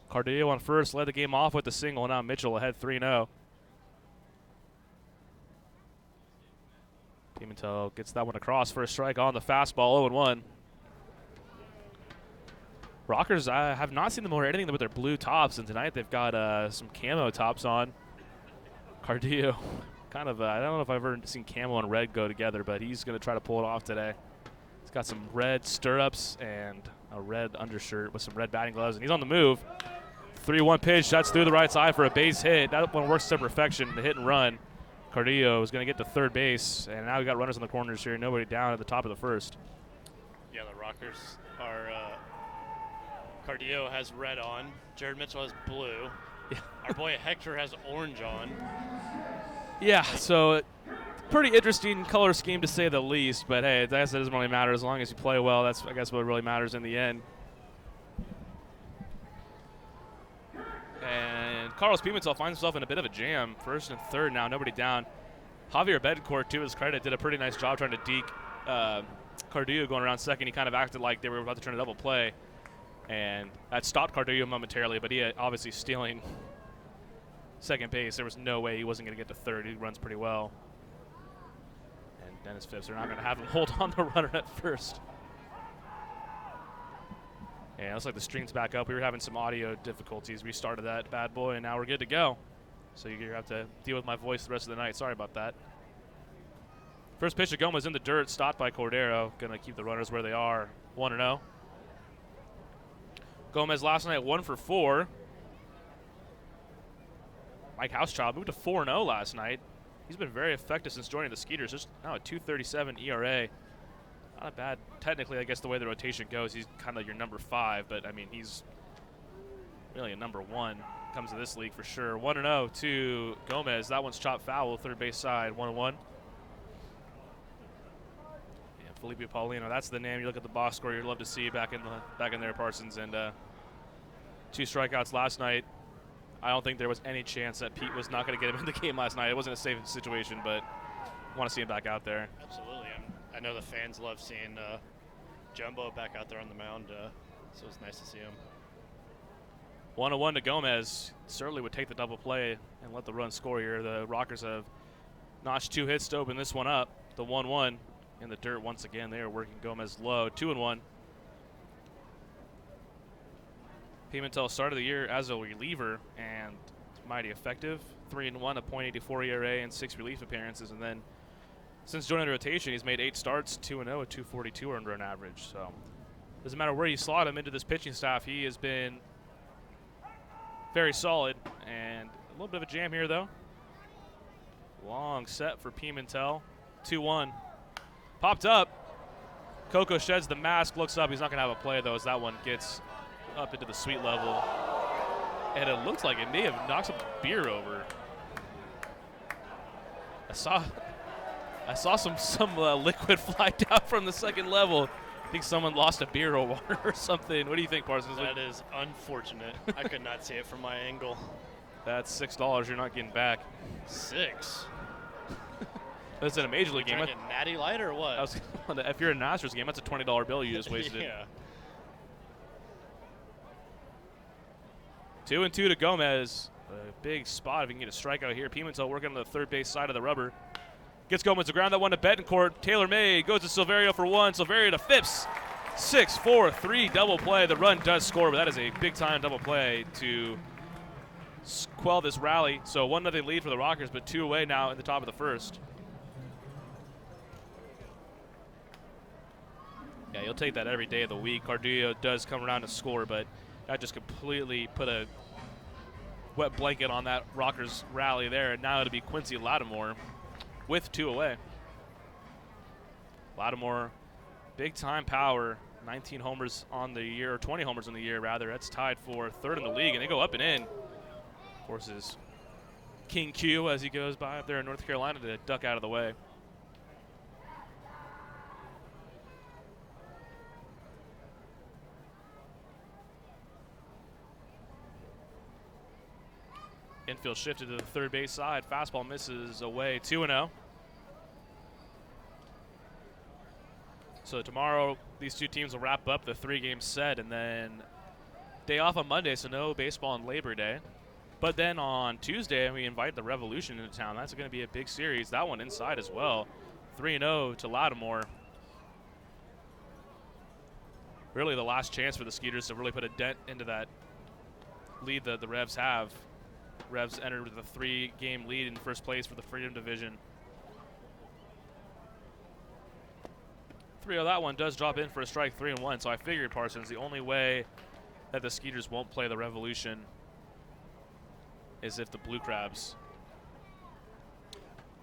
Cardillo on first, led the game off with the single, and now Mitchell ahead 3-0. Pimentel gets that one across for a strike on the fastball, 0-1. Rockers, I have not seen them wear anything with their blue tops, and tonight they've got some camo tops on. Cardillo, kind of, I don't know if I've ever seen camo and red go together, but he's going to try to pull it off today. He's got some red stirrups and a red undershirt with some red batting gloves, and he's on the move. 3-1 pitch, that's through the right side for a base hit. That one works to perfection, the hit and run. Cardillo is going to get to third base, and now we got runners in the corners here. Nobody down at the top of the first. Yeah, the Rockers are. Cardillo has red on. Jared Mitchell has blue. Yeah. Our boy Hector has orange on. Yeah, so pretty interesting color scheme to say the least. But hey, I guess it doesn't really matter as long as you play well. That's I guess what really matters in the end. And Carlos Pimentel finds himself in a bit of a jam. First and third now, nobody down. Javier Betancourt, to his credit, did a pretty nice job trying to deke Cardillo going around second. He kind of acted like they were about to turn a double play. And that stopped Cardillo momentarily, but he had obviously stealing second base. There was no way he wasn't going to get to third. He runs pretty well. And Dennis Phipps, they're not going to have him hold on the runner at first. Yeah, it looks like the stream's back up. We were having some audio difficulties. We started that bad boy, and now we're good to go. So you're going to have to deal with my voice the rest of the night. Sorry about that. First pitch of Gomez in the dirt, stopped by Cordero. Going to keep the runners where they are, 1-0. Gomez last night 1 for 4. Mike Housechild moved to 4-0 last night. He's been very effective since joining the Skeeters. Just now a 2.37 ERA. Not bad. Technically, I guess the way the rotation goes, he's kind of your number 5, but I mean he's really a number 1. Comes to this league for sure. 1-0 to Gomez. That one's chopped foul, third base side, 1-1. Felipe Paulino, that's the name. You look at the box score, you'd love to see back in there, Parsons. And 2 strikeouts last night. I don't think there was any chance that Pete was not going to get him in the game last night. It wasn't a safe situation, but I want to see him back out there. Absolutely. I know the fans love seeing Jumbo back out there on the mound, so it's nice to see him. 1-1 to Gomez. Certainly would take the double play and let the run score here. The Rockers have notched 2 hits to open this one up. The 1-1. In the dirt once again. They are working Gomez low. 2-1. Pimentel started the year as a reliever and mighty effective. 3-1, a .84 ERA and 6 relief appearances. And then since joining the rotation, he's made 8 starts, 2-0, a .242 earned run average. So doesn't matter where you slot him into this pitching staff. He has been very solid. And a little bit of a jam here, though. Long set for Pimentel. 2-1. Popped up. Coco sheds the mask, looks up. He's not going to have a play, though, as that one gets up into the sweet level. And it looks like it may have knocked some beer over. I saw some liquid fly down from the second level. I think someone lost a beer or water or something. What do you think, Parsons? That is unfortunate. I could not see it from my angle. That's $6 you're not getting back. 6? That's in a major league game. Natty Light or what? If you're in an Astros game, that's a $20 bill you just wasted. Yeah. 2-2 to Gomez. A big spot if he can get a strikeout here. Pimentel working on the third base side of the rubber. Gets Gomez to ground that one to Betancourt. Taylor May goes to Silverio for 1. Silverio to Phipps. 6-4-3 double play. The run does score, but that is a big-time double play to quell this rally. So 1-0 lead for the Rockers, but 2 away now in the top of the first. Yeah, you'll take that every day of the week. Cardillo does come around to score, but that just completely put a wet blanket on that Rockers rally there. And now it'll be Quincy Lattimore with 2 away. Lattimore, big-time power, 19 homers on the year, or 20 homers on the year, rather. That's tied for third in the league, and they go up and in. Forces King Q as he goes by up there in North Carolina to duck out of the way. Infield shifted to the third base side. Fastball misses away, 2-0. So tomorrow, these two teams will wrap up the 3-game set, and then Day off on Monday, so no baseball on Labor Day. But then on Tuesday, we invite the Revolution into town. That's going to be a big series. That one inside as well. 3-0 to Lattimore. Really the last chance for the Skeeters to really put a dent into that lead that the Revs have. Revs entered with a 3-game lead in first place for the Freedom Division. 3-0, that one does drop in for a strike, 3-1. So I figured, Parsons, the only way that the Skeeters won't play the Revolution is if the Blue Crabs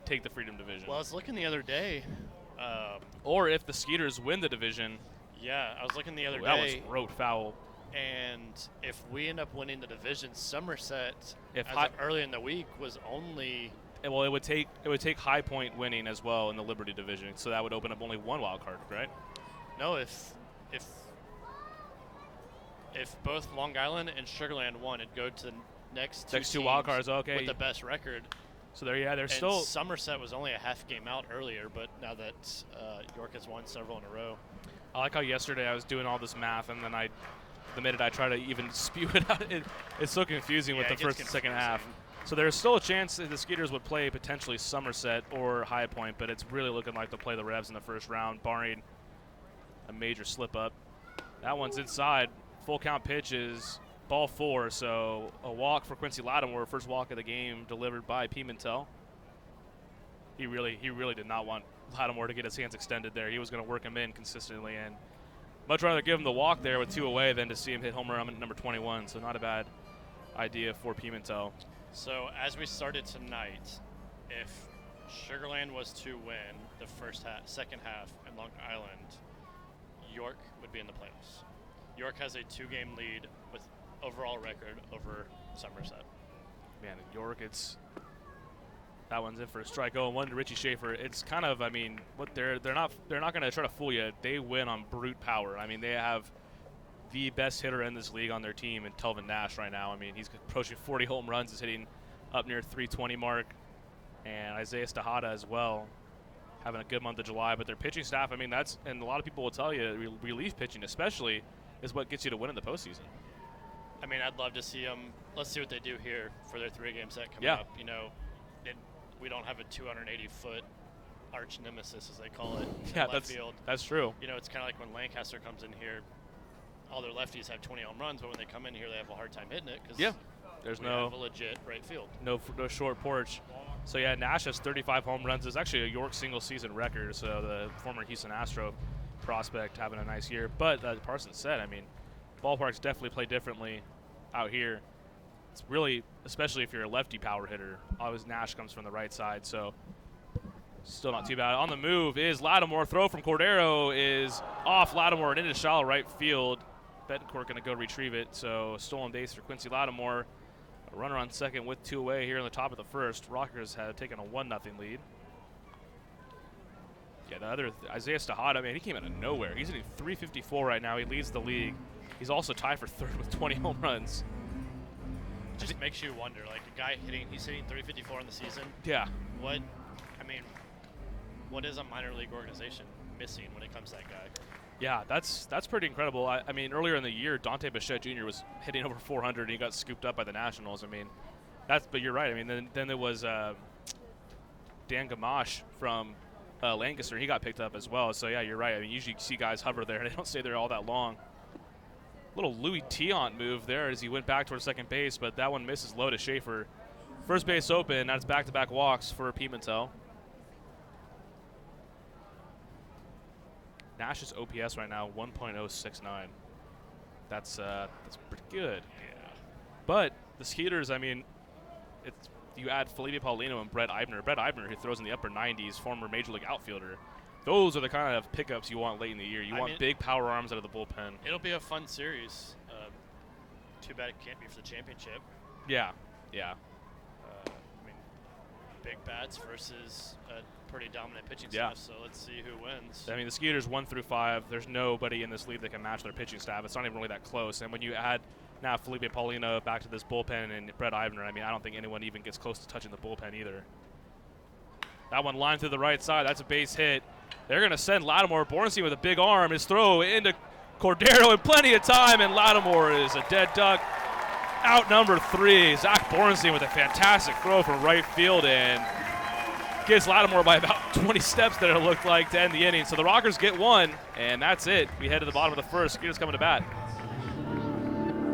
take the Freedom Division. Well, I was looking the other day. Or if the Skeeters win the division. Yeah, I was looking the other That day. was road foul. And if we end up winning the division, Somerset, If as of early in the week, was only. Well, it would take High Point winning as well in the Liberty Division, so that would open up only one wild card, right? No, if both Long Island and Sugarland won, it'd go to the next two wild cards. Okay. With the best record. So there, yeah, there's And still. Somerset was only a half game out earlier, but now that York has won several in a row. I like how yesterday I was doing all this math, and then the minute I try to even spew it out, it's so confusing with the first and second half. So there's still a chance that the Skeeters would play potentially Somerset or High Point, but it's really looking like they'll play the Revs in the first round, barring a major slip up. That one's inside. Full count pitch is ball 4, so a walk for Quincy Lattimore, first walk of the game delivered by Pimentel. He really did not want Lattimore to get his hands extended there. He was going to work him in consistently, and much rather give him the walk there with 2 away than to see him hit home run at number 21. So not a bad idea for Pimentel. So as we started tonight, if Sugarland was to win the second half in Long Island, York would be in the playoffs. York has a 2-game lead with overall record over Somerset. Man, in York, that one's in for a strike. 0-1 to Richie Schaefer. It's kind of, what they're not going to try to fool you. They win on brute power. They have the best hitter in this league on their team in Telvin Nash right now. He's approaching 40 home runs. He's hitting up near 320 mark, and Isaiah Stahada as well, having a good month of July. But their pitching staff, and a lot of people will tell you, relief pitching especially is what gets you to win in the postseason. I'd love to see them. Let's see what they do here for their 3-game set coming up. We don't have a 280-foot arch nemesis, as they call it, in left field. That's true. It's kind of like when Lancaster comes in here, all their lefties have 20 home runs, but when they come in here, they have a hard time hitting it because there's we have a legit right field. No short porch. So, yeah, Nash has 35 home runs. It's actually a York single-season record, so the former Houston Astro prospect having a nice year. But as Parsons said, ballparks definitely play differently out here. It's really, especially if you're a lefty power hitter, always Nash comes from the right side, so still not too bad. On the move is Lattimore. Throw from Cordero is off Lattimore and into shallow right field. Betancourt going to go retrieve it, so stolen base for Quincy Lattimore. A runner on second with 2 away here in the top of the first. Rockers have taken a 1-0 lead. Yeah, the other, Isaiah Stahada, he came out of nowhere. He's hitting 354 right now. He leads the league. He's also tied for third with 20 home runs. Just makes you wonder, like a guy he's hitting 354 in the season. Yeah. What is a minor league organization missing when it comes to that guy? Yeah, that's pretty incredible. Earlier in the year, Dante Bichette Jr. was hitting over 400 and he got scooped up by the Nationals. But you're right. Then there was Dan Gamache from Lancaster. He got picked up as well. So yeah, you're right. Usually you see guys hover there and they don't stay there all that long. Little Louis Tiant move there as he went back towards second base, but that one misses low to Schaefer. First base open. That's back-to-back walks for Pimentel. Nash's OPS right now 1.069. That's pretty good. Yeah. But the Skeeters, you add Felipe Paulino and Brett Eibner. Brett Eibner, who throws in the upper 90s, former major league outfielder. Those are the kind of pickups you want late in the year. You want big power arms out of the bullpen. It'll be a fun series. Too bad it can't be for the championship. Yeah. Big bats versus a pretty dominant pitching staff, so let's see who wins. The Skeeters 1 through 5, there's nobody in this league that can match their pitching staff. It's not even really that close. And when you add now Felipe Paulino back to this bullpen and Brett Eibner, I don't think anyone even gets close to touching the bullpen either. That one lined through the right side. That's a base hit. They're going to send Lattimore. Bornstein with a big arm. His throw into Cordero in plenty of time, and Lattimore is a dead duck. Out number 3, Zach Bornstein with a fantastic throw from right field and gets Lattimore by about 20 steps there, it looked like, to end the inning. So the Rockers get one, and that's it. We head to the bottom of the first. Skeeters coming to bat.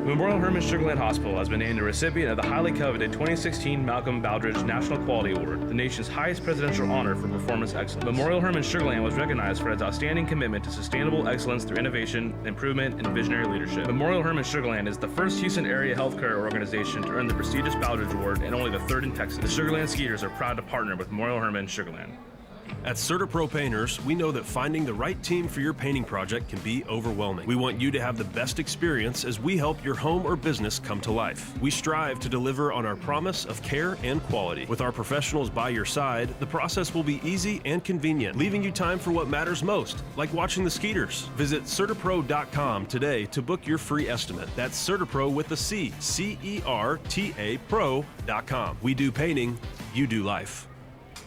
Memorial Hermann Sugar Land Hospital has been named a recipient of the highly coveted 2016 Malcolm Baldrige National Quality Award, the nation's highest presidential honor for performance excellence. Memorial Hermann Sugar Land was recognized for its outstanding commitment to sustainable excellence through innovation, improvement, and visionary leadership. Memorial Hermann Sugar Land is the first Houston area healthcare organization to earn the prestigious Baldrige Award and only the third in Texas. The Sugar Land Skeeters are proud to partner with Memorial Hermann Sugar Land. At CertaPro Painters, we know that finding the right team for your painting project can be overwhelming. We want you to have the best experience as we help your home or business come to life. We strive to deliver on our promise of care and quality. With our professionals by your side, the process will be easy and convenient, leaving you time for what matters most, like watching the Skeeters. Visit CertaPro.com today to book your free estimate. That's CertaPro with a C, C-E-R-T-A Pro.com. We do painting, you do life.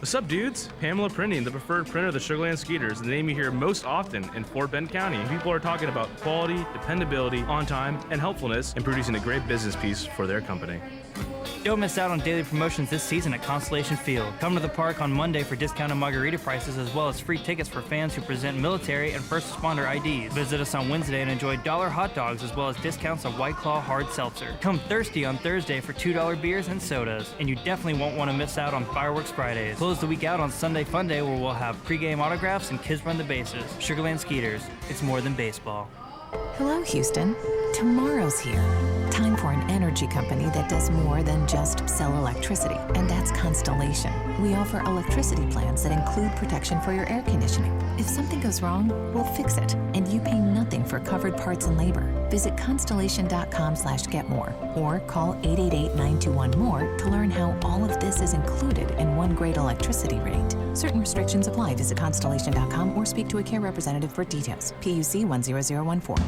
What's up, dudes? Pamela Printing, the preferred printer of the Sugar Land Skeeters, the name you hear most often in Fort Bend County. People are talking about quality, dependability, on time, and helpfulness in producing a great business piece for their company. Don't miss out on daily promotions this season at Constellation Field. Come to the park on Monday for discounted margarita prices as well as free tickets for fans who present military and first responder IDs. Visit us on Wednesday and enjoy $1 hot dogs as well as discounts on White Claw hard seltzer. Come thirsty on Thursday for $2 beers and sodas. And you definitely won't want to miss out on Fireworks Fridays. Close the week out on Sunday Fun Day where we'll have pregame autographs and kids run the bases. Sugar Land Skeeters, it's more than baseball. Hello, Houston. Tomorrow's here. Time for an energy company that does more than just sell electricity, and that's Constellation. We offer electricity plans that include protection for your air conditioning. If something goes wrong, we'll fix it, and you pay nothing for covered parts and labor. Visit constellation.com/getmore or call 888-921-MORE to learn how all of this is included in one great electricity rate. Certain restrictions apply. Visit constellation.com or speak to a care representative for details. PUC 10014.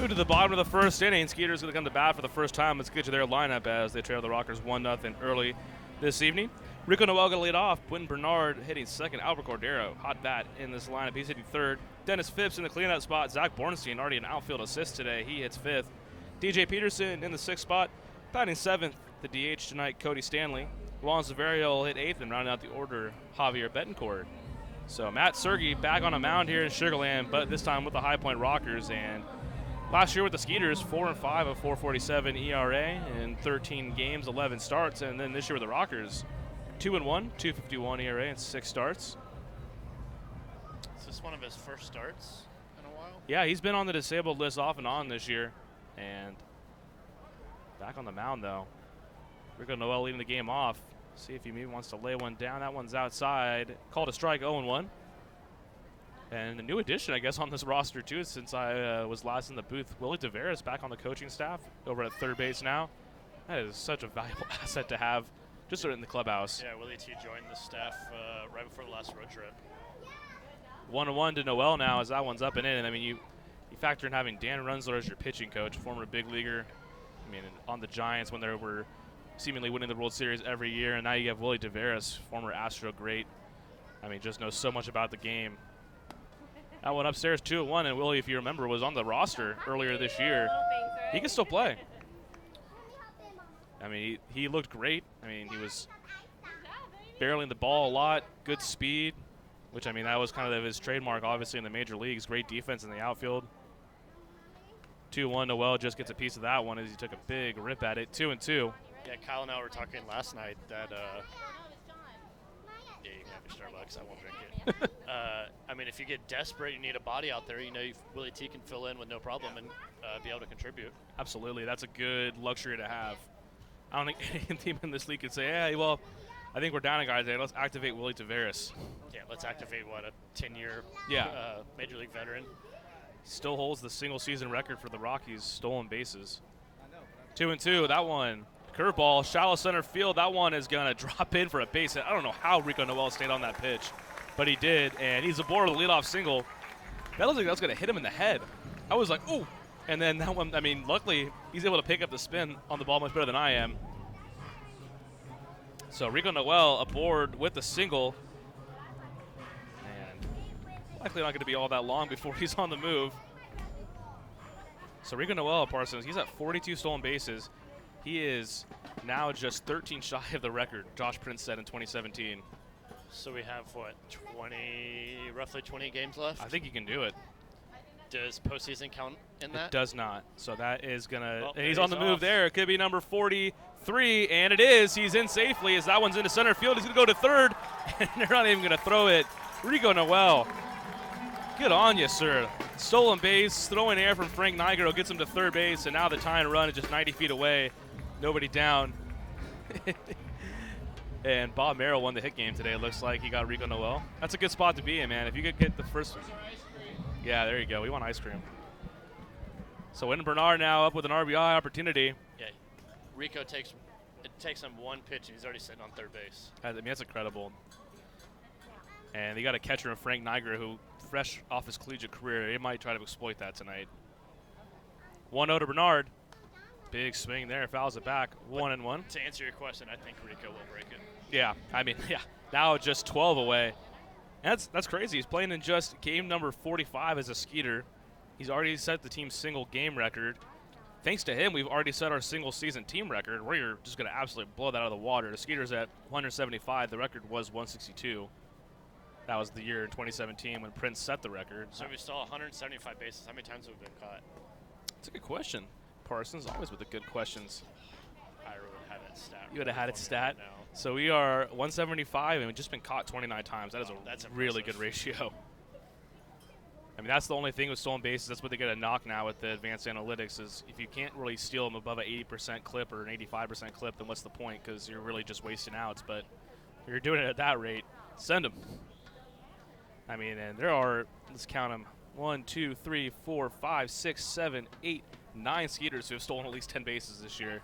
To the bottom of the first inning, Skeeters going to come to bat for the first time. Let's get you their lineup as they trail the Rockers 1-0 early this evening. Rico Noel going to lead off. Quentin Bernard hitting second. Albert Cordero, hot bat in this lineup. He's hitting third. Dennis Phipps in the cleanup spot. Zach Bornstein already an outfield assist today. He hits fifth. DJ Peterson in the sixth spot. Batting seventh, the DH tonight, Cody Stanley. Juan Severio will hit eighth and rounding out the order, Javier Betancourt. So Matt Sergi back on a mound here in Sugar Land, but this time with the High Point Rockers. And last year with the Skeeters, 4-5 of 4.47 ERA in 13 games, 11 starts. And then this year with the Rockers, 2-1, 2.51 ERA and 6 starts. Is this one of his first starts in a while? Yeah, he's been on the disabled list off and on this year. And back on the mound, though. Rico Noel leading the game off. See if he maybe wants to lay one down. That one's outside. Called a strike, 0-1. And a new addition, I guess, on this roster, too, since I was last in the booth. Willie Tavares back on the coaching staff over at third base now. That is such a valuable asset to have just in the clubhouse. Yeah, Willie T joined the staff right before the last road trip. 1-1 to Noel now as that one's up and in. And, I mean, you factor in having Dan Runzler as your pitching coach, former big leaguer. I mean, on the Giants when they were seemingly winning the World Series every year. And now you have Willie Tavares, former Astro great. I mean, just knows so much about the game. That one upstairs, 2-1, and Willie, if you remember, was on the roster earlier this year. He can still play. I mean, he looked great. I mean, he was barreling the ball a lot, good speed, which, I mean, that was kind of his trademark, obviously, in the major leagues. Great defense in the outfield. 2-1, Noel just gets a piece of that one as he took a big rip at it. 2-2. Yeah, Kyle and I were talking last night that yeah, you can have your Starbucks. I won't drink it. I mean, if you get desperate, you need a body out there. You know, Willie T can fill in with no problem and be able to contribute. Absolutely, that's a good luxury to have. I don't think any team in this league could say, "Hey, well, I think we're down a guy today. Let's activate Willie Tavares." Yeah, let's activate a 10-year major league veteran. Still holds the single-season record for the Rockies stolen bases. 2-2. That one. Curveball, shallow center field. That one is going to drop in for a base hit. I don't know how Rico Noel stayed on that pitch, but he did, and he's aboard the leadoff single. That looked like that was going to hit him in the head. I was like, ooh. And then that one, I mean, luckily, he's able to pick up the spin on the ball much better than I am. So Rico Noel aboard with the single. And Likely not going to be all that long before he's on the move. So Rico Noel, Parsons, he's at 42 stolen bases. He is now just 13 shy of the record Josh Prince set in 2017. So we have, what, roughly 20 games left? I think he can do it. Does postseason count in that? It does not. So that is going to, Oh, and he's on the move off. there. It could be number 43, and it is. He's in safely as that one's into center field. He's going to go to third, and they're not even going to throw it. Rico Noel, good on you, sir. Stolen base, throwing air from Frank Nigro gets him to third base, and now the tie and run is just 90 feet away. Nobody down. And Bob Merrill won the hit game today. It looks like he got Rico Noel. That's a good spot to be in, man. If you could get the first. Yeah, there you go. We want ice cream. So Wynton Bernard now up with an RBI opportunity. Yeah. Rico takes him one pitch, and he's already sitting on third base. I mean, that's incredible. And they got a catcher in Frank Niger who, fresh off his collegiate career, he might try to exploit that tonight. 1-0 to Bernard. Big swing there, fouls it back. 1-1. To answer your question, I think Rico will break it. Yeah, I mean, yeah. Now just 12 away. And that's crazy. He's playing in just game number 45 as a Skeeter. He's already set the team's single game record. Thanks to him, we've already set our single season team record. We're just going to absolutely blow that out of the water. The Skeeter's at 175. The record was 162. That was the year in 2017 when Prince set the record. So we stole 175 bases. How many times have we been caught? That's a good question. Parsons always with the good questions. I would have had that stat. You would have had it stat. Now. So we are 175, and we've just been caught 29 times. That is That's a really good impressive. ratio. I mean, that's the only thing with stolen bases. That's what they get a knock now with the advanced analytics is if you can't really steal them above an 80% clip or an 85% clip, then what's the point? Because you're really just wasting outs. But if you're doing it at that rate, send them. I mean, and there are, let's count them, 1, 2, 3, 4, 5, 6, 7, 8, 9 Skeeters who have stolen at least 10 bases this year.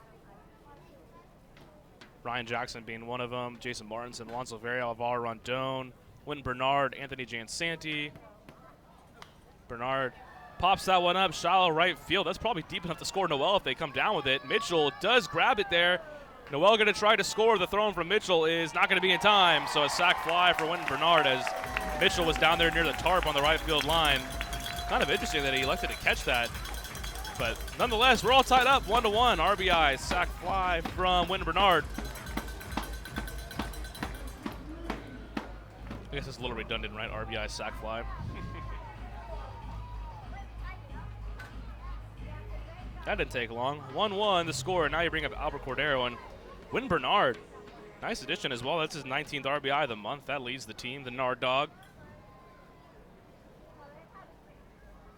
Ryan Jackson being one of them, Jason Martinson, Alonso Vera, Alvaro Rondon, Wynton Bernard, Anthony Jansanti. Bernard pops that one up, shallow right field. That's probably deep enough to score Noel if they come down with it. Mitchell does grab it there. Noel going to try to score. The throw from Mitchell is not going to be in time, so a sac fly for Wynton Bernard as Mitchell was down there near the tarp on the right field line. Kind of interesting that he elected to catch that. But nonetheless, we're all tied up 1-1. RBI, sac fly from Wynton Bernard. I guess it's a little redundant, right? RBI, sac fly. That didn't take long. 1-1 the score. Now you bring up Albert Cordero and Wynton Bernard. Nice addition as well. That's his 19th RBI of the month. That leads the team, the Nard Dog.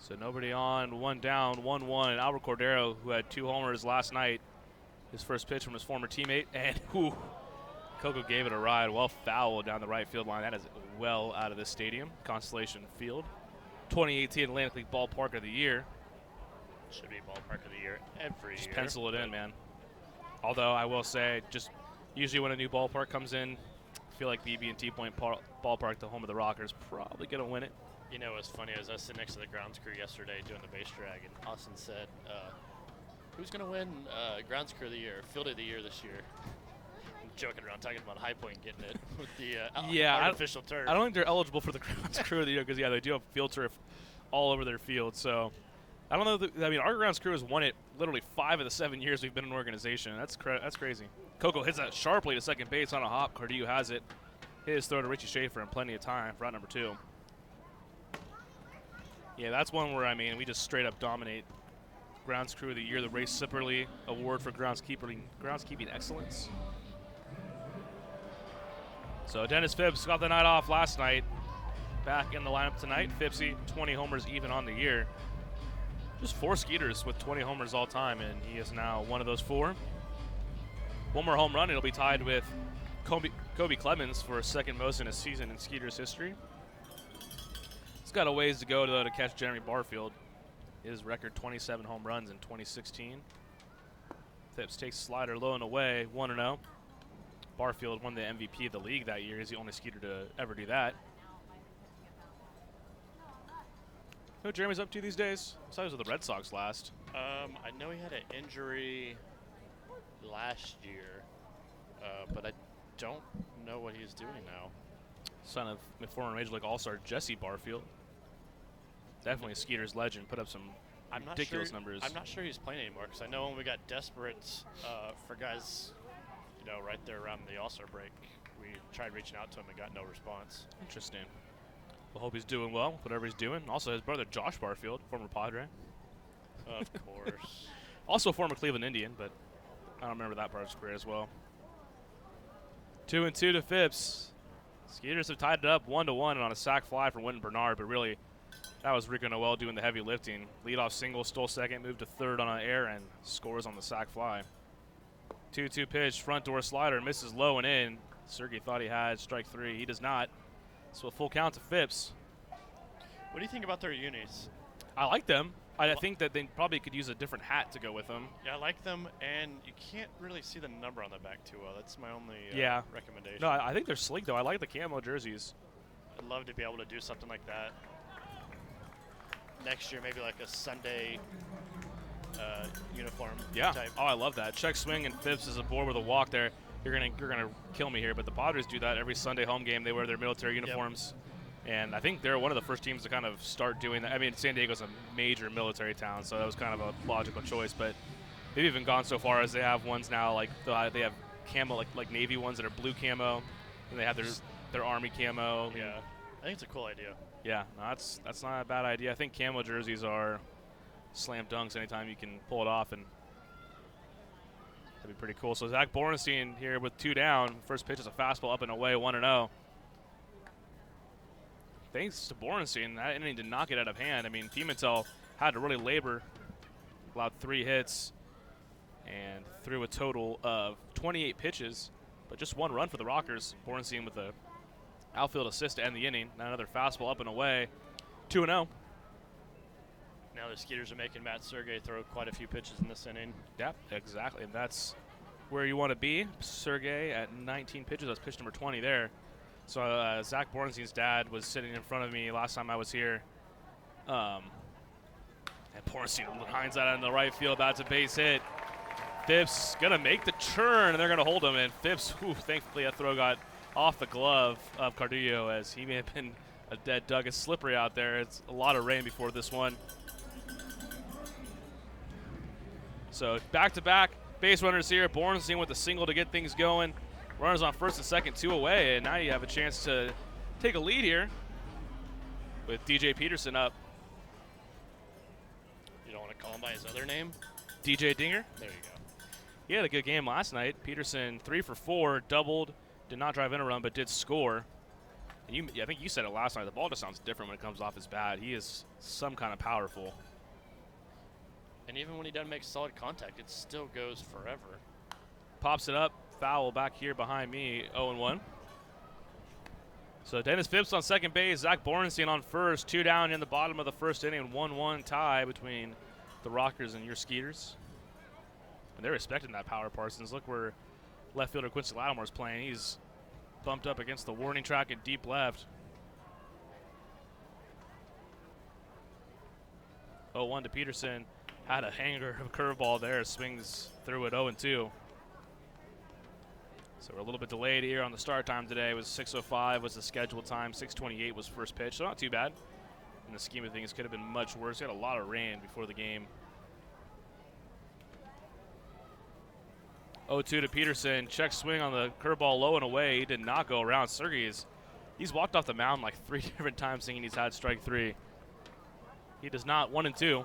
So nobody on, one down, 1-1. Albert Cordero, who had 2 homers last night, his first pitch from his former teammate, and Coco gave it a ride. Well fouled down the right field line. That is well out of this stadium, Constellation Field. 2018 Atlantic League Ballpark of the Year. Should be ballpark of the year every Just year. pencil it in, man. Although I will say, just usually when a new ballpark comes in, I feel like BB&T Point Ballpark, the home of the Rockers, probably going to win it. You know what's funny is I was sitting next to the grounds crew yesterday doing the base drag, and Austin said, who's going to win grounds crew of the year, field of the year this year? I'm joking around, talking about High Point getting it with the artificial turf. I don't think they're eligible for the grounds crew of the year because, yeah, they do have field turf all over their field. So I don't know. I mean, our grounds crew has won it literally 5 of the 7 years we've been an organization. That's crazy. Coco hits that sharply to second base on a hop. Cardio has it. His throw to Richie Schaefer in plenty of time for out number 2. Yeah, that's one where, I mean, we just straight up dominate. Grounds Crew of the Year, the Ray Sipperly Award for groundskeeping excellence. So Dennis Phipps got the night off last night. Back in the lineup tonight. Phippsy, 20 homers even on the year. Just 4 Skeeters with 20 homers all time, and he is now one of those 4. One more home run, and he'll be tied with Kobe Clemens for second most in a season in Skeeters history. He's got a ways to go, though, to catch Jeremy Barfield. His record 27 home runs in 2016. Phipps takes slider low and away, 1-0. Barfield won the MVP of the league that year. He's the only Skeeter to ever do that. You know what Jeremy's up to these days? I saw he was with the Red Sox last. I know he had an injury last year, but I don't know what he's doing now. Son of former Major League All-Star Jesse Barfield. definitely a Skeeters legend. Put up some ridiculous numbers. I'm not sure he's playing anymore because I know when we got desperate for guys, right there around the All-Star break, we tried reaching out to him and got no response. Interesting. We'll hope he's doing well, whatever he's doing. Also, his brother Josh Barfield, former Padre. Of course. Also a former Cleveland Indian, but I don't remember that part of his career as well. 2-2 to Phipps. Skeeters have tied it up 1-1 and on a sac fly for Winton Bernard, but really that was Rico Noel doing the heavy lifting. Leadoff single, stole second, moved to third on an air, and scores on the sac fly. 2-2 pitch, front door slider, misses low and in. Sergey thought he had strike 3. He does not. So a full count to Phipps. What do you think about their unis? I like them. I think that they probably could use a different hat to go with them. Yeah, I like them, and you can't really see the number on the back too well. That's my only recommendation. No, I think they're sleek, though. I like the camo jerseys. I'd love to be able to do something like that next year, maybe like a Sunday uniform type. Oh, I love that. Check swing, and Phipps is aboard with a walk there. You're gonna kill me here, but the Padres do that every Sunday home game. They wear their military uniforms. Yep. And I think they're one of the first teams to kind of start doing that. I mean, San Diego's a major military town, so that was kind of a logical choice. But they've even gone so far as they have ones now, like they have camo, like Navy ones that are blue camo, and they have their Army camo. Yeah, I think it's a cool idea. Yeah, no, that's not a bad idea. I think camo jerseys are slam dunks anytime you can pull it off, and that'd be pretty cool. So Zach Borenstein here with 2 down. First pitch is a fastball up and away, 1-0. Thanks to Borenstein, that inning did not get out of hand. I mean, Pimentel had to really labor, allowed 3 hits, and threw a total of 28 pitches, but just 1 run for the Rockers. Borenstein with the outfield assist to end the inning. Now another fastball up and away, 2-0. Now the Skeeters are making Matt Sergey throw quite a few pitches in this inning. Yeah, exactly, and that's where you want to be. Sergey at 19 pitches, that's pitch number 20 there. So Zach Borenstein's dad was sitting in front of me last time I was here. And Borenstein lines that in the right field. That's a base hit. Phipps going to make the turn, and they're going to hold him. And Phipps, thankfully that throw got off the glove of Cardillo, as he may have been a dead duck. It's slippery out there. It's a lot of rain before this one. So back-to-back base runners here. Borenstein with a single to get things going. Runners on first and second, 2 away, and now you have a chance to take a lead here with DJ Peterson up. You don't want to call him by his other name? DJ Dinger. There you go. He had a good game last night. Peterson 3 for 4, doubled, did not drive in a run, but did score. And I think you said it last night. The ball just sounds different when it comes off his bat. He is some kind of powerful. And even when he doesn't make solid contact, it still goes forever. Pops it up. Foul back here behind me, 0-1. So Dennis Phipps on second base, Zach Borenstein on first, 2 down in the bottom of the first inning, 1-1 tie between the Rockers and your Skeeters. And they're respecting that power, Parsons. Look where left fielder Quincy Lattimore's playing. He's bumped up against the warning track in deep left. 0-1 to Peterson. Had a hanger of a curveball there, swings through it 0-2. So we're a little bit delayed here on the start time today. It was 6:05 was the scheduled time. 6:28 was first pitch, so not too bad. In the scheme of things, could have been much worse. We had a lot of rain before the game. 0-2 to Peterson. Check swing on the curveball low and away. He did not go around. Sergey he's walked off the mound like 3 different times thinking he's had strike 3. He does not. 1-2.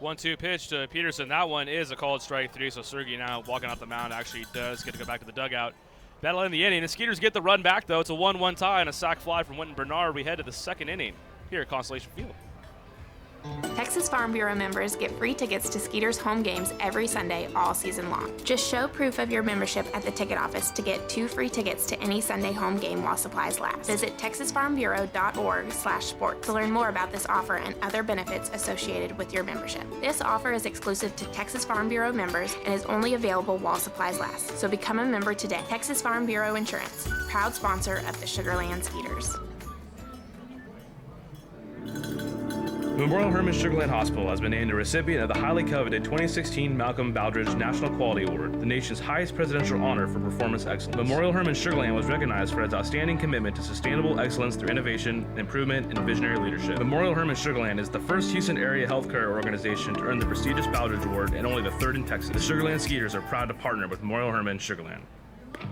1-2 pitch to Peterson. That one is a called strike 3, so Sergey now walking off the mound actually does get to go back to the dugout. That'll end the inning. The Skeeters get the run back, though. It's a 1-1 tie and a sac fly from Winton Bernard. We head to the second inning here at Constellation Field. Texas Farm Bureau members get free tickets to Skeeters home games every Sunday all season long. Just show proof of your membership at the ticket office to get 2 free tickets to any Sunday home game while supplies last. Visit texasfarmbureau.org/sports to learn more about this offer and other benefits associated with your membership. This offer is exclusive to Texas Farm Bureau members and is only available while supplies last. So become a member today. Texas Farm Bureau Insurance, proud sponsor of the Sugar Land Skeeters. Memorial Hermann Sugarland Hospital has been named a recipient of the highly coveted 2016 Malcolm Baldrige National Quality Award, the nation's highest presidential honor for performance excellence. Memorial Hermann Sugarland was recognized for its outstanding commitment to sustainable excellence through innovation, improvement, and visionary leadership. Memorial Hermann Sugarland is the first Houston area healthcare organization to earn the prestigious Baldrige Award and only the third in Texas. The Sugarland Skeeters are proud to partner with Memorial Hermann Sugarland.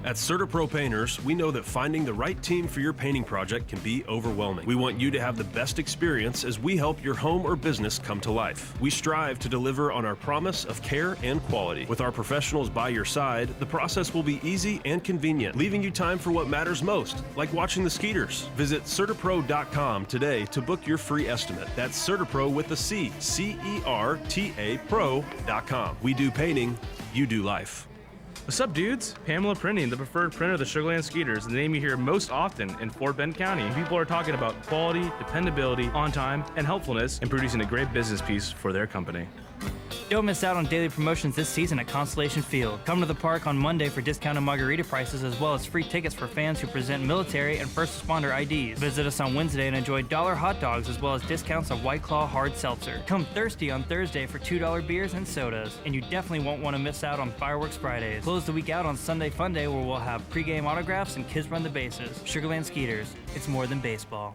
At CertaPro Painters, we know that finding the right team for your painting project can be overwhelming. We want you to have the best experience as we help your home or business come to life. We strive to deliver on our promise of care and quality. With our professionals by your side, the process will be easy and convenient, leaving you time for what matters most, like watching the Skeeters. Visit CertaPro.com today to book your free estimate. That's CertaPro with a C, C-E-R-T-A Pro.com. We do painting, you do life. What's up, dudes? Pamela Printing, the preferred printer of the Sugarland Skeeters, the name you hear most often in Fort Bend County. People are talking about quality, dependability, on time, and helpfulness in producing a great business piece for their company. Don't miss out on daily promotions this season at Constellation Field. Come to the park on Monday for discounted margarita prices as well as free tickets for fans who present military and first responder IDs. Visit us on Wednesday and enjoy $1 hot dogs as well as discounts of White Claw hard seltzer. Come thirsty on Thursday for $2 beers and sodas. And you definitely won't want to miss out on Fireworks Fridays. Close the week out on Sunday Fun Day where we'll have pregame autographs and kids run the bases. Sugarland Skeeters, it's more than baseball.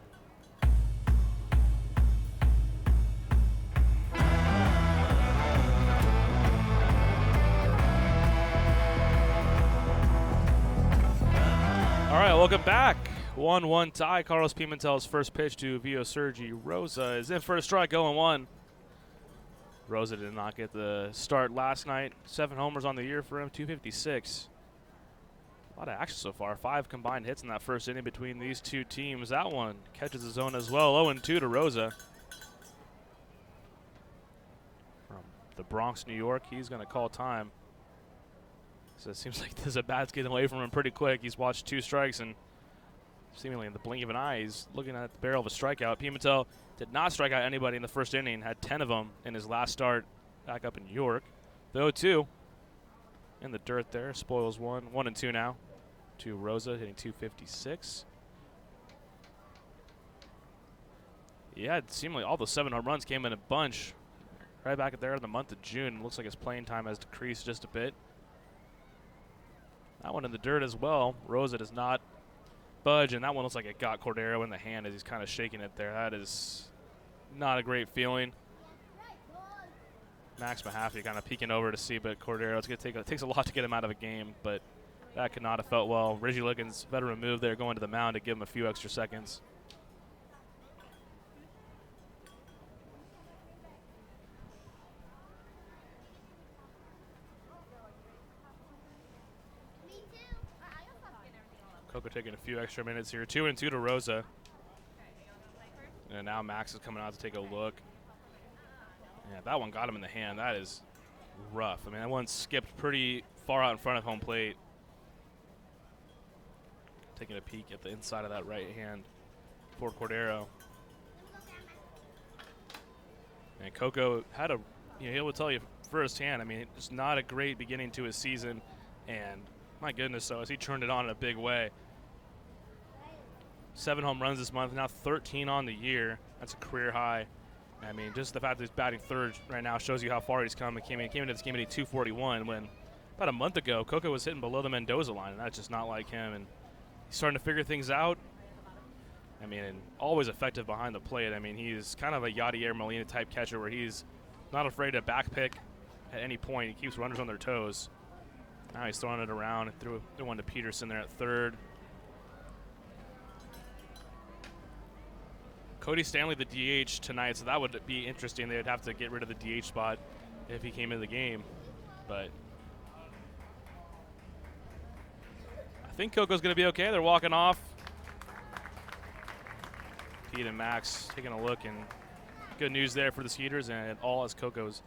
All right, welcome back. 1-1 tie. Carlos Pimentel's first pitch to Vio Sergi Rosa is in for a strike, 0-1. Rosa did not get the start last night. 7 homers on the year for him, 256. A lot of action so far. 5 combined hits in that first inning between these two teams. That one catches the zone as well. 0-2 to Rosa. From the Bronx, New York, he's going to call time. So it seems like there's a bat's getting away from him pretty quick. He's watched 2 strikes, and seemingly in the blink of an eye, he's looking at the barrel of a strikeout. Pimentel did not strike out anybody in the first inning, had 10 of them in his last start back up in New York. The 0-2 in the dirt there, spoils 1. 1-2 now to Rosa, hitting 256. Yeah, it seemed like all those 7 home runs came in a bunch right back there in the month of June. Looks like his playing time has decreased just a bit. That one in the dirt as well. Rosa does not budge, and that one looks like it got Cordero in the hand as he's kind of shaking it there. That is not a great feeling. Max Mahaffey kind of peeking over to see, but Cordero, it takes a lot to get him out of a game, but that could not have felt well. Reggie Liggins, veteran move there, going to the mound to give him a few extra seconds. Coco taking a few extra minutes here. 2-2 to Rosa. And now Max is coming out to take a look. Yeah, that one got him in the hand. That is rough. I mean, that one skipped pretty far out in front of home plate. Taking a peek at the inside of that right hand for Cordero. And Coco had a, he will tell you firsthand, I mean, it's not a great beginning to his season. And my goodness, though, as he turned it on in a big way. 7 home runs this month, now 13 on the year. That's a career high. I mean, just the fact that he's batting third right now shows you how far he's come. He came into this game at 241 when about a month ago, Coco was hitting below the Mendoza line, and that's just not like him. And he's starting to figure things out. I mean, and always effective behind the plate. I mean, he's kind of a Yadier Molina type catcher where he's not afraid to back pick at any point. He keeps runners on their toes. Now he's throwing it around. Threw one to Peterson there at third. Cody Stanley, the DH tonight, so that would be interesting. They would have to get rid of the DH spot if he came in the game. But I think Coco's going to be okay. They're walking off. Pete and Max taking a look, and good news there for the Skeeters, and all as Coco's,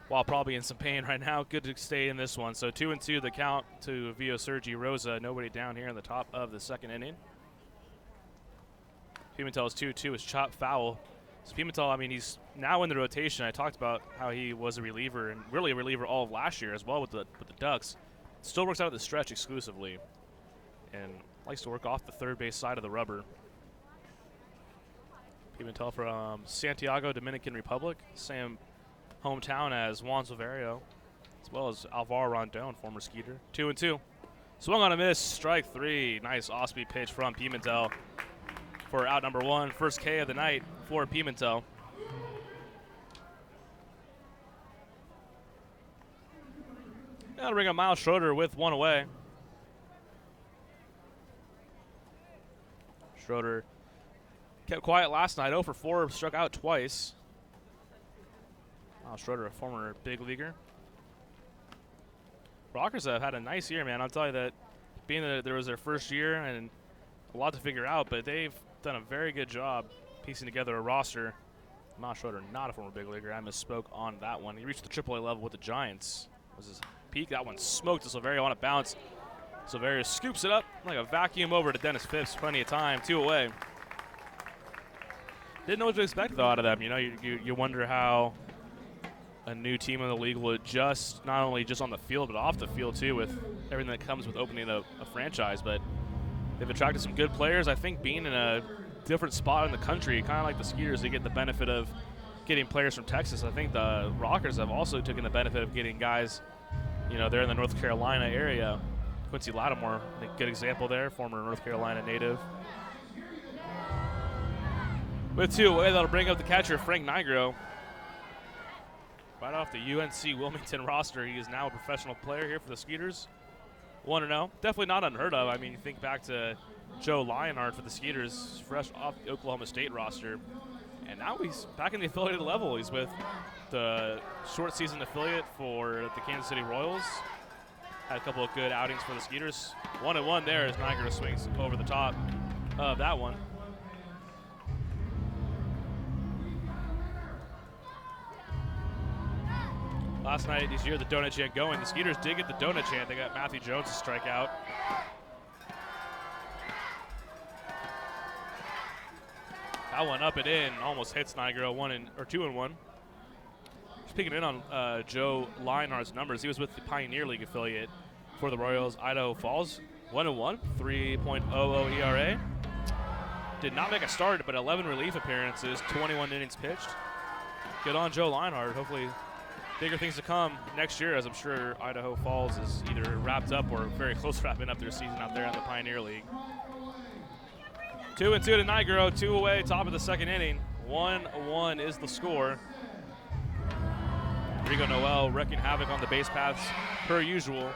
while probably in some pain right now, good to stay in this one. So 2-2 the count to Vio Sergi Rosa. Nobody down here in the top of the second inning. Pimentel's 2-2 is chopped foul. So Pimentel, I mean, he's now in the rotation. I talked about how he was a reliever, and really a reliever all of last year as well with the Ducks. Still works out at the stretch exclusively, and likes to work off the third base side of the rubber. Pimentel from Santiago, Dominican Republic, same hometown as Juan Silverio, as well as Alvaro Rondon, former Skeeter. 2-2. Swung on a miss, strike 3. Nice off-speed pitch from Pimentel for out number 1. First K of the night for Pimentel. That'll bring up Miles Schroeder with 1 away. Schroeder kept quiet last night, 0 for 4, struck out twice. Miles Schroeder, a former big leaguer. Rockers have had a nice year, man. I'll tell you that, being that there was their first year and a lot to figure out, but they've done a very good job piecing together a roster. Miles Schroeder, not a former big leaguer. I misspoke on that one. He reached the AAA level with the Giants. It was his peak. That one smoked to Silverio on a bounce. Silverio scoops it up like a vacuum over to Dennis Phipps. Plenty of time, 2 away. Didn't know what to expect, though, out of them. You know, you wonder how a new team in the league will adjust, not only just on the field, but off the field, too, with everything that comes with opening a franchise. But they've attracted some good players. I think being in a different spot in the country, kind of like the Skeeters, they get the benefit of getting players from Texas. I think the Rockers have also taken the benefit of getting guys, you know, they're in the North Carolina area. Quincy Lattimore, I think, good example there, former North Carolina native. With 2 away, that'll bring up the catcher, Frank Nigro. Right off the UNC Wilmington roster, he is now a professional player here for the Skeeters. 1-0. Definitely not unheard of. I mean, you think back to Joe Lionheart for the Skeeters, fresh off the Oklahoma State roster. And now he's back in the affiliated level. He's with the short season affiliate for the Kansas City Royals. Had a couple of good outings for the Skeeters. 1-1 there as Nigro swings over the top of that one. Last night, did you hear the donut chant going? The Skeeters did get the donut chant. They got Matthew Jones to strike out. That one up and in, almost hits Nigro, 2-1. Just peeking in on Joe Lionheart's numbers. He was with the Pioneer League affiliate for the Royals, Idaho Falls. 1-1, 3.00 ERA. Did not make a start, but 11 relief appearances, 21 innings pitched. Good on Joe Lionheart. Hopefully bigger things to come next year, as I'm sure Idaho Falls is either wrapped up or very close to wrapping up their season out there in the Pioneer League. 2-2 to Nigro, 2 away, top of the second inning. 1-1 is the score. Rigo Noel wrecking havoc on the base paths per usual.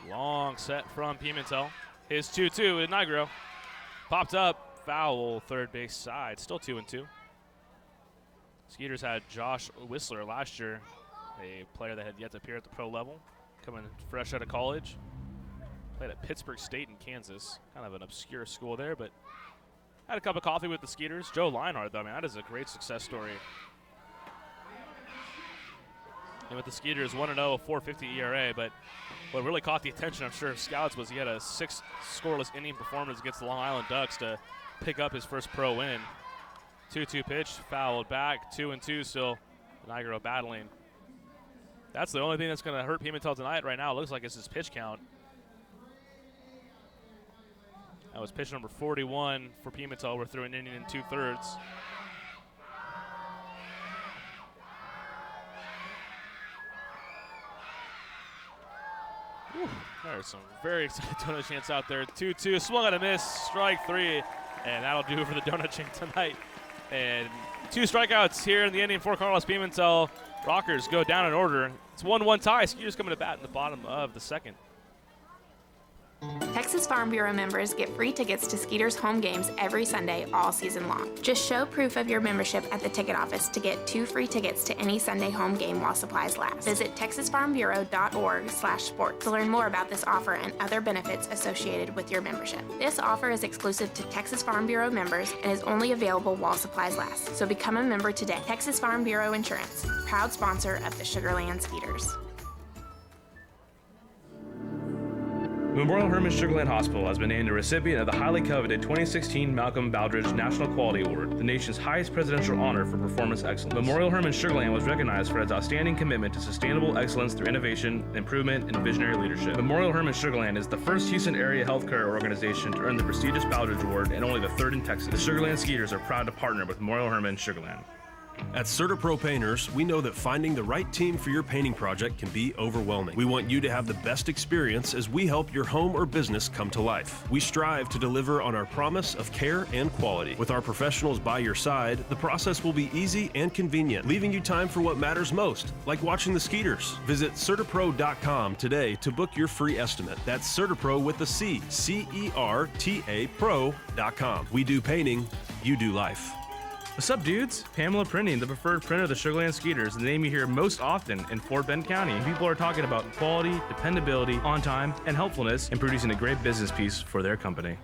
Long set from Pimentel. His 2-2 to Nigro. Popped up. Foul, third base side. Still 2-2. Skeeters had Josh Whistler last year, a player that had yet to appear at the pro level, coming fresh out of college. Played at Pittsburgh State in Kansas. Kind of an obscure school there, but had a cup of coffee with the Skeeters. Joe Lionheart, though, man, that is a great success story. And with the Skeeters, 1-0, 4.50 ERA, but what really caught the attention, I'm sure, of scouts was he had a 6 scoreless inning performance against the Long Island Ducks to pick up his first pro win. 2-2 pitch, fouled back, 2-2 still. Nigro battling. That's the only thing that's going to hurt Pimentel tonight right now. It looks like it's his pitch count. That was pitch number 41 for Pimentel. We're through an inning and 2/3. There's some very excited donut chants out there. 2-2, swung and a miss, strike 3, and that'll do it for the donut chant tonight. And 2 strikeouts here in the inning for Carlos Pimentel. Rockers go down in order. It's 1-1 tie. Skeeters coming to bat in the bottom of the second. Texas Farm Bureau members get free tickets to Skeeters home games every Sunday all season long. Just show proof of your membership at the ticket office to get 2 free tickets to any Sunday home game while supplies last. Visit texasfarmbureau.org/sports to learn more about this offer and other benefits associated with your membership. This offer is exclusive to Texas Farm Bureau members and is only available while supplies last. So become a member today. Texas Farm Bureau Insurance, proud sponsor of the Sugar Land Skeeters. Memorial Hermann Sugarland Hospital has been named a recipient of the highly coveted 2016 Malcolm Baldrige National Quality Award, the nation's highest presidential honor for performance excellence. Memorial Hermann Sugarland was recognized for its outstanding commitment to sustainable excellence through innovation, improvement, and visionary leadership. Memorial Hermann Sugarland is the first Houston area healthcare organization to earn the prestigious Baldrige Award and only the third in Texas. The Sugarland Skeeters are proud to partner with Memorial Hermann Sugarland. At CertaPro Painters, we know that finding the right team for your painting project can be overwhelming. We want you to have the best experience as we help your home or business come to life. We strive to deliver on our promise of care and quality. With our professionals by your side, the process will be easy and convenient, leaving you time for what matters most, like watching the Skeeters. Visit CertaPro.com today to book your free estimate. That's CertaPro with a C, C-E-R-T-A Pro.com. We do painting, you do life. What's up, dudes? Pamela Printing, the preferred printer of the Sugarland Skeeters, the name you hear most often in Fort Bend County. People are talking about quality, dependability, on time, and helpfulness in producing a great business piece for their company.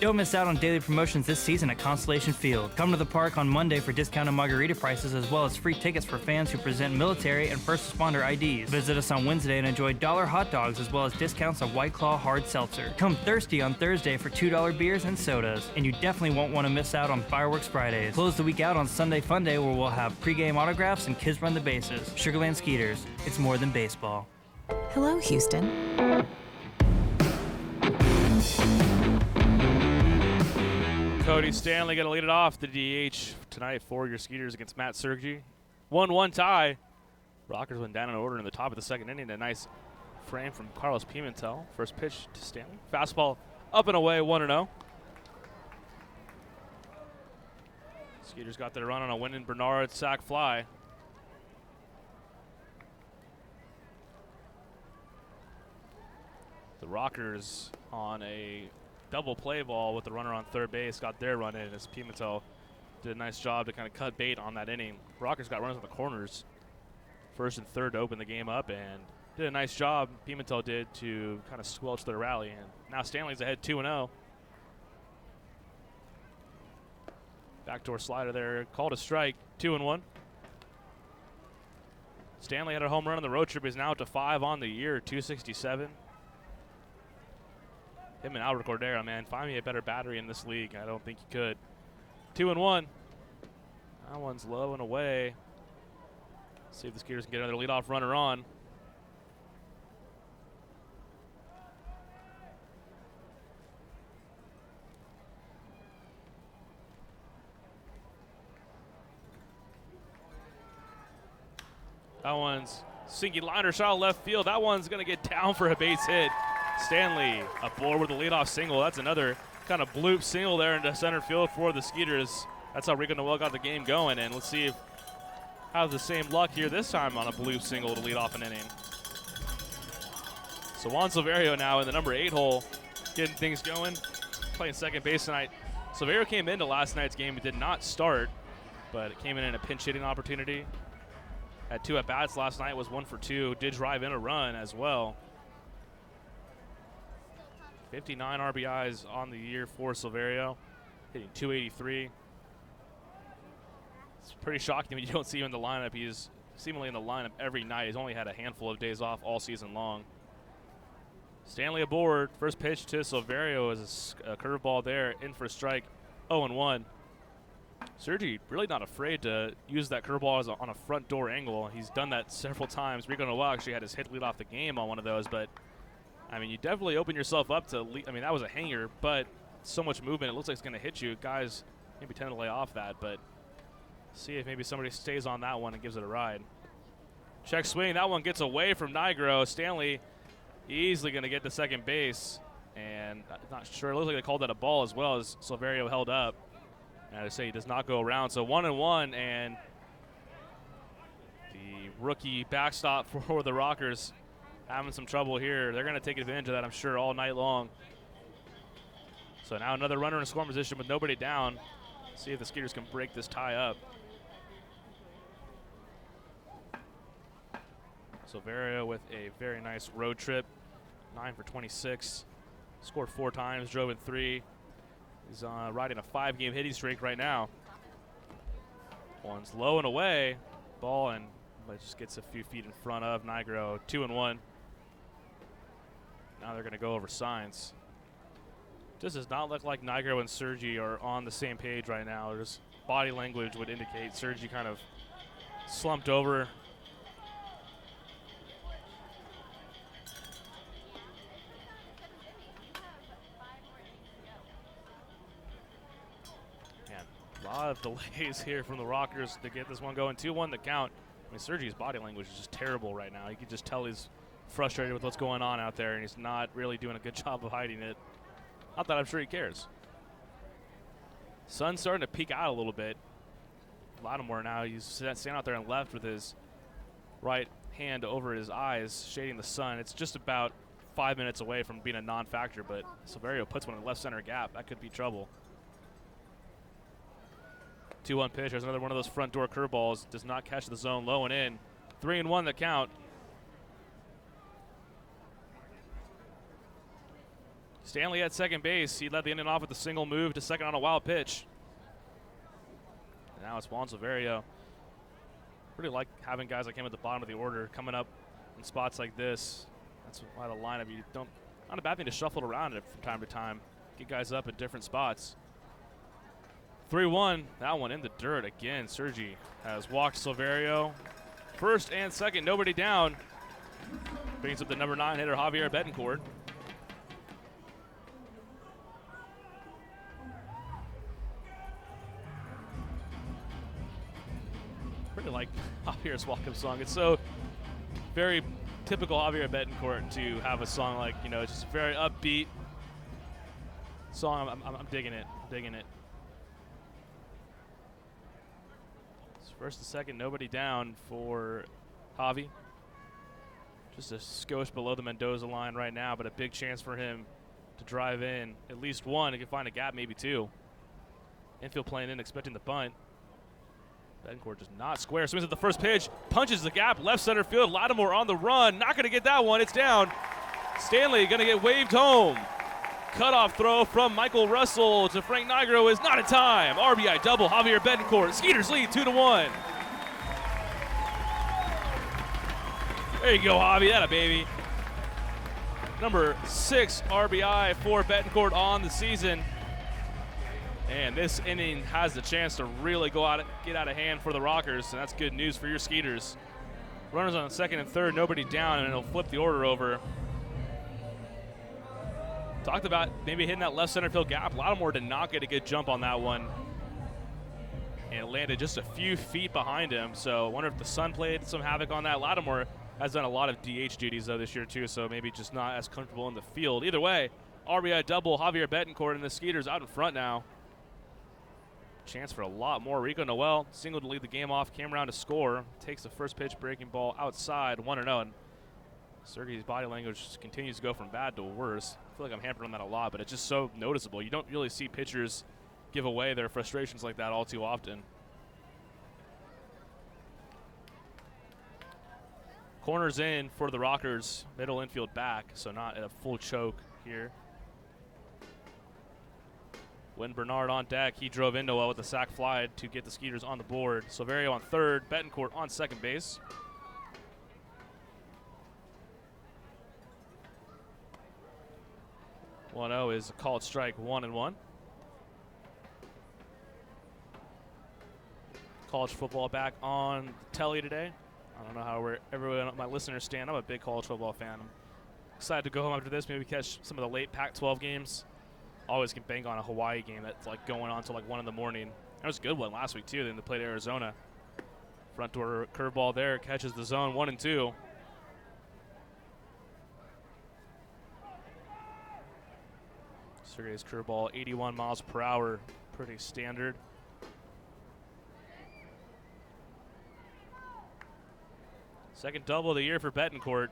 Don't miss out on daily promotions this season at Constellation Field. Come to the park on Monday for discounted margarita prices as well as free tickets for fans who present military and first responder IDs. Visit us on Wednesday and enjoy $1 hot dogs as well as discounts on White Claw hard seltzer. Come thirsty on Thursday for $2 beers and sodas. And you definitely won't want to miss out on Fireworks Fridays. Close the week out on Sunday Fun Day where we'll have pregame autographs and kids run the bases. Sugarland Skeeters, it's more than baseball. Hello, Houston. Cody Stanley going to lead it off, the DH tonight for your Skeeters against Matt Sergi. 1-1 tie. Rockers went down in order in the top of the second inning. A nice frame from Carlos Pimentel. First pitch to Stanley. Fastball up and away, 1-0. Skeeters got their run on a Wyndon Bernard sac fly. The Rockers on a double play ball with the runner on third base got their run in as Pimentel did a nice job to kind of cut bait on that inning. Rockers got runners on the corners, first and third to open the game up, and did a nice job, Pimentel did, to kind of squelch their rally. And now Stanley's ahead 2-0. Backdoor slider there, called a strike, 2-1. Stanley had a home run on the road trip. He's now up to 5 on the year, 267. Him and Albert Cordero, man, find me a better battery in this league. I don't think you could. 2-1. That one's low and away. See if the Skeeters can get another leadoff runner on. That one's sinking liner shot left field. That one's going to get down for a base hit. Stanley aboard with a leadoff single. That's another kind of bloop single there into center field for the Skeeters. That's how Rico Noel got the game going, and let's see if has the same luck here this time on a bloop single to lead off an inning. So Juan Silverio now in the number 8 hole, getting things going, playing second base tonight. Silverio came into last night's game and did not start, but it came in a pinch hitting opportunity. Had 2 at-bats last night, was 1 for 2, did drive in a run as well. 59 RBIs on the year for Silverio, hitting 283. It's pretty shocking when you don't see him in the lineup. He's seemingly in the lineup every night. He's only had a handful of days off all season long. Stanley aboard. First pitch to Silverio is a curveball there, in for a strike, 0-1. Sergi really not afraid to use that curveball on a front door angle. He's done that several times. Rico Noel actually had his hit lead off the game on one of those, but I mean, you definitely open yourself up to I mean, that was a hanger, but so much movement, it looks like it's going to hit you. Guys maybe tend to lay off that, but see if maybe somebody stays on that one and gives it a ride. Check swing. That one gets away from Nigro. Stanley easily going to get to second base, and I'm not sure. It looks like they called that a ball as well as Silverio held up. And I say he does not go around. So 1-1, and the rookie backstop for the Rockers having some trouble here. They're going to take advantage of that, I'm sure, all night long. So now another runner in scoring position with nobody down. See if the Skeeters can break this tie up. Silverio with a very nice road trip, 9 for 26. Scored 4 times, drove in 3. He's riding a 5-game hitting streak right now. One's low and away. Ball, and but just gets a few feet in front of Nigro. 2-1. Now they're going to go over signs. Just does not look like Nigro and Sergi are on the same page right now. There's body language would indicate Sergi kind of slumped over. Man, a lot of delays here from the Rockers to get this one going. 2-1 the count. I mean, Sergi's body language is just terrible right now. You can just tell he's frustrated with what's going on out there, and he's not really doing a good job of hiding it. Not that I'm sure he cares. Sun's starting to peek out a little bit. Lattimore now, he's standing out there and left with his right hand over his eyes, shading the sun. It's just about 5 minutes away from being a non-factor, but Silverio puts one in the left center gap. That could be trouble. 2-1 pitch. There's another one of those front door curveballs. Does not catch the zone, low and in. 3-1 the count. Stanley at second base. He led the inning off with a single move to second on a wild pitch. And now it's Juan Silverio. Really like having guys like him at the bottom of the order coming up in spots like this. That's why the lineup, you don't, not a bad thing to shuffle it around it from time to time. Get guys up at different spots. 3-1, that one in the dirt again. Sergi has walked Silverio. First and second, nobody down. Brings up the number 9 hitter, Javier Betancourt. Really like Javier's walk-up song. It's so very typical Javier Betancourt to have a song like, you know, it's just very upbeat song. I'm digging it. Digging it. It's first and second, nobody down for Javi. Just a skosh below the Mendoza line right now, but a big chance for him to drive in at least one. He can find a gap, maybe two. Infield playing in, expecting the bunt. Betancourt does not square. Swings at the first pitch, punches the gap, left center field. Lattimore on the run, not going to get that one. It's down. Stanley going to get waved home. Cutoff throw from Michael Russell to Frank Nigro is not in time. RBI double, Javier Betancourt. Skeeters lead 2-1. There you go, Javi. That a baby. Number 6 RBI for Betancourt on the season. And this inning has the chance to really get out of hand for the Rockers, and that's good news for your Skeeters. Runners on second and third, nobody down, and it'll flip the order over. Talked about maybe hitting that left center field gap. Lattimore did not get a good jump on that one, and it landed just a few feet behind him. So I wonder if the sun played some havoc on that. Lattimore has done a lot of DH duties though this year too, so maybe just not as comfortable in the field. Either way, RBI double, Javier Betancourt, and the Skeeters out in front now. Chance for a lot more. Rico Noel single to lead the game off, came around to score, takes the first pitch breaking ball outside, 1-0. And Sergei's body language continues to go from bad to worse. I feel like I'm hampering on that a lot, but it's just so noticeable. You don't really see pitchers give away their frustrations like that all too often. Corners in for the Rockers, middle infield back, so not at a full choke here. When Bernard on deck, he drove in Noel with the sac fly to get the Skeeters on the board. Silverio on third, Betancourt on second base. One-0 is a called strike, 1-1. College football back on telly today. I don't know how everyone, my listeners stand. I'm a big college football fan. I'm excited to go home after this, maybe catch some of the late Pac-12 games. Always can bank on a Hawaii game that's like going on till like 1 in the morning. That was a good one last week too. Then they played Arizona. Front door curveball there, catches the zone, 1-2. Sergei's curveball, 81 miles per hour, pretty standard. Second double of the year for Betancourt.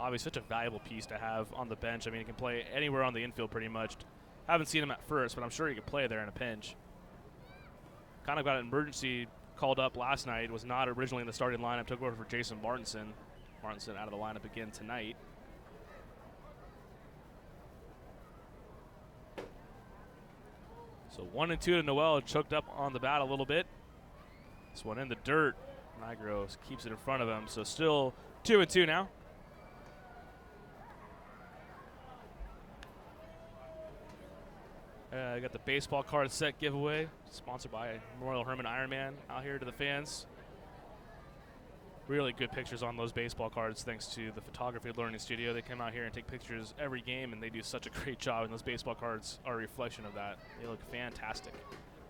Obviously, such a valuable piece to have on the bench. I mean, he can play anywhere on the infield pretty much. Haven't seen him at first, but I'm sure he could play there in a pinch. Kind of got an emergency called up last night. Was not originally in the starting lineup. Took over for Jason Martinson. Martinson out of the lineup again tonight. So 1-2 to Noel. Choked up on the bat a little bit. This one in the dirt. Nigro keeps it in front of him. So still 2-2 now. Got the baseball card set giveaway, sponsored by Memorial Hermann Ironman out here to the fans. Really good pictures on those baseball cards thanks to the photography learning studio. They come out here and take pictures every game, and they do such a great job, and those baseball cards are a reflection of that. They look fantastic.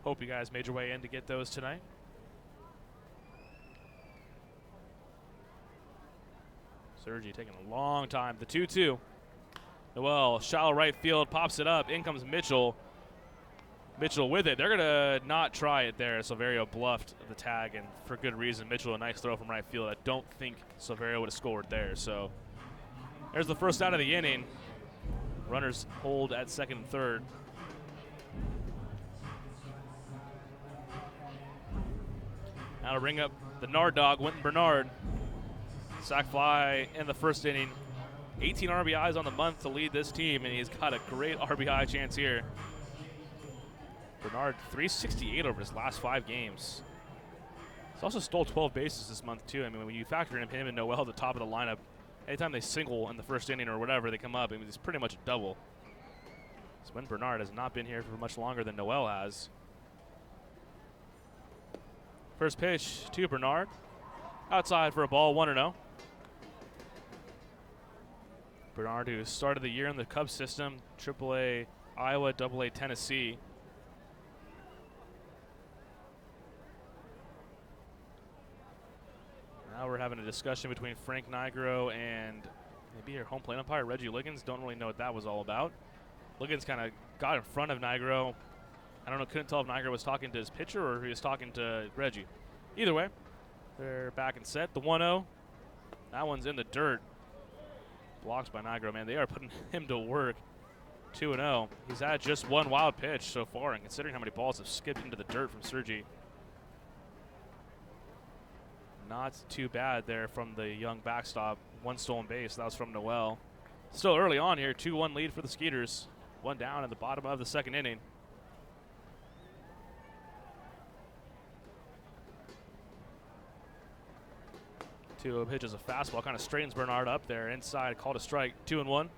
Hope you guys made your way in to get those tonight. Sergi taking a long time. The 2-2. Noel, shallow right field, pops it up. In comes Mitchell. Mitchell with it. They're going to not try it there. Silverio bluffed the tag, and for good reason. Mitchell, a nice throw from right field. I don't think Silverio would have scored there. So there's the first out of the inning. Runners hold at second and third. Now to bring up the Nard dog, Winton Bernard. Sack fly in the first inning. 18 RBIs on the month to lead this team, and he's got a great RBI chance here. Bernard, 368 over his last 5 games. He's also stole 12 bases this month, too. I mean, when you factor in him and Noel at the top of the lineup, anytime they single in the first inning or whatever, they come up, I mean, it's pretty much a double. So when Bernard has not been here for much longer than Noel has. First pitch to Bernard. Outside for a ball, 1-0. Bernard, who started the year in the Cubs system, AAA Iowa, AA Tennessee. Now we're having a discussion between Frank Nigro and maybe your home plate umpire, Reggie Liggins. Don't really know what that was all about. Liggins kind of got in front of Nigro. I don't know, couldn't tell if Nigro was talking to his pitcher or if he was talking to Reggie. Either way, they're back and set. The 1-0, that one's in the dirt. Blocks by Nigro, man. They are putting him to work. 2-0. He's had just one wild pitch so far, and considering how many balls have skipped into the dirt from Sergi, not too bad there from the young backstop. One stolen base. That was from Noel. Still early on here. 2-1 lead for the Skeeters. One down in the bottom of the second inning. 2-0 pitches a fastball. Kind of straightens Bernard up there. Inside. Called a strike. 2-1.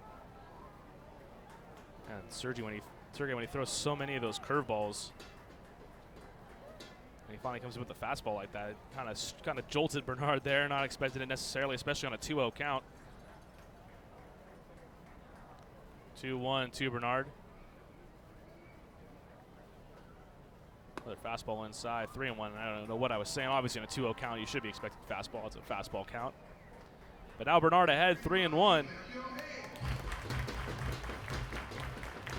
And Sergi, when he throws so many of those curveballs, and he finally comes in with the fastball like that, it kind of jolted Bernard there. Not expecting it necessarily, especially on a 2-0 count. 2-1 to Bernard. Another fastball inside. 3-1. I don't know what I was saying. Obviously, on a 2-0 count, you should be expecting fastball. It's a fastball count. But now Bernard ahead, 3-1.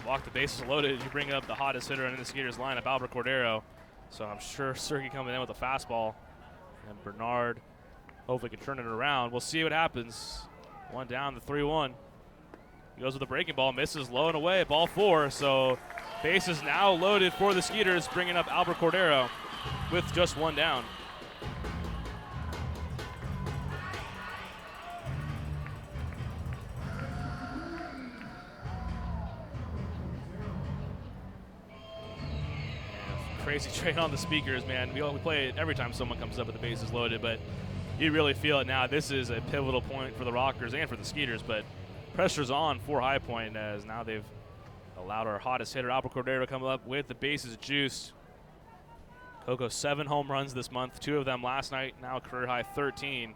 Walk the bases loaded. You bring up the hottest hitter in the Skeeters lineup, Albert Cordero. So I'm sure Sergi coming in with a fastball. And Bernard hopefully can turn it around. We'll see what happens. One down, the 3-1. He goes with a breaking ball, misses low and away, ball 4. So bases now loaded for the Skeeters, bringing up Albert Cordero with just one down. Crazy train on the speakers, man. We play it every time someone comes up with the bases loaded, but you really feel it now. This is a pivotal point for the Rockers and for the Skeeters, but pressure's on for High Point as now they've allowed our hottest hitter, Albert Cordero, to come up with the bases juiced. Coco, 7 home runs this month, 2 of them last night, now a career high 13.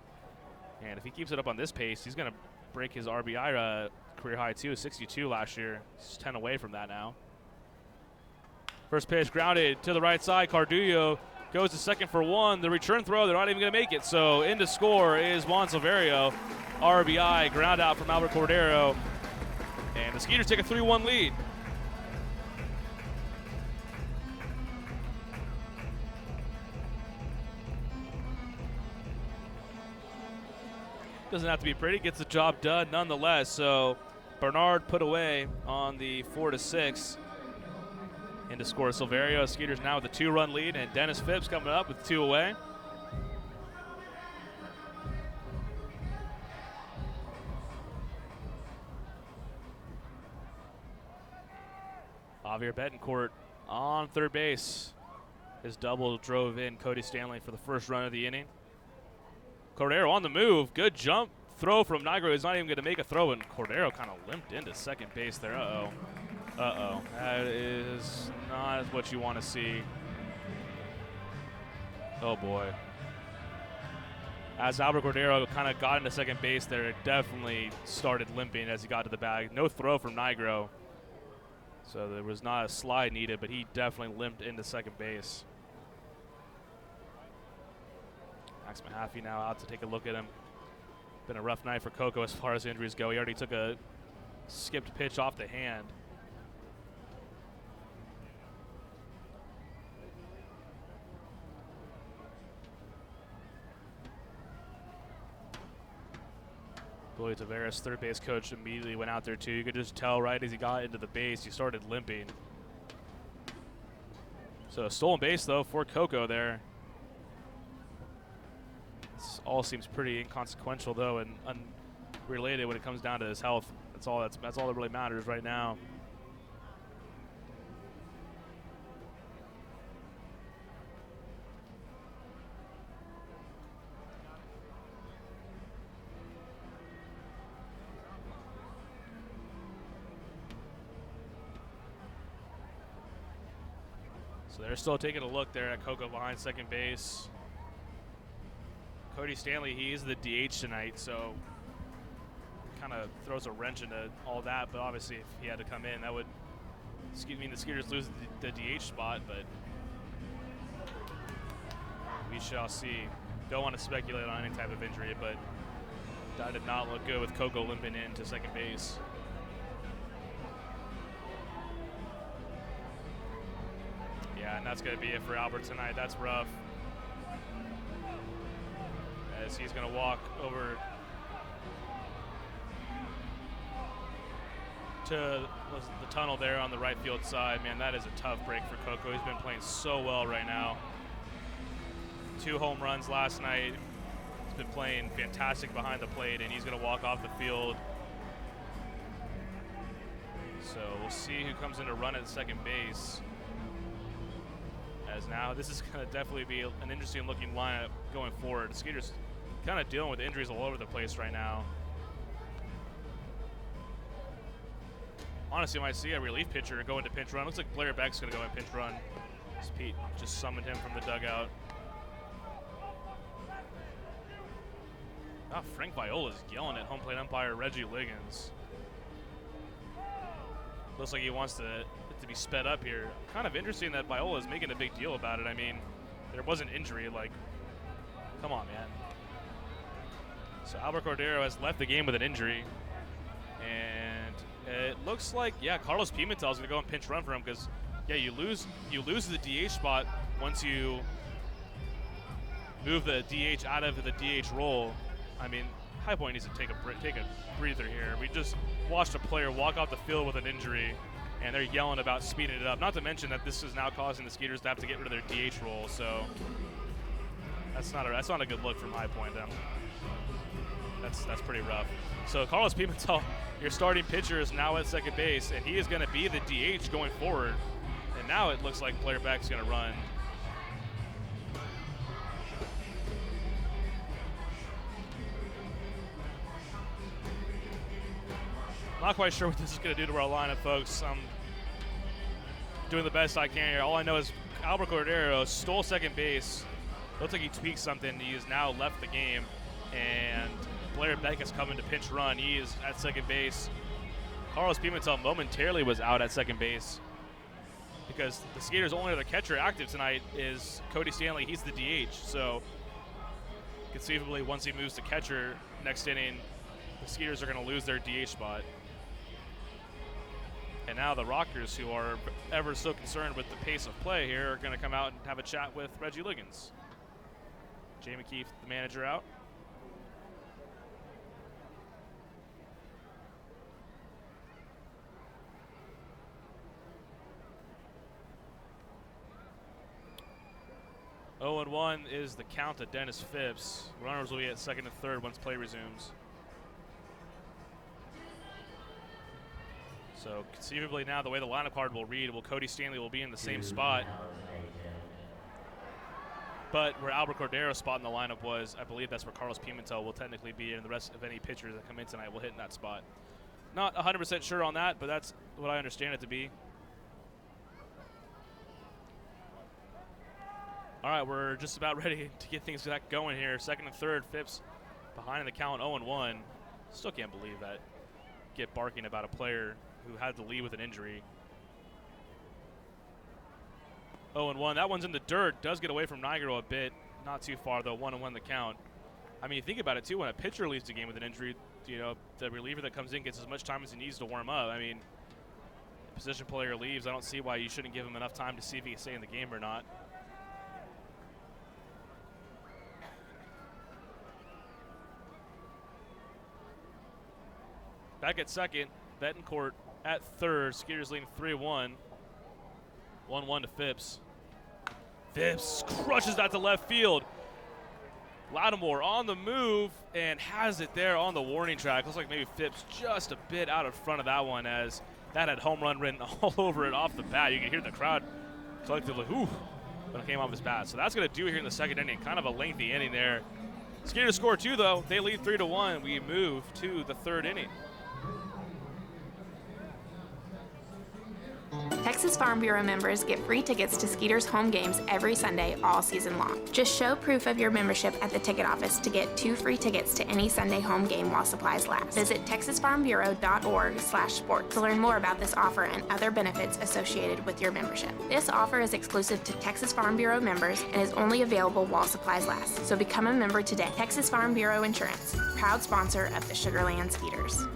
And if he keeps it up on this pace, he's going to break his RBI career high too, 62 last year. He's 10 away from that now. First pitch grounded to the right side. Cardullo goes to second for 1. The return throw, they're not even going to make it. So in to score is Juan Silverio. RBI, ground out from Albert Cordero. And the Skeeters take a 3-1 lead. Doesn't have to be pretty, gets the job done nonetheless. So Bernard put away on the 4-6. In to score Silverio. Skeeters now with a 2-run lead, and Dennis Phipps coming up with 2 away. Javier Betancourt on third base. His double drove in Cody Stanley for the first run of the inning. Cordero on the move. Good jump throw from Nigro. He's not even going to make a throw, and Cordero kind of limped into second base there. Uh-oh. Uh-oh. That is not what you want to see. Oh, boy. As Albert Cordero kind of got into second base there, it definitely started limping as he got to the bag. No throw from Nigro. So there was not a slide needed, but he definitely limped into second base. Max Mahaffey now out to take a look at him. Been a rough night for Coco as far as injuries go. He already took a skipped pitch off the hand. Billy Tavares, third base coach, immediately went out there too. You could just tell right as he got into the base, he started limping. So a stolen base though for Coco there. This all seems pretty inconsequential though and unrelated when it comes down to his health. That's all that really matters right now. So they're still taking a look there at Coco behind second base. Cody Stanley, he is the DH tonight, so kind of throws a wrench into all that. But obviously, if he had to come in, that would mean the Skeeters lose the DH spot. But we shall see. Don't want to speculate on any type of injury, but that did not look good with Coco limping into second base. Yeah, and that's going to be it for Albert tonight. That's rough. As he's going to walk over to the tunnel there on the right field side. Man, that is a tough break for Coco. He's been playing so well right now. 2 home runs last night. He's been playing fantastic behind the plate, and he's going to walk off the field. So we'll see who comes in to run at second base. As now, this is going to definitely be an interesting looking lineup going forward. The Skeeters kind of dealing with injuries all over the place right now. Honestly, might see a relief pitcher go into pinch run. Looks like Blair Beck's going to go in pinch run. As Pete just summoned him from the dugout. Ah, Frank Viola's yelling at home plate umpire Reggie Liggins. Looks like he wants it to be sped up here. Kind of interesting that Viola is making a big deal about it. I mean, there was an injury. Like, come on, man. So Albert Cordero has left the game with an injury. And it looks like, yeah, Carlos Pimentel is going to go and pinch run for him because, yeah, you lose the DH spot once you move the DH out of the DH role. I mean, High Point needs to take a breather here. We just watched a player walk off the field with an injury, and they're yelling about speeding it up. Not to mention that this is now causing the Skeeters to have to get rid of their DH role. So that's not a good look from High Point. That's pretty rough. So Carlos Pimentel, your starting pitcher, is now at second base, and he is going to be the DH going forward. And now it looks like Blair Beck's going to run. Not quite sure what this is going to do to our lineup, folks. I'm doing the best I can here. All I know is Albert Cordero stole second base. Looks like he tweaked something. He has now left the game, and Blair Beck has come in to pinch run. He is at second base. Carlos Pimentel momentarily was out at second base because the Skeeters' only other catcher active tonight is Cody Stanley. He's the DH, so conceivably once he moves to catcher next inning, the Skeeters are going to lose their DH spot. And now the Rockers, who are ever so concerned with the pace of play here, are going to come out and have a chat with Reggie Liggins. Jay McKeith, the manager, out. Oh, and 1 is the count to Dennis Phipps. Runners will be at second and third once play resumes. So conceivably now the way the lineup card will read, Cody Stanley will be in the same spot. But where Albert Cordero's spot in the lineup was, I believe that's where Carlos Pimentel will technically be, and the rest of any pitchers that come in tonight will hit in that spot. Not 100% sure on that, but that's what I understand it to be. All right, we're just about ready to get things back going here. Second and third, Phipps behind in the count, 0-1. Still can't believe that. Get barking about a player who had to leave with an injury. 0-1. That one's in the dirt. Does get away from Nigro a bit. Not too far, though. 1-1 the count. I mean, you think about it, too. When a pitcher leaves the game with an injury, you know, the reliever that comes in gets as much time as he needs to warm up. I mean, position player leaves. I don't see why you shouldn't give him enough time to see if he can stay in the game or not. Back at second, Betancourt at third. Skeeters leading 3-1. 1-1 to Phipps. Phipps crushes that to left field. Lattimore on the move and has it there on the warning track. Looks like maybe Phipps just a bit out in front of that one, as that had home run written all over it off the bat. You can hear the crowd collectively, ooh, when it came off his bat. So that's going to do here in the second inning. Kind of a lengthy inning there. Skeeters score 2, though. They lead 3-1. We move to the third inning. Texas Farm Bureau members get free tickets to Skeeters home games every Sunday all season long. Just show proof of your membership at the ticket office to get 2 free tickets to any Sunday home game while supplies last. Visit texasfarmbureau.org/sports to learn more about this offer and other benefits associated with your membership. This offer is exclusive to Texas Farm Bureau members and is only available while supplies last. So become a member today. Texas Farm Bureau Insurance, proud sponsor of the Sugarland Skeeters.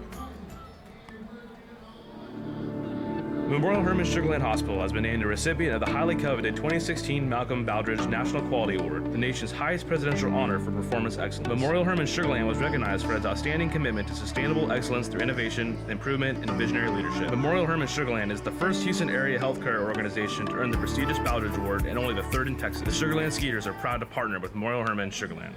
Memorial Hermann Sugarland Hospital has been named a recipient of the highly coveted 2016 Malcolm Baldrige National Quality Award, the nation's highest presidential honor for performance excellence. Memorial Hermann Sugarland was recognized for its outstanding commitment to sustainable excellence through innovation, improvement, and visionary leadership. Memorial Hermann Sugarland is the first Houston area healthcare organization to earn the prestigious Baldrige Award and only the third in Texas. The Sugarland Skeeters are proud to partner with Memorial Hermann Sugarland.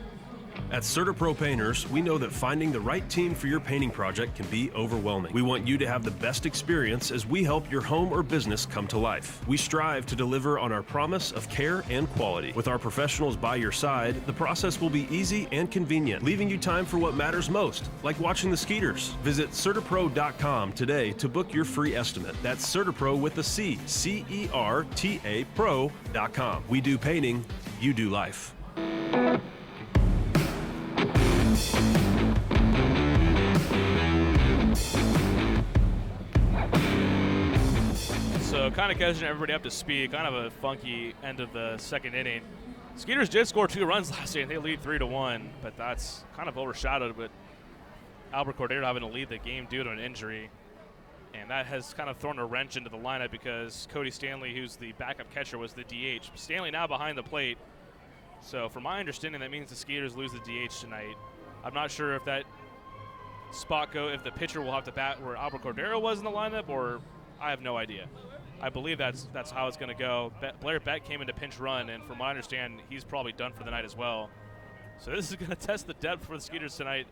At CertaPro Painters, we know that finding the right team for your painting project can be overwhelming. We want you to have the best experience as we help your home or business come to life. We strive to deliver on our promise of care and quality. With our professionals by your side, the process will be easy and convenient, leaving you time for what matters most, like watching the Skeeters. Visit CertaPro.com today to book your free estimate. That's CertaPro with a C, C-E-R-T-A Pro.com. We do painting, you do life. So kind of catching everybody up to speed. Kind of a funky end of the second inning. Skeeters did score 2 runs last inning. They lead 3-1, but that's kind of overshadowed with Albert Cordero having to lead the game due to an injury. And that has kind of thrown a wrench into the lineup because Cody Stanley, who's the backup catcher, was the DH. Stanley now behind the plate. So from my understanding, that means the Skeeters lose the DH tonight. I'm not sure if that spot if the pitcher will have to bat where Albert Cordero was in the lineup, or I have no idea. I believe that's how it's going to go. Blair Beck came into pinch run, and from what I understand, he's probably done for the night as well. So this is going to test the depth for the Skeeters tonight,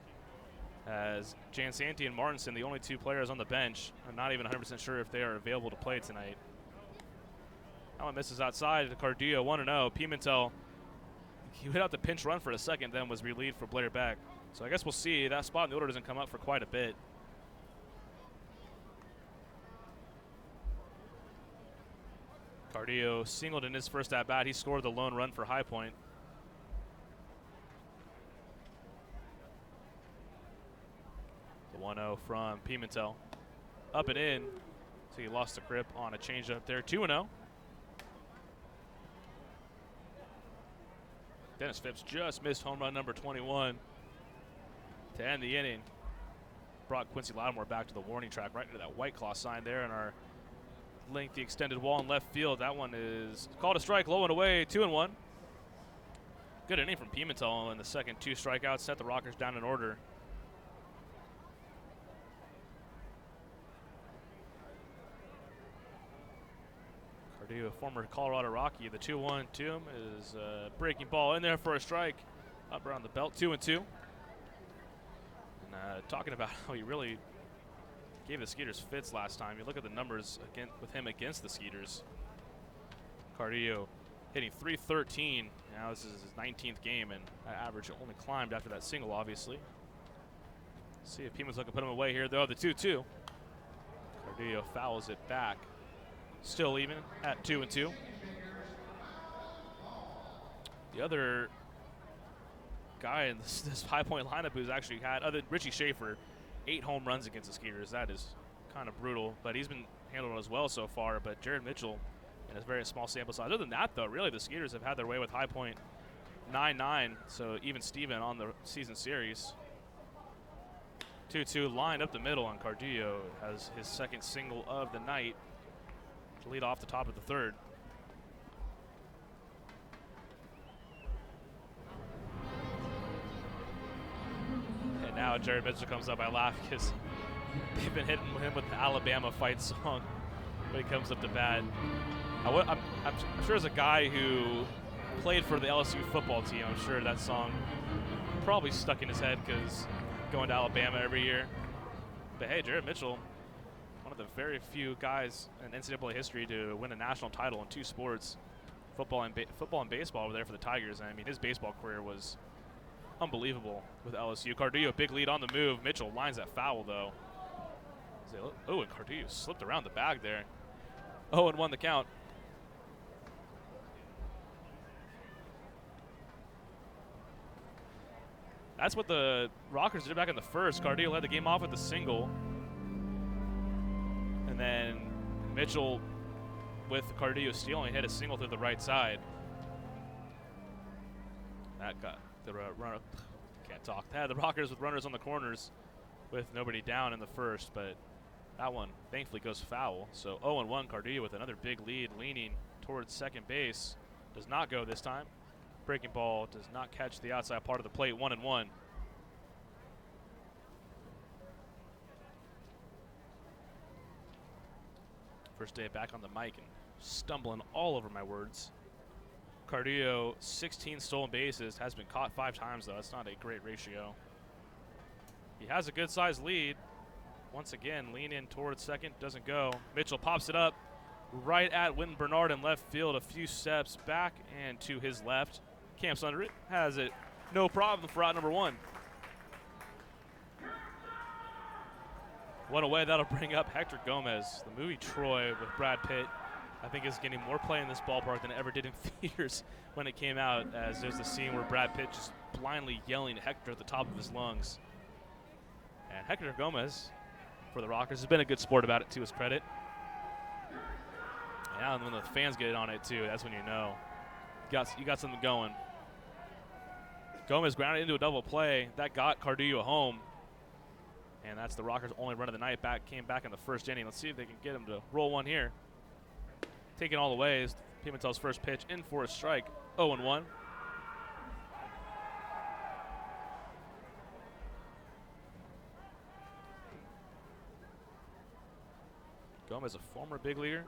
as Jan Santi and Martinson, the only 2 players on the bench. I'm not even 100% sure if they are available to play tonight. That one misses outside to Cardillo, 1-0. Pimentel, he went out to pinch run for a second, then was relieved for Blair Beck. So I guess we'll see. That spot in the order doesn't come up for quite a bit. Cardillo singled in his first at-bat. He scored the lone run for High Point. The 1-0 from Pimentel. Up and in. So he lost the grip on a changeup there. 2-0. Dennis Phipps just missed home run number 21 to end the inning. Brought Quincy Lattimore back to the warning track, right into that White Claw sign there in our lengthy extended wall in left field. That one is called a strike, low and away, 2-1. Good inning from Pimentel in the second. 2 strikeouts, set the Rockers down in order. Cardillo, former Colorado Rocky, the 2-1 to him is a breaking ball in there for a strike. Up around the belt, 2-2. And talking about how he really gave the Skeeters fits last time. You look at the numbers again with him against the Skeeters. Cardillo hitting .313. Now this is his 19th game, and that average only climbed after that single, obviously. See if Pimentel can put him away here, though. The 2-2. Cardio fouls it back. Still even at 2-2. The other guy in this High Point lineup who's actually had, other than Richie Schaefer, 8 home runs against the Skeeters. That is kind of brutal, but he's been handled as well so far. But Jared Mitchell, in a very small sample size. Other than that, though, really the Skeeters have had their way with High Point 9-9, so even Steven on the season series. 2-2 lined up the middle on Cardillo. Has his second single of the night to lead off the top of the third. And now Jared Mitchell comes up. I laugh because they've been hitting him with the Alabama fight song when he comes up to bat. I'm sure as a guy who played for the LSU football team, I'm sure that song probably stuck in his head because going to Alabama every year. But hey, Jared Mitchell, one of the very few guys in NCAA history to win a national title in 2 sports, football and baseball over there for the Tigers. I mean, his baseball career was unbelievable with LSU. Cardillo, big lead on the move. Mitchell lines that foul, though. Oh, and Cardillo slipped around the bag there. 0-1 the count. That's what the Rockers did back in the first. Cardillo led the game off with a single. And then Mitchell, with Cardillo stealing, hit a single through the right side. That got the runner. Can't talk. They had the Rockers with runners on the corners with nobody down in the first, but that one thankfully goes foul. So 0-1 Cardillo with another big lead, leaning towards second base. Does not go this time. Breaking ball does not catch the outside part of the plate. 1-1. First day back on the mic and stumbling all over my words. Cardillo, 16 stolen bases, has been caught 5 times though. That's not a great ratio. He has a good sized lead. Once again, lean in towards second, doesn't go. Mitchell pops it up right at Wynton Bernard in left field, a few steps back and to his left. Camps under it, has it, no problem for out number 1. One away, that'll bring up Hector Gomez. The movie Troy with Brad Pitt, I think, is getting more play in this ballpark than it ever did in theaters when it came out, as there's a scene where Brad Pitt just blindly yelling at Hector at the top of his lungs. And Hector Gomez, for the Rockers, has been a good sport about it, to his credit. And when the fans get on it, too, that's when you know you got something going. Gomez grounded into a double play. That got Cardillo home. And that's the Rockers' only run of the night. Came back in the first inning. Let's see if they can get him to roll one here. Taking all the ways. Pimentel's first pitch in for a strike. 0-1. Gomez, a former big leaguer.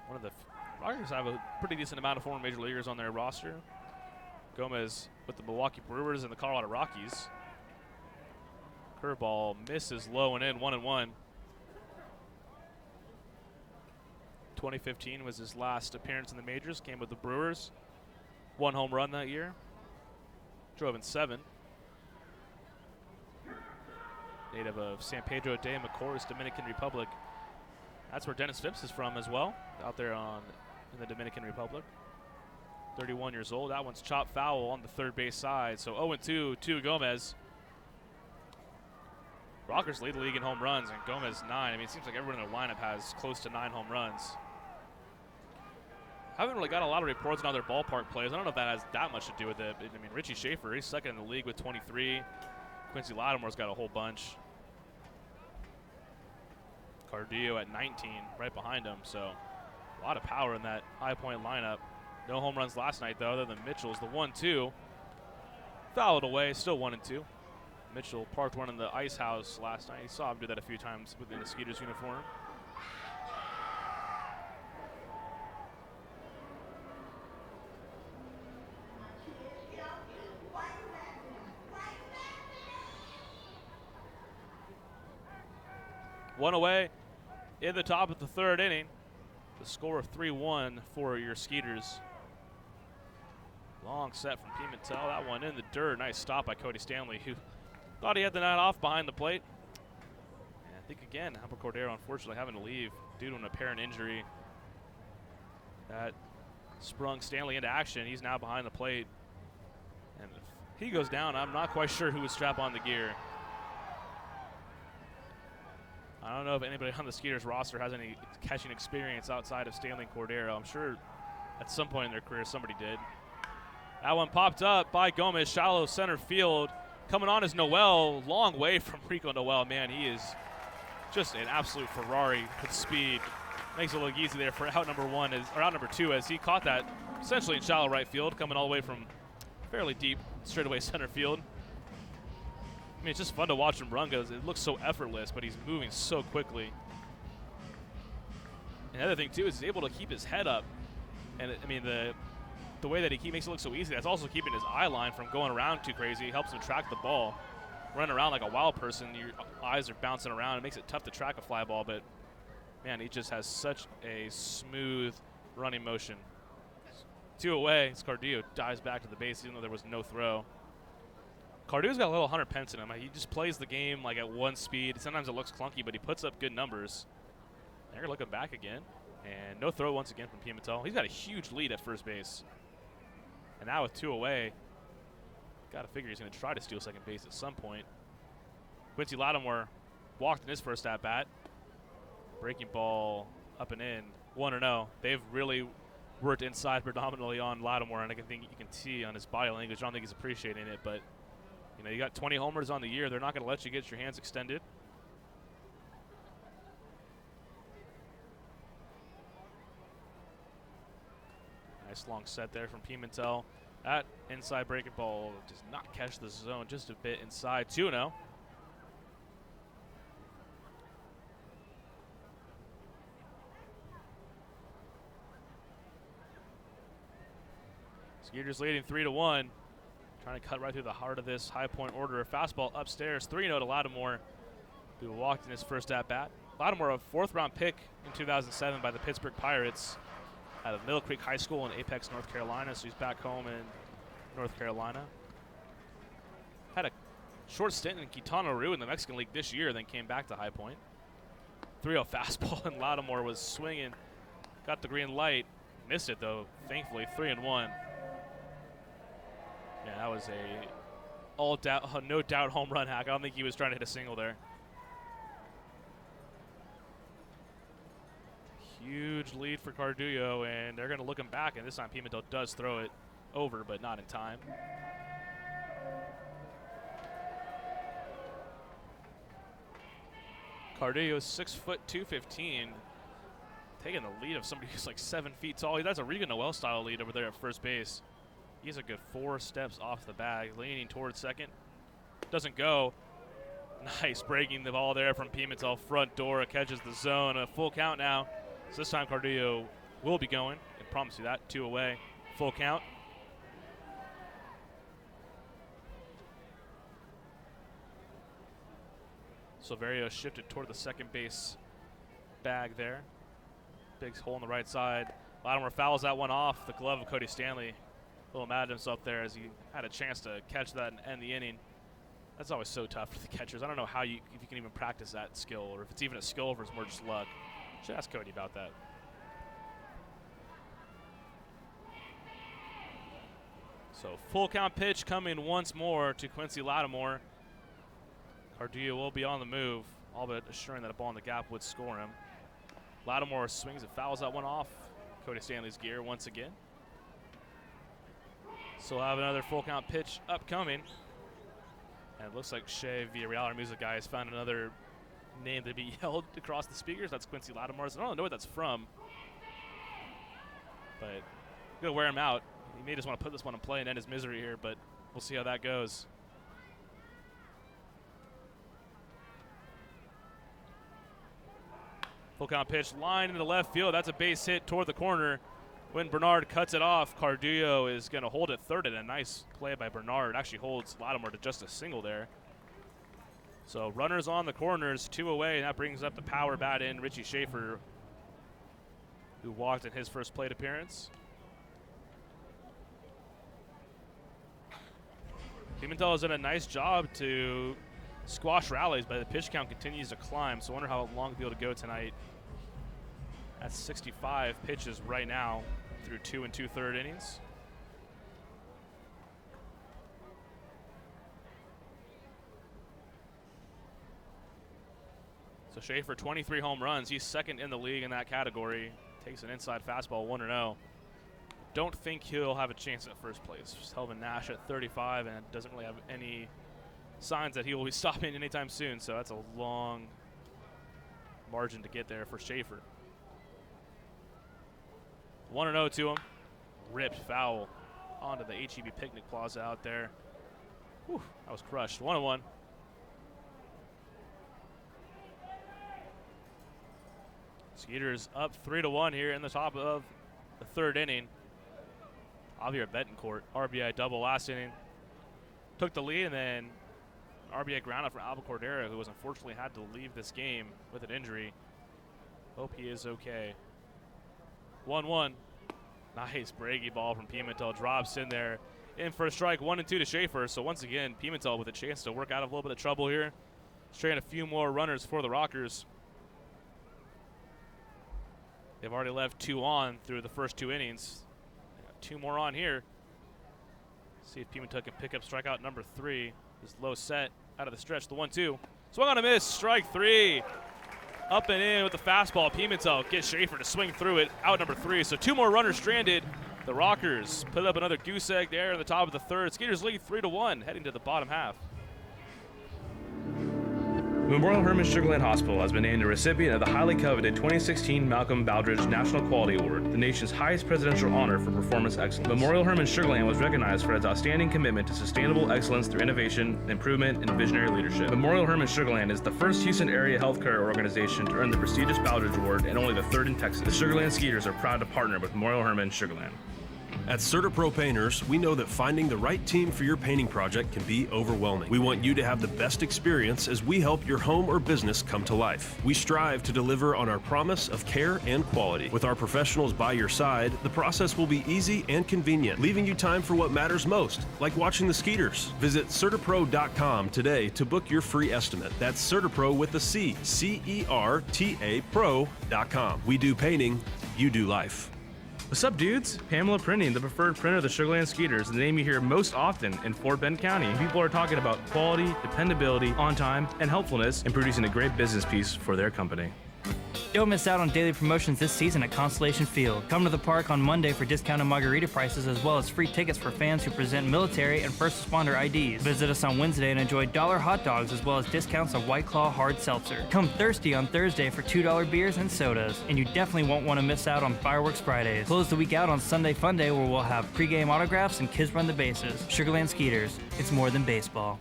One of the Rockers have a pretty decent amount of former major leaguers on their roster. Gomez with the Milwaukee Brewers and the Colorado Rockies. Curveball misses low and in, 1-1. 2015 was his last appearance in the majors. Came with the Brewers. 1 home run that year. Drove in 7. Native of San Pedro de Macorís, Dominican Republic. That's where Dennis Phipps is from as well, out there in the Dominican Republic. 31 years old. That one's chopped foul on the third base side. So 0-2 to Gomez. Rockers lead the league in home runs, and Gomez 9. I mean, it seems like everyone in their lineup has close to 9 home runs. Haven't really got a lot of reports on other ballpark plays. I don't know if that has that much to do with it. I mean, Richie Schaefer, he's second in the league with 23. Quincy Lattimore's got a whole bunch. Cardillo at 19, right behind him. So a lot of power in that High Point lineup. No home runs last night, though, other than Mitchell's. The 1-2. Fouled away, still 1-2. Mitchell parked one in the ice house last night. He saw him do that a few times within the Skeeters uniform. One away in the top of the third inning. The score of 3-1 for your Skeeters. Long set from Pimentel. That one in the dirt. Nice stop by Cody Stanley, who thought he had the night off behind the plate. And think, again, Albert Cordero unfortunately having to leave due to an apparent injury that sprung Stanley into action. He's now behind the plate. And if he goes down, I'm not quite sure who would strap on the gear. I don't know if anybody on the Skeeters roster has any catching experience outside of Stanley and Cordero. I'm sure at some point in their career somebody did. That one popped up by Gomez, shallow center field. Coming on is Noel, long way from Rico Noel. Man, he is just an absolute Ferrari with speed. Makes it look easy there for out number 2 as he caught that essentially in shallow right field, coming all the way from fairly deep straightaway center field. I mean, it's just fun to watch him run because it looks so effortless, but he's moving so quickly. And the other thing, too, is he's able to keep his head up. And, I mean, the way that he makes it look so easy, that's also keeping his eye line from going around too crazy. It helps him track the ball. Running around like a wild person, your eyes are bouncing around. It makes it tough to track a fly ball, but, man, he just has such a smooth running motion. 2 away, Cardillo dives back to the base even though there was no throw. Cardillo's got a little Hunter Pence in him. He just plays the game like at one speed. Sometimes it looks clunky, but he puts up good numbers. They're looking back again. And no throw once again from Pimentel. He's got a huge lead at first base. And now with 2 away, got to figure he's going to try to steal second base at some point. Quincy Lattimore walked in his first at-bat. Breaking ball up and in, 1-0. They've really worked inside predominantly on Lattimore, and I think you can see on his body language, I don't think he's appreciating it, but you know, you got 20 homers on the year. They're not going to let you get your hands extended. Nice long set there from Pimentel. That inside breaking ball does not catch the zone, just a bit inside. 2-0. Skeeters leading 3-1. Trying to cut right through the heart of this High Point order. A fastball upstairs, 3-0 to Lattimore, who walked in his first at-bat. Lattimore, a 4th-round pick in 2007 by the Pittsburgh Pirates out of Middle Creek High School in Apex, North Carolina, so he's back home in North Carolina. Had a short stint in Quintana Roo in the Mexican League this year, then came back to High Point. 3-0 fastball, and Lattimore was swinging, got the green light, missed it though, thankfully, 3-1. Yeah, that was a no doubt home run hack. I don't think he was trying to hit a single there. Huge lead for Cardillo, and they're going to look him back, and this time Pimentel does throw it over, but not in time. Cardillo is 6'2", 215, taking the lead of somebody who's like 7 feet tall. That's a Rico Noel style lead over there at first base. He's a good 4 steps off the bag, leaning towards second. Doesn't go. Nice breaking the ball there from Pimentel. Front door, it catches the zone. A full count now. So this time Cardillo will be going. I promise you that. 2 away. Full count. Silverio shifted toward the second base bag there. Big hole on the right side. Lattimore fouls that one off the glove of Cody Stanley. A little mad at himself there as he had a chance to catch that and end the inning. That's always so tough for the catchers. I don't know if you can even practice that skill, or if it's even a skill or if it's more just luck. Should ask Cody about that. So full count pitch coming once more to Quincy Lattimore. Cardillo will be on the move, all but assuring that a ball in the gap would score him. Lattimore swings and fouls that one off Cody Stanley's gear once again. So we'll have another full count pitch upcoming. And it looks like Shea Villarreal, our music guy, has found another name to be yelled across the speakers. That's Quincy Lattimore. So I don't know what that's from, but I'm going to wear him out. He may just want to put this one in play and end his misery here, but we'll see how that goes. Full count pitch, line into the left field. That's a base hit toward the corner. When Bernard cuts it off, Cardillo is going to hold it third, and a nice play by Bernard. Actually holds Lattimore to just a single there. So runners on the corners, 2 away, and that brings up the power bat in Richie Schaefer, who walked in his first plate appearance. Pimentel has done a nice job to squash rallies, but the pitch count continues to climb. So I wonder how long they'll be able to go tonight. That's 65 pitches right now through 2 2/3 innings. So Schaefer, 23 home runs. He's second in the league in that category. Takes an inside fastball, 1-0. Don't think he'll have a chance at first place. Helvin Nash at 35 and doesn't really have any signs that he will be stopping anytime soon. So that's a long margin to get there for Schaefer. 1-0 to him. Ripped foul onto the HEB Picnic Plaza out there. Whew, that was crushed. 1-1. Skeeters up 3-1 here in the top of the third inning. Javier Betancourt, RBI double last inning. Took the lead, and then RBI ground out for Alba Cordero, who was unfortunately had to leave this game with an injury. Hope he is okay. 1-1. Nice Bragi ball from Pimentel. Drops in there. In for a strike, 1-2 to Schaefer. So once again, Pimentel with a chance to work out of a little bit of trouble here. Straight a few more runners for the Rockers. They've already left 2 on through the first 2 innings. They got 2 more on here. See if Pimentel can pick up strikeout number 3. His low set out of the stretch, the 1-2. Swung on a miss, strike 3. Up and in with the fastball. Pimentel gets Schaefer to swing through it, out number 3. So 2 more runners stranded. The Rockers put up another goose egg there in the top of the third. Skeeters lead 3-1, heading to the bottom half. Memorial Hermann Sugarland Hospital has been named a recipient of the highly coveted 2016 Malcolm Baldrige National Quality Award, the nation's highest presidential honor for performance excellence. Memorial Hermann Sugarland was recognized for its outstanding commitment to sustainable excellence through innovation, improvement, and visionary leadership. Memorial Hermann Sugarland is the first Houston area healthcare organization to earn the prestigious Baldrige Award and only the 3rd in Texas. The Sugarland Skeeters are proud to partner with Memorial Hermann Sugarland. At CertaPro Painters, we know that finding the right team for your painting project can be overwhelming. We want you to have the best experience as we help your home or business come to life. We strive to deliver on our promise of care and quality. With our professionals by your side, the process will be easy and convenient, leaving you time for what matters most, like watching the Skeeters. Visit CertaPro.com today to book your free estimate. That's CertaPro with a C, C-E-R-T-A Pro.com. We do painting, you do life. What's up, dudes? Pamela Printing, the preferred printer of the Sugarland Skeeters, the name you hear most often in Fort Bend County. People are talking about quality, dependability, on time, and helpfulness in producing a great business piece for their company. Don't miss out on daily promotions this season at Constellation Field. Come to the park on Monday for discounted margarita prices as well as free tickets for fans who present military and first responder IDs. Visit us on Wednesday and enjoy $1 hot dogs as well as discounts on White Claw hard seltzer. Come thirsty on Thursday for $2 beers and sodas. And you definitely won't want to miss out on Fireworks Fridays. Close the week out on Sunday Fun Day where we'll have pregame autographs and kids run the bases. Sugarland Skeeters, it's more than baseball.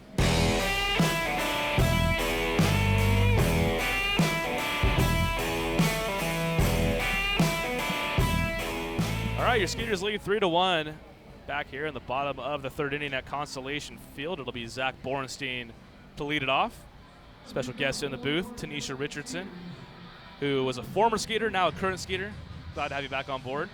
All right, your Skeeters lead 3-1. Back here in the bottom of the third inning at Constellation Field, it'll be Zach Borenstein to lead it off. Special guest in the booth, Tanisha Richardson, who was a former Skeeter, now a current Skeeter. Glad to have you back on board.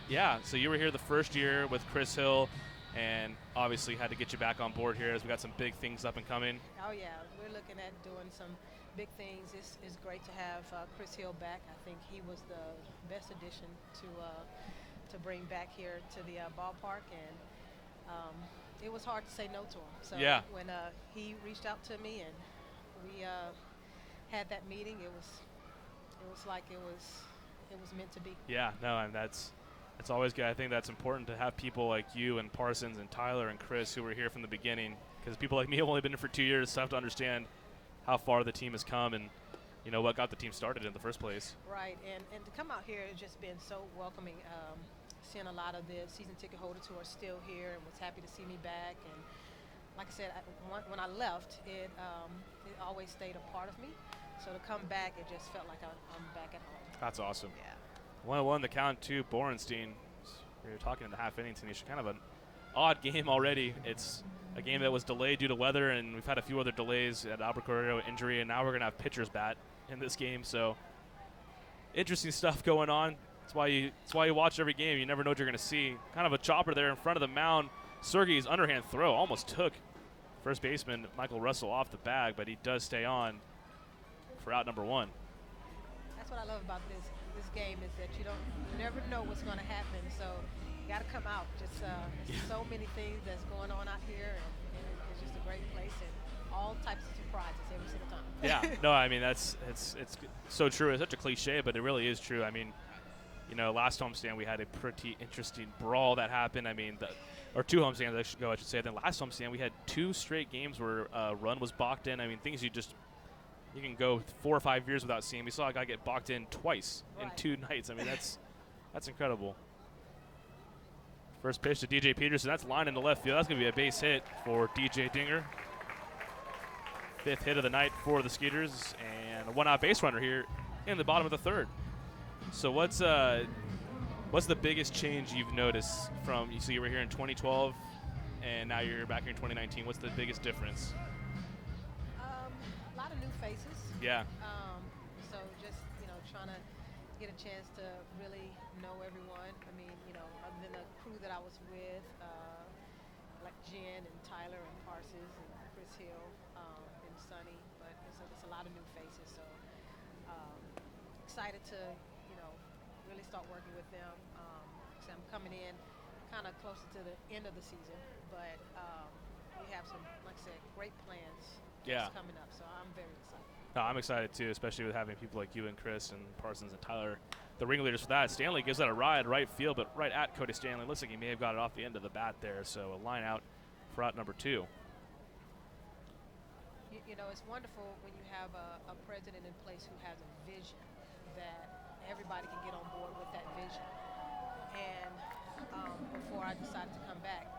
Yeah, so you were here the first year with Chris Hill, and obviously had to get you back on board here as we got some big things up and coming. Oh yeah, we're looking at doing some big things. It's great to have Chris Hill back. I think he was the best addition to bring back here to the ballpark, and it was hard to say no to him. So yeah, when he reached out to me and we had that meeting, it was like it was meant to be. Yeah, no, and that's always good. I think that's important to have people like you and Parsons and Tyler and Chris who were here from the beginning, because people like me have only been here for 2 years, so I have to understand how far the team has come and, you know, what got the team started in the first place. Right, and to come out here has just been so welcoming, seeing a lot of the season ticket holders who are still here and was happy to see me back. And like I said, when I left, it always stayed a part of me. So to come back, it just felt like I'm back at home. That's awesome. Yeah. 1-1 the count to Borenstein. We were talking in the half inning, Tanisha. Kind of an odd game already. It's a game that was delayed due to weather, and we've had a few other delays at Albuquerque injury, and now we're going to have pitchers bat in this game. So interesting stuff going on. That's why you watch every game. You never know what you're going to see. Kind of a chopper there in front of the mound. Sergey's underhand throw almost took first baseman Michael Russell off the bag, but he does stay on for out number 1. That's what I love about this game is that you never know what's going to happen. So you got to come out. Just so many things that's going on out here, and it's just a great place and all types of surprises every single time. Yeah, no, I mean it's so true. It's such a cliche, but it really is true. I mean, last homestand we had a pretty interesting brawl that happened. I mean, or 2 homestands I should say. Then last homestand we had 2 straight games where a run was balked in. I mean, things you can go 4 or 5 years without seeing. We saw a guy get balked in twice in 2 nights. I mean, that's incredible. First pitch to DJ Peterson. That's line into left field. That's going to be a base hit for DJ Dinger. 5th hit of the night for the Skeeters, and a 1-out base runner here in the bottom of the 3rd. So what's the biggest change you've noticed from, so you were here in 2012 and now you're back here in 2019. What's the biggest difference? A lot of new faces. Yeah. So just, trying to get a chance to really know everyone. I mean, other than the crew that I was with, like Jen and Tyler and Parsons and Chris Hill and Sonny, but it's a lot of new faces. So excited to, really start working with them. So I'm coming in kind of closer to the end of the season, but we have some, like I said, great plans coming up. So I'm very excited. No, I'm excited too, especially with having people like you and Chris and Parsons and Tyler, the ringleaders for that. Stanley gives that a ride right field, but right at Cody Stanley. Looks like he may have got it off the end of the bat there. So a line out for out number 2. It's wonderful when you have a president in place who has a vision that everybody can get on board with that vision. And before I decided to come back,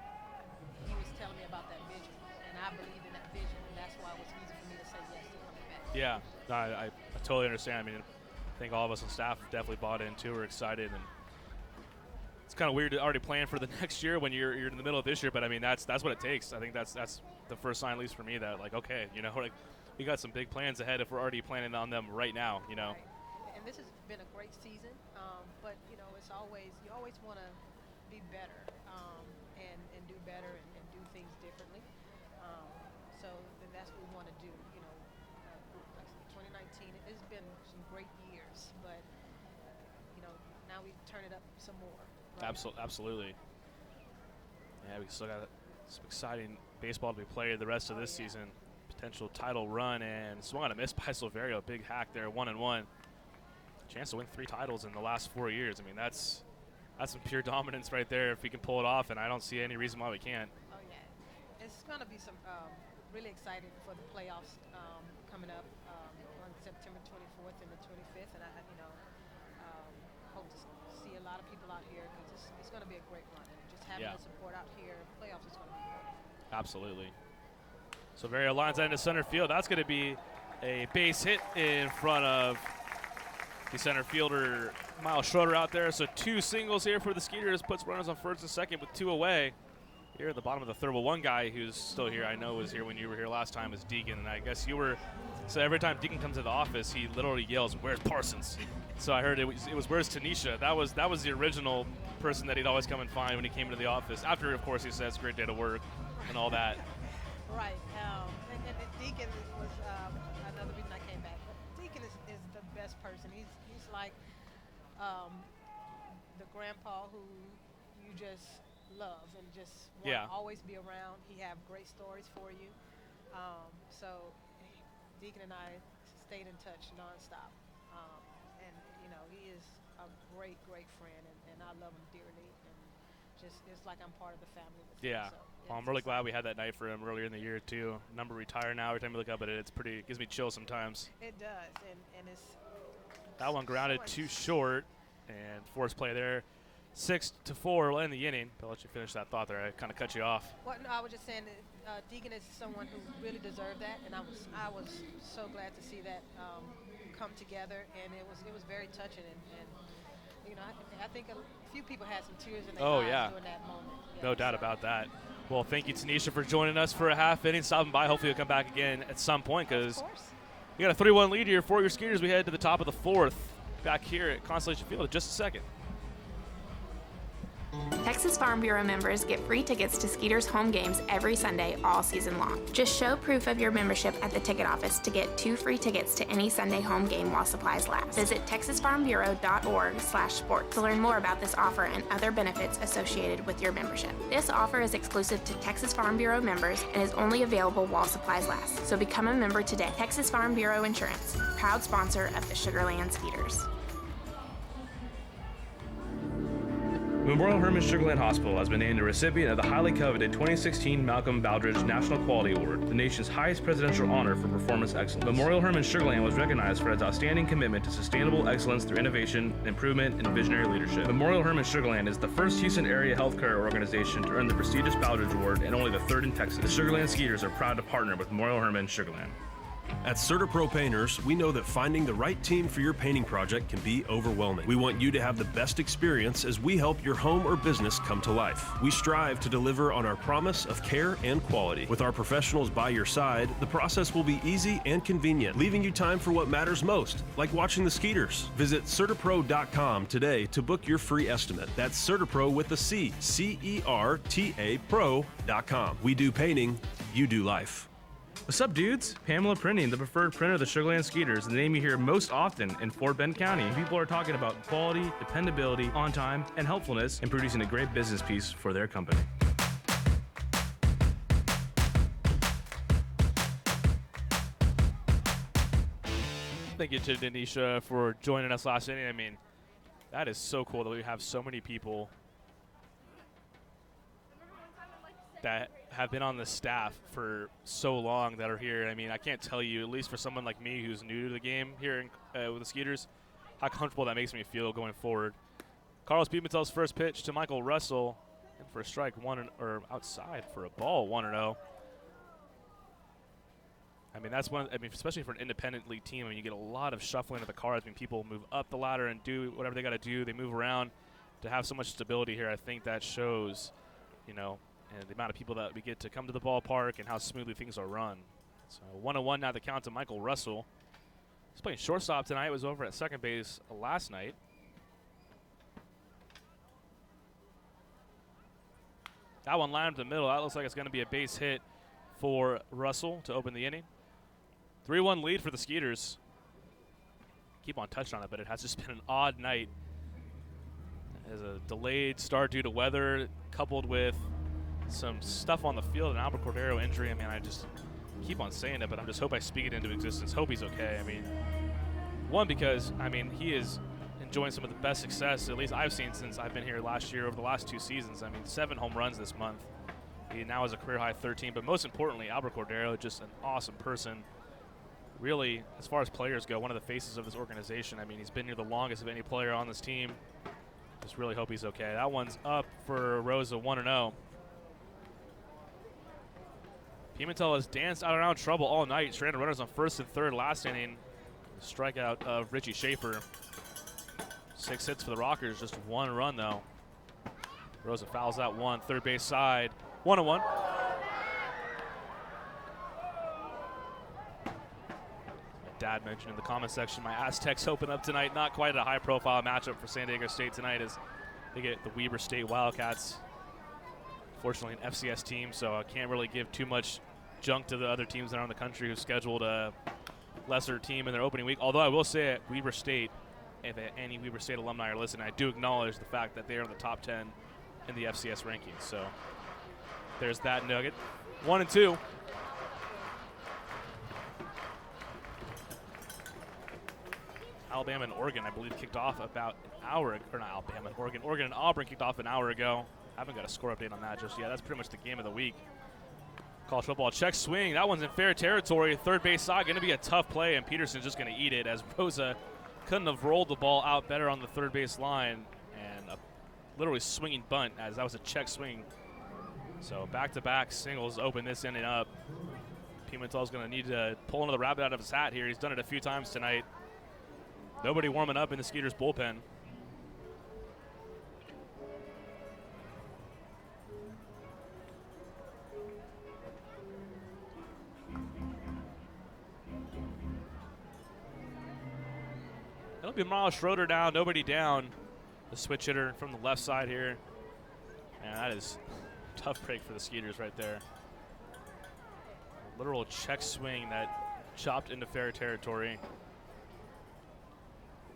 he was telling me about that vision, and I believed in that vision, and that's why it was easy for me to say yes to coming back. Yeah, no, I totally understand. I mean, I think all of us on staff definitely bought in too. We're excited, and it's kind of weird to already plan for the next year when you're in the middle of this year. But I mean, that's what it takes. I think that's the first sign, at least for me, that like, okay, like we got some big plans ahead if we're already planning on them right now. Right. And this has been a great season, but it's you always want to be better and do better and do things differently. So then that's what we want to do. Like 2019, it's been some great years, but now we turn it up some more. Right? Absolutely. Yeah, we still got some exciting baseball to be played the rest of this season. Potential title run, and swung on a miss by Silverio. Big hack there, 1-1. Chance to win 3 titles in the last 4 years. I mean, that's some pure dominance right there if we can pull it off, and I don't see any reason why we can't. Oh, yeah. It's going to be some really excited for the playoffs coming up on September 24th and the 25th, and I hope to see a lot of people out here because it's going to be a great run. And just having the support out here, playoffs is going to be great. Absolutely. Silverio lines that into center field. That's going to be a base hit in front of the center fielder, Miles Schroeder, out there. So 2 singles here for the Skeeters, puts runners on first and second with 2 away. Here at the bottom of the 3rd. Well, one guy who's still here, I know was here when you were here last time, is Deacon. And I guess you were, so every time Deacon comes to the office, he literally yells, "Where's Parsons?" So I heard it was "Where's Tanisha?" That was the original person that he'd always come and find when he came into the office. After, of course, he says, "Great day to work," and all that. Right. And Deacon was another reason I came back. But Deacon is the best person. He's like the grandpa who you just love and just want to always be around. He have great stories for you. So Deacon and I stayed in touch nonstop. And he is a great friend, and I love him dearly. And just it's like I'm part of the family with him. So, well, I'm really glad we had that night for him earlier in the year too. Number retired now. Every time you look up at it, it gives me chills sometimes. It does, and it's that one grounded too short, and forced play there. 6-4 will end the inning. I'll let you finish that thought there. I kind of cut you off. Well, no, I was just saying that Deacon is someone who really deserved that, and I was so glad to see that come together, and it was very touching, and I think a few people had some tears in their eyes during that moment. No doubt about that. Well, thank you, Tanisha, for joining us for a half inning, stopping by. Hopefully you'll come back again at some point because you got a 3-1 lead here for your Skeeters. We head to the top of the 4th back here at Constellation Field in just a second. Texas Farm Bureau members get free tickets to Skeeters home games every Sunday all season long. Just show proof of your membership at the ticket office to get 2 free tickets to any Sunday home game while supplies last. Visit texasfarmbureau.org/sports to learn more about this offer and other benefits associated with your membership. This offer is exclusive to Texas Farm Bureau members and is only available while supplies last. So become a member today. Texas Farm Bureau Insurance, proud sponsor of the Sugarland Skeeters. Memorial Hermann Sugarland Hospital has been named the recipient of the highly coveted 2016 Malcolm Baldrige National Quality Award, the nation's highest presidential honor for performance excellence. Memorial Hermann Sugarland was recognized for its outstanding commitment to sustainable excellence through innovation, improvement, and visionary leadership. Memorial Hermann Sugarland is the first Houston area healthcare organization to earn the prestigious Baldrige Award and only the third in Texas. The Sugarland Skeeters are proud to partner with Memorial Hermann Sugarland. At CertaPro Painters, we know that finding the right team for your painting project can be overwhelming. We want you to have the best experience as we help your home or business come to life. We strive to deliver on our promise of care and quality. With our professionals by your side, the process will be easy and convenient, leaving you time for what matters most, like watching the Skeeters. Visit CertaPro.com today to book your free estimate. That's CertaPro with a C, C-E-R-T-A Pro.com. We do painting, you do life. What's up, dudes? Pamela Printing, the preferred printer of the Sugarland Skeeters, the name you hear most often in Fort Bend County. People are talking about quality, dependability, on time, and helpfulness in producing a great business piece for their company. Thank you to Denisha for joining us last inning. I mean, that is so cool that we have so many people that have been on the staff for so long that are here. I mean, I can't tell you, at least for someone like me who's new to the game here with the Skeeters, how comfortable that makes me feel going forward. Carlos Pimentel's first pitch to Michael Russell, and for a strike, or outside for a ball, 1-0. I mean, that's one. I mean, especially for an independent league team, I mean, you get a lot of shuffling of the cards. I mean, people move up the ladder and do whatever they got to do. They move around. To have so much stability here, I think that shows, you know, and the amount of people that we get to come to the ballpark and how smoothly things are run. So 1-1 now the count to Michael Russell. He's playing shortstop tonight. Was over at second base last night. That one lined up the middle. That looks like it's going to be a base hit for Russell to open the inning. 3-1 lead for the Skeeters. Keep on touching on it, but it has just been an odd night. As a delayed start due to weather, coupled with some stuff on the field, an Albert Cordero injury. I mean, I just keep on saying it, but I just hope I speak it into existence. Hope he's okay. I mean, one, because, I mean, he is enjoying some of the best success, at least I've seen since I've been here last year over the last 2 seasons. I mean, 7 home runs this month. He now has a career-high 13, but most importantly, Albert Cordero, just an awesome person. Really, as far as players go, one of the faces of this organization. I mean, he's been here the longest of any player on this team. Just really hope he's okay. That one's up for Rosa, 1-0. Pimentel has danced out around trouble all night. Stranded runners on first and third last inning. Strikeout of Richie Schaefer. 6 hits for the Rockers, just 1 run though. Rosa fouls that one, third base side. 1-1. Dad mentioned in the comment section, my Aztecs open up tonight. Not quite a high-profile matchup for San Diego State tonight as they get the Weber State Wildcats. Fortunately, an FCS team, so I can't really give too much junk to the other teams around the country who scheduled a lesser team in their opening week. Although I will say at Weber State, if any Weber State alumni are listening, I do acknowledge the fact that they are in the top 10 in the FCS rankings. So there's that nugget. 1-2. Alabama and Oregon, I believe, kicked off about an hour, or not Alabama, Oregon. Oregon and Auburn kicked off an hour ago. Haven't got a score update on that just yet. That's pretty much the game of the week. College football check swing. That one's in fair territory. Third base side, going to be a tough play, and Peterson's just going to eat it as Rosa couldn't have rolled the ball out better on the third base line, and a literally swinging bunt as that was a check swing. So back-to-back singles open this inning up. Pimentel's going to need to pull another rabbit out of his hat here. He's done it a few times tonight. Nobody warming up in the Skeeters bullpen. It'll be Miles Schroeder down, nobody down. The switch hitter from the left side here. And that is a tough break for the Skeeters right there. A literal check swing that chopped into fair territory.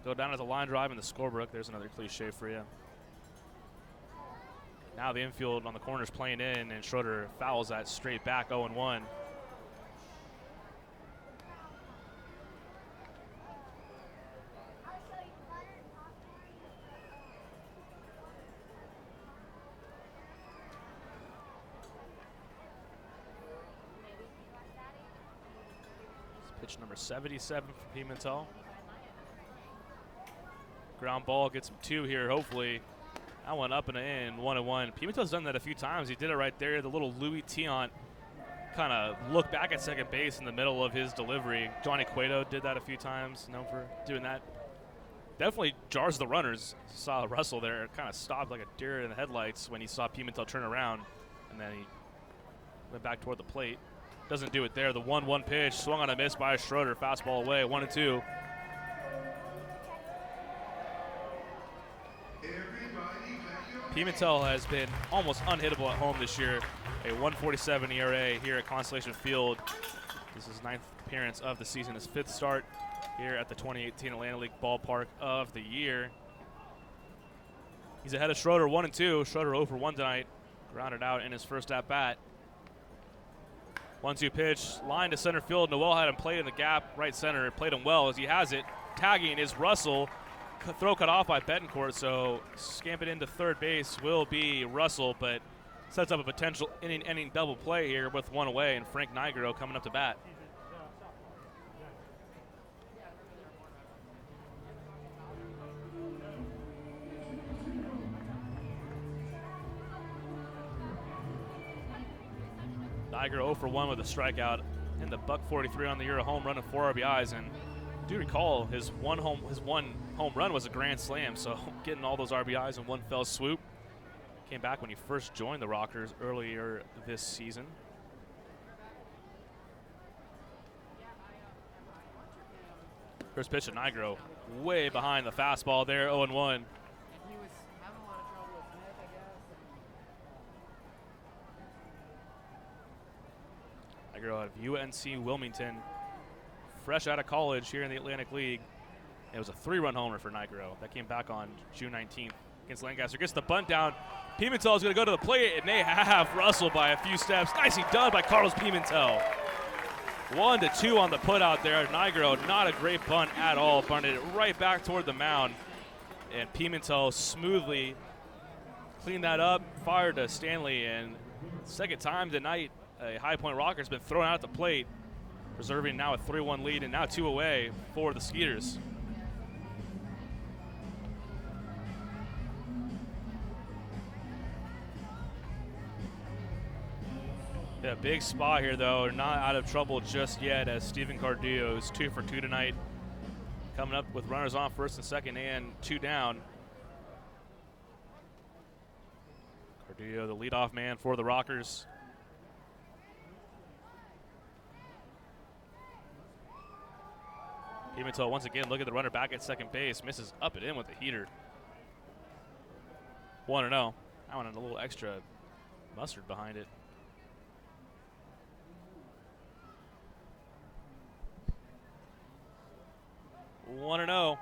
Go down to the line drive in the scorebook. There's another cliche for you. Now the infield on the corner's playing in, and Schroeder fouls that straight back 0-1. Pitch number 77 for Pimentel. Ground ball gets him 2 here, hopefully. That one up and in, 1-1. Pimentel's done that a few times. He did it right there. The little Louis Tiant kind of look back at second base in the middle of his delivery. Johnny Cueto did that a few times, known for doing that. Definitely jars the runners. Saw Russell there, kind of stopped like a deer in the headlights when he saw Pimentel turn around, and then he went back toward the plate. Doesn't do it there. The 1-1 pitch, swung on a miss by Schroeder. Fastball away, 1-2. Pimentel has been almost unhittable at home this year. A 1.47 ERA here at Constellation Field. This is his 9th appearance of the season, his 5th start here at the 2018 Atlantic League Ballpark of the year. He's ahead of Schroeder, 1-2. Schroeder 0 for 1 tonight. Grounded out in his first at bat. 1-2 pitch, line to center field. Noel had him played in the gap, right center. Played him well as he has it. Tagging is Russell. Throw cut off by Betancourt, so scamp it into third base will be Russell, but sets up a potential inning double play here with 1 away, and Frank Nigro coming up to bat. Nigro 0 for 1 with a strikeout in the .143 on the year, a home run and 4 RBIs, and I do recall his one home run was a grand slam, so getting all those RBIs in one fell swoop. Came back when he first joined the Rockers earlier this season. First pitch to Nigro, way behind the fastball there, 0-1. Nigro out of UNC Wilmington, fresh out of college here in the Atlantic League. It was a 3-run homer for Nigro. That came back on June 19th against Lancaster. Gets the bunt down. Pimentel is going to go to the plate, and they have Russell by a few steps. Nicely done by Carlos Pimentel. 1-2 on the put out there. Nigro, not a great bunt at all. Bunted it right back toward the mound. And Pimentel smoothly cleaned that up, fired to Stanley, and second time tonight, a High Point Rocker's been thrown out at the plate, preserving now a 3-1 lead and now 2 away for the Skeeters. Yeah, big spot here, though. Not out of trouble just yet, as Steven Cardillo is 2 for 2 tonight. Coming up with runners on first and second and 2 down. Cardillo, the leadoff man for the Rockers. Pimentel once again, look at the runner back at second base. Misses up and in with the heater. 1-0. That one had a little extra mustard behind it. One and 0.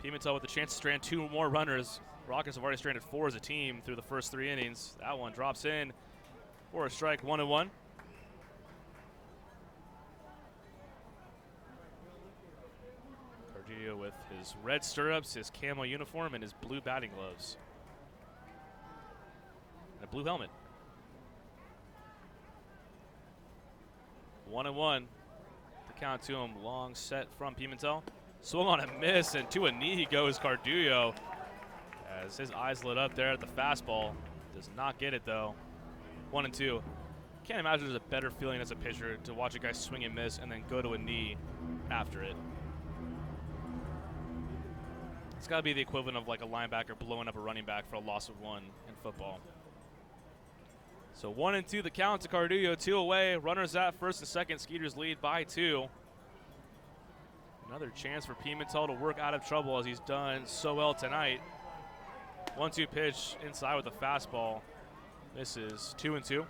Pimentel with the chance to strand 2 more runners. Rockets have already stranded 4 as a team through the first 3 innings. That one drops in for a strike, 1-1. Cardillo with his red stirrups, his camo uniform, and his blue batting gloves. And a blue helmet. 1-1. The count to him, long set from Pimentel. Swung on a miss, and to a knee goes Cardillo as his eyes lit up there at the fastball. Does not get it, though. 1-2. Can't imagine there's a better feeling as a pitcher to watch a guy swing and miss and then go to a knee after it. It's got to be the equivalent of like a linebacker blowing up a running back for a loss of 1 in football. So 1-2 the count to Cardillo, 2 away. Runners at first and second. Skeeters lead by 2. Another chance for Pimentel to work out of trouble as he's done so well tonight. 1-2 pitch inside with a fastball. Misses. 2-2.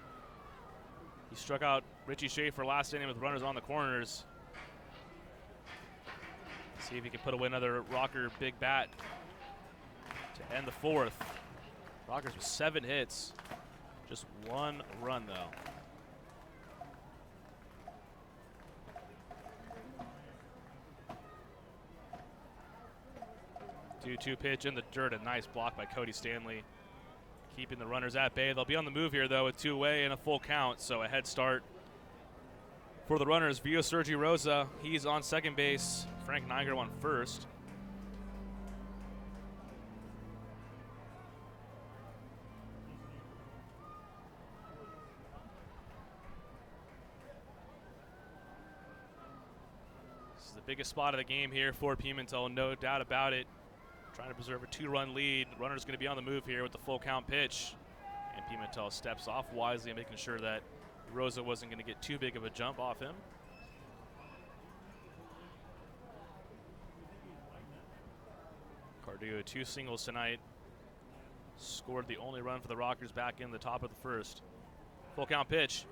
He struck out Richie Schaefer last inning with runners on the corners. See if he can put away another Rocker big bat to end the fourth. Rockers with 7 hits. Just 1 run, though. Two pitch in the dirt. A nice block by Cody Stanley, keeping the runners at bay. They'll be on the move here, though, with 2 away and a full count, so a head start for the runners. Vio Sergi Rosa, he's on second base. Frank Niger on first. This is the biggest spot of the game here for Pimentel, no doubt about it. Trying to preserve a 2-run lead. Runner's going to be on the move here with the full count pitch. And Pimentel steps off wisely, making sure that Rosa wasn't going to get too big of a jump off him. Cardio 2 singles tonight. Scored the only run for the Rockers back in the top of the first. Full count pitch.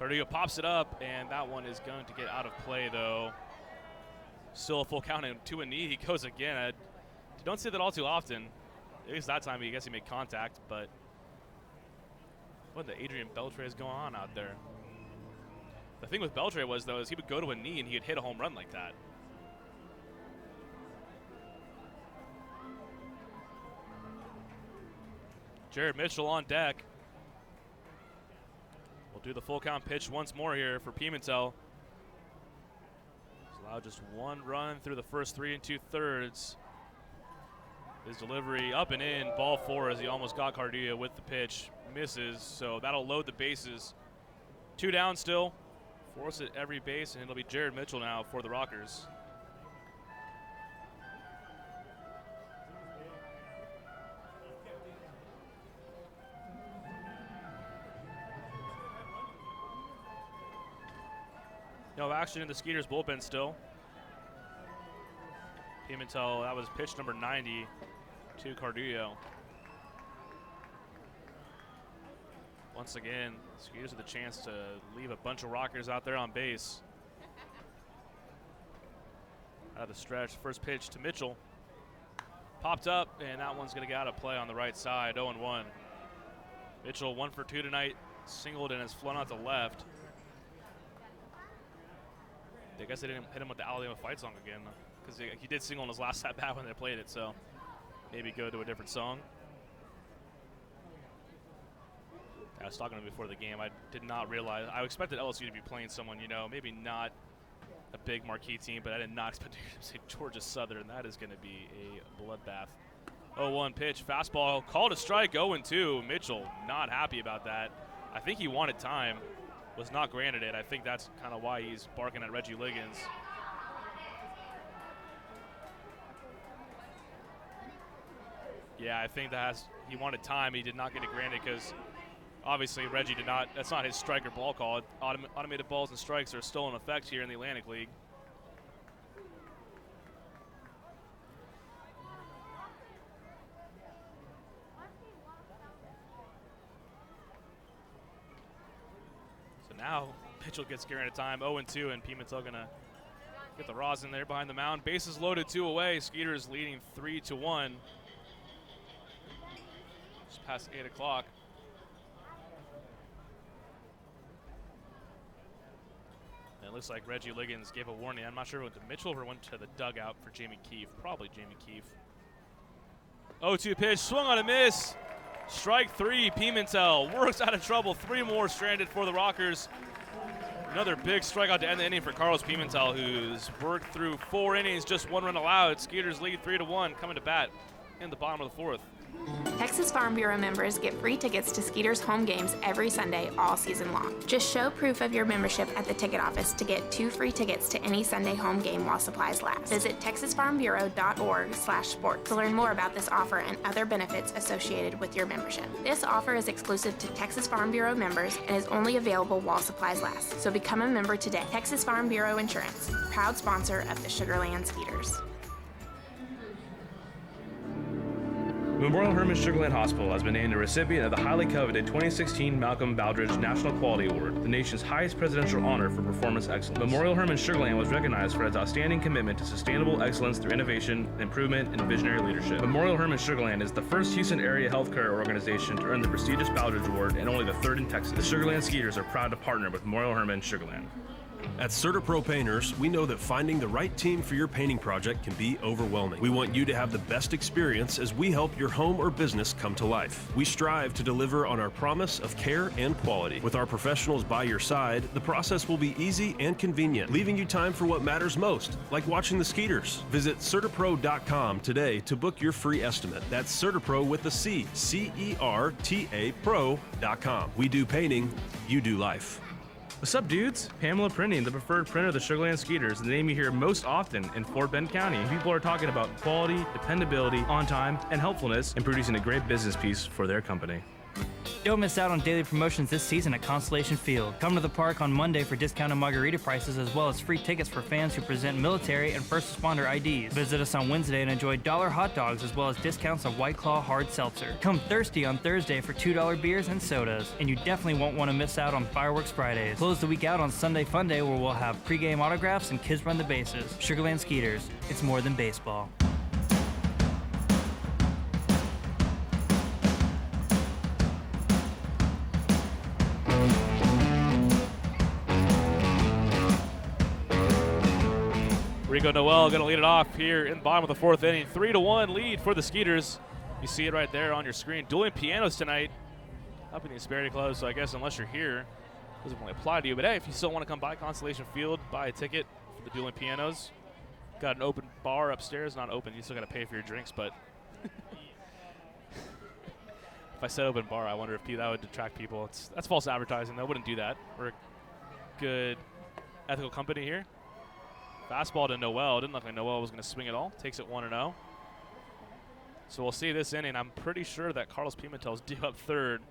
Cardio pops it up, and that one is going to get out of play, though. Still a full count and to a knee. He goes again. You don't see that all too often. At least that time, I guess he made contact, but what the Adrian Beltre is going on out there? The thing with Beltre was, though, is he would go to a knee and he would hit a home run like that. Jared Mitchell on deck. We'll do the full count pitch once more here for Pimentel. He's allowed just 1 run through the first 3 2/3. His delivery up and in, ball 4 as he almost got Cardia with the pitch. Misses, so that'll load the bases. 2 down still. Force at every base, and it'll be Jared Mitchell now for the Rockers. No action in the Skeeters bullpen still. Pimentel, that was pitch number 90 to Cardujo. Once again, Skeeters with a chance to leave a bunch of Rockers out there on base. Out of the stretch, first pitch to Mitchell. Popped up, and that one's going to get out of play on the right side, 0-1. Mitchell 1 for 2 tonight, singled and has flown out to left. I guess they didn't hit him with the Alabama fight song again, because he did single in his last at-bat when they played it, so maybe go to a different song. I was talking to him before the game. I did not realize. I expected LSU to be playing someone, you know, maybe not a big marquee team, but I did not expect to say Georgia Southern. That is going to be a bloodbath. 0-1 pitch, fastball, called a strike, 0-2. Mitchell not happy about that. I think he wanted time, was not granted it. I think that's kind of why he's barking at Reggie Liggins. Yeah, I think he wanted time. He did not get it granted because obviously Reggie did not. That's not his strike or ball call. Automated balls and strikes are still in effect here in the Atlantic League. So now Mitchell gets granted time, 0-2, and Pimentel gonna get the Raws in there behind the mound. Bases loaded, 2 away. Skeeters leading 3-1. Just past 8 o'clock. It looks like Reggie Liggins gave a warning. I'm not sure if it went to Mitchell or went to the dugout for Jamie Keefe. Probably Jamie Keefe. 0-2 pitch, swung on a miss. Strike 3, Pimentel works out of trouble. 3 more stranded for the Rockers. Another big strikeout to end the inning for Carlos Pimentel, who's worked through 4 innings, just 1 run allowed. Skeeters lead 3-1, coming to bat in the bottom of the 4th. Texas Farm Bureau members get free tickets to Skeeters home games every Sunday all season long. Just show proof of your membership at the ticket office to get 2 free tickets to any Sunday home game while supplies last. Visit texasfarmbureau.org/sports to learn more about this offer and other benefits associated with your membership. This offer is exclusive to Texas Farm Bureau members and is only available while supplies last. So become a member today. Texas Farm Bureau Insurance, proud sponsor of the Sugar Land Skeeters. Memorial Hermann Sugarland Hospital has been named a recipient of the highly coveted 2016 Malcolm Baldrige National Quality Award, the nation's highest presidential honor for performance excellence. Memorial Hermann Sugarland was recognized for its outstanding commitment to sustainable excellence through innovation, improvement, and visionary leadership. Memorial Hermann Sugarland is the first Houston area healthcare organization to earn the prestigious Baldrige Award and only the third in Texas. The Sugarland Skeeters are proud to partner with Memorial Hermann Sugarland. At CertaPro Painters, we know that finding the right team for your painting project can be overwhelming. We want you to have the best experience as we help your home or business come to life. We strive to deliver on our promise of care and quality. With our professionals by your side, the process will be easy and convenient, leaving you time for what matters most, like watching the Skeeters. Visit CertaPro.com today to book your free estimate. That's CertaPro with a C, C-E-R-T-A Pro.com. We do painting, you do life. What's up, dudes? Pamela Printing, the preferred printer of the Sugarland Skeeters, the name you hear most often in Fort Bend County. People are talking about quality, dependability, on time, and helpfulness in producing a great business piece for their company. Don't miss out on daily promotions this season at Constellation Field. Come to the park on Monday for discounted margarita prices as well as free tickets for fans who present military and first responder IDs. Visit us on Wednesday and enjoy $1 hot dogs as well as discounts of White Claw hard seltzer. Come thirsty on Thursday for $2 beers and sodas. And you definitely won't want to miss out on Fireworks Fridays. Close the week out on Sunday Fun Day where we'll have pregame autographs and kids run the bases. Sugarland Skeeters, it's more than baseball. Rico Noel going to lead it off here in the bottom of the fourth inning. 3-1 lead for the Skeeters. You see it right there on your screen. Dueling pianos tonight up in the Asperity Club, so I guess unless you're here, it doesn't really apply to you. But hey, if you still want to come by Constellation Field, buy a ticket for the Dueling Pianos. Got an open bar upstairs. Not open, you still got to pay for your drinks, but if I said open bar, I wonder if that would detract people. That's false advertising. They wouldn't do that. We're a good, ethical company here. Fastball to Noel. Didn't look like Noel was going to swing it all. Takes it 1-0. So we'll see this inning. I'm pretty sure that Carlos Pimentel's due up third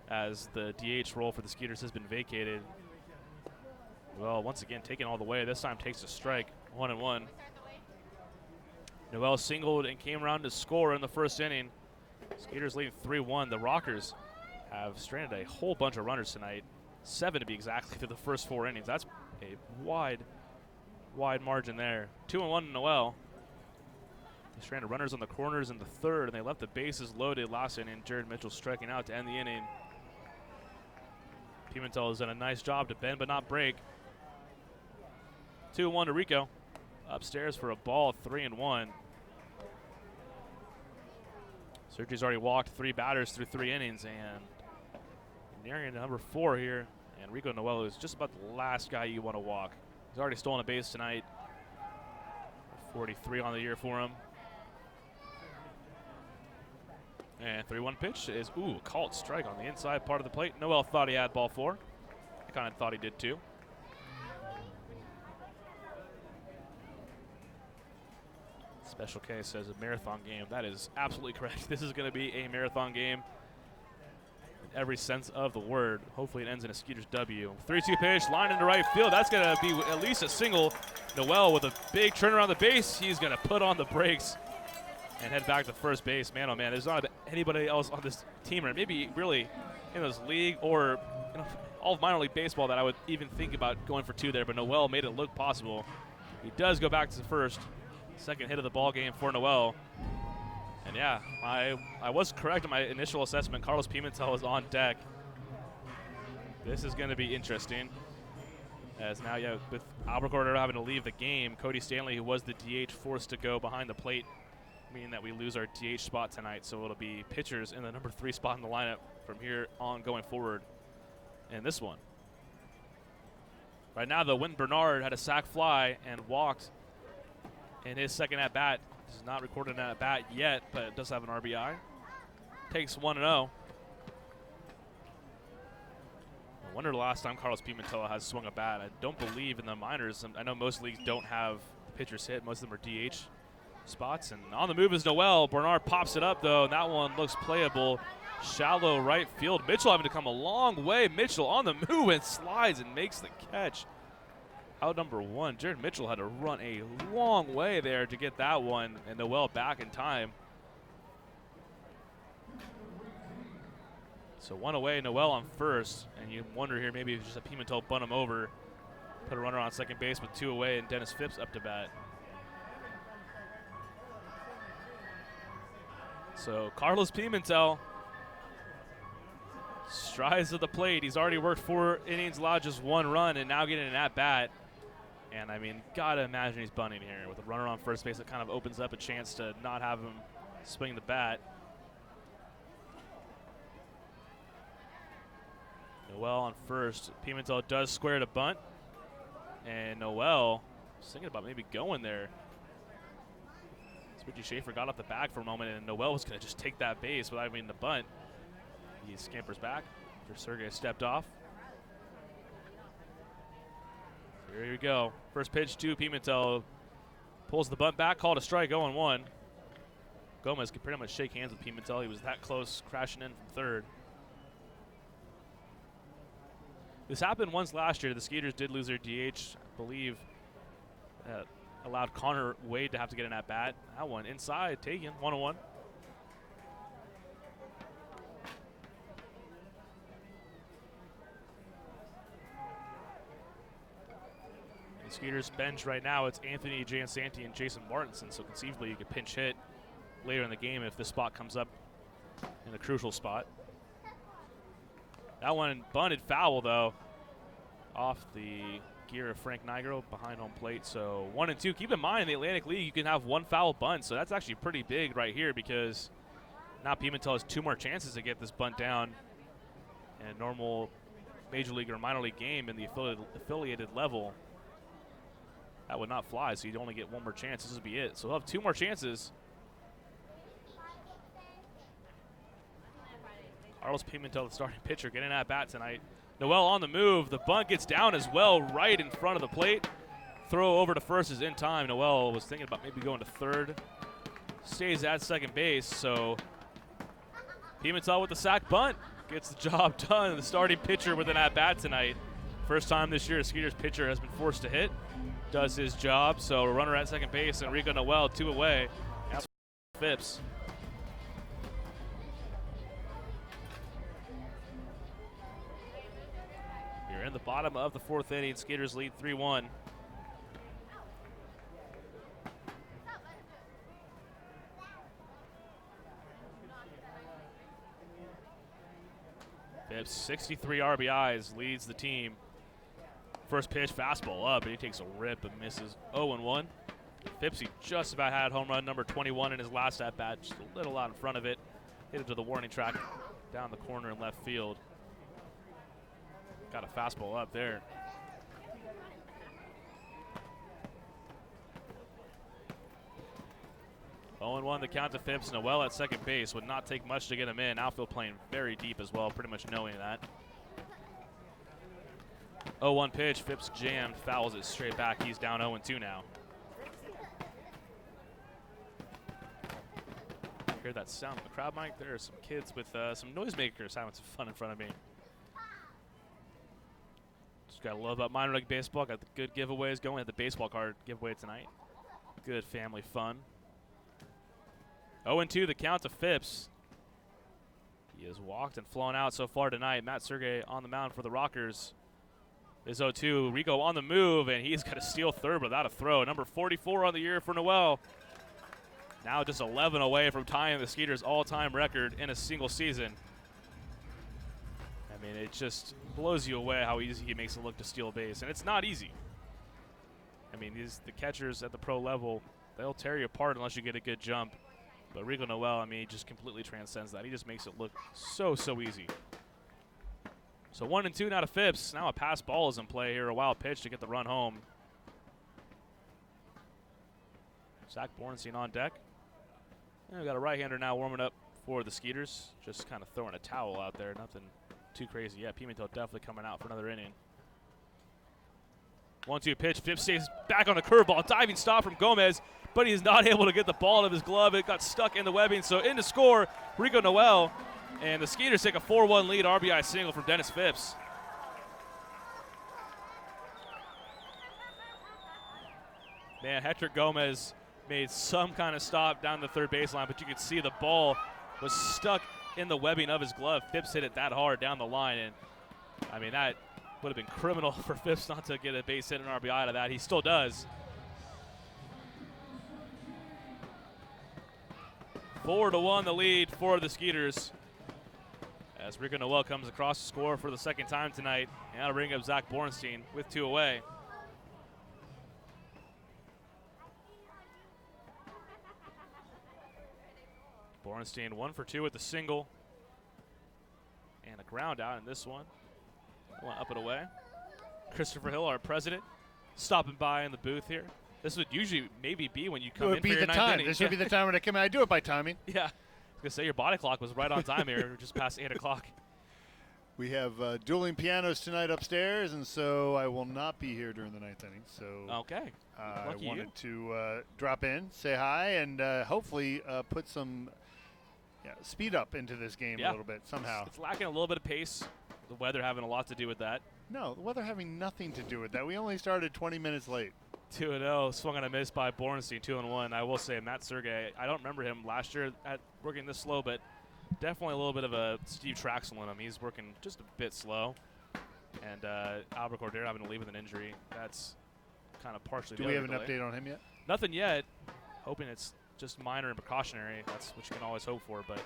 as the DH role for the Skeeters has been vacated. Well, once again, taking all the way. This time takes a strike. 1-1. Noel singled and came around to score in the first inning. Skeeters leading 3-1. The Rockers have stranded a whole bunch of runners tonight. 7 to be exactly through the first 4 innings. That's a wide margin there. 2-1 Noel. They stranded runners on the corners in the third, and they left the bases loaded last inning. Jared Mitchell striking out to end the inning. Pimentel has done a nice job to bend but not break. 2-1 to Rico. Upstairs for a ball, 3-1. Sergi's already walked 3 batters through 3 innings, and nearing number 4 here. And Rico Noel is just about the last guy you want to walk. He's already stolen a base tonight. 43 on the year for him. And 3-1 pitch is, called strike on the inside part of the plate. Noel thought he had ball 4. I kind of thought he did too. Special K says a marathon game. That is absolutely correct. This is going to be a marathon game in every sense of the word. Hopefully it ends in a Skeeters W. 3-2 pitch, line into right field. That's going to be at least a single. Noel with a big turn around the base. He's going to put on the brakes and head back to first base. Man, oh man, there's not anybody else on this team, or maybe really in this league or all of minor league baseball that I would even think about going for 2 there, but Noel made it look possible. He does go back to the first. Second hit of the ball game for Noel. And yeah, I was correct in my initial assessment. Carlos Pimentel is on deck. This is going to be interesting. As now, with Albert Cordero having to leave the game, Cody Stanley, who was the DH, forced to go behind the plate, meaning that we lose our DH spot tonight. So it'll be pitchers in the number 3 spot in the lineup from here on going forward in this one. Right now, though, Wynton Bernard had a sac fly and walked in his second at-bat. This is not recorded an at-bat yet, but it does have an RBI. Takes 1-0. I wonder the last time Carlos Pimentel has swung a bat. I don't believe in the minors. I know most leagues don't have pitchers hit. Most of them are DH spots. And on the move is Noel. Bernard pops it up, though, and that one looks playable. Shallow right field. Mitchell having to come a long way. Mitchell on the move and slides and makes the catch. Out number 1, Jared Mitchell had to run a long way there to get that one, and Noel back in time. So one away, Noel on first, and you wonder here maybe if just a Pimentel bunt him over, put a runner on second base with 2 away, and Dennis Phipps up to bat. So Carlos Pimentel strides to the plate. He's already worked 4 innings, allowed just 1 run, and now getting an at-bat. And, I mean, gotta imagine he's bunting here. With a runner on first base, it kind of opens up a chance to not have him swing the bat. Noel on first. Pimentel does square to bunt. And Noel was thinking about maybe going there. Richie Schaefer got off the bag for a moment, and Noel was going to just take that base without even the bunt. He scampers back after Sergey stepped off. Here we go. First pitch to Pimentel. Pulls the bunt back, called a strike, 0-1. Gomez could pretty much shake hands with Pimentel. He was that close, crashing in from third. This happened once last year. The Skeeters did lose their DH, I believe. Allowed Connor Wade to have to get an at-bat. That one inside, taken, 1-1. The Skeeters bench right now, it's Anthony Jansanti and Jason Martinson, so conceivably you could pinch hit later in the game if this spot comes up in a crucial spot. That one bunted foul, though, off the gear of Frank Nigro behind home plate. So 1-2. Keep in mind in the Atlantic League you can have 1 foul bunt, so that's actually pretty big right here because now Pimentel has 2 more chances to get this bunt down in a normal major league or minor league game in the affiliated level. That would not fly, so you'd only get 1 more chance. This would be it. So he'll have 2 more chances. Carlos Pimentel, the starting pitcher, getting at bat tonight. Noel on the move. The bunt gets down as well, right in front of the plate. Throw over to first is in time. Noel was thinking about maybe going to third. Stays at second base, so Pimentel with the sac bunt gets the job done. The starting pitcher with an at-bat tonight. First time this year a Skeeters pitcher has been forced to hit. Does his job, so a runner at second base, and Rico Noel 2 away. That's Phipps. You're in the bottom of the 4th inning. Skeeters lead 3-1. Phipps, 63 RBIs, leads the team. First pitch, fastball up, and he takes a rip and misses. 0-1. Phipps, he just about had home run number 21 in his last at-bat, just a little out in front of it. Hit it to the warning track down the corner in left field. Got a fastball up there. Oh, 0-1 the count to Phipps. Noel at second base. Would not take much to get him in. Outfield playing very deep as well, pretty much knowing that. 0-1 pitch. Phipps jammed, fouls it straight back. He's down 0-2 now. Hear that sound in the crowd mic? There are some kids with some noisemakers having some fun in front of me. Just gotta love about minor league baseball. Got the good giveaways going. Had the baseball card giveaway tonight. Good family fun. 0-2 the count to Phipps. He has walked and flown out so far tonight. Matt Sergey on the mound for the Rockers. Is 0-2. Rico on the move, and he's got to steal third without a throw. Number 44 on the year for Noel. Now just 11 away from tying the Skeeters' all-time record in a single season. I mean, it just blows you away how easy he makes it look to steal a base, and it's not easy. I mean, the catchers at the pro level, they'll tear you apart unless you get a good jump. But Rico Noel, I mean, he just completely transcends that. He just makes it look so easy. So 1-2 now to Phipps. Now a pass ball is in play here, a wild pitch to get the run home. Zach Bornstein on deck. And we got a right-hander now warming up for the Skeeters. Just kind of throwing a towel out there. Nothing too crazy yet. Pimentel definitely coming out for another inning. 1-2 pitch. Phipps stays back on the curveball. Diving stop from Gomez, but he's not able to get the ball out of his glove. It got stuck in the webbing. So in to score, Rico Noel. And the Skeeters take a 4-1 lead. RBI single from Dennis Phipps. Man, Hector Gomez made some kind of stop down the third baseline, but you could see the ball was stuck in the webbing of his glove. Phipps hit it that hard down the line, and I mean, that would have been criminal for Phipps not to get a base hit and RBI out of that. He still does. 4-1 the lead for the Skeeters, as Rico Noel comes across the score for the second time tonight. And that'll bring up Zach Bornstein with 2 away. Bornstein 1 for 2 with the single. And a ground out in this one. One up and away. Christopher Hill, our president, stopping by in the booth here. This would usually maybe be when you come in for your ninth inning. This would be the time when I come in. I do it by timing. Yeah. I was going to say your body clock was right on time here. We're just past 8 o'clock. We have dueling pianos tonight upstairs, and so I will not be here during the ninth inning. So okay. I wanted to drop in, say hi, and hopefully put some speed up into this game a little bit somehow. It's lacking a little bit of pace. The weather having a lot to do with that. No, the weather having nothing to do with that. We only started 20 minutes late. 2-0, swung on a miss by Bornstein, 2-1. I will say Matt Sergey, I don't remember him last year at working this slow, but definitely a little bit of a Steve Traxel in him. He's working just a bit slow. And Albert Cordero having to leave with an injury. That's kind of partially. Do we have an update on him yet? Nothing yet. Hoping it's just minor and precautionary. That's what you can always hope for, but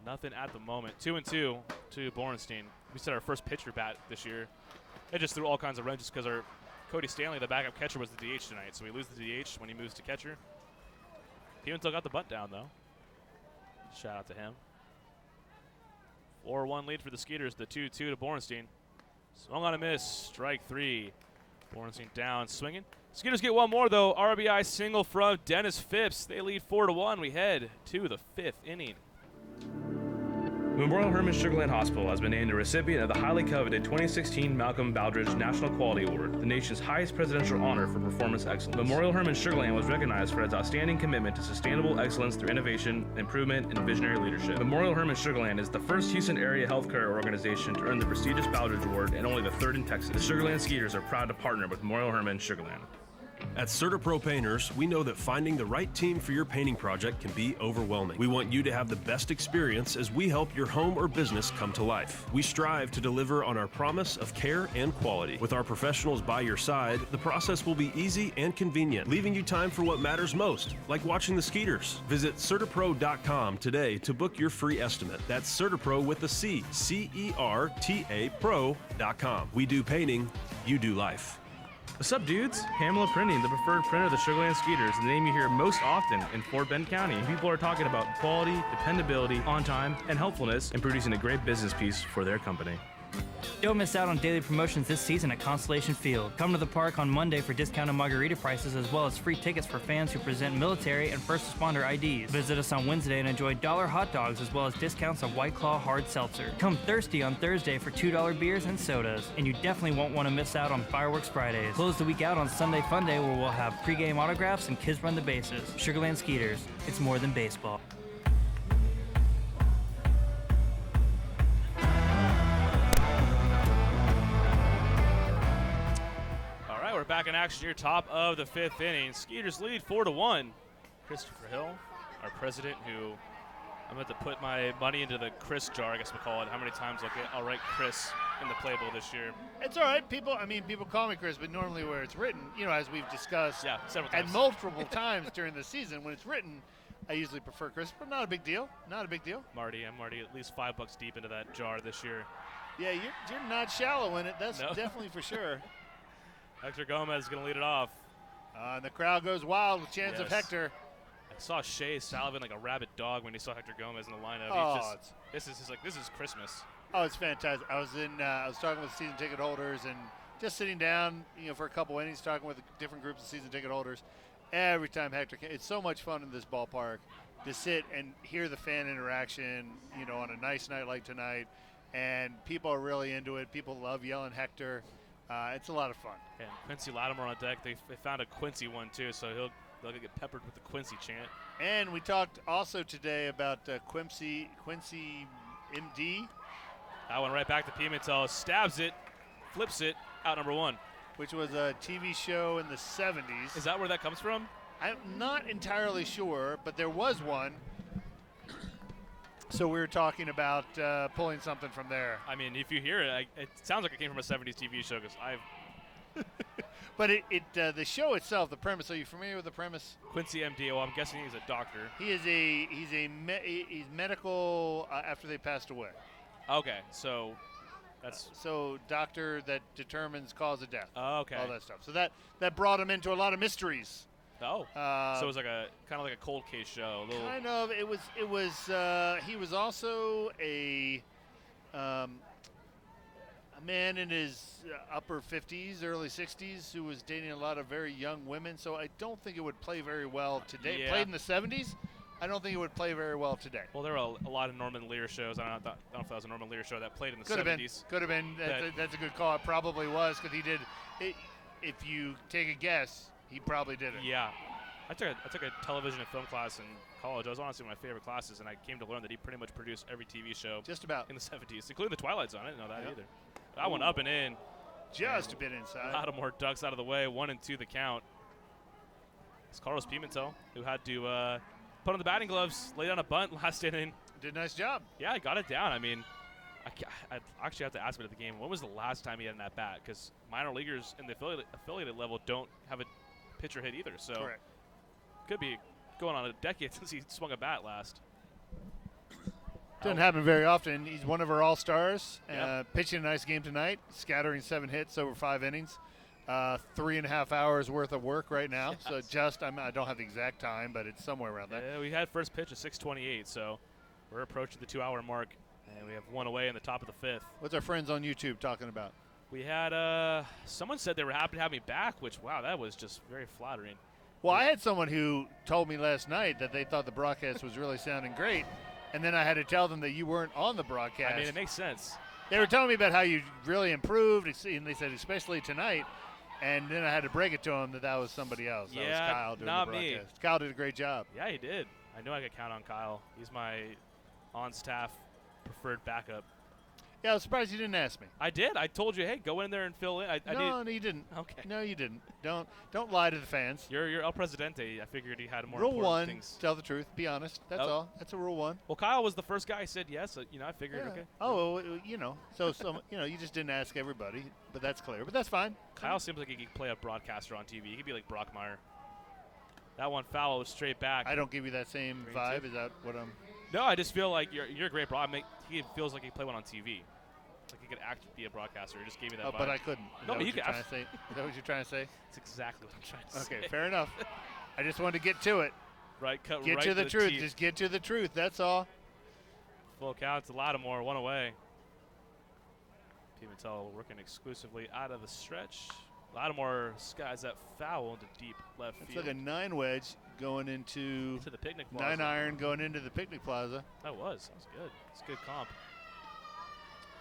nothing at the moment. 2-2 to Bornstein. We set our first pitcher bat this year. It just threw all kinds of wrenches because our Cody Stanley, the backup catcher, was the DH tonight, so we lose the DH when he moves to catcher. Pimentel got the bunt down, though. Shout out to him. 4-1 lead for the Skeeters, the 2-2 to Bornstein. Swung on a miss, strike 3. Bornstein down, swinging. Skeeters get one more, though. RBI single from Dennis Phipps. They lead 4-1. We head to the 5th inning. Memorial Hermann Sugarland Hospital has been named a recipient of the highly coveted 2016 Malcolm Baldrige National Quality Award, the nation's highest presidential honor for performance excellence. Memorial Hermann Sugarland was recognized for its outstanding commitment to sustainable excellence through innovation, improvement, and visionary leadership. Memorial Hermann Sugarland is the first Houston area healthcare organization to earn the prestigious Baldrige Award and only the 3rd in Texas. The Sugarland Skeeters are proud to partner with Memorial Hermann Sugarland. At CertaPro Painters, we know that finding the right team for your painting project can be overwhelming. We want you to have the best experience as we help your home or business come to life. We strive to deliver on our promise of care and quality. With our professionals by your side, the process will be easy and convenient, leaving you time for what matters most, like watching the Skeeters. Visit CertaPro.com today to book your free estimate. That's CertaPro with a C, C-E-R-T-A Pro.com. We do painting, you do life. What's up, dudes? Hamlet Printing, the preferred printer of the Sugarland Skeeters, the name you hear most often in Fort Bend County. People are talking about quality, dependability, on time, and helpfulness in producing a great business piece for their company. Don't miss out on daily promotions this season at Constellation Field. Come to the park on Monday for discounted margarita prices as well as free tickets for fans who present military and first responder IDs. Visit us on Wednesday and enjoy $1 hot dogs as well as discounts on White Claw hard seltzer. Come thirsty on Thursday for $2 beers and sodas. And you definitely won't want to miss out on Fireworks Fridays. Close the week out on Sunday Fun Day where we'll have pregame autographs and kids run the bases. Sugarland Skeeters, it's more than baseball. We're back in action here, top of the 5th inning. Skeeters lead 4-1. Christopher Hill, our president, who I'm going to put my money into the Chris jar, I guess we'll call it. How many times I'll write Chris in the playbill this year. It's all right. People call me Chris, but normally where it's written, as we've discussed several times. and multiple times during the season, when it's written, I usually prefer Chris, but not a big deal. Not a big deal. I'm already at least $5 deep into that jar this year. Yeah, you're not shallow in it. That's definitely for sure. Hector Gomez is going to lead it off. And the crowd goes wild with chants of Hector. I saw Shea salivating like a rabid dog when he saw Hector Gomez in the lineup. Oh, this is Christmas. Oh, it's fantastic. I was talking with season ticket holders and just sitting down, for a couple innings, talking with different groups of season ticket holders. Every time Hector came, it's so much fun in this ballpark to sit and hear the fan interaction, on a nice night like tonight. And people are really into it. People love yelling Hector. It's a lot of fun. And Quincy Latimer on deck. They found a Quincy one too, so they'll get peppered with the Quincy chant. And we talked also today about Quincy MD. That one right back to Pimentel. Stabs it, flips it, out number 1. Which was a TV show in the 70s. Is that where that comes from? I'm not entirely sure, but there was one. So we were talking about pulling something from there. I mean, if you hear it, it sounds like it came from a 70s TV show because I've But the show itself, the premise. Are you familiar with the premise? Quincy MD. Well, I'm guessing he's a doctor. He's medical after they passed away. Okay, so that's so doctor that determines cause of death. Okay. All that stuff. So that brought him into a lot of mysteries. Oh. So it was like kind of like a cold case show. Kind of. It was. He was also a man in his upper 50s, early 60s, who was dating a lot of very young women. So I don't think it would play very well today. Yeah. Played in the 70s. I don't think it would play very well today. Well, there were a lot of Norman Lear shows. I don't know if that was a Norman Lear show that played in the Could 70s. Could have been. That's a good call. It probably was because he did. If you take a guess, he probably did it. Yeah. I took a television and film class in college. It was honestly one of my favorite classes, and I came to learn that he pretty much produced every TV show just about in the 70s, including The Twilight Zone. I didn't know that either. That one up and in. Just a bit inside. A lot of more ducks out of the way. 1 and 2 the count. It's Carlos Pimentel who had to put on the batting gloves, lay down a bunt last inning. Did a nice job. Yeah, got it down. I mean, I actually have to ask him at the game, when was the last time he had an at bat? Because minor leaguers in the affiliated level don't have a pitcher hit either. So correct. Could be going on a decade since he swung a bat last. Doesn't happen very often. He's one of our all-stars. Yep. Pitching a nice game tonight, scattering 7 hits over 5 innings. 3.5 hours worth of work right now. Yes. So I don't have the exact time, but it's somewhere around there. Yeah, we had first pitch at 6:28, so we're approaching the 2-hour mark, and we have one away in the top of the 5th. What's our friends on YouTube talking about? We had someone said they were happy to have me back, which, wow, that was just very flattering. Well, I had someone who told me last night that they thought the broadcast was really sounding great, and then I had to tell them that you weren't on the broadcast. I mean, it makes sense. They were telling me about how you really improved, and they said especially tonight, and then I had to break it to them that was somebody else. That was Kyle doing not the me. broadcast. Kyle did a great job. Yeah, he did. I knew I could count on Kyle. He's my on-staff preferred backup. Yeah, I was surprised you didn't ask me. I did. I told you, hey, go in there and fill in. No, you didn't. Okay. No, you didn't. Don't lie to the fans. You're El Presidente. I figured he had more rule important 1, things. tell the truth. Be honest. That's all. That's a rule 1. Well, Kyle was the first guy who said yes. So, I figured, okay. Oh, so you just didn't ask everybody, but that's clear. But that's fine. Kyle seems like he could play a broadcaster on TV. He could be like Brockmeyer. That one foul was straight back. I don't give you that same vibe. Is that what I'm? No, I just feel like you're a great broadcaster. He feels like he could play one on TV. Like he could actually be a broadcaster. He just gave me that vibe. But I couldn't. No, but you could. Is that what you're trying to say? That's exactly what I'm trying to say. Okay, fair enough. I just wanted to get to it. Right, cut get right to the truth. teeth. Just get to the truth. That's all. Full count to Lattimore, 1 away. Pimentel working exclusively out of the stretch. Lattimore skies that foul into deep left It's field. like a 9 wedge going into the picnic plaza. 9 iron going into the picnic plaza. That was good. It's a good comp.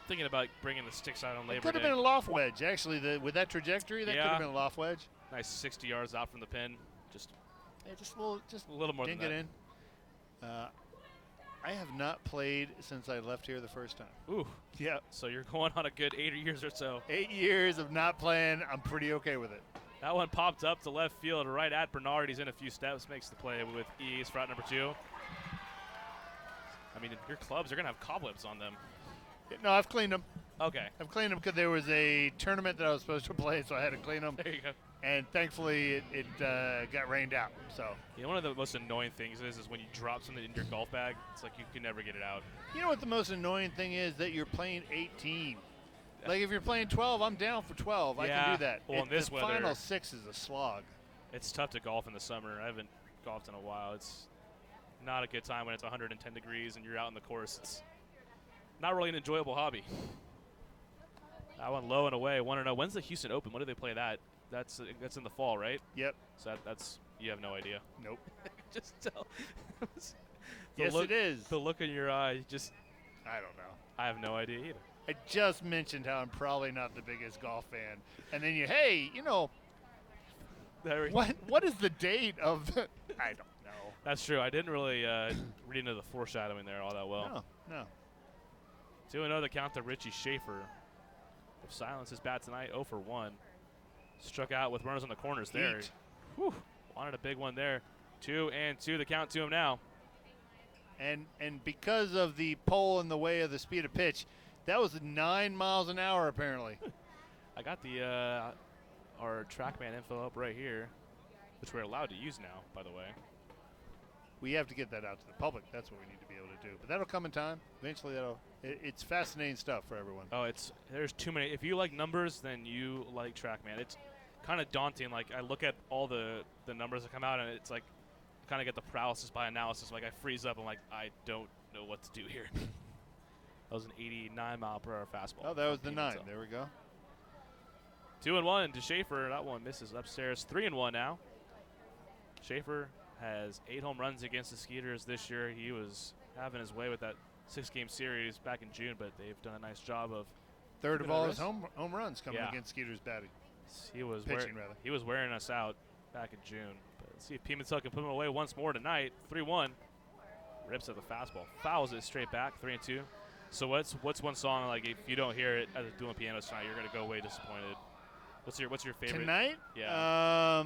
Thinking about bringing the sticks out on Labor Day. It could have been a loft wedge, actually. With that trajectory, that could have been a loft wedge. Nice 60 yards out from the pin. Just a little more than that. Get in. I have not played since I left here the first time. Ooh. Yeah. So you're going on a good 8 years or so. 8 years of not playing. I'm pretty okay with it. That one popped up to left field right at Bernard. He's in a few steps, makes the play with ease for out number 2. I mean, your clubs are going to have cobwebs on them. No, I've cleaned them. Okay. I've cleaned them because there was a tournament that I was supposed to play, so I had to clean them. There you go. And thankfully, it got rained out. So. One of the most annoying things is when you drop something in your golf bag. It's like you can never get it out. You know what the most annoying thing is? That you're playing 18. Like if you're playing 12, I'm down for 12. Yeah. I can do that. Well, in this the weather, final 6 is a slog. It's tough to golf in the summer. I haven't golfed in a while. It's not a good time when it's 110 degrees and you're out in the course. It's not really an enjoyable hobby. That one low and away, 1-0. When's the Houston Open? When do they play that? That's in the fall, right? Yep. So that's you have no idea. Nope. Just tell. Yes, it is. The look in your eye, just. I don't know. I have no idea either. I just mentioned how I'm probably not the biggest golf fan, and then what is the date of the? I don't know. That's true. I didn't really read into the foreshadowing there all that well. No. 2-0 the count to Richie Schaefer. Silence his bat tonight, 0 for 1. Struck out with runners on the corners there. Whew, wanted a big one there. 2-2 the count to him now. And because of the pole in the way of the speed of pitch, that was 9 miles an hour apparently. I got the our TrackMan info up right here, which we're allowed to use now, by the way. We have to get that out to the public. That's what we need to be able to do. But that'll come in time. Eventually, it's fascinating stuff for everyone. Oh, there's too many. If you like numbers, then you like TrackMan. It's kind of daunting. Like, I look at all the numbers that come out, and it's like, kind of get the paralysis by analysis. Like, I freeze up. I'm like, I don't know what to do here. That was an 89-mile-per-hour fastball. Oh, that was the Pimentel. 9. There we go. 2-1 to Schaefer. That one misses upstairs. 3-1 now. Schaefer has 8 home runs against the Skeeters this year. He was having his way with that 6-game series back in June, but they've done a nice job of Third of keeping all the his rest. home runs coming Yeah. against Skeeters batting. He was Pitching, rather. He was wearing us out back in June. But let's see if Pimentel can put him away once more tonight. 3-1. Rips at the fastball. Fouls it straight back. 3-2. So what's one song, like, if you don't hear it as a dueling piano tonight, you're gonna go away disappointed? What's your favorite Tonight? Yeah.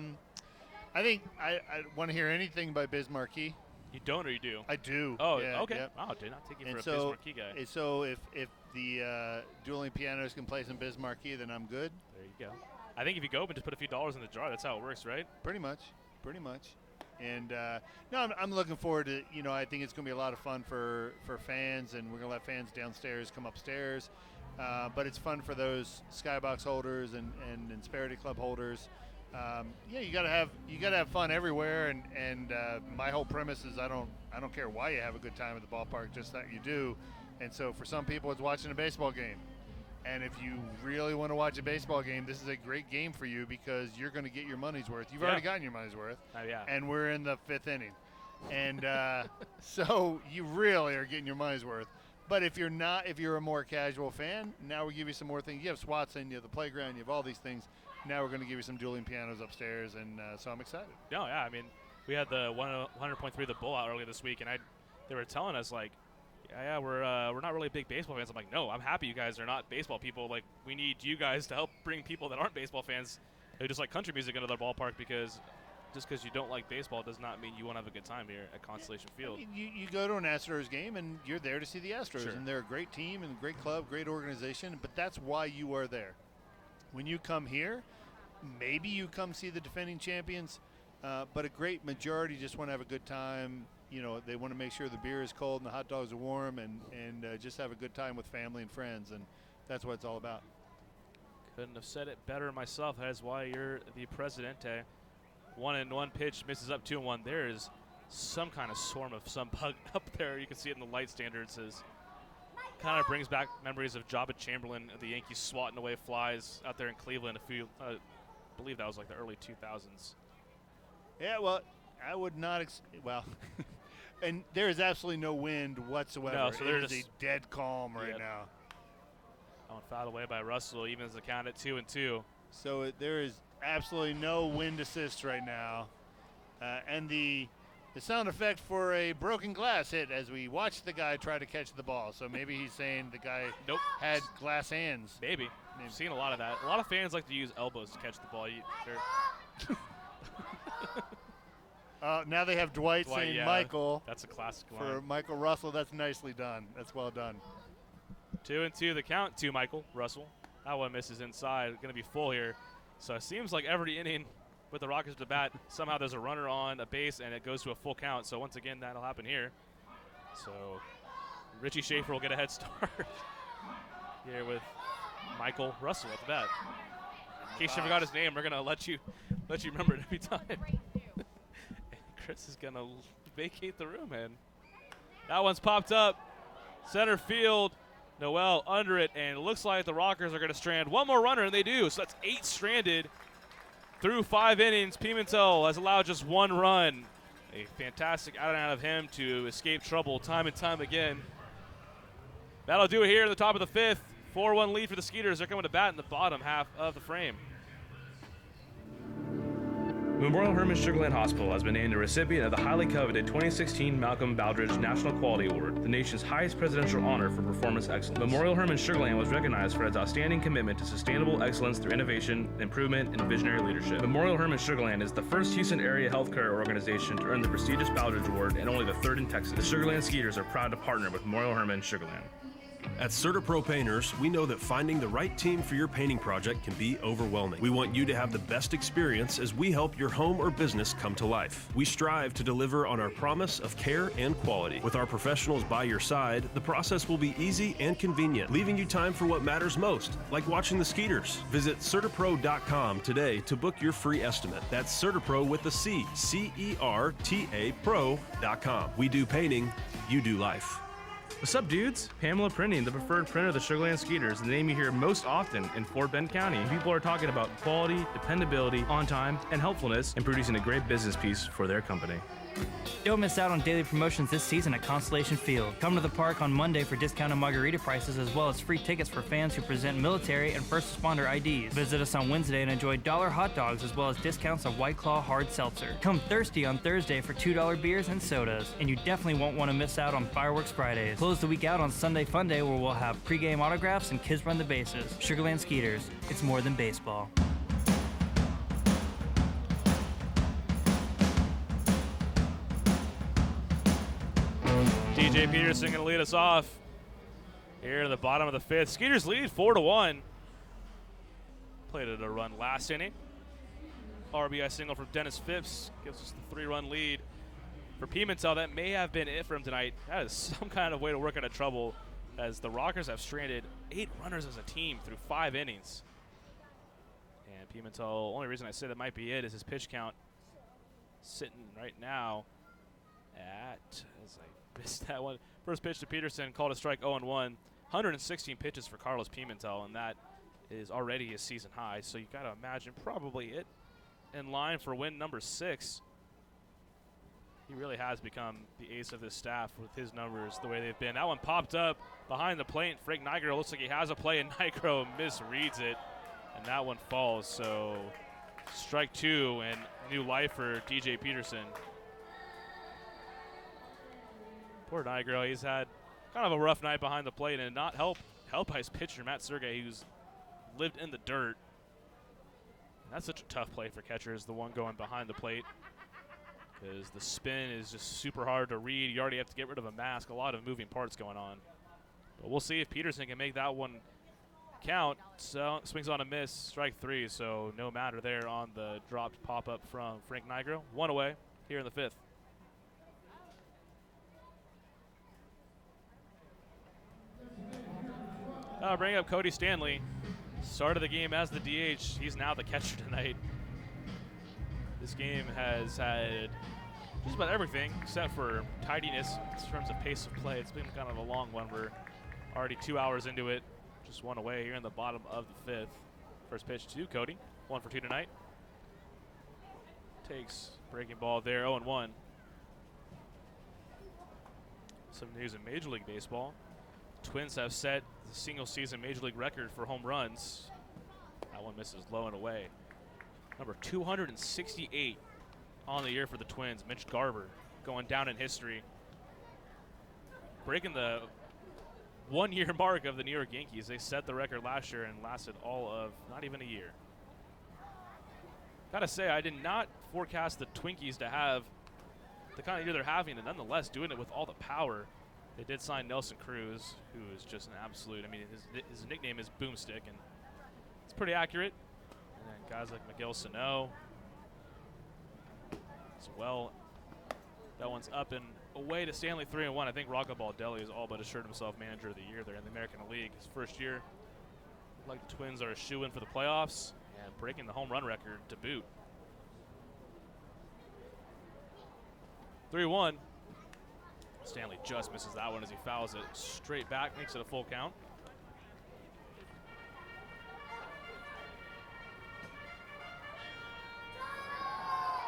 I think I want to hear anything by Biz Markie. You don't, or you do? I do. Oh, yeah, okay. Yep. Wow, did not take you And for a so, Biz Markie guy. so if the dueling pianos can play some Biz Markie, then I'm good. There you go. I think if you go up and just put a few dollars in the jar, that's how it works, right? Pretty much. And no, I'm looking forward to. I think it's going to be a lot of fun for fans, and we're going to let fans downstairs come upstairs. But it's fun for those Skybox holders and Insperity Club holders. You gotta have fun everywhere, and my whole premise is I don't care why you have a good time at the ballpark, just that you do. And so for some people, it's watching a baseball game. And if you really want to watch a baseball game, this is a great game for you because you're going to get your money's worth. You've already gotten your money's worth. Yeah. And we're in the 5th inning. And so you really are getting your money's worth. But if you're a more casual fan, now we give you some more things. You have Swatson, you have the playground, you have all these things. Now we're going to give you some dueling pianos upstairs, and so I'm excited. No, yeah. I mean, we had the 100.3 The Bull out earlier this week, and they were telling us, like, yeah, we're not really big baseball fans. I'm like, no, I'm happy you guys are not baseball people. Like, we need you guys to help bring people that aren't baseball fans who just like country music into the ballpark, because just because you don't like baseball does not mean you won't have a good time here at Constellation Field. I mean, you go to an Astros game, and you're there to see the Astros, Sure. and they're a great team and a great club, great organization, but that's why you are there. When you come here, maybe you come see the defending champions, but a great majority just want to have a good time. They want to make sure the beer is cold and the hot dogs are warm, and just have a good time with family and friends, and that's what it's all about. Couldn't have said it better myself. That is why you're the Presidente. 1-1 pitch, misses up 2-1. There is some kind of swarm of some bug up there. You can see it in the light standards. Kind of brings back memories of Jabba Chamberlain, the Yankees swatting away flies out there in Cleveland. I believe that was like the early 2000s. Yeah, well, I would not and there is absolutely no wind whatsoever. No, so it they're is a just dead calm right Yep. now. That one fouled away by Russell, evens the count at 2-2. So there is absolutely no wind assist right now. And the sound effect for a broken glass hit as we watch the guy try to catch the ball. So maybe he's saying the guy Nope. had glass hands. Maybe. I've seen a lot of that. A lot of fans like to use elbows to catch the ball. Now they have Dwight saying yeah, Michael. That's a classic For line. Michael Russell, that's nicely done. That's well done. 2-2 the count to Michael Russell. That one misses inside. Going to be full here. So it seems like every inning with the Rockets to bat, somehow there's a runner on a base and it goes to a full count. So once again, that'll happen here. So Richie Schaefer will get a head start here with Michael Russell at the bat. In case you forgot his name, we're going to let you remember it every time. And Chris is going to vacate the room, man. That one's popped up. Center field. Noel under it, and it looks like the Rockers are going to strand one more runner, and they do. So that's 8 stranded through 5 innings. Pimentel has allowed just 1 run. A fantastic out of him to escape trouble time and time again. That'll do it here at the top of the 5th. 4-1 lead for the Skeeters. They're coming to bat in the bottom half of the frame. Memorial Hermann Sugarland Hospital has been named a recipient of the highly coveted 2016 Malcolm Baldrige National Quality Award, the nation's highest presidential honor for performance excellence. Memorial Hermann Sugarland was recognized for its outstanding commitment to sustainable excellence through innovation, improvement, and visionary leadership. Memorial Hermann Sugarland is the first Houston area healthcare organization to earn the prestigious Baldrige Award and only the third in Texas. The Sugarland Skeeters are proud to partner with Memorial Hermann Sugarland. At CertaPro Painters, we know that finding the right team for your painting project can be overwhelming. We want you to have the best experience as we help your home or business come to life. We strive to deliver on our promise of care and quality. With our professionals by your side, the process will be easy and convenient, leaving you time for what matters most, like watching the Skeeters. Visit CertaPro.com today to book your free estimate. That's CertaPro with a C, C-E-R-T-A Pro.com. We do painting, you do life. What's up, dudes? Pamela Printing, the preferred printer of the Sugarland Skeeters, the name you hear most often in Fort Bend County. People are talking about quality, dependability, on time, and helpfulness in producing a great business piece for their company. Don't miss out on daily promotions this season at Constellation Field. Come to the park on Monday for discounted margarita prices as well as free tickets for fans who present military and first responder IDs. Visit us on Wednesday and enjoy $1 hot dogs as well as discounts of White Claw hard seltzer. Come thirsty on Thursday for $2 beers and sodas. And you definitely won't want to miss out on Fireworks Fridays. Close the week out on Sunday Fun Day where we'll have pregame autographs and kids run the bases. Sugarland Skeeters, it's more than baseball. DJ Peterson going to lead us off here in the bottom of the fifth. Skeeters lead 4-1. Played it a run last inning. RBI single from Dennis Phipps gives us the 3-run lead for Pimentel. That may have been it for him tonight. That is some kind of way to work out of trouble as the Rockers have stranded 8 runners as a team through 5 innings. And Pimentel, only reason I say that might be it is his pitch count sitting right now at, as I missed that one, first pitch to Peterson, called a strike 0-1. 116 pitches for Carlos Pimentel, and that is already his season high. So you got to imagine probably it in line for win number 6. He really has become the ace of this staff with his numbers the way they've been. That one popped up behind the plate. Frank Nigro looks like he has a play, and Nigro misreads it, and that one falls. So strike 2 and new life for DJ Peterson. Poor Nigro, he's had kind of a rough night behind the plate, and not helped by his pitcher, Matt Sergey, who's lived in the dirt. And that's such a tough play for catchers, the one going behind the plate, because the spin is just super hard to read. You already have to get rid of a mask, a lot of moving parts going on. But we'll see if Peterson can make that one count. So swings on a miss, strike 3, so no matter there on the dropped pop-up from Frank Nigro. 1 away here in the 5th. Bring up Cody Stanley. Started the game as the DH. He's now the catcher tonight. This game has had just about everything except for tidiness in terms of pace of play. It's been kind of a long one. We're already 2 hours into it. Just 1 away here in the bottom of the 5th. First pitch to Cody. 1 for 2 tonight. Takes breaking ball there, 0-1. Some news in Major League Baseball. Twins have set the single season Major League record for home runs. That one misses low and away. Number 268 on the year for the Twins. Mitch Garver going down in history. Breaking the 1-year mark of the New York Yankees. They set the record last year and lasted all of not even a year. Gotta say, I did not forecast the Twinkies to have the kind of year they're having, and nonetheless doing it with all the power. They did sign Nelson Cruz, who is just an absolute, I mean, his nickname is Boomstick, and it's pretty accurate. And then guys like Miguel Sano as well. That one's up and away to Stanley, 3-1. I think Rocco Baldelli has all but assured himself manager of the year there in the American League. His first year. Like the Twins are a shoo-in for the playoffs and breaking the home run record to boot. 3-1. Stanley just misses that one as he fouls it straight back, makes it a full count.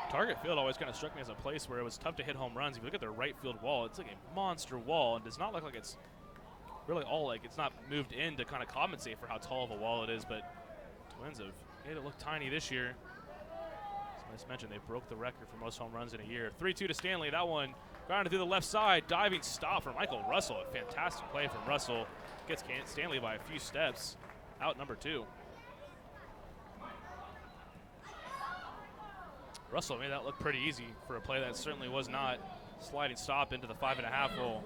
Target field always kind of struck me as a place where it was tough to hit home runs. If you look at their right field wall, it's like a monster wall and does not look like it's really all like it's not moved in to kind of compensate for how tall of a wall it is, but Twins have made it look tiny this year. As mentioned, they broke the record for most home runs in a year. 3-2 to Stanley. That one grounded through the left side. Diving stop from Michael Russell. A fantastic play from Russell. Gets Stanley by a few steps. Out number 2. Russell made that look pretty easy for a play that certainly was not. Sliding stop into the 5.5 hole.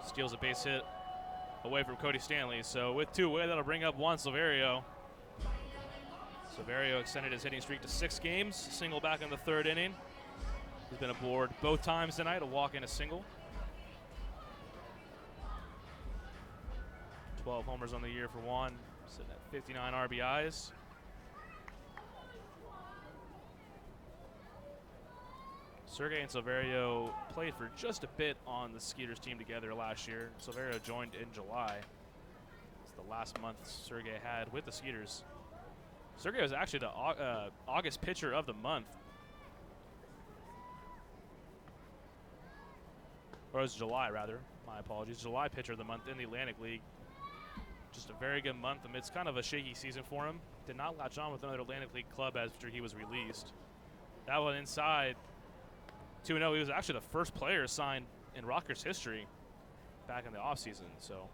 Steals a base hit away from Cody Stanley. So with 2 away, that'll bring up Juan Silverio. Silverio extended his hitting streak to 6 games. Single back in the 3rd inning. He's been aboard both times tonight, a walk and a single. 12 homers on the year for Juan, sitting at 59 RBIs. Sergey and Silverio played for just a bit on the Skeeters team together last year. Silverio joined in July. It's the last month Sergey had with the Skeeters. Sergey was actually the August pitcher of the month. Or it was July, rather. My apologies. July pitcher of the month in the Atlantic League. Just a very good month amidst kind of a shaky season for him. Did not latch on with another Atlantic League club after he was released. That one inside. 2-0. He was actually the first player signed in Rockers history back in the offseason. So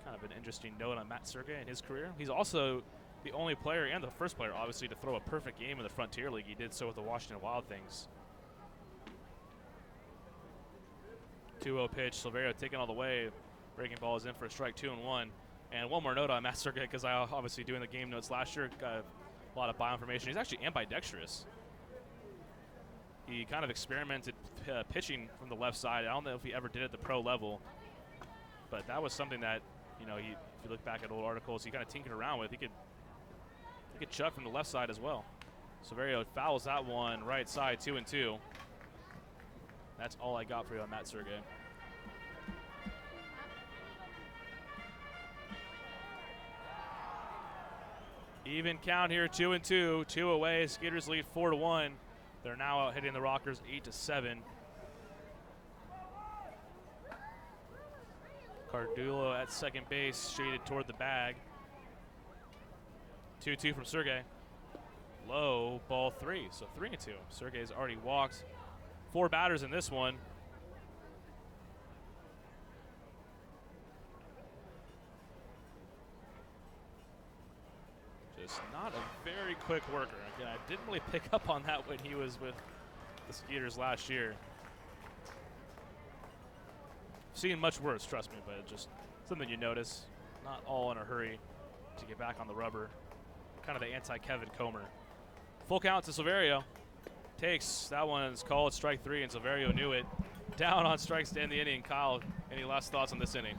kind of an interesting note on Matt Sergey and his career. He's also the only player and the first player, obviously, to throw a perfect game in the Frontier League. He did so with the Washington Wild Things. 2-0 pitch. Silverio taking all the way. Breaking ball is in for a strike, 2-1. And one more note on Matt Sergey, because I obviously doing the game notes last year, got a lot of bioinformation. He's actually ambidextrous. He kind of experimented pitching from the left side. I don't know if he ever did it at the pro level, but that was something that, you know, if you look back at old articles, he kind of tinkered around with. He could chuck from the left side as well. Silverio fouls that one right side, 2-2. That's all I got for you on Matt Sergey. Even count here, 2-2. 2 away. Skeeters lead 4-1. They're now out hitting the Rockers 8-7. Cardulo at second base, shaded toward the bag. 2-2 from Sergey. Low, ball 3, so 3-2. Sergey's already walked 4 batters in this one. Just not a very quick worker. Again, I didn't really pick up on that when he was with the Skeeters last year. Seen much worse, trust me, but just something you notice. Not all in a hurry to get back on the rubber. Kind of the anti-Kevin Comer. Full count to Silverio. Takes, that one is called strike 3, and Silverio knew it. Down on strikes to end the inning. Kyle, any last thoughts on this inning?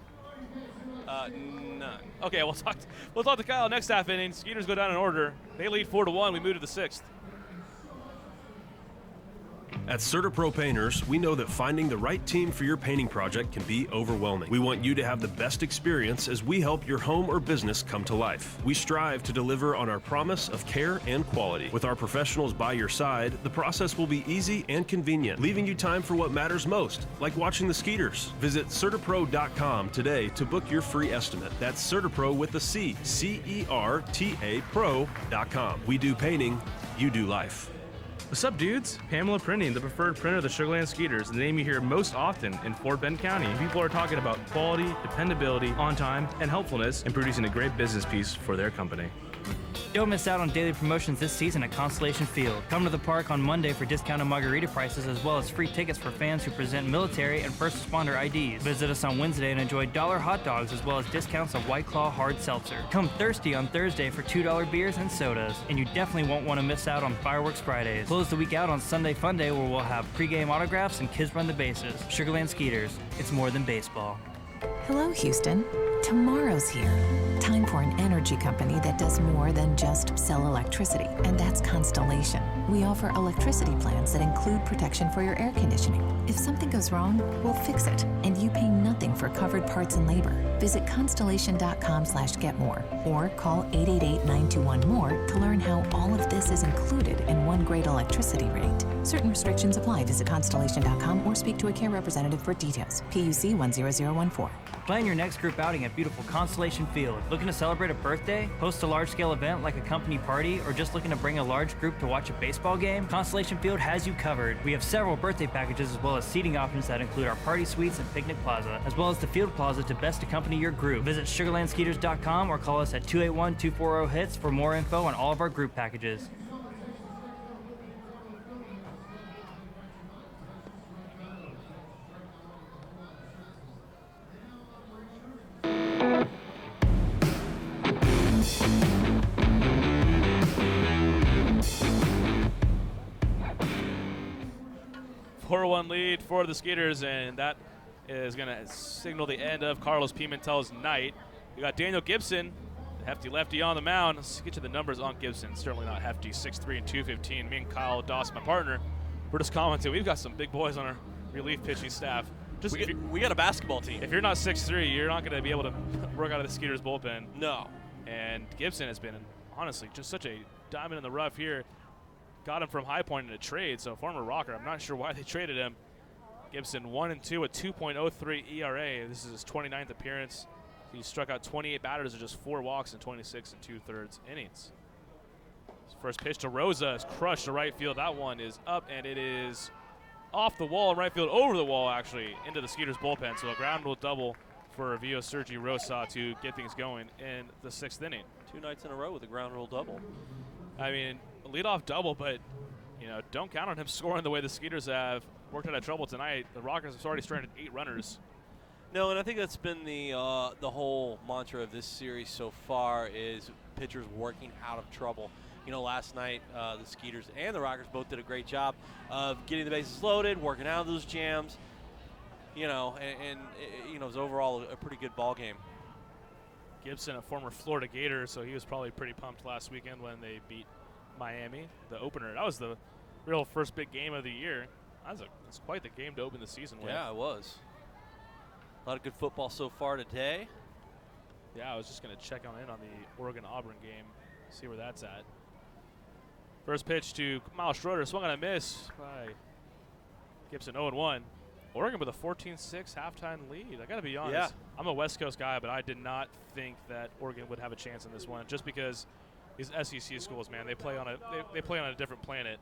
None. Okay, we'll talk to Kyle next half inning. Skeeters go down in order. They lead 4-1. We move to the 6th. At CertaPro Painters, we know that finding the right team for your painting project can be overwhelming. We want you to have the best experience as we help your home or business come to life. We strive to deliver on our promise of care and quality. With our professionals by your side, the process will be easy and convenient, leaving you time for what matters most, like watching the Skeeters. Visit CertaPro.com today to book your free estimate. That's CertaPro with a C, C-E-R-T-A Pro.com. We do painting, you do life. What's up, dudes? Pamela Printing, the preferred printer of the Sugar Land Skeeters, the name you hear most often in Fort Bend County. People are talking about quality, dependability, on time, and helpfulness in producing a great business piece for their company. Don't miss out on daily promotions this season at Constellation Field. Come to the park on Monday for discounted margarita prices as well as free tickets for fans who present military and first responder IDs. Visit us on Wednesday and enjoy $1 hot dogs as well as discounts of White Claw hard seltzer. Come thirsty on Thursday for $2 beers and sodas. And you definitely won't want to miss out on Fireworks Fridays. Close the week out on Sunday Fun Day where we'll have pregame autographs and kids run the bases. Sugar Land Skeeters, it's more than baseball. Hello, Houston. Tomorrow's here. Time for an energy company that does more than just sell electricity, and that's Constellation. We offer electricity plans that include protection for your air conditioning. If something goes wrong, we'll fix it, and you pay nothing for covered parts and labor. Visit constellation.com/getmore or call 888-921-MORE to learn how all of this is included in one great electricity rate. Certain restrictions apply. Visit constellation.com or speak to a care representative for details. PUC 10014. Plan your next group outing at beautiful Constellation Field. Looking to celebrate a birthday, host a large-scale event like a company party, or just looking to bring a large group to watch a baseball game? Constellation Field has you covered. We have several birthday packages as well as seating options that include our party suites and picnic plaza, as well as the field plaza to best accompany your group. Visit sugarlandskeeters.com or call us at 281-240-HITS for more info on all of our group packages. Four-one lead for the Skeeters, and that is going to signal the end of Carlos Pimentel's night. We got Daniel Gibson, the hefty lefty, on the mound. Let's get you the numbers on Gibson. Certainly not hefty, 6'3" and 215. Me and Kyle Dawson, my partner, we're just commenting. We've got some big boys on our relief pitching staff. Just We got a basketball team. If you're not 6'3", you're not going to be able to work out of the Skeeters bullpen. No. And Gibson has been, honestly, just such a diamond in the rough here. Got him from High Point in a trade, so former Rocker. I'm not sure why they traded him. Gibson 1-2, a 2.03 ERA. This is his 29th appearance. He struck out 28 batters and just 4 walks in 26 2/3 innings. His first pitch to Rosa is crushed to right field. That one is up, and it is off the wall in right field, over the wall actually, into the Skeeters bullpen. So a ground rule double for Vio Sergi Rosa to get things going in the 6th inning. 2 nights in a row with a ground rule double. I mean, a leadoff double, but don't count on him scoring the way the Skeeters have worked out of trouble tonight. The Rockers have already stranded 8 runners. No, and I think that's been the whole mantra of this series so far is pitchers working out of trouble. Last night the Skeeters and the Rockers both did a great job of getting the bases loaded, working out of those jams. It was overall a pretty good ball game. Gibson, a former Florida Gator, so he was probably pretty pumped last weekend when they beat Miami, the opener. That was the real first big game of the year. That's quite the game to open the season with. Yeah, it was. A lot of good football so far today. Yeah, I was just going to check in on the Oregon-Auburn game, see where that's at. First pitch to Miles Schroeder, swung on a miss by Gibson, 0-1. Oregon with a 14-6 halftime lead. I got to be honest. Yeah. I'm a West Coast guy, but I did not think that Oregon would have a chance in this one, just because these SEC schools, man, they play on a different planet.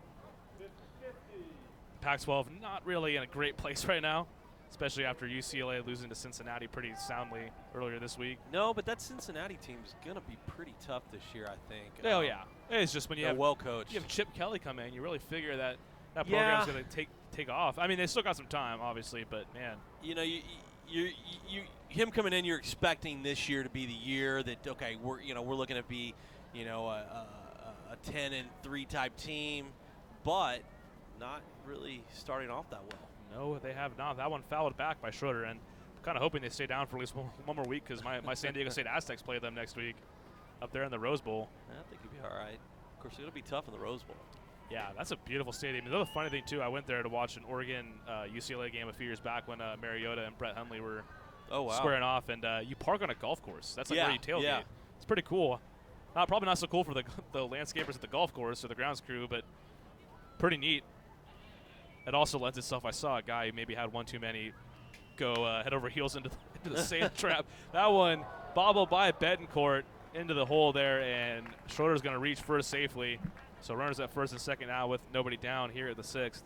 Pac-12 not really in a great place right now, especially after UCLA losing to Cincinnati pretty soundly earlier this week. No, but that Cincinnati team is going to be pretty tough this year, I think. Oh, yeah. It's just when you have well coached. You have Chip Kelly come in, you really figure that program's going to take off. I mean, they still got some time, obviously, but man. Him coming in, you're expecting this year to be the year that we're looking to be, a 10-3 type team, but not really starting off that well. No, they have not. That one fouled back by Schroeder, and I'm kind of hoping they stay down for at least one more week because my San Diego State Aztecs play them next week up there in the Rose Bowl. I think it'll be all right. Of course, it'll be tough in the Rose Bowl. Yeah, that's a beautiful stadium. Another funny thing, too, I went there to watch an Oregon UCLA game a few years back when Mariota and Brett Hundley were squaring off, and you park on a golf course. That's like where you tailgate. Yeah. It's pretty cool. Probably not so cool for the landscapers at the golf course or the grounds crew, but pretty neat. It also lends itself. I saw a guy who maybe had one too many go head over heels into the sand trap. That one bobbled by Betancourt into the hole there, and Schroeder's going to reach first safely. So runners at first and second now with nobody down here at the 6th.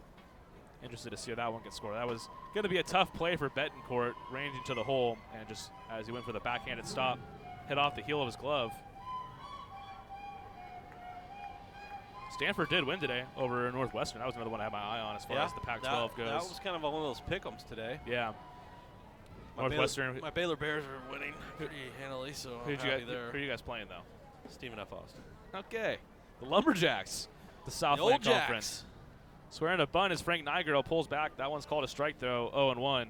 Interested to see how that one gets scored. That was going to be a tough play for Betancourt, ranging to the hole, and just as he went for the backhanded stop, hit off the heel of his glove. Stanford did win today over Northwestern. That was another one I had my eye on as far as the Pac-12 goes. That was kind of one of those pick-ems today. Yeah. Northwestern. My Baylor Bears are winning pretty handily, so who are you guys playing, though? Stephen F. Austin. Okay. The Lumberjacks, the Southland Conference. Swearing a bunt as Frank Nigro pulls back. That one's called a strike throw, 0-1.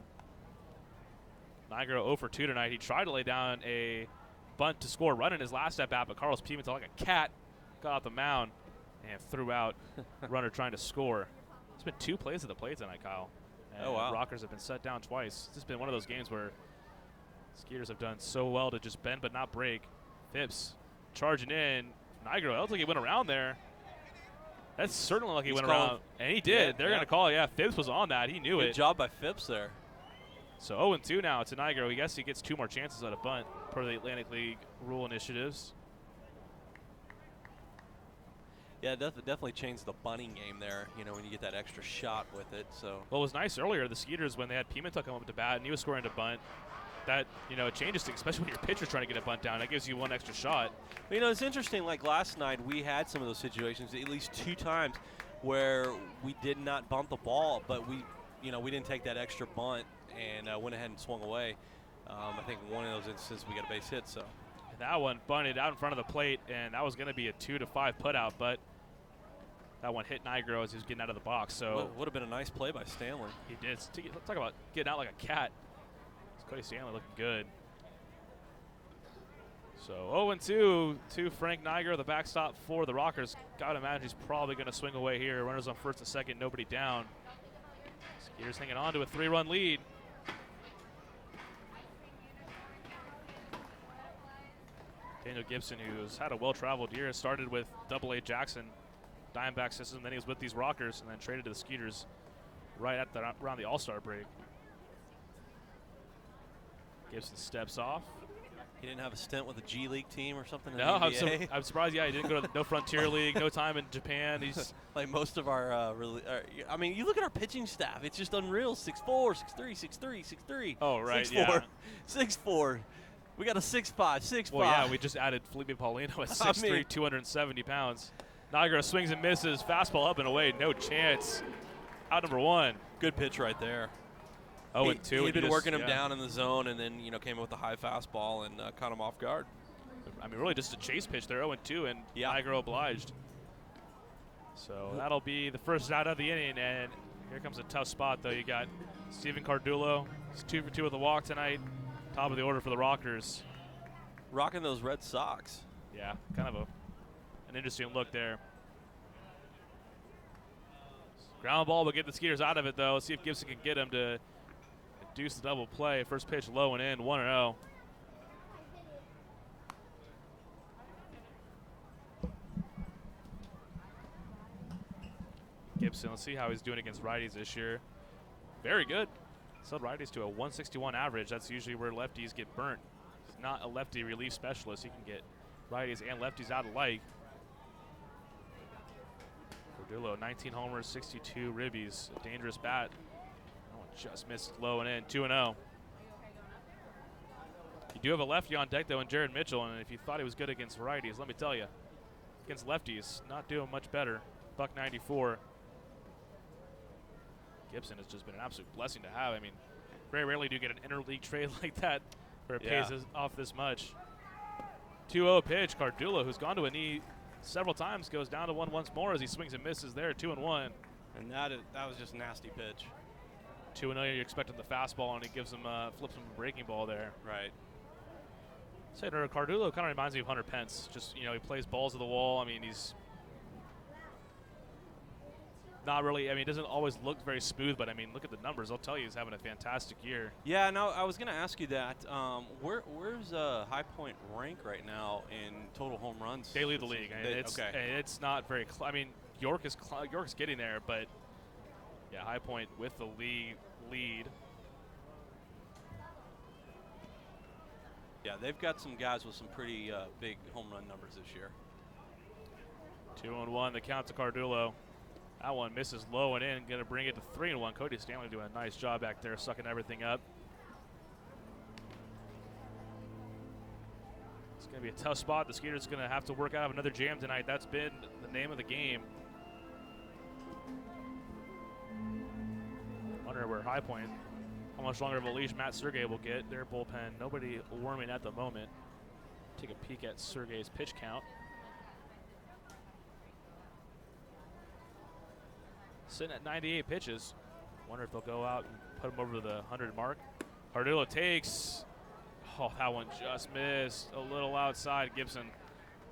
Nigro 0 for 2 tonight. He tried to lay down a bunt to score a run in his last at-bat, but Carlos Pimentel, like a cat, got off the mound and threw out runner trying to score. It's been 2 plays at the plate tonight, Kyle. And Oh, wow. Rockers have been set down twice. It's just been one of those games where Skeeters have done so well to just bend but not break. Phipps charging in. Nigro, I don't think he went around there. That's certainly like he went around. And he did. Yeah, They're going to call it. Yeah, Phipps was on that. He knew it. Good job by Phipps there. So 0-2 now to Nigro. I guess he gets 2 more chances at a bunt per the Atlantic League rule initiatives. Yeah, it definitely changed the bunting game there, you know, when you get that extra shot with it. So Well, it was nice earlier, the Skeeters, when they had Pimentel come up to bat and he was scoring to bunt. That, you know, it changes things, especially when your pitcher's trying to get a bunt down. That gives you 1 extra shot. You know, it's interesting, like last night we had some of those situations, at least 2 times, where we did not bunt the ball, but we didn't take that extra bunt and went ahead and swung away. I think one of those instances we got a base hit, so. That one bunted out in front of the plate, and that was going to be a 2-5 putout, but that one hit Nigro as he was getting out of the box. So would have been a nice play by Stanley. He did. Talk about getting out like a cat. Cody Stanley looking good. So 0-2 to Frank Nigro, the backstop for the Rockers. Gotta imagine he's probably going to swing away here. Runners on first and second, nobody down. Skeeters hanging on to a 3-run lead. Daniel Gibson, who's had a well-traveled year, started with AA Jackson Diamondback system, then he was with these Rockers, and then traded to the Skeeters right at around the All-Star break. Gibson steps off. He didn't have a stint with a G League team or something in No, the NBA? I'm surprised. Yeah, he didn't go to no Frontier League, no time in Japan. He's like most of our I mean, you look at our pitching staff; it's just unreal. 6'4", 6'3", 6'3", 6'3". Oh, right, 6'4", yeah. 6'4". We got a 6'5", 6'5". Well, yeah, we just added Felipe Paulino at 6'3", 270 pounds. Nigro swings and misses. Fastball up and away. No chance. Out number 1. Good pitch right there. 0-2. He'd been working him down in the zone, and then came in with a high fastball and caught him off guard. I mean, really just a chase pitch there. 0-2, and Nigro obliged. So that'll be the first out of the inning, and here comes a tough spot, though. You got Steven Cardullo. He's 2 for 2 with a walk tonight. Top of the order for the Rockers. Rocking those Red Sox. Yeah, kind of an interesting look there. Ground ball will get the Skeeters out of it, though. Let's see if Gibson can get him to induce the double play. First pitch low and in, 1-0. Gibson, let's see how he's doing against righties this year. Very good. Sold righties to a 161 average. That's usually where lefties get burnt. He's not a lefty relief specialist. He can get righties and lefties out alike. Cardullo, 19 homers, 62 ribbies. A dangerous bat. That one just missed low and in, 2-0. You do have a lefty on deck, though, in Jared Mitchell, and if you thought he was good against righties, let me tell you, against lefties, not doing much better. $1.94. Gibson has just been an absolute blessing to have. I mean, very rarely do you get an interleague trade like that where it pays off this much. 2-0 pitch. Cardullo, who's gone to a knee several times, goes down to 1 once more as he swings and misses there, 2-1. And that was just a nasty pitch. 2-0, you're expecting the fastball, and he gives him, flips him a breaking ball there. Right. Cardullo kind of reminds me of Hunter Pence. Just, he plays balls to the wall. I mean, he's not really, he doesn't always look very smooth, but, look at the numbers. I'll tell you, he's having a fantastic year. Yeah, no, I was going to ask you that. Where's High Point rank right now in total home runs? They lead the league. It's not very York is getting there, but, yeah, High Point with the lead. Yeah, they've got some guys with some pretty big home run numbers this year. 2-1, the count to Cardullo. That one misses low and in, going to bring it to 3-1. Cody Stanley doing a nice job back there, sucking everything up. It's going to be a tough spot. The Skeeters going to have to work out of another jam tonight. That's been the name of the game. Wonder where High Point, how much longer of a leash Matt Sergey will get. Their bullpen, nobody warming at the moment. Take a peek at Sergey's pitch count. Sitting at 98 pitches. Wonder if they'll go out and put him over the 100 mark. Cardullo takes. Oh, that one just missed. A little outside. Gibson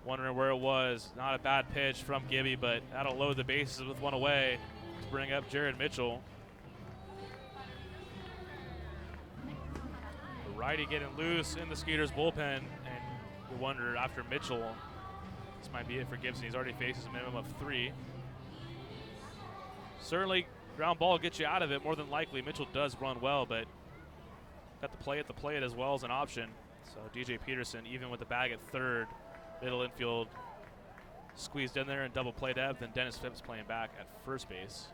Wondering where it was. Not a bad pitch from Gibby, but that'll load the bases with one away to bring up Jared Mitchell. The righty getting loose in the Skeeters bullpen, and you wonder after Mitchell, this might be it for Gibson. He's already faces a minimum of 3. Certainly, ground ball gets you out of it more than likely. Mitchell does run well, but got the play at the plate as well as an option. So DJ Peterson, even with the bag at third, middle infield squeezed in there and double play depth, and Dennis Phipps playing back at first base.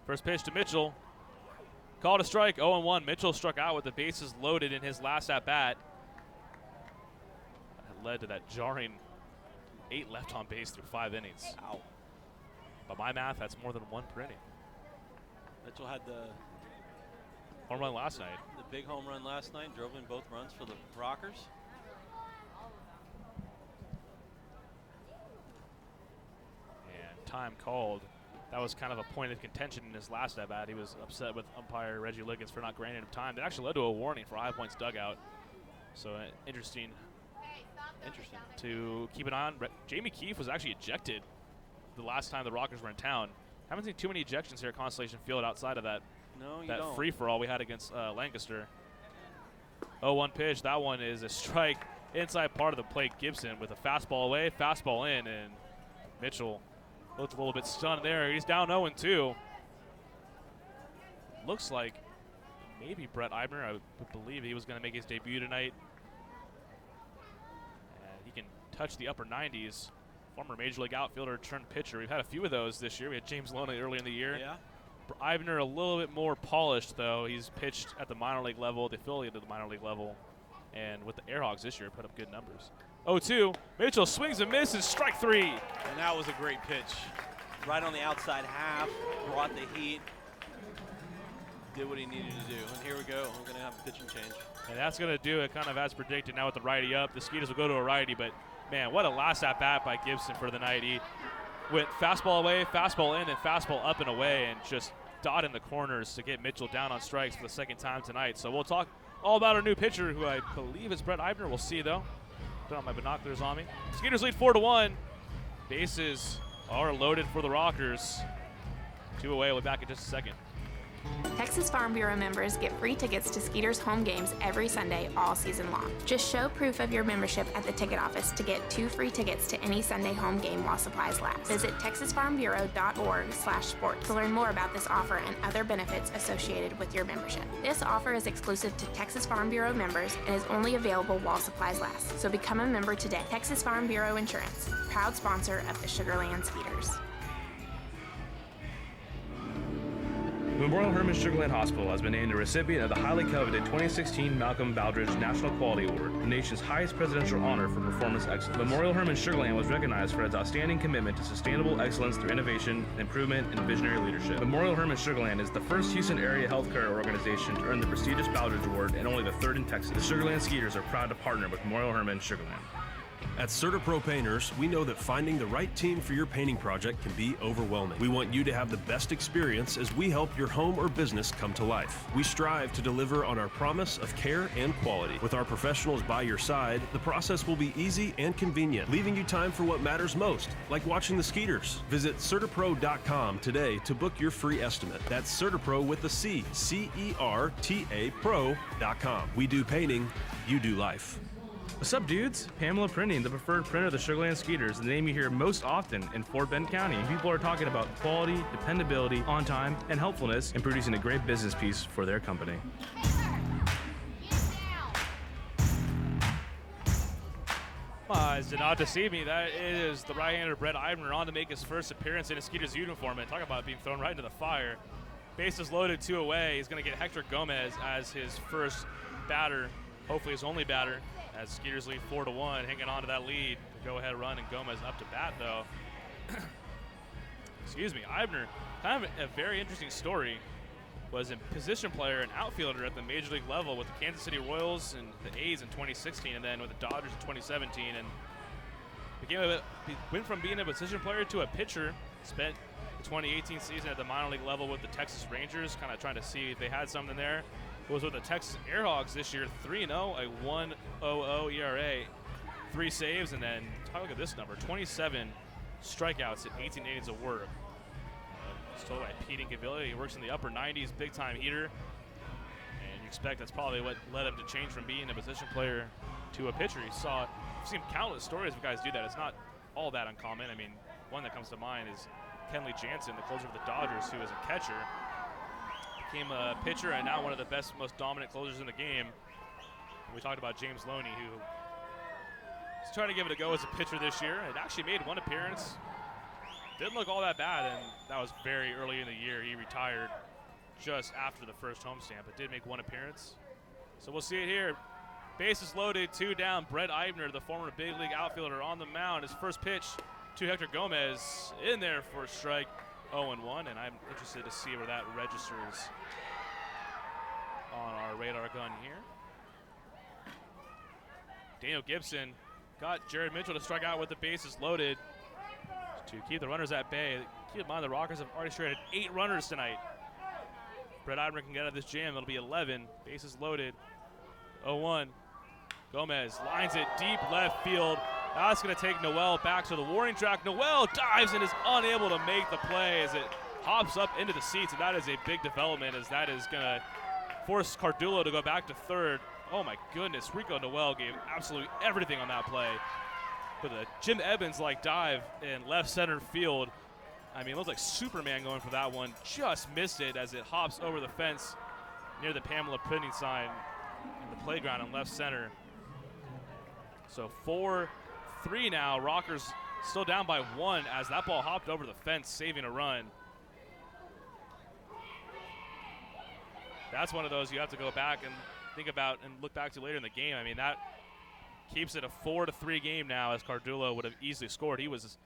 First pitch to Mitchell. Called a strike, 0-1. Mitchell struck out with the bases loaded in his last at-bat. That led to that jarring 8 left on base through 5 innings. Ow. By my math, that's more than 1 per inning. Mitchell had the home run last night. The big home run last night, drove in both runs for the Rockers. And time called. That was kind of a point of contention in his last at-bat. He was upset with umpire Reggie Liggins for not granting him time. That actually led to a warning for High Point's dugout. So interesting to keep an eye on. Jamie Keefe was actually ejected the last time the Rockers were in town. Haven't seen too many ejections here at Constellation Field outside of that free-for-all we had against Lancaster. 0-1 pitch. That one is a strike inside part of the plate. Gibson with a fastball away, fastball in, and Mitchell looked a little bit stunned there. He's down 0-2. Looks like maybe Brett Eibner. I would believe he was going to make his debut tonight. And he can touch the upper 90s. Former Major League outfielder turned pitcher. We've had a few of those this year. We had James Loney early in the year. Yeah. Eibner a little bit more polished, though. He's pitched at the minor league level, the affiliate of the minor league level. And with the Airhawks this year, put up good numbers. 0-2. Mitchell swings and misses. Strike 3. And that was a great pitch. Right on the outside half. Brought the heat. Did what he needed to do. And here we go. We're going to have a pitching change. And that's going to do it kind of as predicted now with the righty up. The Skeeters will go to a righty, but, man, what a last at-bat by Gibson for the night. He went fastball away, fastball in, and fastball up and away, and just dot in the corners to get Mitchell down on strikes for the second time tonight. So we'll talk all about our new pitcher, who I believe is Brett Eibner. We'll see, though. Put on my binoculars on me. Skeeters lead 4-1. Bases are loaded for the Rockers. 2 away. We'll be back in just a second. Texas Farm Bureau members get free tickets to Skeeters home games every Sunday all season long. Just show proof of your membership at the ticket office to get 2 free tickets to any Sunday home game while supplies last. Visit texasfarmbureau.org/sports to learn more about this offer and other benefits associated with your membership. This offer is exclusive to Texas Farm Bureau members and is only available while supplies last. So become a member today. Texas Farm Bureau Insurance, proud sponsor of the Sugarland Skeeters. Memorial Hermann Sugarland Hospital has been named a recipient of the highly coveted 2016 Malcolm Baldrige National Quality Award, the nation's highest presidential honor for performance excellence. Memorial Hermann Sugarland was recognized for its outstanding commitment to sustainable excellence through innovation, improvement, and visionary leadership. Memorial Hermann Sugarland is the first Houston area healthcare organization to earn the prestigious Baldrige Award and only the 3rd in Texas. The Sugarland Skeeters are proud to partner with Memorial Hermann Sugarland. At CertaPro Painters, we know that finding the right team for your painting project can be overwhelming. We want you to have the best experience as we help your home or business come to life. We strive to deliver on our promise of care and quality. With our professionals by your side, the process will be easy and convenient, leaving you time for what matters most, like watching the Skeeters. Visit CertaPro.com today to book your free estimate. That's CertaPro with a C, C-E-R-T-A Pro.com. We do painting, you do life. What's up, dudes? Pamela Printing, the preferred printer of the Sugarland Skeeters, the name you hear most often in Fort Bend County. And people are talking about quality, dependability, on time, and helpfulness in producing a great business piece for their company. It's an odd to see me. That is the right-hander Brett Eibner on to make his first appearance in a Skeeters uniform. And talk about being thrown right into the fire. Bases loaded, 2 away. He's going to get Hector Gomez as his first batter, hopefully his only batter, as Skeeters lead 4-1, hanging on to that lead. Go ahead run, and Gomez up to bat, though. Excuse me, Eibner, kind of a very interesting story. Was a position player and outfielder at the Major League level with the Kansas City Royals and the A's in 2016, and then with the Dodgers in 2017. And went from being a position player to a pitcher. Spent the 2018 season at the minor league level with the Texas Rangers, kind of trying to see if they had something there. Was with the Texas Airhawks this year, 3-0, a 1-0 .00 ERA, 3 saves, and then look at this number, 27 strikeouts in 18 innings of work. It's told by Pete Incaviglia. He works in the upper 90s, big-time hitter. And you expect that's probably what led him to change from being a position player to a pitcher. You've seen countless stories of guys do that. It's not all that uncommon. I mean, one that comes to mind is Kenley Jansen, the closer for the Dodgers, who was a catcher, became a pitcher, and now one of the best, most dominant closers in the game. And we talked about James Loney, who is trying to give it a go as a pitcher this year. It actually made one appearance. Didn't look all that bad, and that was very early in the year. He retired just after the first homestand, but did make one appearance. So we'll see it here. Bases loaded, 2 down. Brett Eibner, the former big league outfielder, on the mound. His first pitch to Hector Gomez, in there for a strike, 0-1, and I'm interested to see where that registers on our radar gun here. Daniel Gibson got Jared Mitchell to strike out with the bases loaded to keep the runners at bay. Keep in mind the Rockers have already stranded 8 runners tonight. Brett Eibner can get out of this jam. It'll be 11. Bases loaded. 0-1. Gomez lines it deep left field. That's going to take Noel back to the warning track. Noel dives and is unable to make the play as it hops up into the seats, and that is a big development, as that is going to force Cardullo to go back to third. Oh my goodness, Rico Noel gave absolutely everything on that play. With a Jim Evans-like dive in left center field. I mean, it looks like Superman going for that one. Just missed it as it hops over the fence near the Pamela printing sign in the playground in left center. So 4-3 now. Rockers still down by 1 as that ball hopped over the fence, saving a run. That's one of those you have to go back and think about and look back to later in the game. I mean, that keeps it a 4-3 game now, as Cardullo would have easily scored. He was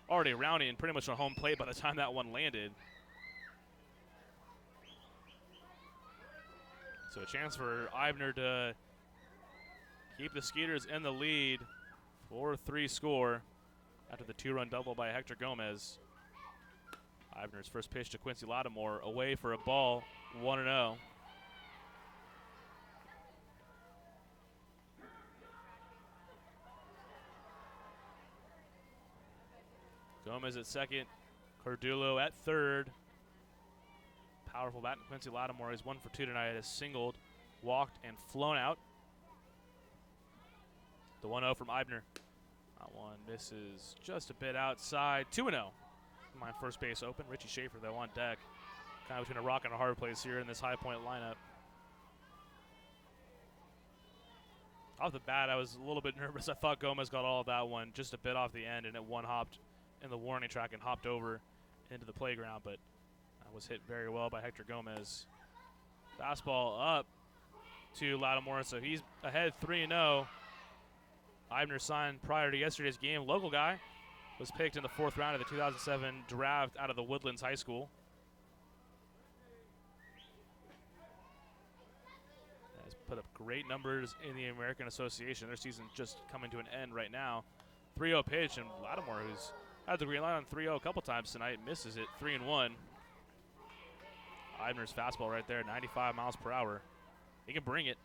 already rounding and pretty much on home plate by the time that one landed. So a chance for Eibner to keep the Skeeters in the lead. 4-3 score after the 2-run double by Hector Gomez. Eibner's first pitch to Quincy Lattimore, away for a ball, 1-0. Gomez at second, Cardullo at third. Powerful bat in Quincy Lattimore. He's 1 for 2 tonight. Has singled, walked, and flown out. The 1-0 from Eibner. That one misses just a bit outside. 2-0. My first base open. Richie Schaefer, though, on deck. Kind of between a rock and a hard place here in this high point lineup. Off the bat, I was a little bit nervous. I thought Gomez got all of that one just a bit off the end, and it one-hopped in the warning track and hopped over into the playground, but was hit very well by Hector Gomez. Fastball up to Lattimore, so he's ahead 3-0. Eibner signed prior to yesterday's game. Local guy, was picked in the 4th round of the 2007 draft out of the Woodlands High School. Has put up great numbers in the American Association. Their season's just coming to an end right now. 3-0 pitch, and Lattimore, who's had the green line on 3-0 a couple times tonight, misses it 3-1. Eibner's fastball right there, 95 miles per hour. He can bring it.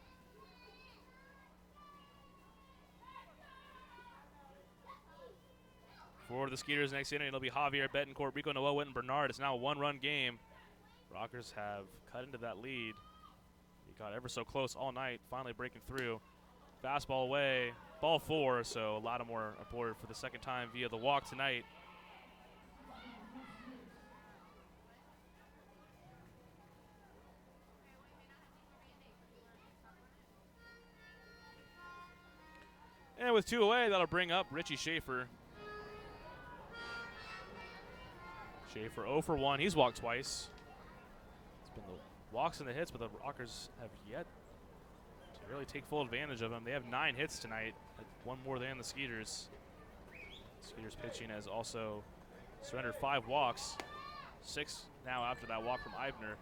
For the Skeeters next inning, it'll be Javier Betancourt, Rico Noel, Witten Bernard. It's now a 1-run game. Rockers have cut into that lead. He got ever so close all night, finally breaking through. Fastball away, ball 4, so Lattimore aboard for the second time via the walk tonight. And with 2 away, that'll bring up Richie Schaefer. Schaefer 0 for 1. He's walked twice. It's been the walks and the hits, but the Rockers have yet to really take full advantage of them. They have 9 hits tonight, 1 more than the Skeeters. Skeeters pitching has also surrendered 5 walks, 6 now after that walk from Eibner.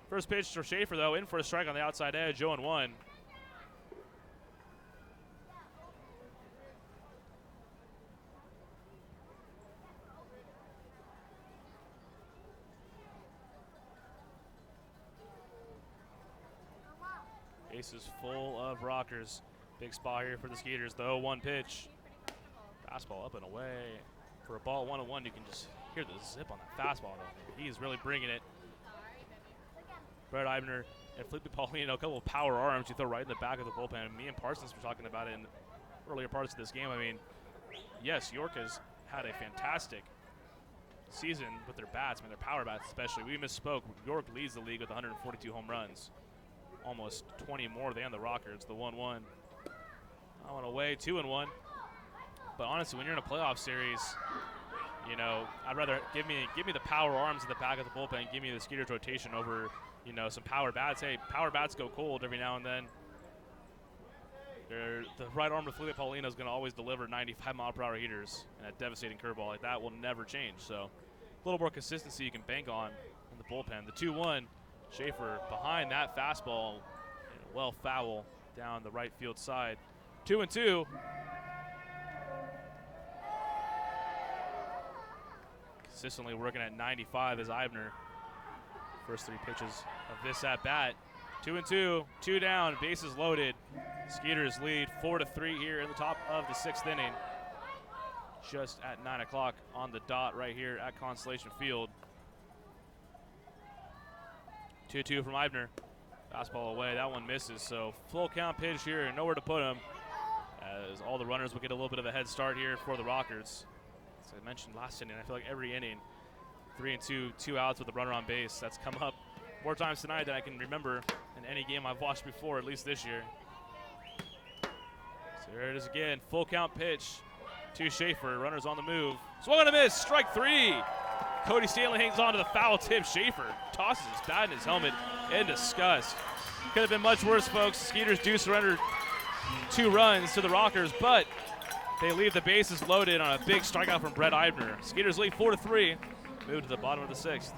First pitch for Schaefer, though, in for a strike on the outside edge, 0-1. Bases full of Rockers. Big spot here for the Skeeters. The 0-1 pitch. Fastball up and away. For a ball 1-1, you can just hear the zip on that fastball, though. He's really bringing it. Brett Eibner and Felipe Paulino, a couple of power arms you throw right in the back of the bullpen. Me and Parsons were talking about it in earlier parts of this game. I mean, yes, York has had a fantastic season with their bats, their power bats especially. We misspoke. York leads the league with 142 home runs. Almost 20 more than the Rockers. The 1-1. That one away, 2-1. But honestly, when you're in a playoff series, you know, I'd rather give me the power arms at the back of the bullpen, give me the Skeeters rotation over, you know, some power bats. Hey, power bats go cold every now and then. The right arm of Felipe Paulino is going to always deliver 95-mile-per-hour heaters, and a devastating curveball like that will never change. So a little more consistency you can bank on in the bullpen. The 2-1, Schaefer behind that fastball, well foul down the right field side. 2-2. Consistently working at 95 is Eibner. First 3 pitches of this at bat. 2-2, 2 down, bases loaded. Skeeters lead 4-3 here in the top of the 6th inning. Just at 9 o'clock on the dot right here at Constellation Field. 2-2 from Eibner. Fastball away, that one misses. So full count pitch here, nowhere to put him. As all the runners will get a little bit of a head start here for the Rockers. As I mentioned last inning, I feel like every inning, 3-2, 2 outs with a runner on base. That's come up more times tonight than I can remember in any game I've watched before, at least this year. So there it is again, full count pitch to Schaefer. Runners on the move. Swung on a miss, strike 3. Cody Stanley hangs on to the foul tip. Schaefer tosses his bat and his helmet in disgust. Could have been much worse, folks. The Skeeters do surrender 2 runs to the Rockers, but they leave the bases loaded on a big strikeout from Brett Eibner. Skeeters lead 4-3, move to the bottom of the 6th.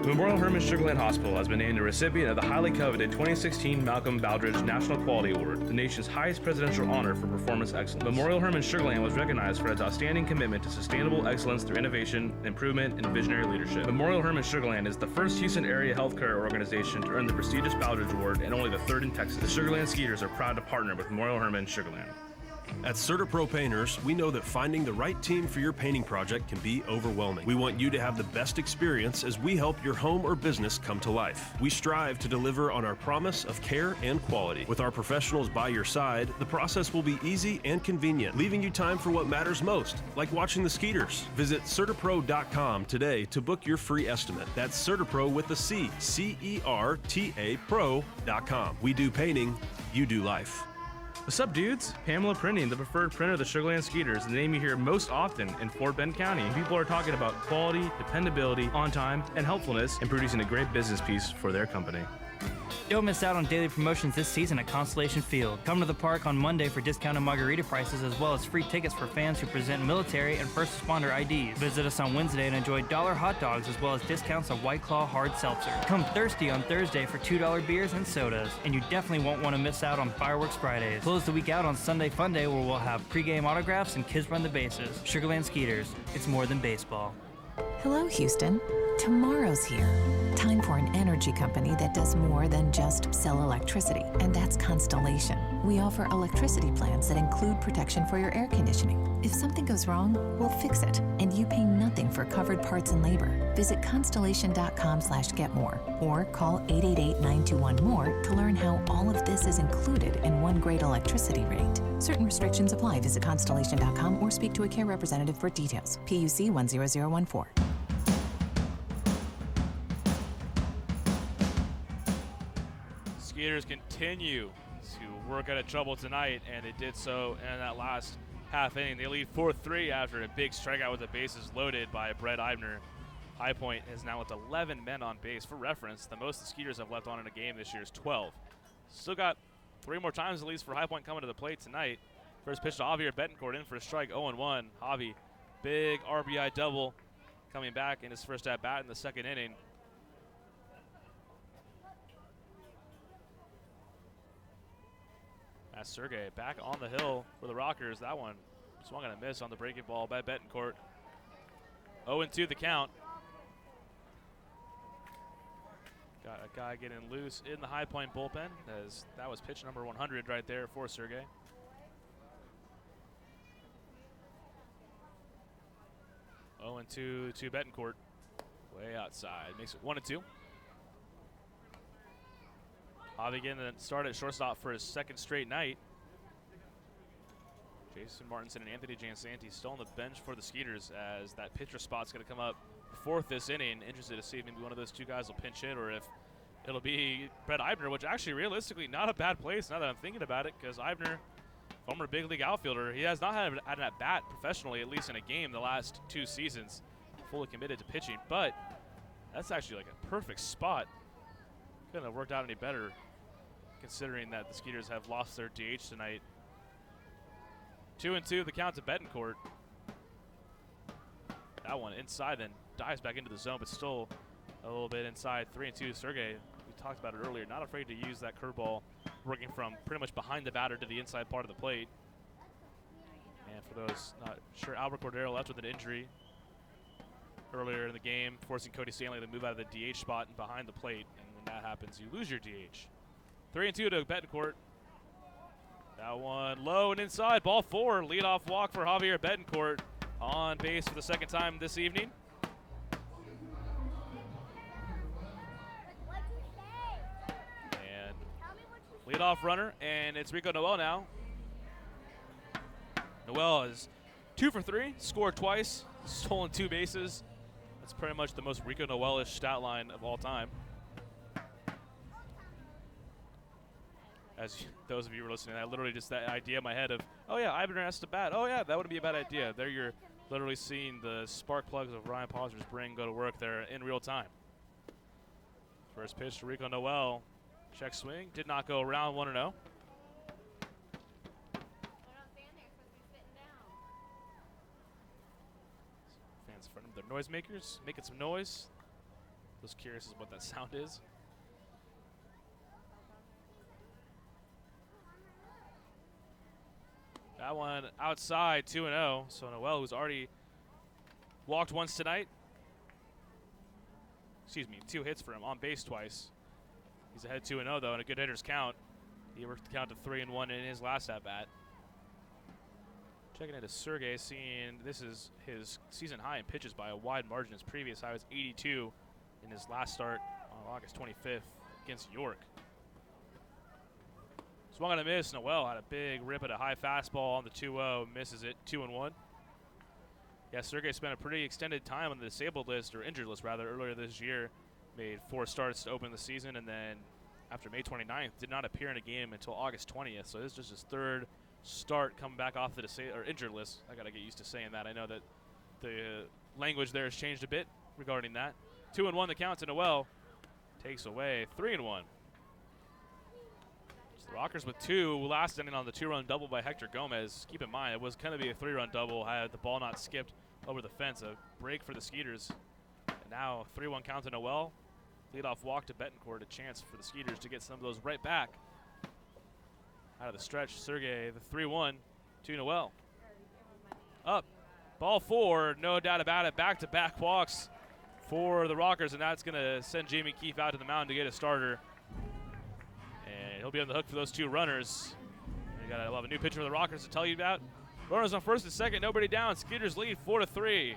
Memorial Hermann Sugarland Hospital has been named a recipient of the highly coveted 2016 Malcolm Baldrige National Quality Award, the nation's highest presidential honor for performance excellence. Memorial Hermann Sugarland was recognized for its outstanding commitment to sustainable excellence through innovation, improvement, and visionary leadership. Memorial Hermann Sugarland is the first Houston area healthcare organization to earn the prestigious Baldrige Award and only the 3rd in Texas. The Sugarland Skeeters are proud to partner with Memorial Hermann Sugarland. At CertaPro Painters, we know that finding the right team for your painting project can be overwhelming. We want you to have the best experience as we help your home or business come to life. We strive to deliver on our promise of care and quality. With our professionals by your side, the process will be easy and convenient, leaving you time for what matters most, like watching the Skeeters. Visit CertaPro.com today to book your free estimate. That's CertaPro with a C, C-E-R-T-A Pro.com. We do painting, you do life. What's up, dudes? Pamela Printing, the preferred printer of the Sugarland Skeeters, the name you hear most often in Fort Bend County. People are talking about quality, dependability, on time, and helpfulness in producing a great business piece for their company. Don't miss out on daily promotions this season at Constellation Field. Come to the park on Monday for discounted margarita prices as well as free tickets for fans who present military and first responder IDs. Visit us on Wednesday and enjoy $1 hot dogs as well as discounts of White Claw hard seltzer. Come thirsty on Thursday for $2 beers and sodas. And you definitely won't want to miss out on Fireworks Fridays. Close the week out on Sunday Fun Day where we'll have pregame autographs and kids run the bases. Sugarland Skeeters, it's more than baseball. Hello, Houston. Tomorrow's here. Time for an energy company that does more than just sell electricity, and that's Constellation. We offer electricity plans that include protection for your air conditioning. If something goes wrong, we'll fix it, and you pay nothing for covered parts and labor. Visit constellation.com/getmore or call 888-921-MORE to learn how all of this is included in one great electricity rate. Certain restrictions apply. Visit constellation.com or speak to a care representative for details. PUC 10014. Skeeters continue to work out of trouble tonight, and they did so in that last half inning. They lead 4-3 after a big strikeout with the bases loaded by Brett Eibner. High Point has now left 11 men on base. For reference, the most the Skeeters have left on in a game this year is 12. Still got 3 more times at least for High Point coming to the plate tonight. First pitch to Javier Betancourt in for a strike, 0-1. Javi, big RBI double coming back in his first at-bat in the 2nd inning. That's Sergey back on the hill for the Rockers. That one swung and a miss on the breaking ball by Betancourt. 0-2 the count. Got a guy getting loose in the High Point bullpen, as that was pitch number 100 right there for Sergey. Oh, and 2 to Betancourt. Way outside. Makes it 1-2. Javi getting the start at shortstop for his second straight night. Jason Martinson and Anthony Jansanti still on the bench for the Skeeters, as that pitcher spot's going to come up fourth this inning. Interested to see if maybe one of those two guys will pinch hit, or if it'll be Brett Eibner, which actually realistically not a bad place now that I'm thinking about it, because Eibner, former big league outfielder, he has not had an at-bat professionally, at least in a game, the last 2 seasons, fully committed to pitching. But that's actually like a perfect spot. Couldn't have worked out any better, considering that the Skeeters have lost their DH tonight. 2-2, the count to Betancourt. That one inside, then dives back into the zone, but still a little bit inside. 3-2, Sergey, we talked about it earlier, not afraid to use that curveball, working from pretty much behind the batter to the inside part of the plate. And for those not sure, Albert Cordero left with an injury earlier in the game, forcing Cody Stanley to move out of the DH spot and behind the plate. And when that happens, you lose your DH. 3-2 to Betancourt. That one low and inside, ball 4. Leadoff walk for Javier Betancourt, on base for the second time this evening. And leadoff runner, and it's Rico Noel now. Noel is 2 for 3, scored twice, stolen 2 bases. That's pretty much the most Rico Noel-ish stat line of all time. As those of you who are listening, I literally just that idea in my head of, oh yeah, Eibner has to bat. Oh yeah, that wouldn't be a bad idea. There you're literally seeing the spark plugs of Ryan Pauser's brain go to work there in real time. First pitch to Rico Noel. Check swing. Did not go around. 1-0. Fans in front of their noisemakers making some noise. Just curious as what that sound is. That one outside, 2-0. So Noel, who's already walked once tonight. Excuse me, 2 hits for him, on base twice. He's ahead 2-0 though, and a good hitter's count. He worked the count to 3-1 in his last at-bat. Checking into Sergey, seeing this is his season high in pitches by a wide margin. His previous high was 82 in his last start on August 25th against York. Swung on a miss. Noel had a big rip at a high fastball on the 2-0, misses it, 2-1. Yeah, Sergey spent a pretty extended time on the disabled list, or injured list rather, earlier this year. Made 4 starts to open the season, and then after May 29th, did not appear in a game until August 20th. So this is just his 3rd start coming back off the injured list. I gotta get used to saying that. I know that the language there has changed a bit regarding that. 2-1 the count to Noel. Takes away 3-1. The Rockers with 2, last inning on the 2-run double by Hector Gomez. Keep in mind, it was going to be a 3-run double had the ball not skipped over the fence. A break for the Skeeters. And now 3-1 count to Noel. Leadoff walk to Betancourt, a chance for the Skeeters to get some of those right back. Out of the stretch, Sergey, the 3-1 to Noel. Up, ball 4, no doubt about it. Back-to-back walks for the Rockers, and that's going to send Jamie Keefe out to the mound to get a starter. He'll be on the hook for those 2 runners. We'll have a new pitcher for the Rockers to tell you about. Runners on first and second, nobody down. Skeeters lead 4-3.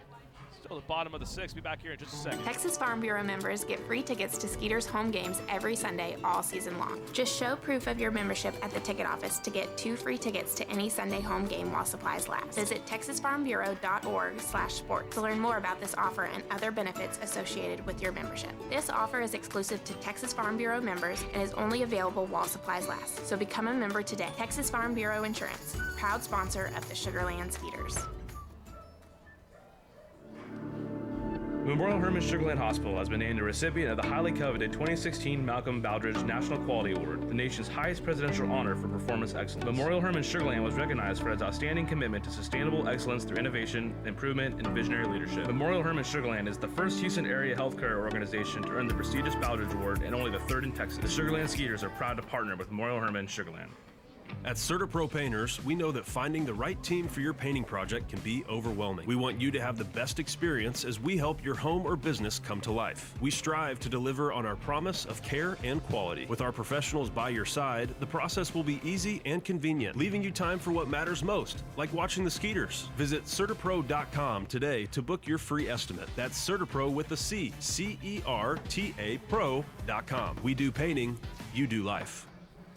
Still the bottom of the 6th. Be back here in just a second. Texas Farm Bureau members get free tickets to Skeeters home games every Sunday all season long. Just show proof of your membership at the ticket office to get 2 free tickets to any Sunday home game while supplies last. Visit texasfarmbureau.org/sports to learn more about this offer and other benefits associated with your membership. This offer is exclusive to Texas Farm Bureau members and is only available while supplies last. So become a member today. Texas Farm Bureau Insurance, proud sponsor of the Sugarland Skeeters. Memorial Hermann Sugarland Hospital has been named a recipient of the highly coveted 2016 Malcolm Baldrige National Quality Award, the nation's highest presidential honor for performance excellence. Memorial Hermann Sugarland was recognized for its outstanding commitment to sustainable excellence through innovation, improvement, and visionary leadership. Memorial Hermann Sugarland is the first Houston area healthcare organization to earn the prestigious Baldrige Award and only the 3rd in Texas. The Sugarland Skeeters are proud to partner with Memorial Hermann Sugarland. At CertaPro Painters, we know that finding the right team for your painting project can be overwhelming. We want you to have the best experience as we help your home or business come to life. We strive to deliver on our promise of care and quality. With our professionals by your side, the process will be easy and convenient, leaving you time for what matters most, like watching the Skeeters. Visit CertaPro.com today to book your free estimate. That's CertaPro with a C, C-E-R-T-A Pro.com. We do painting, you do life.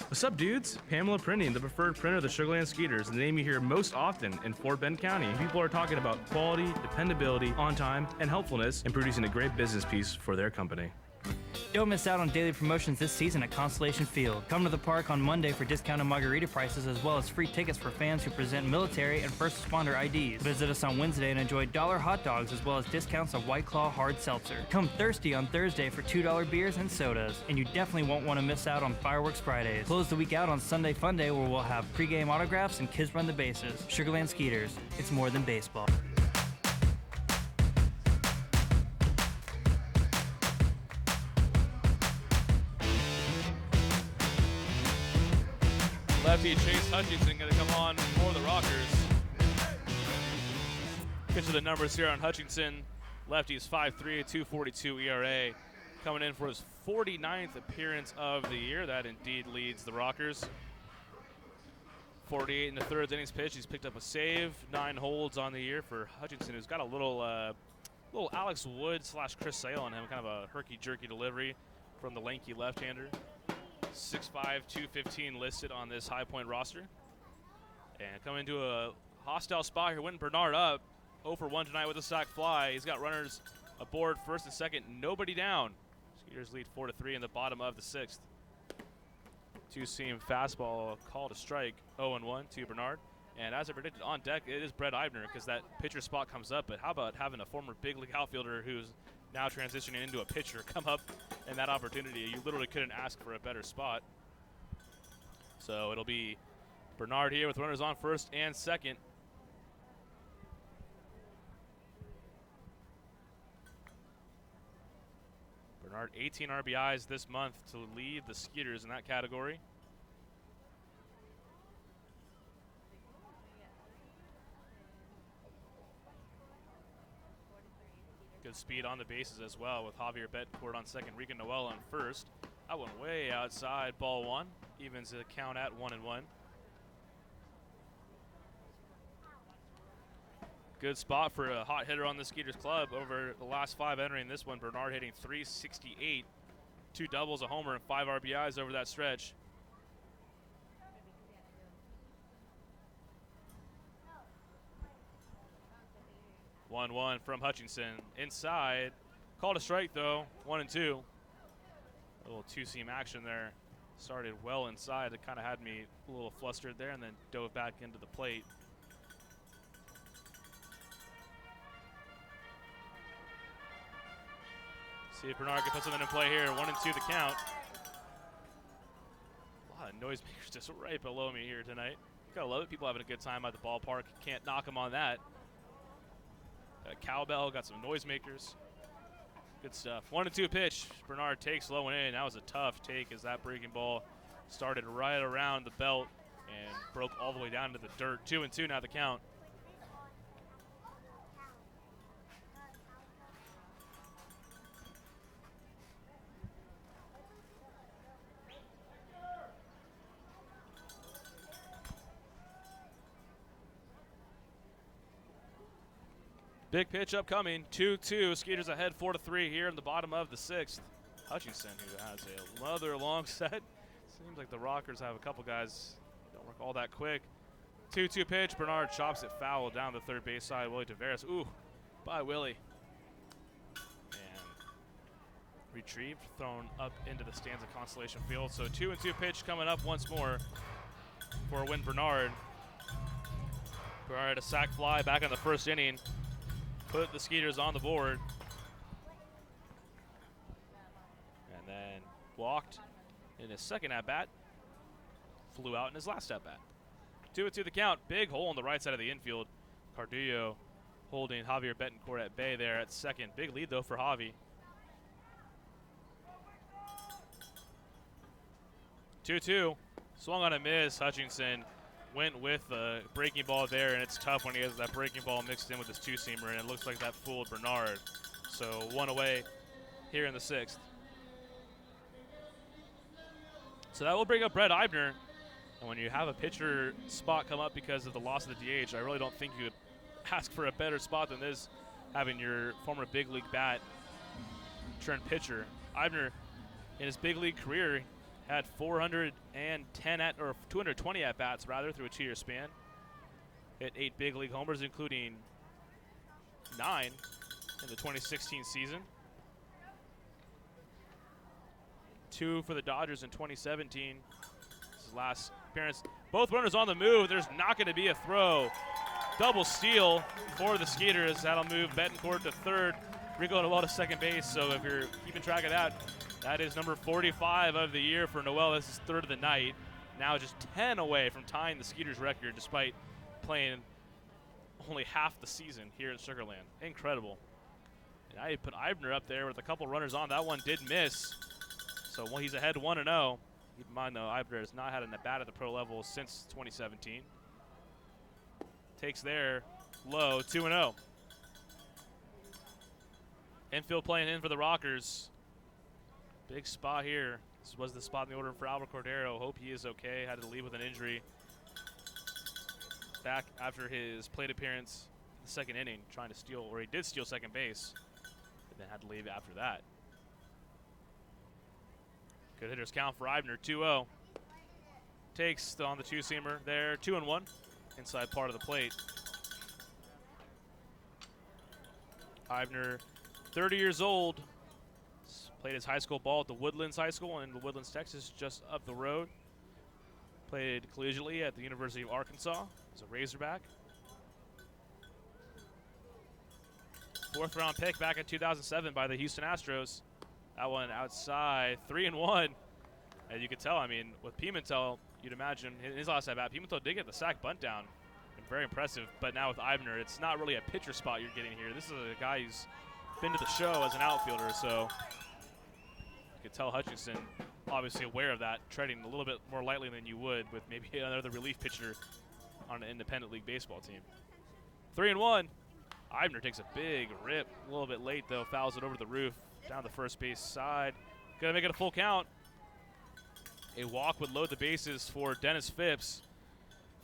What's up, dudes? Pamela Printing, the preferred printer of the Sugar Land Skeeters, the name you hear most often in Fort Bend County. People are talking about quality, dependability, on time, and helpfulness in producing a great business piece for their company. Don't miss out on daily promotions this season at Constellation Field. Come to the park on Monday for discounted margarita prices as well as free tickets for fans who present military and first responder IDs. Visit us on Wednesday and enjoy $1 hot dogs as well as discounts of White Claw hard seltzer. Come thirsty on Thursday for $2 beers and sodas. And you definitely won't want to miss out on Fireworks Fridays. Close the week out on Sunday Fun Day where we'll have pregame autographs and kids run the bases. Sugar Land Skeeters. It's more than baseball. Lefty Chase Hutchinson going to come on for the Rockers. Get to the numbers here on Hutchinson. Lefty's 5'3", 242 ERA. Coming in for his 49th appearance of the year. That indeed leads the Rockers. 48 in the third innings pitch. He's picked up a save. 9 holds on the year for Hutchinson, who's got a little Alex Wood / Chris Sale on him. Kind of a herky-jerky delivery from the lanky left-hander. 6'5", 215 listed on this High Point roster. And coming into a hostile spot here, Wynton Bernard up. 0 for 1 tonight with a sac fly. He's got runners aboard first and second, nobody down. Skeeters lead 4-3 in the bottom of the 6th. Two-seam fastball called a strike, 0-1 to Bernard. And as I predicted, on deck, it is Brett Eibner because that pitcher spot comes up. But how about having a former big league outfielder who's now transitioning into a pitcher come up in that opportunity? You literally couldn't ask for a better spot. So it'll be Bernard here with runners on first and second. Bernard, 18 RBIs this month to lead the Skeeters in that category. Good speed on the bases as well with Javier Betancourt on second, Rico Noel on first. That one way outside, ball 1. Evens the count at 1-1. Good spot for a hot hitter on the Skeeters club. Over the last 5 entering this one, Bernard hitting .368. 2 doubles, a homer, and 5 RBIs over that stretch. One from Hutchinson. Inside. Called a strike, though. 1-2. A little two-seam action there. Started well inside. It kind of had me a little flustered there and then dove back into the plate. See if Bernard can put something in play here. 1-2 the count. A lot of noisemakers just right below me here tonight. Gotta love it. People having a good time at the ballpark. Can't knock them on that. Got a cowbell, got some noisemakers. Good stuff. 1-2 pitch. Bernard takes low and in. That was a tough take as that breaking ball started right around the belt and broke all the way down to the dirt. 2-2 now the count. Big pitch upcoming, 2-2. Skeeters ahead 4-3 here in the bottom of the 6th. Hutchinson, who has another long set. Seems like the Rockers have a couple guys don't work all that quick. 2-2 pitch. Bernard chops it foul down the third base side. Willie Tavares. Ooh, by Willie. And retrieved, thrown up into the stands of Constellation Field. So 2-2 pitch coming up once more for Wynton Bernard. Bernard a sac fly back in the first inning. Put the Skeeters on the board. And then walked in his second at-bat. Flew out in his last at-bat. 2-2 the count. Big hole in the right side of the infield. Cardillo holding Javier Betancourt at bay there at second. Big lead, though, for Javi. 2-2. Swung on a miss. Hutchinson went with the breaking ball there, and it's tough when he has that breaking ball mixed in with his two-seamer, and it looks like that fooled Bernard. So 1 away here in the 6th. So that will bring up Brett Eibner. And when you have a pitcher spot come up because of the loss of the DH, I really don't think you would ask for a better spot than this, having your former big league bat turn pitcher. Eibner, in his big league career, had 220 at bats rather through a 2-year span. Hit 8 big league homers, including 9 in the 2016 season. 2 for the Dodgers in 2017. His last appearance. Both runners on the move. There's not going to be a throw. Double steal for the Skeeters. That'll move Betancourt to third. Rico Noel to second base. So if you're keeping track of that, that is number 45 of the year for Noel. This is third of the night. Now just 10 away from tying the Skeeters record despite playing only half the season here at Sugar Land. Incredible. And now you put Eibner up there with a couple runners on. That one did miss. So he's ahead 1-0. Keep in mind, though, Eibner has not had a bat at the pro level since 2017. Takes there low, 2-0. Infield playing in for the Rockers. Big spot here. This was the spot in the order for Albert Cordero. Hope he is okay. Had to leave with an injury. Back after his plate appearance in the 2nd inning, trying to steal, or he did steal second base, and then had to leave after that. Good hitters count for Eibner, 2-0. Takes on the two-seamer there, 2-1, inside part of the plate. Eibner, 30 years old, played his high school ball at the Woodlands High School in Woodlands, Texas, just up the road. Played collegiately at the University of Arkansas as a Razorback. 4th round pick back in 2007 by the Houston Astros. That one outside, 3-1. As you can tell, I mean, with Pimentel, you'd imagine in his last at bat, Pimentel did get the sack bunt down. And very impressive. But now with Eibner, it's not really a pitcher spot you're getting here. This is a guy who's been to the show as an outfielder, so you can tell Hutchinson obviously aware of that, treading a little bit more lightly than you would with maybe another relief pitcher on an independent league baseball team. 3-1. Eibner takes a big rip, a little bit late though, fouls it over the roof, down the first base side. Gonna make it a full count. A walk would load the bases for Dennis Phipps.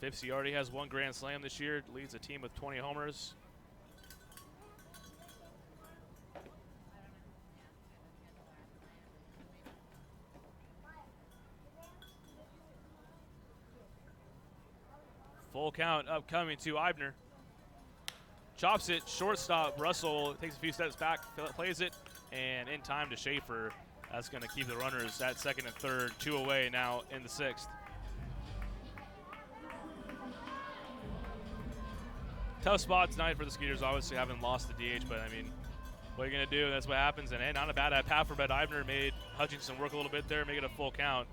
Phipps, he already has 1 grand slam this year, leads the team with 20 homers. Full count upcoming to Eibner. Chops it, shortstop. Russell takes a few steps back, plays it, and in time to Schaefer. That's going to keep the runners at 2nd and 3rd, 2 away now in the 6th. Tough spot tonight for the Skeeters. Obviously haven't lost the DH, but I mean, what are you going to do? That's what happens. And not a bad at-bat for Brett Eibner. Made Hutchinson work a little bit there, make it a full count.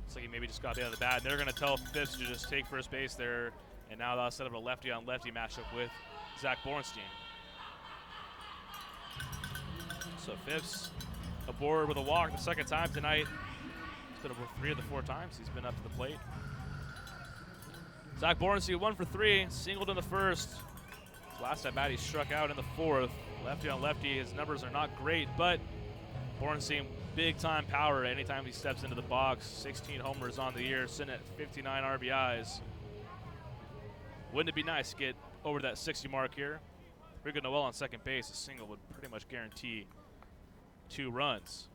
Looks like he maybe just got out of the bat. They're going to tell Phipps to just take first base there, and now they'll set up a lefty-on-lefty matchup with Zach Borenstein. So Phipps aboard with a walk the 2nd time tonight. It's been over 3 of the 4 times he's been up to the plate. Zach Borenstein 1 for 3, singled in the 1st. His last at bat he struck out in the 4th. Lefty-on-lefty, his numbers are not great, but Borenstein big-time power anytime he steps into the box. 16 homers on the year, sitting at 59 RBIs. Wouldn't it be nice to get over that 60 mark here? Rico Noel on second base, a single would pretty much guarantee 2 runs.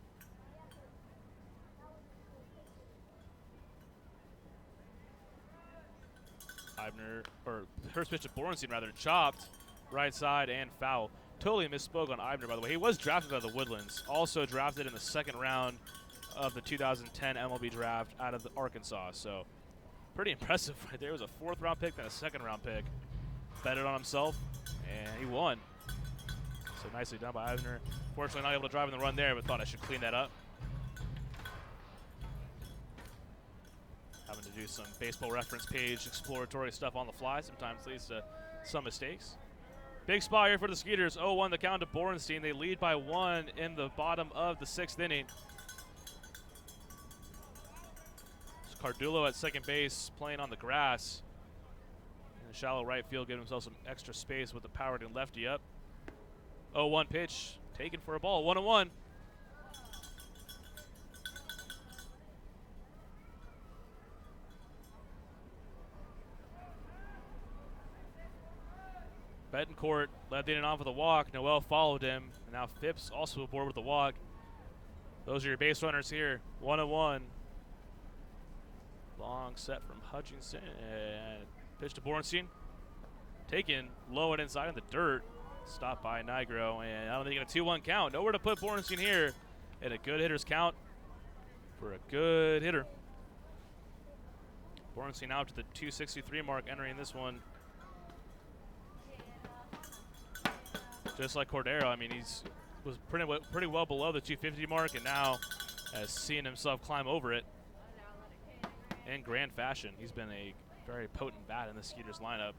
Eibner, or first pitch to Borenstein rather, chopped, right side and foul. Totally misspoke on Eibner, by the way. He was drafted out of the Woodlands, also drafted in the 2nd round of the 2010 MLB draft out of the Arkansas. So pretty impressive right there. It was a 4th round pick, then a 2nd round pick. Betted on himself, and he won. So nicely done by Eibner. Fortunately not able to drive in the run there, but thought I should clean that up. Having to do some baseball reference page exploratory stuff on the fly sometimes leads to some mistakes. Big spot here for the Skeeters. 0-1 the count to Borenstein. They lead by 1 in the bottom of the 6th inning. Cardullo at second base playing on the grass. In the shallow right field, giving himself some extra space with the powered and lefty up. 0-1 pitch, taken for a ball, 1-1. Betancourt led the inning off with a walk. Noel followed him. And now Phipps also aboard with a walk. Those are your base runners here. 1-1. Long set from Hutchinson. And pitch to Bornstein. Taken low and inside in the dirt. Stopped by Nigro. And I don't think a 2-1 count. Nowhere to put Bornstein here. And a good hitter's count for a good hitter. Bornstein out to the 263 mark entering this one. Just like Cordero, I mean, was pretty well below the 250 mark, and now has seen himself climb over it in grand fashion. He's been a very potent bat in the Skeeters lineup.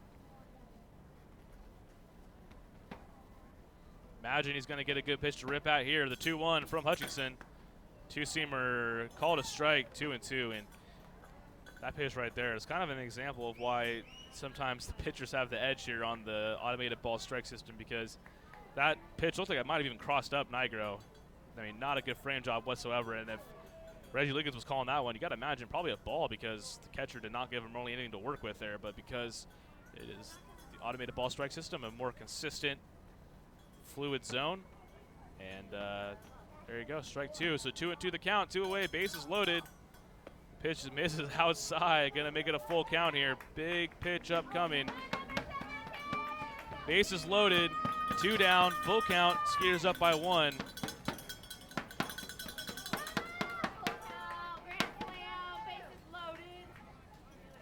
Imagine he's going to get a good pitch to rip out here. The 2-1 from Hutchinson. Two-seamer called a strike, 2-2, and that pitch right there is kind of an example of why sometimes the pitchers have the edge here on the automated ball strike system, because that pitch looked like it might have even crossed up Nigro. I mean, not a good frame job whatsoever. And if Reggie Liggins was calling that one, you got to imagine probably a ball, because the catcher did not give him really anything to work with there. But because it is the automated ball strike system, a more consistent, fluid zone. And there you go, strike two. So 2-2 the count, 2 away, bases loaded. Pitch misses outside, gonna make it a full count here. Big pitch upcoming. Bases loaded. 2 down, full count, Skeeters up by 1.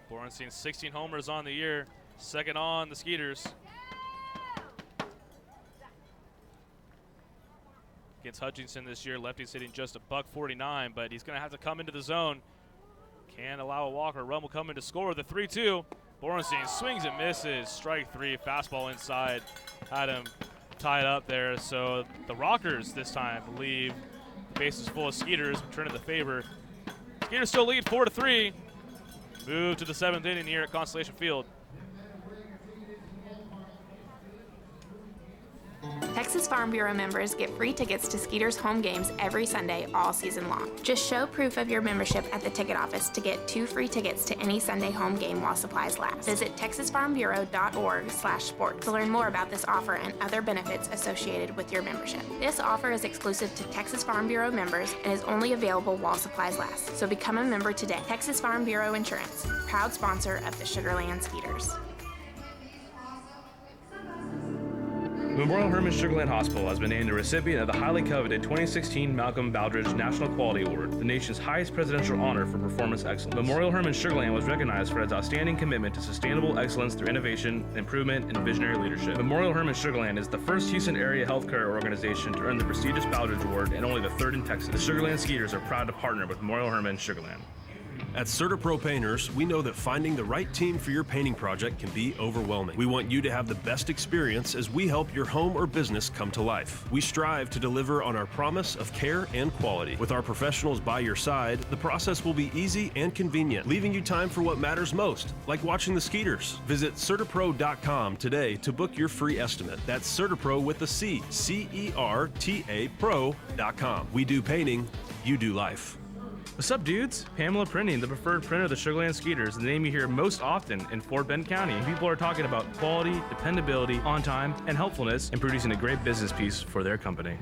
Bornstein 16 homers on the year, second on the Skeeters. Against Hutchinson this year, lefty's hitting just a $149, but he's gonna have to come into the zone. Can't allow a walk or run will come in to score. The 3-2. Bornstein swings and misses. Strike 3, fastball inside. Had him tied up there. So the Rockers this time leave the bases full of Skeeters, turning the favor. Skeeters still lead 4-3. Move to the 7th inning here at Constellation Field. Texas Farm Bureau members get free tickets to Skeeters home games every Sunday all season long. Just show proof of your membership at the ticket office to get 2 free tickets to any Sunday home game while supplies last. Visit texasfarmbureau.org/sports to learn more about this offer and other benefits associated with your membership. This offer is exclusive to Texas Farm Bureau members and is only available while supplies last. So become a member today. Texas Farm Bureau Insurance, proud sponsor of the Sugarland Skeeters. Memorial Hermann Sugarland Hospital has been named the recipient of the highly coveted 2016 Malcolm Baldrige National Quality Award, the nation's highest presidential honor for performance excellence. Memorial Hermann Sugarland was recognized for its outstanding commitment to sustainable excellence through innovation, improvement, and visionary leadership. Memorial Hermann Sugarland is the first Houston area healthcare organization to earn the prestigious Baldrige Award and only the 3rd in Texas. The Sugarland Skeeters are proud to partner with Memorial Hermann Sugarland. At CertaPro Painters, we know that finding the right team for your painting project can be overwhelming. We want you to have the best experience as we help your home or business come to life. We strive to deliver on our promise of care and quality. With our professionals by your side, the process will be easy and convenient, leaving you time for what matters most, like watching the Skeeters. Visit CertaPro.com today to book your free estimate. That's CertaPro with a C, C-E-R-T-A Pro.com. We do painting, you do life. What's up, dudes? Pamela Printing, the preferred printer of the Sugarland Skeeters, the name you hear most often in Fort Bend County. People are talking about quality, dependability, on time, and helpfulness in producing a great business piece for their company.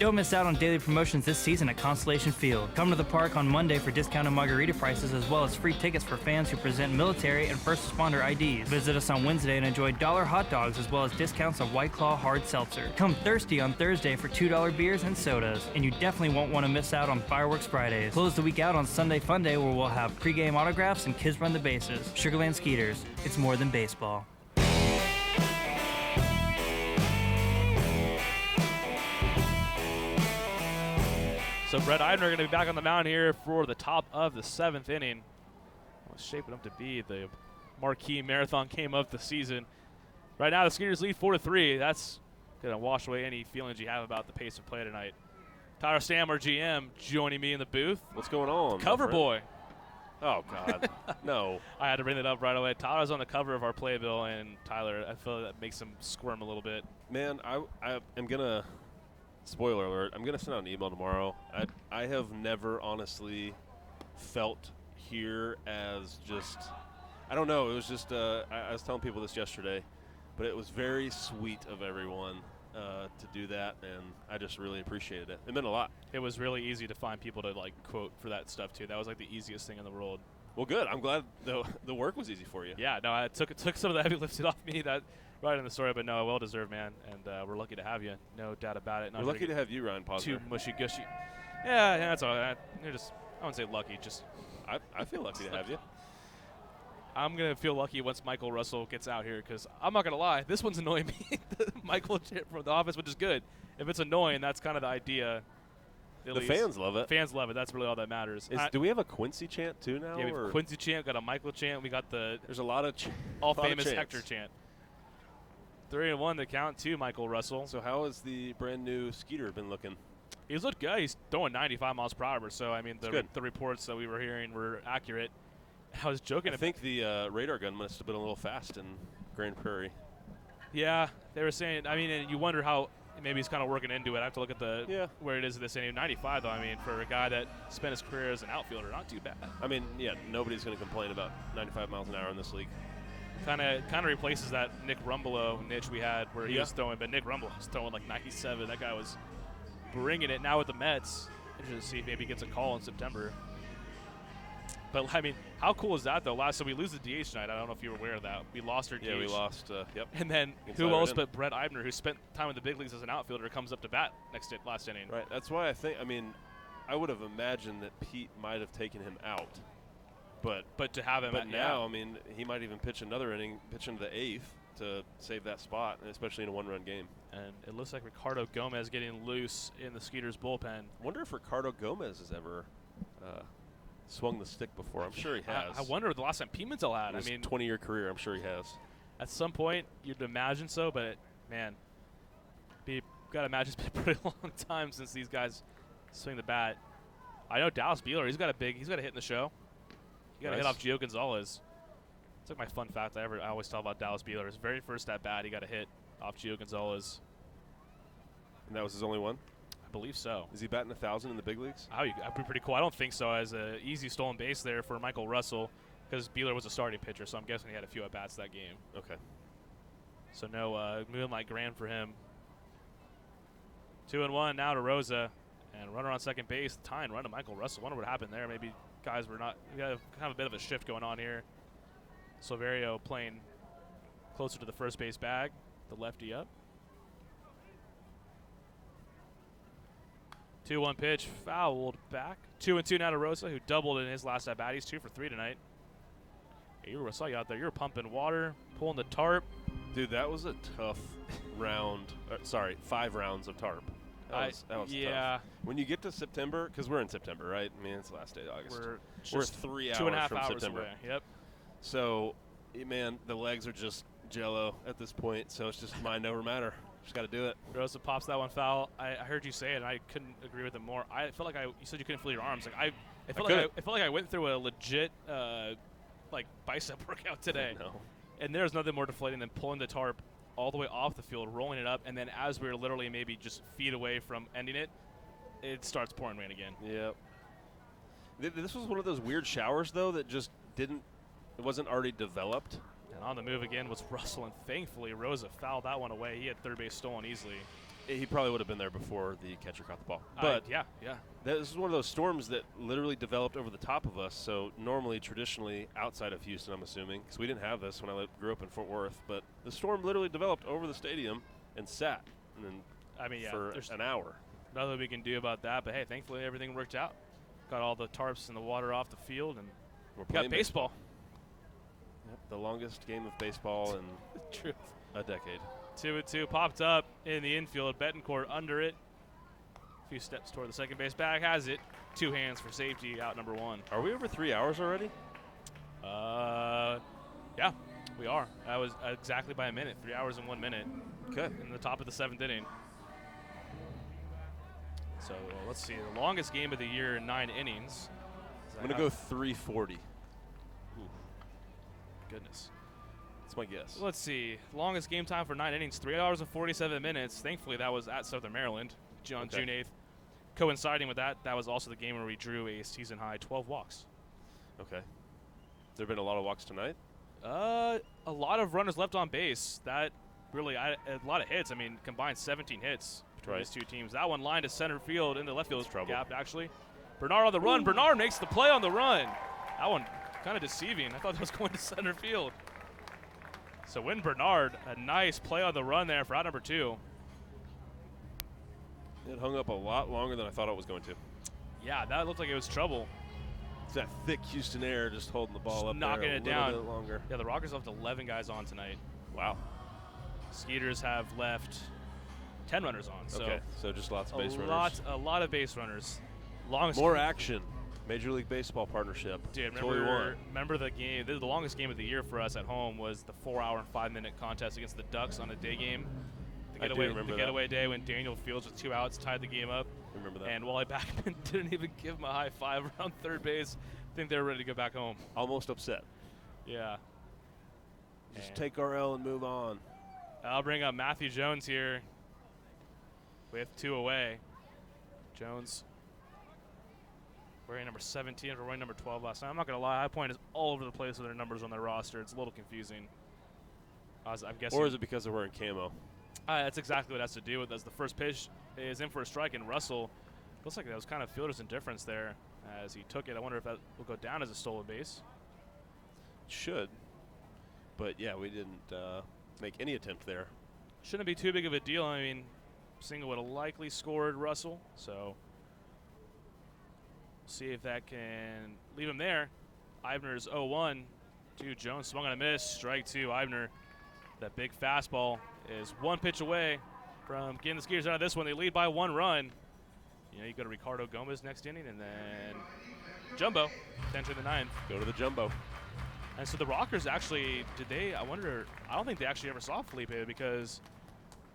Don't miss out on daily promotions this season at Constellation Field. Come to the park on Monday for discounted margarita prices as well as free tickets for fans who present military and first responder IDs. Visit us on Wednesday and enjoy $1 hot dogs as well as discounts of White Claw hard seltzer. Come thirsty on Thursday for $2 beers and sodas. And you definitely won't want to miss out on Fireworks Fridays. Close the week out on Sunday Fun Day where we'll have pregame autographs and kids run the bases. Sugarland Skeeters, it's more than baseball. So Brett Eidner going to be back on the mound here for the top of the 7th inning. Well, it's shaping up to be the marquee marathon game of the season. Right now, the Skeeters lead 4-3. That's going to wash away any feelings you have about the pace of play tonight. Tyler Stam, our GM, joining me in the booth. What's going on? Cover boy. Oh, God. No. I had to bring that up right away. Tyler's on the cover of our playbill, and Tyler, I feel that makes him squirm a little bit. Man, I am going to, spoiler alert, I'm going to send out an email tomorrow. I have never honestly felt here as just, I don't know. It was just, I was telling people this yesterday, but it was very sweet of everyone to do that, and I just really appreciated it. It meant a lot. It was really easy to find people to like quote for that stuff too. That was like the easiest thing in the world. Well, good. I'm glad the work was easy for you. Yeah, no, it took some of the heavy lifting off me that right in the story, but no, well deserved, man, and we're lucky to have you. No doubt about it. We're lucky to have you, Ryan Posner. Too mushy gushy. Yeah, that's all. You're just, I wouldn't say lucky, just I feel lucky to have you. I'm going to feel lucky once Michael Russell gets out here because I'm not going to lie. This one's annoying me. Michael from The Office, which is good. If it's annoying, that's kind of the idea. The fans love it. Fans love it. That's really all that matters. Do we have a Quincy chant too now? Yeah, we have a Quincy chant. Got a Michael chant. We got the There's a lot of all-famous Hector chant. 3-1 the count to Michael Russell. So how has the brand-new Skeeter been looking? He's looked good. He's throwing 95 miles per hour. So, I mean, the reports that we were hearing were accurate. I was joking. I think the radar gun must have been a little fast in Grand Prairie. Yeah, they were saying. I mean, and you wonder how maybe he's kind of working into it. I have to look at where it is this inning. 95, though. I mean, for a guy that spent his career as an outfielder, not too bad. I mean, yeah, nobody's going to complain about 95 miles an hour in this league. Kind of replaces that Nick Rumbelow niche we had where he was throwing, but Nick Rumbelow was throwing like 97. That guy was bringing it. Now with the Mets, interested to see if maybe he gets a call in September. But, I mean, how cool is that, though? So we lose the DH tonight. I don't know if you were aware of that. We lost our DH. Yeah, we lost, yep. And then who else but Brett Eibner, who spent time in the big leagues as an outfielder, comes up to bat last inning. Right. That's why I would have imagined that Pete might have taken him out. But to have him now, I mean, he might even pitch another inning, pitch into the 8th to save that spot, especially in a one-run game. And it looks like Ricardo Gomez getting loose in the Skeeters bullpen. I wonder if Ricardo Gomez has ever swung the stick before. I'm sure he has. I wonder the last time Pimentel had. In his 20-year career, I'm sure he has. At some point, you'd imagine so, but man, gotta imagine it's been a pretty long time since these guys swing the bat. I know Dallas Buehler. He's got a hit in the show. He got a hit off Gio Gonzalez. It's like my fun fact I always tell about Dallas Buehler. His very first at bat, he got a hit off Gio Gonzalez. And that was his only one? I believe so. Is he batting 1,000 in the big leagues? That'd be pretty cool. I don't think so. As an easy stolen base there for Michael Russell, because Buehler was a starting pitcher, so I'm guessing he had a few at bats that game. Okay. So no Moonlight Grand for him. 2-1 now to Rosa, and runner on second base, tying run to Michael Russell. Wonder what happened there. Maybe guys were not. We got kind of a bit of a shift going on here. Silverio playing closer to the first base bag, the lefty up. 2-1 pitch, fouled back. 2-2 now to Rosa, who doubled in his last at bat. He's 2 for 3 tonight. Hey, I saw you out there. You were pumping water, pulling the tarp. Dude, that was a tough round. 5 rounds of tarp. That was tough. When you get to September, because we're in September, right? I mean, it's the last day of August. We're 3 hours 2.5 from hours September. away. Yep. So, man, the legs are just jello at this point, so it's just mind over matter. Just got to do it. Rosa pops that one foul. I heard you say it, and I couldn't agree with it more. I felt like you said you couldn't feel your arms. Like I felt like I went through a legit bicep workout today. No. And there's nothing more deflating than pulling the tarp all the way off the field, rolling it up, and then as we were literally maybe just feet away from ending it, it starts pouring rain again. Yep. This was one of those weird showers, though, that just it wasn't already developed. And on the move again was Russell, and thankfully Rosa fouled that one away. He had third base stolen easily. He probably would have been there before the catcher caught the ball. But yeah. This is one of those storms that literally developed over the top of us. So normally, traditionally, outside of Houston, I'm assuming, because we didn't have this when I grew up in Fort Worth, but the storm literally developed over the stadium and sat for an hour. Nothing we can do about that, but hey, thankfully everything worked out. Got all the tarps and the water off the field, and we're playing baseball. Yep, the longest game of baseball in a decade. 2-2 popped up in the infield. Betancourt under it. A few steps toward the second base bag. Has it. 2 hands for safety. Out number 1. Are we over 3 hours already? Yeah, we are. That was exactly by a minute. 3 hours and 1 minute. Okay. In the top of the 7th inning. So let's see. The longest game of the year in 9 innings. I'm going to go 3:40. goodness. That's my guess. Let's see. Longest game time for 9 innings, 3 hours and 47 minutes. Thankfully, that was at Southern Maryland on June 8th. Coinciding with that, that was also the game where we drew a season-high 12 walks. Okay. Has there been a lot of walks tonight? A lot of runners left on base. That really, a lot of hits. I mean, combined 17 hits between these two teams. That one lined to center field in the left field gap, actually. Bernard on the run. Bernard makes the play on the run. That one kind of deceiving. I thought that was going to center field. So Win Bernard, a nice play on the run there for out number 2. It hung up a lot longer than I thought it was going to. Yeah, that looked like it was trouble. It's that thick Houston air just holding the ball up knocking there it down. a little bit longer. Yeah, the Rockers left 11 guys on tonight. Wow. Skeeters have left 10 runners on. So just lots of base runners. A lot of base runners. Longest More action. Major League Baseball partnership. Dude, remember the game? The longest game of the year for us at home was the 4-hour and 5-minute contest against the Ducks on a day game. The getaway day when Daniel Fields with 2 outs tied the game up. Remember that. And Wally Backman didn't even give him a high five around third base. I think they were ready to go back home. Almost upset. Yeah. Just take our L and move on. I'll bring up Matthew Jones here with 2 away. Jones wearing number 17 or wearing number 12 last night. I'm not going to lie. High Point is all over the place with their numbers on their roster. It's a little confusing. I'm guessing. Or is it because they're wearing camo? That's exactly what it has to do with. As the first pitch is in for a strike, and Russell looks like that was kind of fielder's indifference there as he took it. I wonder if that will go down as a stolen base. Should. But, yeah, we didn't make any attempt there. Shouldn't be too big of a deal. I mean, single would have likely scored Russell, so see if that can leave him there. Eibner's 0-1 to Jones. Swung on a miss. Strike 2, Eibner. That big fastball is 1 pitch away from getting the Skeeters out of this one. They lead by 1 run. You know, you go to Ricardo Gomez next inning, and then Jumbo, 10 to the 9th. Go to the Jumbo. And so the Rockers actually, I don't think they actually ever saw Felipe because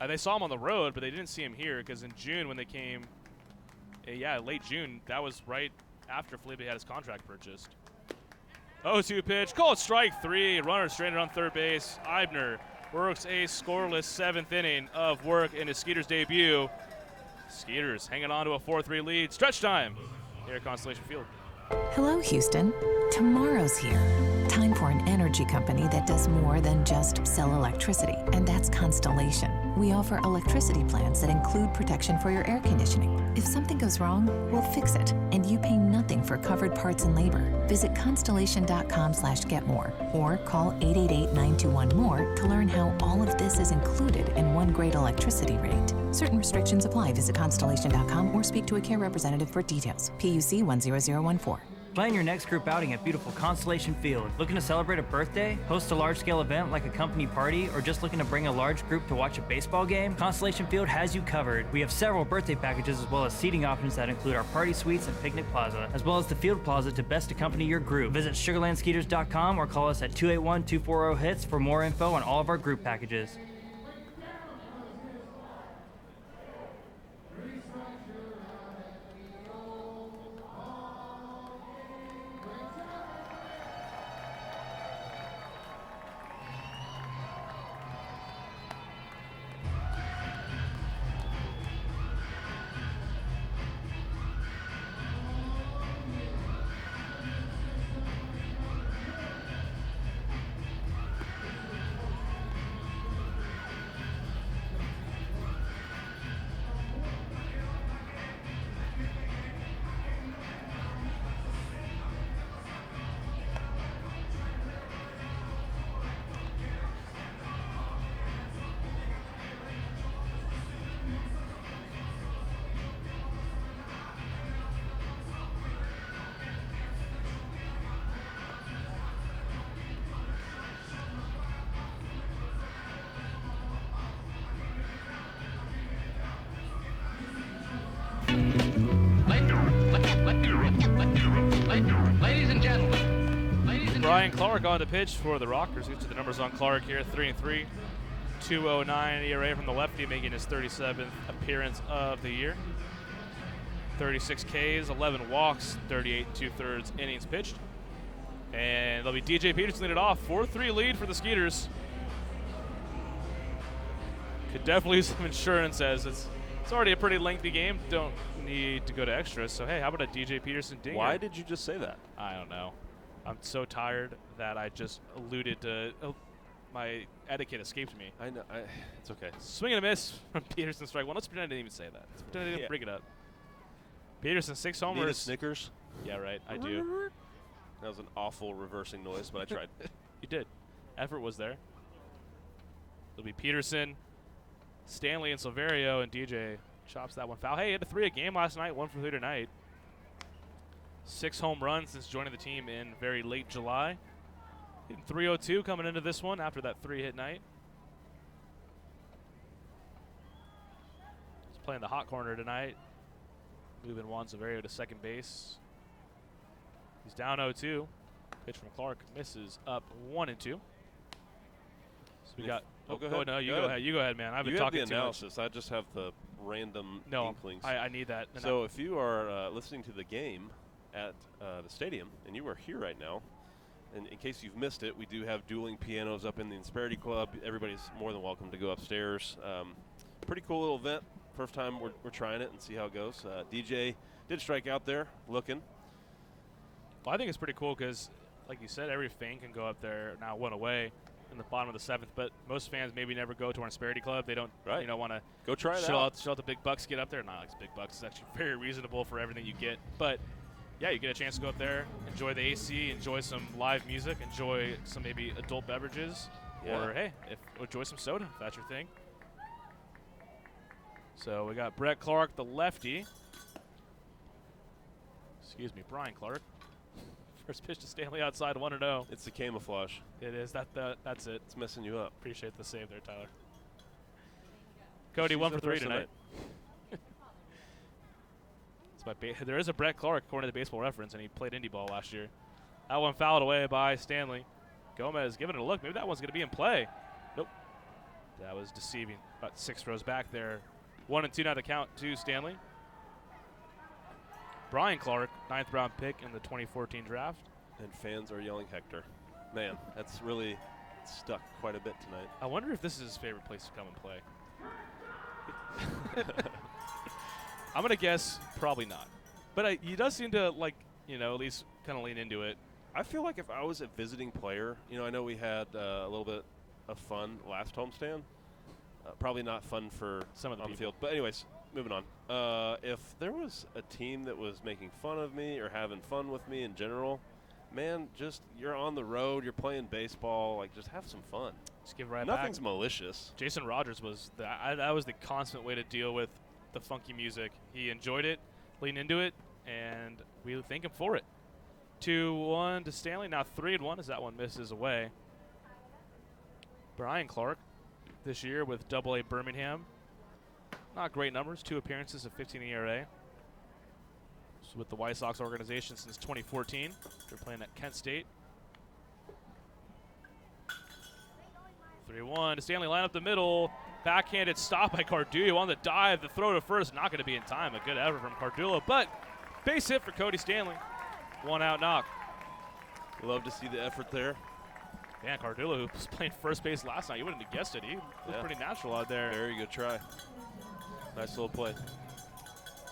they saw him on the road, but they didn't see him here because in June when they came, late June, that was right after Felipe had his contract purchased. 0-2 pitch, called strike 3. Runner stranded on third base. Eibner works a scoreless 7th inning of work in his Skeeters debut. Skeeters hanging on to a 4-3 lead. Stretch time here at Constellation Field. Hello, Houston. Tomorrow's here. Time for an energy company that does more than just sell electricity, and that's Constellation. We offer electricity plans that include protection for your air conditioning. If something goes wrong, we'll fix it, and you pay nothing for covered parts and labor. Visit constellation.com/getmore or call 888-921-MORE to learn how all of this is included in one great electricity rate. Certain restrictions apply. Visit constellation.com or speak to a care representative for details. PUC 10014. Plan your next group outing at beautiful Constellation Field. Looking to celebrate a birthday, host a large-scale event like a company party, or just looking to bring a large group to watch a baseball game? Constellation Field has you covered. We have several birthday packages as well as seating options that include our party suites and picnic plaza, as well as the field plaza to best accompany your group. Visit sugarlandskeeters.com or call us at 281-240-HITS for more info on all of our group packages. Ladies and gentlemen. Brian Clark on the pitch for the Rockers. Get to the numbers on Clark here, 3-3. 2.09 ERA from the lefty, making his 37th appearance of the year. 36 Ks, 11 walks, 38 2/3 innings pitched. And they'll be DJ Peterson leading it off. 4-3 lead for the Skeeters. Could definitely use some insurance as it's already a pretty lengthy game. Don't need to go to extras. So, hey, how about a DJ Peterson dinger? Why did you just say that? I don't know. I'm so tired that I just alluded to my etiquette escaped me. I know. It's okay. Swing and a miss from Peterson strike one. Let's pretend I didn't even say that. Let's pretend I didn't bring it up. Peterson, 6 homers. Need a Snickers? Yeah, right. I do. That was an awful reversing noise, but I tried. You did. Effort was there. It'll be Peterson, Stanley, and Silverio, and DJ chops that one foul. Hey, he had a 3 a game last night, 1 for 3 tonight. 6 home runs since joining the team in very late July. Hitting 302 coming into this one after that 3-hit night. He's playing the hot corner tonight. Moving Juan Silverio to second base. He's down 0-2. Pitch from Clark misses up 1-2. So we got. Go ahead. No, you go ahead. You go ahead, man. I've been you talking have the too analysis. much. I just have the random inklings. I need that. So if you are listening to the game at the stadium and you are here right now, and in case you've missed it, we do have dueling pianos up in the Insperity Club. Everybody's more than welcome to go upstairs. Pretty cool little event. First time we're trying it and see how it goes. DJ did strike out there looking. Well, I think it's pretty cool because, like you said, every fan can go up there now 1 away in the bottom of the 7th, but most fans maybe never go to our Insperity Club. They don't want to go try it shell out. Shell out the big bucks, get up there. Not like big bucks. It's actually very reasonable for everything you get. But, yeah, you get a chance to go up there, enjoy the AC, enjoy some live music, enjoy some maybe adult beverages, or, hey, enjoy some soda if that's your thing. So we got Brett Clark, the lefty. Excuse me, Brian Clark. First pitch to Stanley outside, 1-0. It's the camouflage. It is. That's it. It's messing you up. Appreciate the save there, Tyler. Cody, 1 for 3 tonight. There is a Brett Clark, according to the Baseball Reference, and he played indie ball last year. That one fouled away by Stanley. Gomez giving it a look. Maybe that one's going to be in play. Nope. That was deceiving. About 6 rows back there. 1-2 now to count to Stanley. Brian Clark, 9th round pick in the 2014 draft. And fans are yelling Hector. Man, that's really stuck quite a bit tonight. I wonder if this is his favorite place to come and play. I'm going to guess probably not. But he does seem to, at least kind of lean into it. I feel like if I was a visiting player, I know we had a little bit of fun last homestand. Probably not fun for some of the field. But anyways, moving on. If there was a team that was making fun of me or having fun with me in general, man, just you're on the road, you're playing baseball, just have some fun. Just give right Nothing's back. Malicious. Jason Rogers was that was the constant way to deal with the funky music. He enjoyed it, leaned into it, and we thank him for it. 2-1 to Stanley. Now 3-1 as that one misses away. Brian Clark this year with AA Birmingham. Not great numbers, 2 appearances of 15 ERA. So with the White Sox organization since 2014. They're playing at Kent State. 3-1 to Stanley, line up the middle. Backhanded stop by Cardullo on the dive. The throw to first, not going to be in time. A good effort from Cardullo, but base hit for Cody Stanley. 1 out knock. Love to see the effort there. Yeah, Cardullo, who was playing first base last night, you wouldn't have guessed it. He looked pretty natural out there. Very good try. Nice little play.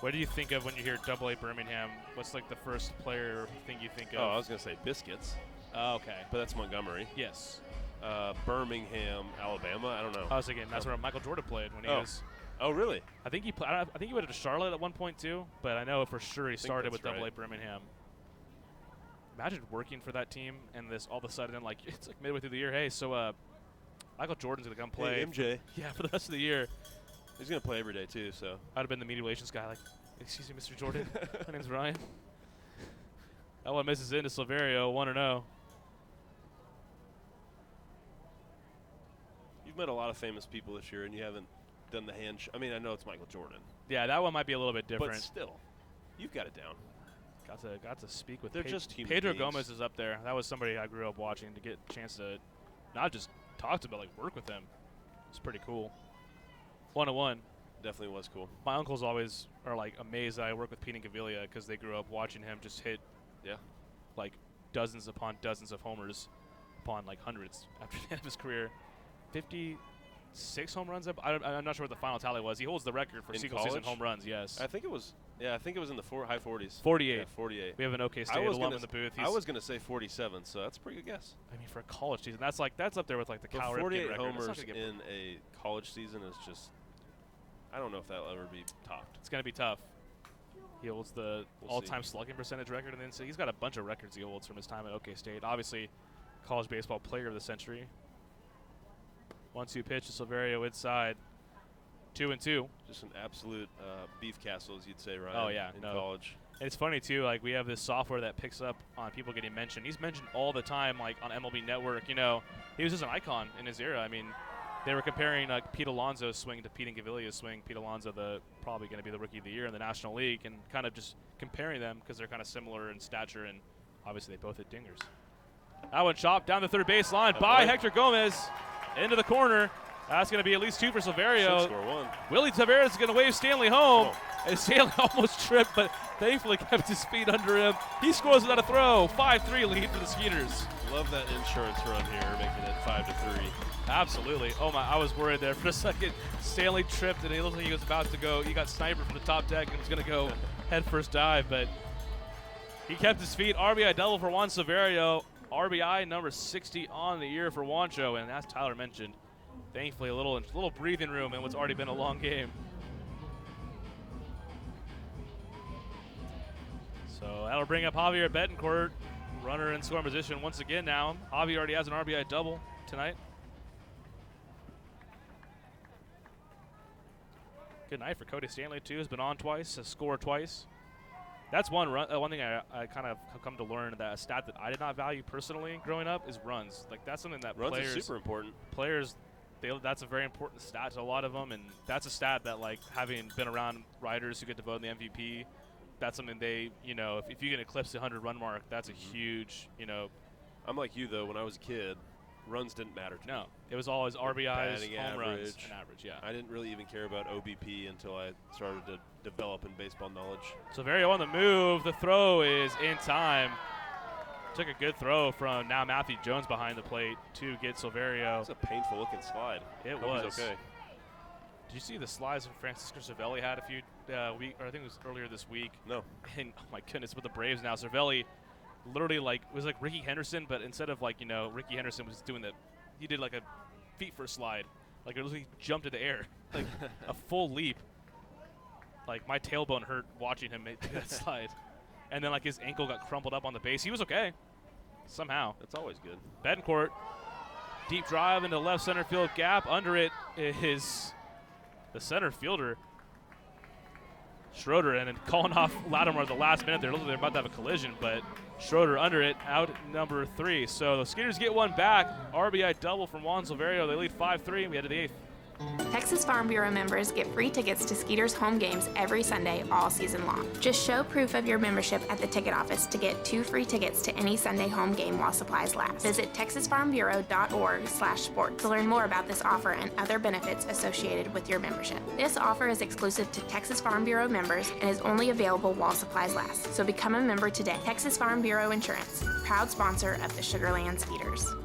What do you think of when you hear AA Birmingham? What's the first player thing you think of? Oh, I was going to say Biscuits. Oh, okay. But that's Montgomery. Yes. Birmingham, Alabama. I don't know. I was thinking that's where Michael Jordan played when he was. Oh, really? I think he went to Charlotte at one point too, but I know for sure he started with AA Birmingham. Imagine working for that team and this all of a sudden, it's midway through the year. Hey, so Michael Jordan's gonna come play. Hey, MJ. For the rest of the year. He's gonna play every day too. So I'd have been the media relations guy, excuse me, Mr. Jordan. My name's Ryan. That one misses into Silverio, 1-0. You've met a lot of famous people this year, and you haven't done the hand. I mean, I know it's Michael Jordan. Yeah, that one might be a little bit different. But still, you've got it down. Got to speak with. They're just human Pedro beings. Gomez is up there. That was somebody I grew up watching to get a chance to not just talk to, but work with him. It's pretty cool. 1-1. Definitely was cool. My uncles always are amazed that I work with Pete and Gavilia because they grew up watching him just hit, dozens upon dozens of homers, upon like hundreds after the end of his career. 56 home runs. I'm not sure what the final tally was. He holds the record for single season home runs. Yes. I think it was. Yeah, I think it was in the high 40s. 48. Yeah, 48. We have an OK State alum in the booth. I was gonna say 47, so that's a pretty good guess. I mean, for a college season, that's up there with like the Cal Ripken 48 record. homers in a college season is just. I don't know if that'll ever be topped. It's gonna be tough. He holds the all-time slugging percentage record, and then so he's got a bunch of records he holds from his time at OK State. Obviously, college baseball player of the century. 1-2 pitch to Silverio inside. 2-2. Just an absolute beef castle, as you'd say, Ryan. Oh yeah, in college. And it's funny too. Like we have this software that picks up on people getting mentioned. He's mentioned all the time, like on MLB Network. You know, he was just an icon in his era. I mean, they were comparing Pete Alonso's swing to Pete Ingaviglia's swing. Pete Alonso, probably going to be the Rookie of the Year in the National League, and kind of just comparing them because they're kind of similar in stature, and obviously they both hit dingers. That one chopped down the third baseline by Hector Gomez into the corner. That's going to be at least 2 for Silverio. Should score 1. Willie Taveras is going to wave Stanley home. And Stanley almost tripped, but thankfully kept his feet under him. He scores without a throw. 5-3 lead for the Skeeters. Love that insurance run here, making it 5-3. Absolutely. Oh my! I was worried there for a second. Stanley tripped, and it looked like he was about to go. He got sniped from the top deck and was going to go head first dive, but he kept his feet. RBI double for Juan Silverio. RBI number 60 on the year for Juancho, and as Tyler mentioned, thankfully a little breathing room in what's already been a long game. So that'll bring up Javier Betancourt, runner in scoring position once again now. Javi already has an RBI double tonight. Good night for Cody Stanley, too. Has been on twice, has scored twice. That's one thing I kind of have come to learn, that a stat that I did not value personally growing up is runs. Like, that's something that runs players... is super important. Players, that's a very important stat to a lot of them, and that's a stat that, like, having been around riders who get to vote in the MVP, that's something they, you know, if you can eclipse the 100-run mark, that's a huge, you know... I'm like you, though. When I was a kid, runs didn't matter to me. No, it was always RBIs, home runs, and average, yeah. I didn't really even care about OBP until I started to develop in baseball knowledge. Silverio on the move. The throw is in time. Took a good throw from now Matthew Jones behind the plate to get Silverio. It's a painful-looking slide. It Hope was. He's okay. Did you see the slides that Francisco Cervelli had a few weeks, or I think it was earlier this week? No. And oh my goodness, with the Braves now, Cervelli literally was like Ricky Henderson, but instead of like, you know, Ricky Henderson was doing he did like a feet first slide. Like it was, he jumped in the air, like a full leap. Like my tailbone hurt watching him make that slide. And then like his ankle got crumpled up on the base. He was okay, somehow. That's always good. Betancourt, deep drive into left center field gap. Under it is the center fielder, Schroeder, and then calling off Lattimore at the last minute. They're about to have a collision, but Schroeder under it, out number 3. So the Skeeters get one back. RBI double from Juan Silverio. They lead 5-3. We head to the 8th. Texas Farm Bureau members get free tickets to Skeeters home games every Sunday all season long. Just show proof of your membership at the ticket office to get 2 free tickets to any Sunday home game while supplies last. Visit texasfarmbureau.org/sports to learn more about this offer and other benefits associated with your membership. This offer is exclusive to Texas Farm Bureau members and is only available while supplies last. So become a member today. Texas Farm Bureau Insurance, proud sponsor of the Sugarland Skeeters.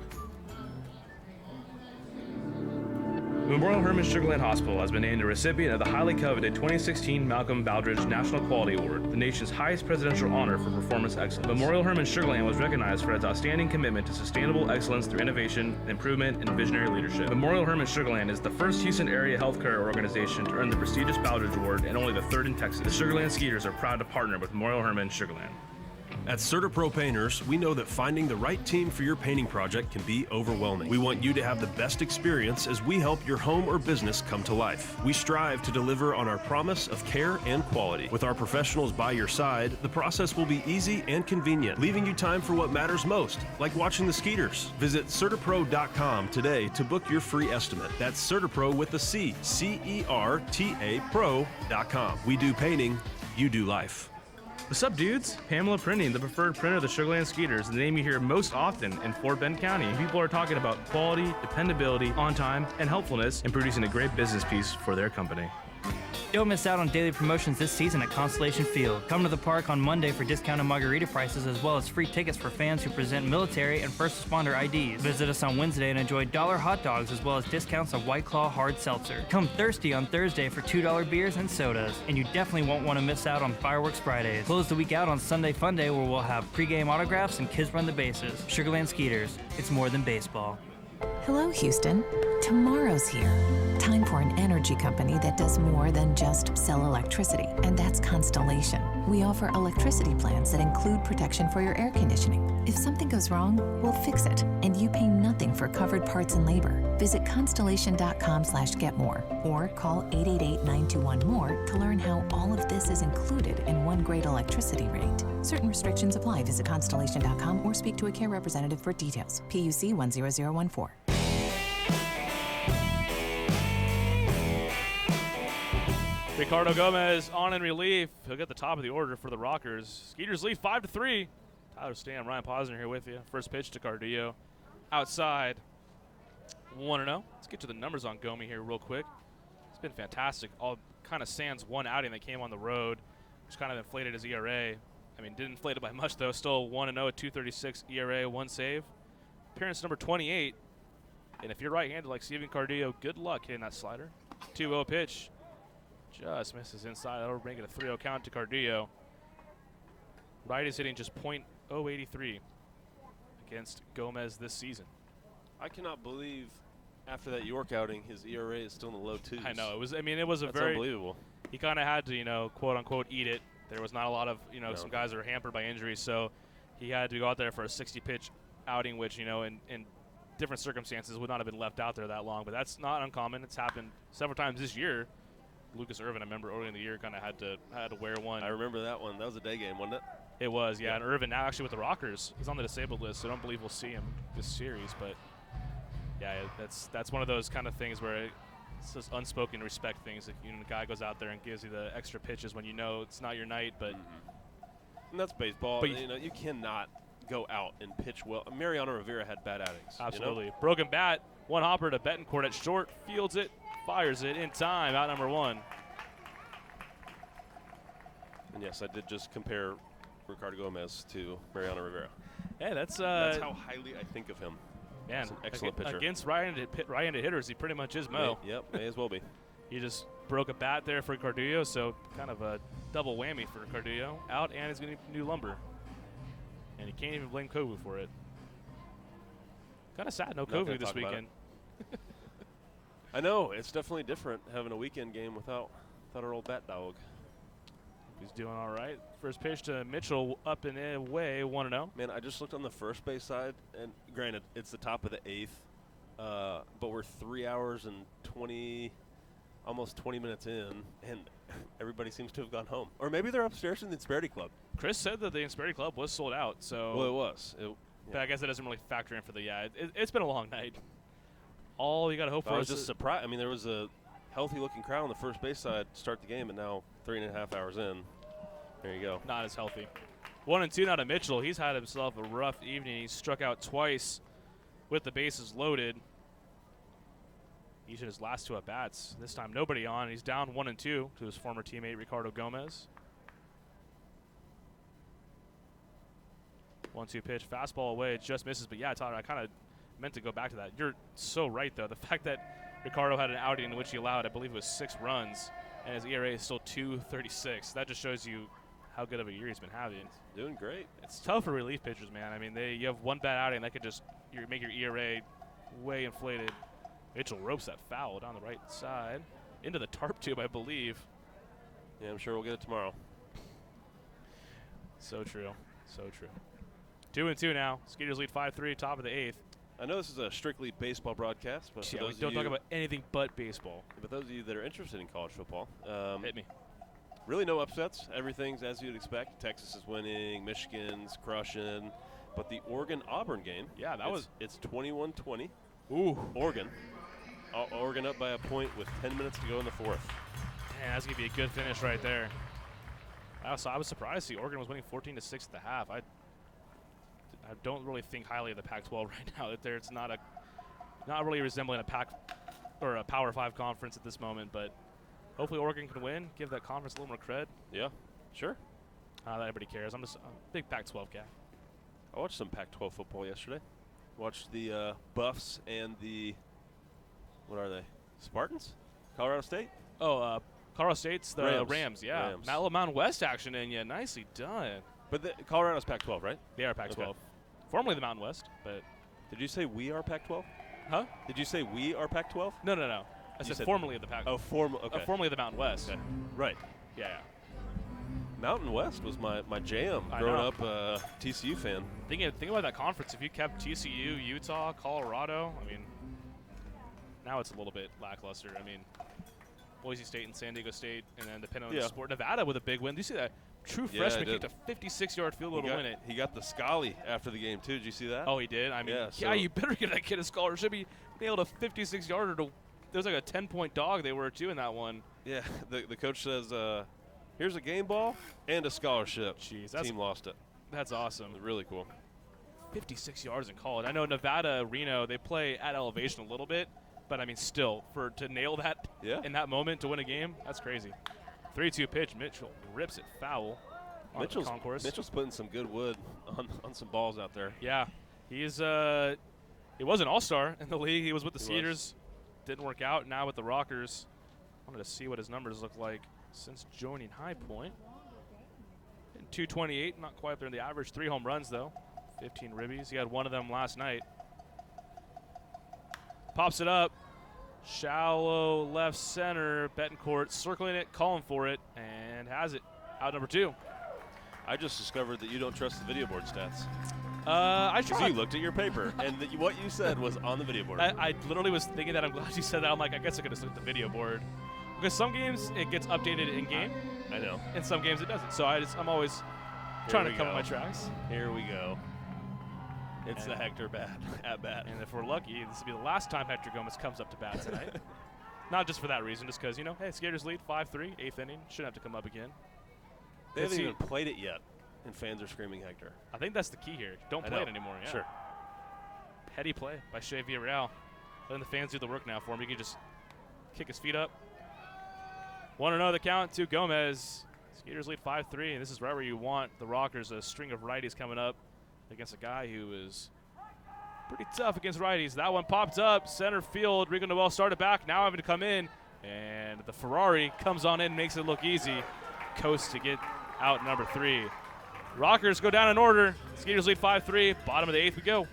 Memorial Hermann Sugarland Hospital has been named a recipient of the highly coveted 2016 Malcolm Baldrige National Quality Award, the nation's highest presidential honor for performance excellence. Memorial Hermann Sugarland was recognized for its outstanding commitment to sustainable excellence through innovation, improvement, and visionary leadership. Memorial Hermann Sugarland is the first Houston area healthcare organization to earn the prestigious Baldrige Award and only the 3rd in Texas. The Sugarland Skeeters are proud to partner with Memorial Hermann Sugarland. At CertaPro Painters, we know that finding the right team for your painting project can be overwhelming. We want you to have the best experience as we help your home or business come to life. We strive to deliver on our promise of care and quality. With our professionals by your side, the process will be easy and convenient, leaving you time for what matters most, like watching the Skeeters. Visit CertaPro.com today to book your free estimate. That's CertaPro with a C, C-E-R-T-A Pro.com. We do painting, you do life. What's up, dudes? Pamela Printing, the preferred printer of the Sugarland Skeeters, the name you hear most often in Fort Bend County. People are talking about quality, dependability, on time, and helpfulness in producing a great business piece for their company. Don't miss out on daily promotions this season at Constellation Field. Come to the park on Monday for discounted margarita prices as well as free tickets for fans who present military and first responder IDs. Visit us on Wednesday and enjoy $1 hot dogs as well as discounts on White Claw hard seltzer. Come thirsty on Thursday for $2 beers and sodas. And you definitely won't want to miss out on Fireworks Fridays. Close the week out on Sunday Fun Day where we'll have pregame autographs and kids run the bases. Sugarland Skeeters. It's more than baseball. Hello, Houston. Tomorrow's here. Time for an energy company that does more than just sell electricity, and that's Constellation. We offer electricity plans that include protection for your air conditioning. If something goes wrong, we'll fix it, and you pay nothing for covered parts and labor. Visit constellation.com/getmore or call 888-921-MORE to learn how all of this is included in one great electricity rate. Certain restrictions apply. Visit constellation.com or speak to a care representative for details. PUC 10014. Ricardo Gomez on in relief. He'll get the top of the order for the Rockers. Skeeters lead 5-3. Tyler Stam, Ryan Posner here with you. First pitch to Cardillo. Outside. 1-0. Let's get to the numbers on Gomi here real quick. It's been fantastic. All kind of sans one outing that came on the road, which kind of inflated his ERA. I mean, didn't inflate it by much, though. Still 1-0 at 2.36 ERA, 1 save. Appearance number 28. And if you're right-handed like Steven Cardillo, good luck hitting that slider. 2-0 pitch. Just misses inside. That'll bring it a 3-0 count to Cardillo. Right is hitting just .083 against Gomez this season. I cannot believe after that York outing, his ERA is still in the low twos. I know. It was. I mean, it was That's very unbelievable. He kind of had to, quote unquote, eat it. There was not a lot of, some guys that were hampered by injuries, so he had to go out there for a 60-pitch outing, which, in different circumstances would not have been left out there that long. But that's not uncommon. It's happened several times this year. Lucas Irvin, I remember early in the year, kind of had to wear one. I remember that one. That was a day game, wasn't it? It was, yeah. And Irvin now actually with the Rockers. He's on the disabled list, so I don't believe we'll see him this series. But yeah, that's one of those kind of things where it's just unspoken respect things. If the guy goes out there and gives you the extra pitches when it's not your night, but and that's baseball. But you cannot go out and pitch well. Mariano Rivera had bad outings. Absolutely. Broken bat, one hopper to Betancourt at short, fields it, fires it in time, out number 1. And yes, I did just compare Ricardo Gomez to Mariano Rivera. Yeah, that's how highly I think of him. Man, He's an excellent pitcher. Against right-handed hitters, he pretty much is Mo. Yep, may as well be. He just broke a bat there for Cardillo, so kind of a double whammy for Cardillo. Out, and he's going to need new lumber. And he can't even blame Kovu for it. Kind of sad, no Kovu this weekend. I know, it's definitely different having a weekend game without our old bat dog. He's doing all right. First pitch to Mitchell, up and away, 1-0. Man, I just looked on the first base side, and granted, it's the top of the 8th, but we're 3 hours and almost 20 minutes in, and everybody seems to have gone home. Or maybe they're upstairs in the Insperity Club. Chris said that the Insperity Club was sold out, so. Well, it was. But I guess that doesn't really factor in for it's been a long night. All you got to hope for I was just surprised. I mean, there was a healthy-looking crowd on the first base side to start the game, and now 3.5 hours in, there you go. Not as healthy. 1-2 now to Mitchell. He's had himself a rough evening. He struck out twice with the bases loaded. Each of his last 2 at-bats. This time nobody on. He's down 1-2 to his former teammate Ricardo Gomez. 1-2 pitch, fastball away. It just misses. But yeah, Tyler, I kind of meant to go back to that. You're so right, though. The fact that Ricardo had an outing in which he allowed, I believe it was 6 runs, and his ERA is still 2.36. That just shows you how good of a year he's been having. Doing great. It's tough for relief pitchers, man. I mean, you have one bad outing that could just make your ERA way inflated. Mitchell ropes that foul down the right side into the tarp tube, I believe. Yeah, I'm sure we'll get it tomorrow. So true. So true. 2-2 now. Skeeters lead 5-3, top of the 8th. I know this is a strictly baseball broadcast, but yeah, we don't talk about anything but baseball. But those of you that are interested in college football, hit me. Really no upsets. Everything's as you'd expect. Texas is winning, Michigan's crushing, but the Oregon-Auburn game, it's 21-20. Ooh, Oregon up by a point with 10 minutes to go in the 4th. Man, that's gonna be a good finish right there. I was surprised to see Oregon was winning 14-6 at the half. I don't really think highly of the Pac-12 right now. It's not really resembling a Power 5 conference at this moment, but hopefully Oregon can win, give that conference a little more cred. Yeah, sure. Not that everybody cares. I'm a big Pac-12 guy. I watched some Pac-12 football yesterday. Watched the Buffs and the, what are they, Spartans? Colorado State? Oh, Colorado State's the Rams, yeah. Rams. Not a little Mountain West action in you. Nicely done. But Colorado's Pac-12, right? They are Pac-12. Okay. Formerly the Mountain West, but. Did you say we are Pac-12? Huh? Did you say we are Pac-12? No. I said formerly of the Pac-12. Oh, okay. Formerly the Mountain West. Okay. Right. Yeah. Mountain West was my jam growing up, TCU fan. Think about that conference. If you kept TCU, Utah, Colorado, I mean, now it's a little bit lackluster. I mean, Boise State and San Diego State, and then depending on the sport, Nevada with a big win. Do you see that? True freshman kicked a 56-yard field goal to win it. He got the Scully after the game, too. Did you see that? Oh, he did? I mean, you better give that kid a scholarship. He nailed a 56-yarder to – there was like a 10-point dog they were, too, in that one. Yeah, the coach says, here's a game ball and a scholarship. Jeez. Team lost it. That's awesome. Really cool. 56 yards in college. I know Nevada, Reno, they play at elevation a little bit, but, I mean, still, to nail that in that moment to win a game, that's crazy. 3-2 pitch. Mitchell rips it foul on the concourse. Mitchell's putting some good wood on some balls out there. Yeah. He was an all-star in the league. He was with the Skeeters. Didn't work out. Now with the Rockers. I wanted to see what his numbers look like since joining High Point. 228, not quite there in the average. 3 home runs, though. 15 ribbies. He had one of them last night. Pops it up. Shallow left center. Betancourt circling it, calling for it, and has it. Out number 2. I just discovered that you don't trust the video board stats. I tried. Because you looked at your paper, and what you said was on the video board. I literally was thinking that. I'm glad you said that. I'm like, I guess I could just look at the video board. Because some games, it gets updated in-game. I know. And some games, it doesn't. So I'm always trying to cover my tracks. Here we go. It's the Hector at bat. And if we're lucky, this will be the last time Hector Gomez comes up to bat tonight. Not just for that reason, just because, hey, Skaters lead 5-3, 8th inning. Shouldn't have to come up again. They haven't even played it yet, and fans are screaming Hector. I think that's the key here. Don't play it anymore. Yeah. Sure. Heady play by Shea Villarreal. Letting the fans do the work now for him. He can just kick his feet up. 1-0 the count to Gomez. Skaters lead 5-3, and this is right where you want the Rockers. A string of righties coming up against a guy who is pretty tough against righties. That one popped up. Center field. Rico Noel started back. Now having to come in. And the Ferrari comes on in, makes it look easy. Coast to get out number 3. Rockers go down in order. Skeeters lead 5-3. Bottom of the 8th we go.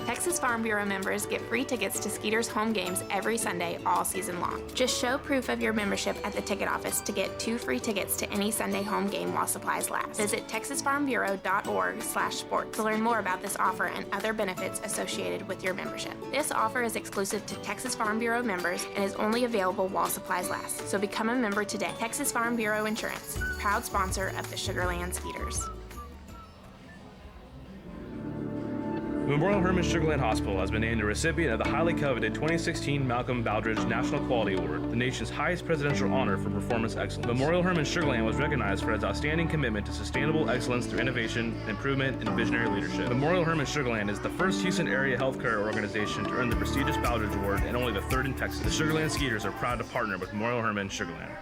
Texas Farm Bureau members get free tickets to Skeeters home games every Sunday all season long. Just show proof of your membership at the ticket office to get 2 free tickets to any Sunday home game while supplies last. Visit texasfarmbureau.org/sports to learn more about this offer and other benefits associated with your membership. This offer is exclusive to Texas Farm Bureau members and is only available while supplies last. So become a member today. Texas Farm Bureau Insurance, proud sponsor of the Sugarland Skeeters. Memorial Hermann Sugarland Hospital has been named a recipient of the highly coveted 2016 Malcolm Baldrige National Quality Award, the nation's highest presidential honor for performance excellence. Memorial Hermann Sugarland was recognized for its outstanding commitment to sustainable excellence through innovation, improvement, and visionary leadership. Memorial Hermann Sugarland is the first Houston area healthcare organization to earn the prestigious Baldrige Award and only the 3rd in Texas. The Sugarland Skeeters are proud to partner with Memorial Hermann Sugarland.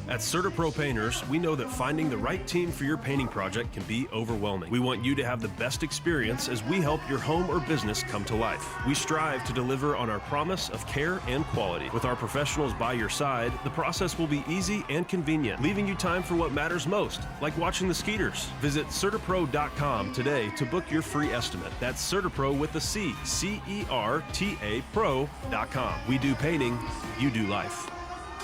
At CertaPro Painters, we know that finding the right team for your painting project can be overwhelming. We want you to have the best experience as we help your home or business come to life. We strive to deliver on our promise of care and quality. With our professionals by your side, the process will be easy and convenient, leaving you time for what matters most, like watching the Skeeters. Visit CertaPro.com today to book your free estimate. That's CertaPro with a C, C-E-R-T-A Pro.com. We do painting, you do life.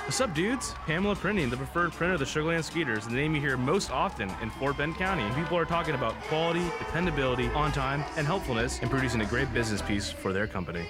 What's up, dudes? Pamela Printing, the preferred printer of the Sugarland Skeeters, the name you hear most often in Fort Bend County. And people are talking about quality, dependability, on time, and helpfulness in producing a great business piece for their company.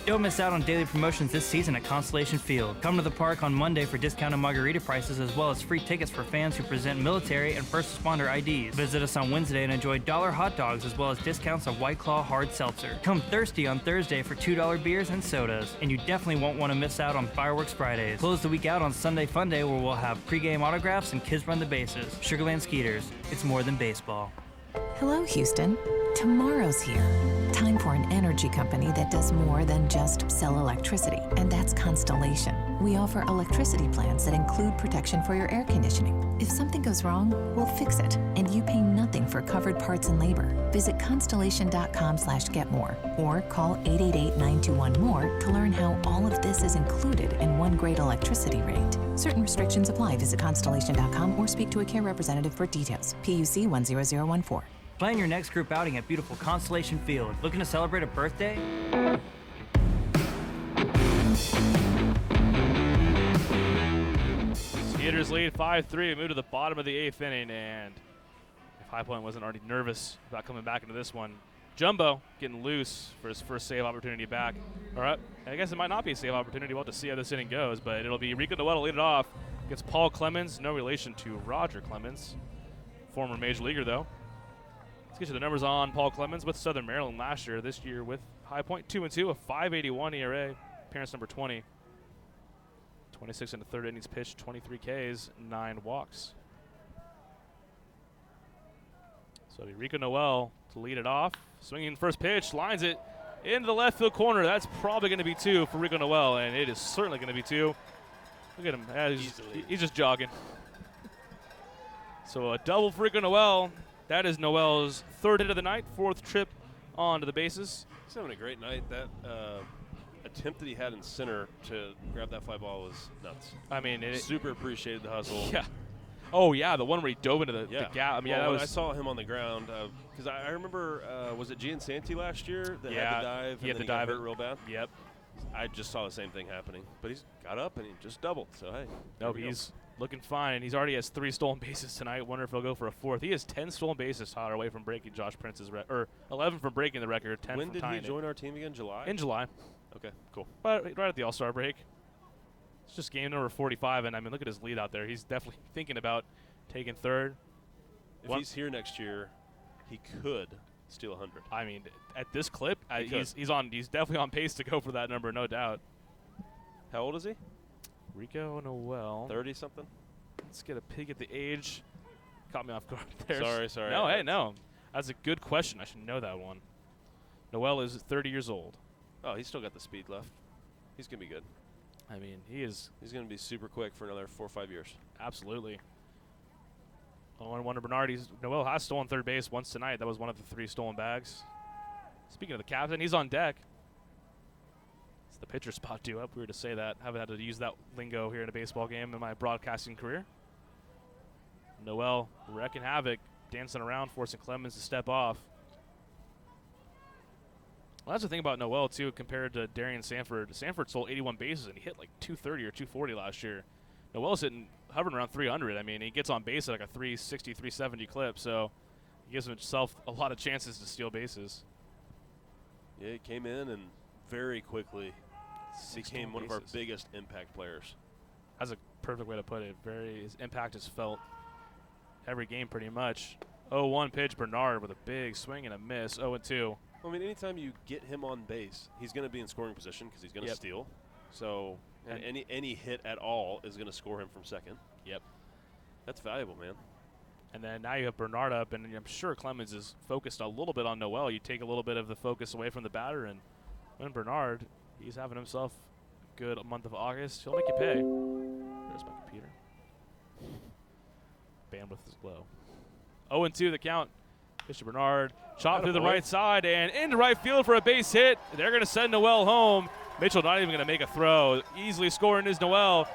Don't miss out on daily promotions this season at Constellation Field. Come to the park on Monday for discounted margarita prices as well as free tickets for fans who present military and first responder IDs. Visit us on Wednesday and enjoy $1 hot dogs as well as discounts on White Claw hard seltzer. Come thirsty on Thursday for $2 beers and sodas. And you definitely won't want to miss out on Fireworks Fridays. Close the week out on Sunday Fun Day where we'll have pregame autographs and kids run the bases. Sugarland Skeeters, it's more than baseball. Hello, Houston. Tomorrow's here. Time for an energy company that does more than just sell electricity, and that's Constellation. We offer electricity plans that include protection for your air conditioning. If something goes wrong, we'll fix it, and you pay nothing for covered parts and labor. Visit constellation.com/getmore or call 888-921-MORE to learn how all of this is included in one great electricity rate. Certain restrictions apply. Visit constellation.com or speak to a care representative for details. PUC 10014. Plan your next group outing at beautiful Constellation Field. Looking to celebrate a birthday? Skeeters lead 5-3. Move to the bottom of the 8th inning, and if High Point wasn't already nervous about coming back into this one, Jumbo getting loose for his first save opportunity back. All right, I guess it might not be a save opportunity. We'll have to see how this inning goes, but it'll be Rico Noel to lead it off against Paul Clemens. No relation to Roger Clemens, former major leaguer though. Let's get you the numbers on Paul Clemens with Southern Maryland last year. This year with High Point, 2-2, a 5.81 ERA. Appearance number 20. 26 in the third innings pitched, 23 Ks, 9 walks. So it'll be Rico Noel to lead it off. Swinging first pitch, lines it into the left field corner. That's probably going to be 2 for Rico Noel, and it is certainly going to be 2. Look at him. He's just jogging. So a double for Rico Noel. That is Noel's 3rd hit of the night, 4th trip onto the bases. He's having a great night. That attempt that he had in center to grab that fly ball was nuts. I mean, super appreciated the hustle. Yeah. Oh, yeah, the one where he dove into the gap. I mean, well, when I saw him on the ground, because I remember, was it Giansanti last year that had the dive? He had the got dive hurt real bad? Yep. I just saw the same thing happening. But he's got up and he just doubled. So, hey. No, he's looking fine. And he's already has 3 stolen bases tonight. Wonder if he'll go for a 4th. He has 10 stolen bases, Todd, away from breaking Josh Prince's record. Or 11 from breaking the record, 10 when from did tying he join our team again? July? In July. Okay, cool. But right at the All-Star break. It's just game number 45. And, I mean, look at his lead out there. He's definitely thinking about taking 3rd. If he's here next year, he could steal 100. I mean, at this clip, he's definitely on pace to go for that number, no doubt. How old is he? Rico Noel. 30-something? Let's get a peek at the age. Caught me off guard there. Sorry. No, hey, no. That's a good question. I should know that one. Noel is 30 years old. Oh, he's still got the speed left. He's going to be good. I mean, he's going to be super quick for another 4 or 5 years. Absolutely. Wonder Bernard. Noel has stolen 3rd base once tonight. That was one of the 3 stolen bags. Speaking of the captain, he's on deck. It's the pitcher spot due up. Weird to say that. Haven't had to use that lingo here in a baseball game in my broadcasting career. Noel wrecking havoc, dancing around, forcing Clemens to step off. Well, that's the thing about Noel, too, compared to Darian Sanford. Sanford stole 81 bases, and he hit like 230 or 240 last year. Noel's hovering around 300. I mean, he gets on base at like a 360, 370 clip, so he gives himself a lot of chances to steal bases. Yeah, he came in and very quickly became one of our biggest impact players. That's a perfect way to put it. His impact is felt every game pretty much. 0-1 pitch, Bernard with a big swing and a miss, 0-2. I mean, anytime you get him on base, he's going to be in scoring position because he's going to steal. So any hit at all is going to score him from second. Yep. That's valuable, man. And then now you have Bernard up, and I'm sure Clemens is focused a little bit on Noel. You take a little bit of the focus away from the batter, and when Bernard, he's having himself a good month of August. He'll make you pay. There's my computer. Bandwidth is low. 0-2 the count. Mr. Bernard chopped to the right side and into right field for a base hit. They're going to send Noel home. Mitchell not even going to make a throw. Easily scoring is Noel,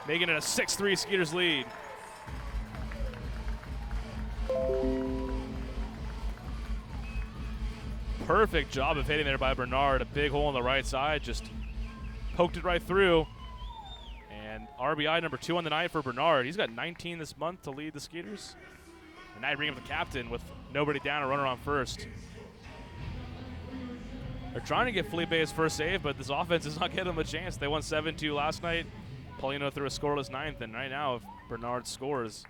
making it a 6-3 Skeeters lead. Perfect job of hitting there by Bernard. A big hole on the right side, just poked it right through. And RBI number 2 on the night for Bernard. He's got 19 this month to lead the Skeeters. And now you bring up the captain with nobody down, a runner on first. They're trying to get Felipe his first save, but this offense is not getting him a chance. They won 7-2 last night. Paulino threw a scoreless 9th, and right now if Bernard scores,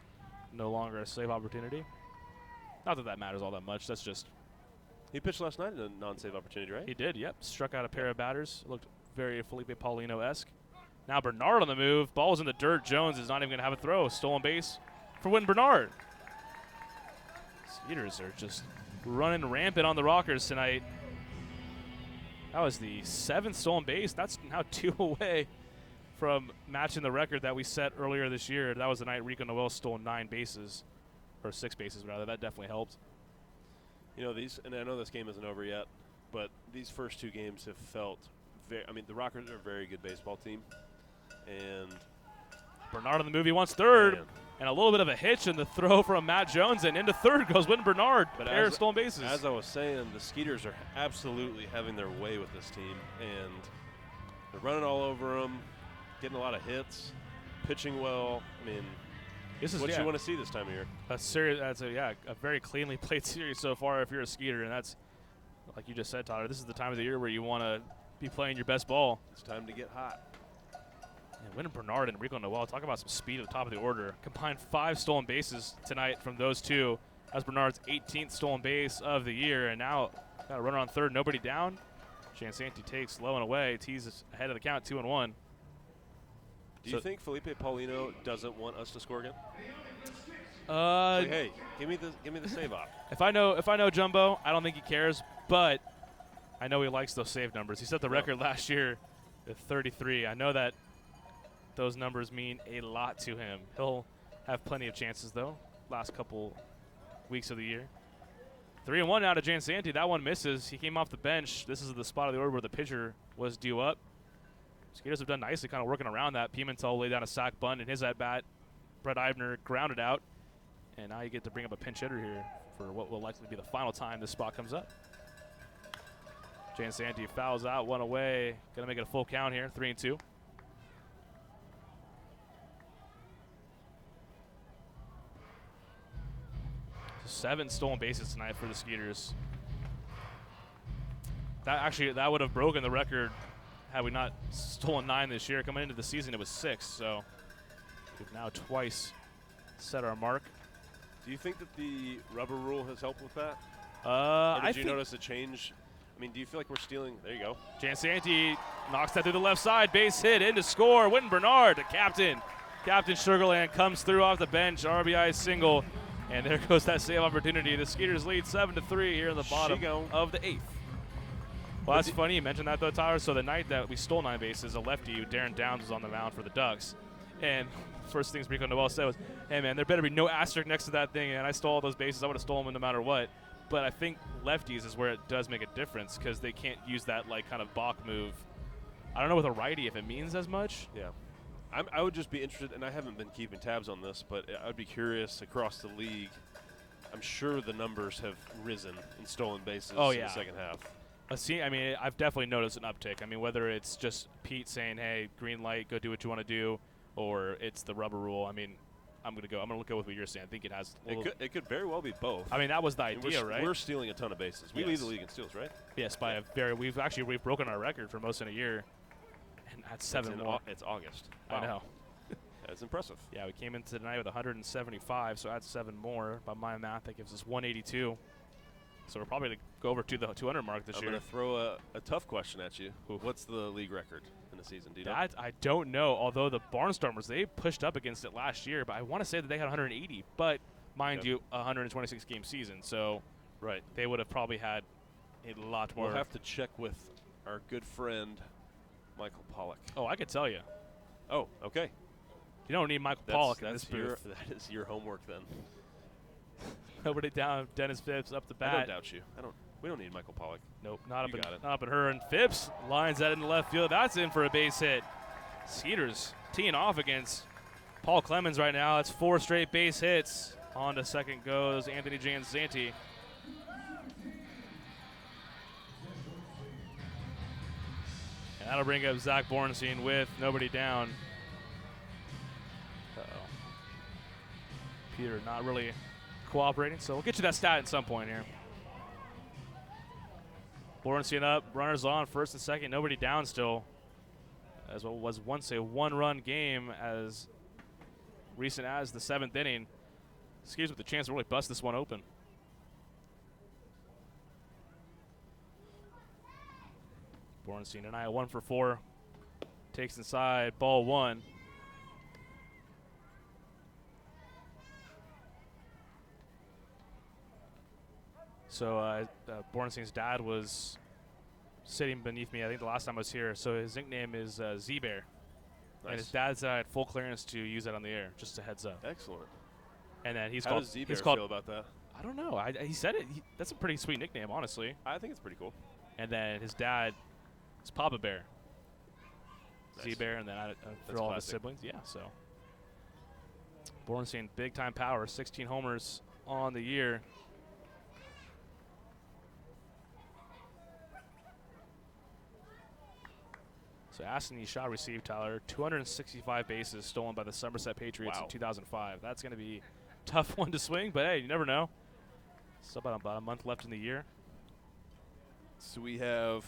no longer a save opportunity. Not that that matters all that much. That's just... He pitched last night in a non-save opportunity, right? He did, yep. Struck out a pair of batters. Looked very Felipe Paulino-esque. Now Bernard on the move. Ball's in the dirt. Jones is not even going to have a throw. Stolen base for Win Bernard. Skeeters are just running rampant on the Rockers tonight. That was the 7th stolen base. That's now 2 away from matching the record that we set earlier this year. That was the night Rico Noel stole 9 bases, or 6 bases rather. That definitely helped. You know, and I know this game isn't over yet, but these first 2 games have felt the Rockers are a very good baseball team. And Bernard in the movie wants third. Man. And a little bit of a hitch in the throw from Matt Jones, and into third goes Wynn Bernard. But pair of stolen bases. As I was saying, the Skeeters are absolutely having their way with this team, and they're running all over them, getting a lot of hits, pitching well. I mean, this is what you want to see this time of year. That's a very cleanly played series so far if you're a Skeeter, and that's, like you just said, Tyler, this is the time of the year where you want to be playing your best ball. It's time to get hot. And Wynn Bernard and Rico Noel, talk about some speed at the top of the order. Combined 5 stolen bases tonight from those 2. That's Bernard's 18th stolen base of the year. And now got a runner on third, nobody down. Jansanti takes low and away. Tees ahead of the count, 2-1. Do you think Felipe Paulino doesn't want us to score again? Hey, give me the save op. If I know Jumbo, I don't think he cares, but I know he likes those save numbers. He set the record last year at 33. I know that those numbers mean a lot to him. He'll have plenty of chances, though, last couple weeks of the year. 3-1 now to Jansanti. That one misses. He came off the bench. This is the spot of the order where the pitcher was due up. Skeeters have done nicely kind of working around that. Pimentel laid down a sac bunt in his at-bat. Brett Eibner grounded out. And now you get to bring up a pinch hitter here for what will likely be the final time this spot comes up. Jansanti fouls out, 1 away. Going to make it a full count here, 3-2. 7 stolen bases tonight for the Skeeters. That would have broken the record had we not stolen 9 this year. Coming into the season, it was 6. So we've now twice set our mark. Do you think that the rubber rule has helped with that? Or did you notice a change? I mean, do you feel like we're stealing? There you go. Jansanti knocks that through the left side. Base hit into score. Wynn Bernard, the captain. Captain Sugarland comes through off the bench. RBI single. And there goes that save opportunity. The Skeeters lead 7-3 here in the bottom of the 8th. Well, that's funny you mentioned that, though, Tyler. So the night that we stole 9 bases, a lefty, Darren Downs, was on the mound for the Ducks. And first things Rico Noel said was, hey, man, there better be no asterisk next to that thing. And I stole all those bases. I would have stolen them no matter what. But I think lefties is where it does make a difference because they can't use that, like, kind of balk move. I don't know with a righty if it means as much. Yeah. I would just be interested, and I haven't been keeping tabs on this, but I'd be curious across the league. I'm sure the numbers have risen in stolen bases in the second half. I've definitely noticed an uptick. I mean, whether it's just Pete saying, hey, green light, go do what you want to do, or it's the rubber rule. I mean, I'm going to go with what you're saying. I think it has. It could very well be both. I mean, that was the idea, right? We're stealing a ton of bases. We lead the league in steals, right? Yes, by a we've broken our record for most in a year. And that's 7 more. It's August. Wow. I know. That's impressive. Yeah, we came into tonight with 175, so that's 7 more. By my math, that gives us 182. So we're probably going to go over to the 200 mark this year. I'm going to throw a tough question at you. What's the league record in the season? Do you know? I don't know, although the Barnstormers, they pushed up against it last year, but I want to say that they had 180. But, mind you, a 126-game season, so they would have probably had a lot more. We'll have to check with our good friend Michael Pollock. Oh, I could tell you. Oh, okay. You don't need Michael Pollock in this booth. That is your homework then. Nobody down. Dennis Phipps up the bat. I don't doubt you. We don't need Michael Pollock. Nope, not up at her. And Phipps lines that in the left field. That's in for a base hit. Skeeters teeing off against Paul Clemens right now. It's 4 straight base hits. On to second goes Anthony Jansanti. And that'll bring up Zach Bornstein with nobody down. Peter not really cooperating, so we'll get you that stat at some point here. Bornstein up, runners on, first and second, nobody down still. As what was once a 1-run game as recent as the 7th inning. Skeeters with the chance to really bust this one open. Bornstein tonight, 1 for 4. Takes inside, ball 1. So Bornstein's dad was sitting beneath me, I think the last time I was here. So his nickname is Z-Bear. Nice. And his dad said I had full clearance to use that on the air, just a heads up. Excellent. And then he's How called. does Z-Bear he's called, feel about that? I don't know. He said it. That's a pretty sweet nickname, honestly. I think it's pretty cool. And then his dad is Papa Bear. Nice. Z-Bear, and then for all of his classic. siblings. Yeah, so. Bornstein, big time power, 16 homers on the year. So Aston shot received, Tyler. 265 bases stolen by the Somerset Patriots in 2005. That's going to be a tough one to swing, but hey, you never know. Still about a month left in the year. So we have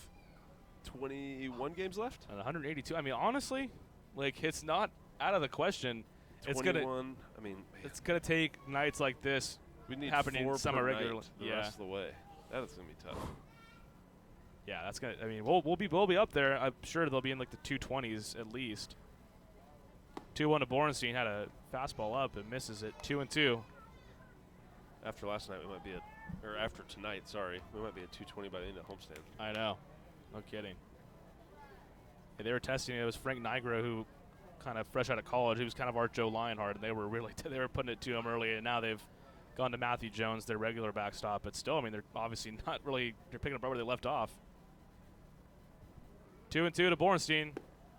21 games left? And 182. I mean, honestly, like, it's not out of the question. 21. I mean, it's going to take nights like this we need happening 4 semi-regularly. per night the rest of the way. That is going to be tough. Yeah, that's gonna. I mean, we'll be up there. I'm sure they'll be in like the 220s at least. 2-1 to Borenstein, had a fastball up and misses it. 2-2. After last night, we might be at, or after tonight, sorry, we might be at 220 by the end of homestand. I know, no kidding. Yeah, they were testing it. It was Frank Nigro, who kind of fresh out of college. He was kind of our Joe Lionheart, and they were really they were putting it to him early, and now they've gone to Matthew Jones, their regular backstop. But still, I mean, they're obviously not really. They're picking up right where they left off. 2-2 to Borenstein.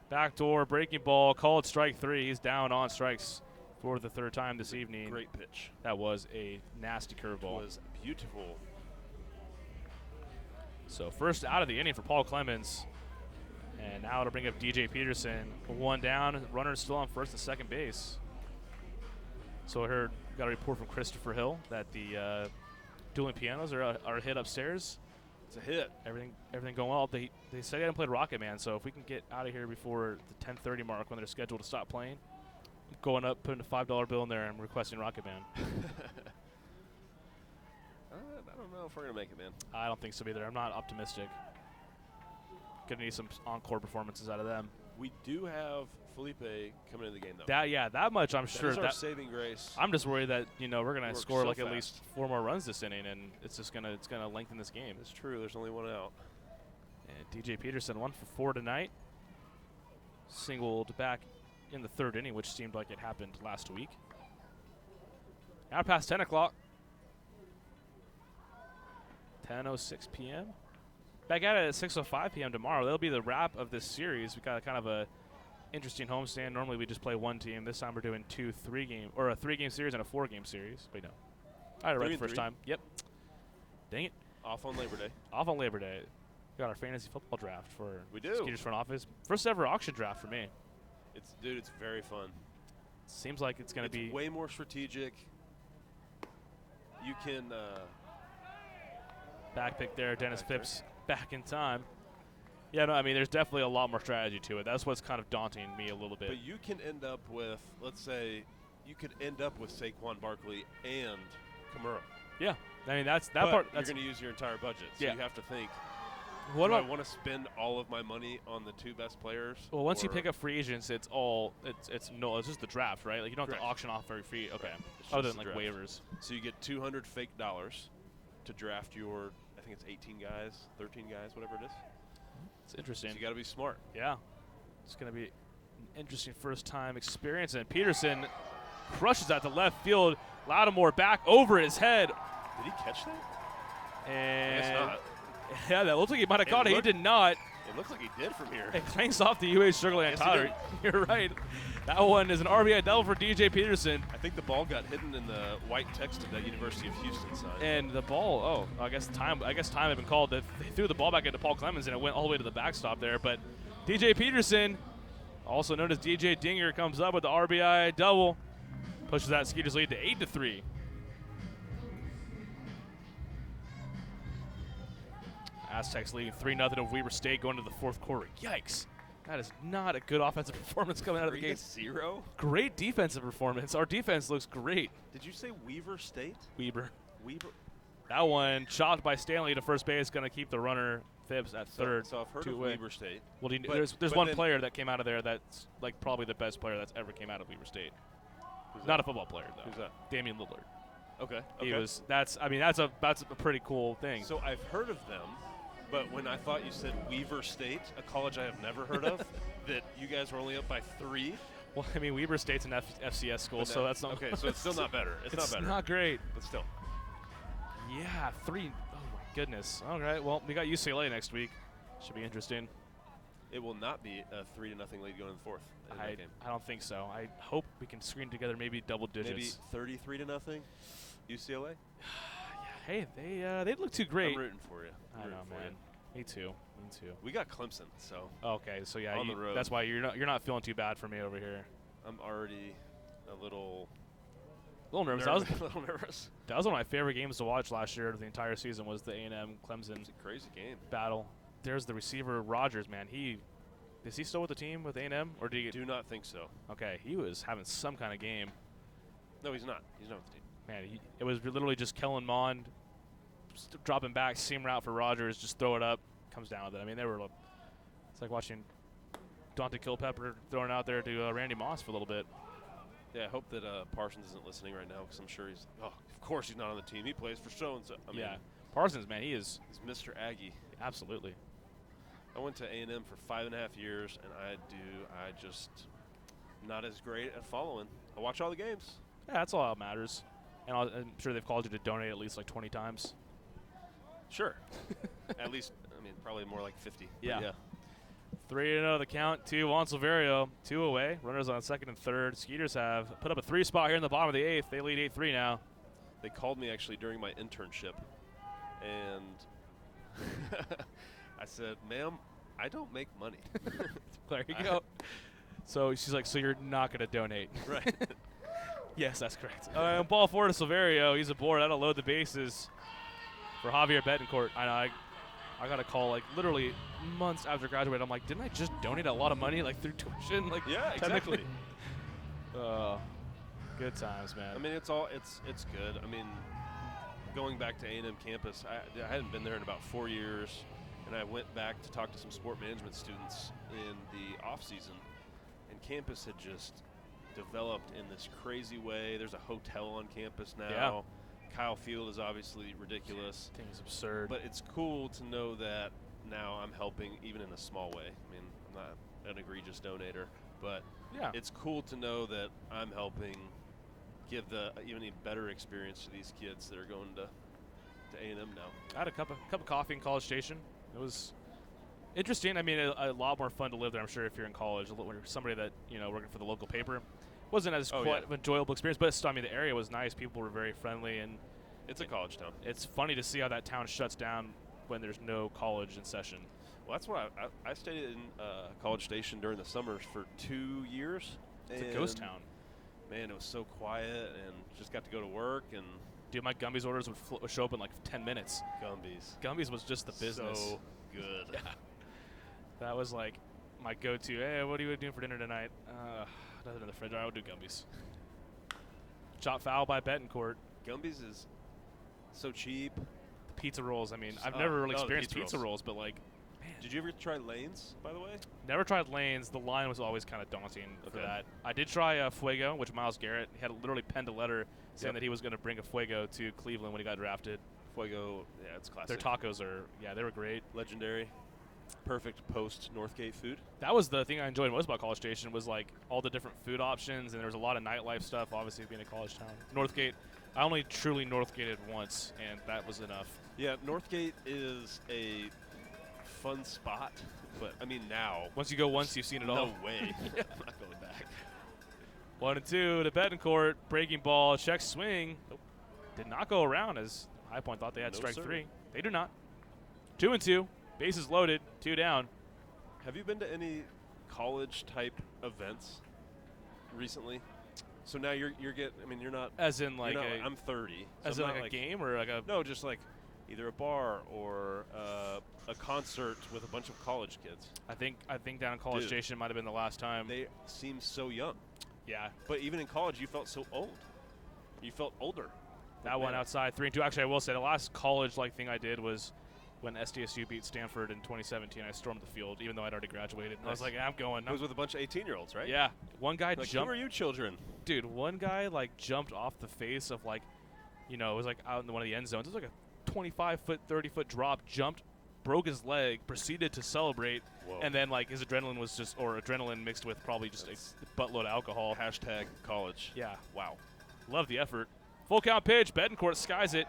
Backdoor breaking ball, called strike 3. He's down on strikes for the third time this evening. Great pitch. That was a nasty curveball. It was beautiful. So first out of the inning for Paul Clemens. And now to bring up DJ Peterson. 1 down, runner still on first and second base. So I heard, got a report from Christopher Hill that the dueling pianos are a hit upstairs. It's a hit. Everything going well. They said they hadn't played Rocket Man, so if we can get out of here before the 10:30 mark when they're scheduled to stop playing, I'm going up, putting a $5 bill in there, and requesting Rocket Man. I don't know if we're going to make it, man. I don't think so either. I'm not optimistic. Gonna need some encore performances out of them. We do have Felipe coming into the game, though. That much I'm sure. That is our saving grace. I'm just worried that we're gonna score so like fast. at least 4 more runs this inning, and it's gonna lengthen this game. It's true. There's only 1 out. And DJ Peterson 1 for 4 tonight. Singled back in the 3rd inning, which seemed like it happened last week. Now past 10 o'clock. 10:06 p.m. Back at it at 6:05 p.m. tomorrow. That'll be the wrap of this series. We got kind of a interesting homestand. Normally we just play 1 team. This time we're doing a 3-game series and a 4-game series. But no, I had it right the first time. Yep. Dang it. Off on Labor Day. Off on Labor Day. We got our fantasy football draft for we do. Skeeters front office. First ever auction draft for me. It's very fun. Seems like it's going to be way more strategic. You can back pick there. Dennis Phipps back in time. Yeah, no, I mean, there's definitely a lot more strategy to it. That's what's kind of daunting me a little bit. But you can end up with, let's say, Saquon Barkley and Kamara. Yeah, I mean that but part. You're going to use your entire budget, so you have to think. Do I want to spend all of my money on the 2 best players? Well, once you pick up free agents, it's just the draft, right? Like you don't have to auction off very free. Okay, Right. Other than like waivers. So you get 200 fake dollars to draft your, I think it's 18 guys, 13 guys, whatever it is. It's interesting. So you got to be smart. Yeah, it's going to be an interesting first-time experience. And Peterson crushes that to left field. Lattimore back over his head. Did he catch that? And I guess not. Yeah, that looks like he might have caught it. He did not. It looks like he did from here. It clanks off the UH Sugarland. Tyler, you're right. That one is an RBI double for DJ Peterson. I think the ball got hidden in the white text of that University of Houston sign. And the ball, I guess time had been called. They threw the ball back into Paul Clemens, and it went all the way to the backstop there. But DJ Peterson, also known as DJ Dinger, comes up with the RBI double. Pushes that Skeeters lead to 8-3. Aztecs leading 3-0 over Weber State going to the 4th quarter. Yikes. That is not a good offensive performance coming out of the gate. 3-0? Great defensive performance. Our defense looks great. Did you say Weber State? Weber. That one chopped by Stanley to first base, going to keep the runner Phipps at third. So I've heard of away. Weber State. Well, there's one player that came out of there that's like probably the best player that's ever came out of Weber State. Who's Not that? a football player though. Who's that? Damian Lillard. Okay. He was. That's a pretty cool thing. So I've heard of them, but when I thought you said Weaver State, a college I have never heard of, that you guys were only up by 3. Well, I mean, Weber State's an FCS school, so that's not okay. So it's still not better. It's not better. Not great, but still. Yeah, 3. Oh my goodness. All right. Well, we got UCLA next week. Should be interesting. It will not be a 3-0 lead going in the 4th. In that game. I don't think so. I hope we can screen together maybe double digits. Maybe 33-0 UCLA. Hey, they didn't look too great. I'm rooting for you. I know, man. Me too. We got Clemson, so. Okay, so yeah, on the road. That's why you're not feeling too bad for me over here. I'm already a little nervous. A little nervous. That was one of my favorite games to watch last year. The entire season was the A&M Clemson. It's a crazy game. Battle. There's the receiver Rogers, man. Is he still with the team with A&M, or did he? Do not think so. Okay, he was having some kind of game. No, he's not. He's not with the team. Man, it was literally just Kellen Mond dropping back, seam route for Rogers, just throw it up, comes down with it. I mean, it's like watching Dante Culpepper throwing out there to Randy Moss for a little bit. Yeah, I hope that Parsons isn't listening right now, because I'm sure he's. Oh, of course he's not on the team. He plays for so and so. I mean, yeah, Parsons, man, he's Mr. Aggie. Absolutely. I went to A&M for 5.5 years, and I just not as great at following. I watch all the games. Yeah, that's all that matters. And I'm sure they've called you to donate at least like 20 times. Sure. At least, I mean, probably more like 50. Yeah. 3-0 the count to Juan Silverio. 2 away. Runners on second and third. Skeeters have put up a 3 spot here in the bottom of the 8th. They lead 8-3 now. They called me actually during my internship, and I said, "Ma'am, I don't make money." There you go. So she's like, "So you're not going to donate?" Right. Yes, that's correct. Ball forward to Silverio. He's aboard. That'll load the bases for Javier Betancourt. I know. I got a call like literally months after graduating. I'm like, didn't I just donate a lot of money like through tuition? Like, yeah, exactly. Good times, man. I mean, it's good. I mean, going back to A&M campus, I hadn't been there in about 4 years, and I went back to talk to some sport management students in the off season, and campus had just developed in this crazy way. There's a hotel on campus now. Yeah. Kyle Field is obviously ridiculous. Thing's absurd. But it's cool to know that now I'm helping even in a small way. I mean, I'm not an egregious donator, but yeah, it's cool to know that I'm helping give the even a better experience to these kids that are going to A&M now. I had a cup of coffee in College Station. It was interesting. I mean, a lot more fun to live there, I'm sure, if you're in college. When you're somebody that, working for the local paper. Wasn't as quite an enjoyable experience, but I mean, the area was nice. People were very friendly, and it's a college town. It's funny to see how that town shuts down when there's no college in session. Well, that's why I stayed in College Station during the summers for 2 years. It's a ghost town. Man, it was so quiet, and just got to go to work. And dude, my Gumby's orders would show up in like 10 minutes. Gumby's was just the business. So good. Yeah. That was like my go-to. Hey, what are you doing for dinner tonight? Nothing in the fridge. I would do Gumby's. Shot foul by Betancourt. Gumby's is so cheap. Pizza rolls. I mean, I've never really experienced pizza rolls, but like, man. Did you ever try Lane's, by the way? Never tried Lane's. The line was always kind of daunting for that. I did try Fuego, which Myles Garrett had literally penned a letter saying that he was going to bring a Fuego to Cleveland when he got drafted. Fuego, yeah, it's classic. Their tacos they were great. Legendary. Perfect post-Northgate food. That was the thing I enjoyed most about College Station was like all the different food options, and there was a lot of nightlife stuff, obviously being a college town. Northgate, I only truly Northgated once, and that was enough. Yeah, Northgate is a fun spot, but I mean now. Once you go once, you've seen it all. No way. Yeah. I'm not going back. 1-2 to Betancourt. Breaking ball, check swing. Nope. Did not go around as High Point thought they had strike 3. They do not. 2-2. Bases loaded, 2 down. Have you been to any college-type events recently? So now you're getting. I mean, you're not. As in like I'm 30. So as in like a game or like a. No, just like either a bar or a concert with a bunch of college kids. I think down in College Station might have been the last time. They seem so young. Yeah. But even in college, you felt so old. You felt older. That one outside 3-2. Actually, I will say the last college-like thing I did was when SDSU beat Stanford in 2017. I stormed the field, even though I'd already graduated. Nice. I was like, I'm going. It was with a bunch of 18-year-olds, right? Yeah. One guy like, jumped. Who are you children? Dude, one guy like jumped off the face of like it was like out in one of the end zones. It was like a 25-foot, 30-foot drop, jumped, broke his leg, proceeded to celebrate, and then like his adrenaline was adrenaline mixed with probably just a buttload of alcohol. Hashtag college. Yeah. Wow. Love the effort. Full count pitch. Betancourt skies it.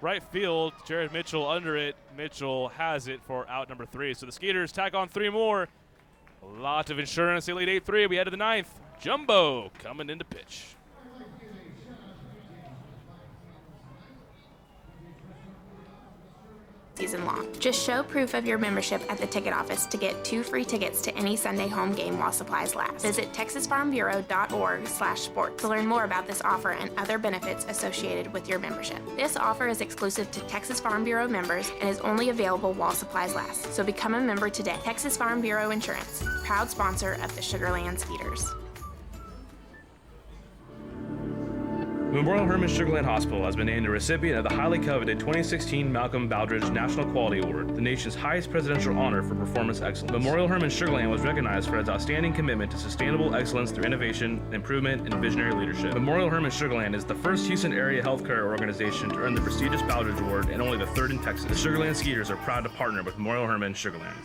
Right field. Jared Mitchell under it. Mitchell has it for out number 3. So the Skeeters tack on 3 more. A lot of insurance. They lead 8-3. We head to the 9th. Jumbo coming into pitch. Season long. Just show proof of your membership at the ticket office to get 2 free tickets to any Sunday home game while supplies last. Visit texasfarmbureau.org/sports to learn more about this offer and other benefits associated with your membership. This offer is exclusive to Texas Farm Bureau members and is only available while supplies last. So become a member today. Texas Farm Bureau Insurance, proud sponsor of the Sugarland Skeeters. Memorial Hermann Sugarland Hospital has been named a recipient of the highly coveted 2016 Malcolm Baldrige National Quality Award, the nation's highest presidential honor for performance excellence. Memorial Hermann Sugarland was recognized for its outstanding commitment to sustainable excellence through innovation, improvement, and visionary leadership. Memorial Hermann Sugarland is the first Houston area healthcare organization to earn the prestigious Baldrige Award and only the 3rd in Texas. The Sugarland Skeeters are proud to partner with Memorial Hermann Sugarland.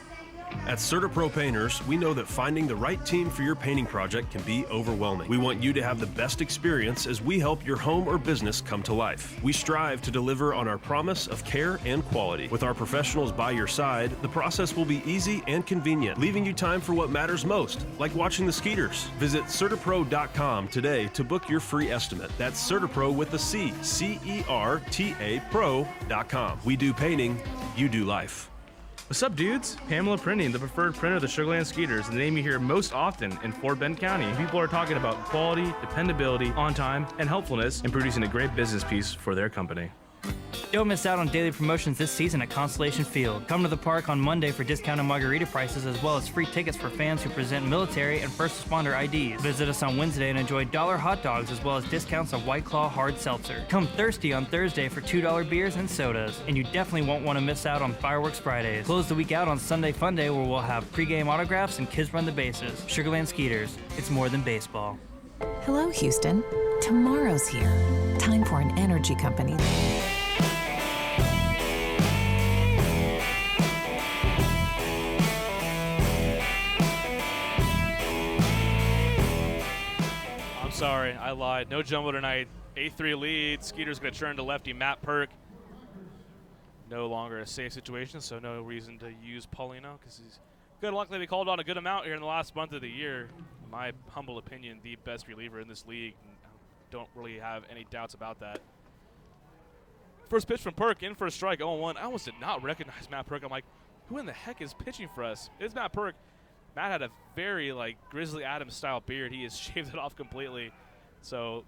At CertaPro Painters, we know that finding the right team for your painting project can be overwhelming. We want you to have the best experience as we help your home or business come to life. We strive to deliver on our promise of care and quality. With our professionals by your side, the process will be easy and convenient, leaving you time for what matters most, like watching the Skeeters. Visit CertaPro.com today to book your free estimate. That's CertaPro with a C, C-E-R-T-A Pro.com. We do painting, you do life. What's up, dudes? Pamela Printing, the preferred printer of the Sugarland Skeeters, the name you hear most often in Fort Bend County. People are talking about quality, dependability, on time, and helpfulness in producing a great business piece for their company. Don't miss out on daily promotions this season at Constellation Field. Come to the park on Monday for discounted margarita prices as well as free tickets for fans who present military and first responder IDs. Visit us on Wednesday and enjoy $1 hot dogs as well as discounts of White Claw hard seltzer. Come thirsty on Thursday for $2 beers and sodas. And you definitely won't want to miss out on Fireworks Fridays. Close the week out on Sunday Fun Day where we'll have pregame autographs and kids run the bases. Sugarland Skeeters. It's more than baseball. Hello, Houston. Tomorrow's here. Time for an energy company. Sorry, I lied. No jumbo tonight. 8-3 lead. Skeeter's going to turn to lefty Matt Perk. No longer a safe situation, so no reason to use Paulino because he's good. Luckily, they called on a good amount here in the last month of the year. In my humble opinion, the best reliever in this league. Don't really have any doubts about that. First pitch from Perk, in for a strike, 0-1. I almost did not recognize Matt Perk. I'm like, who in the heck is pitching for us? It's Matt Perk. Matt had a very Grizzly Adams style beard. He has shaved it off completely. So,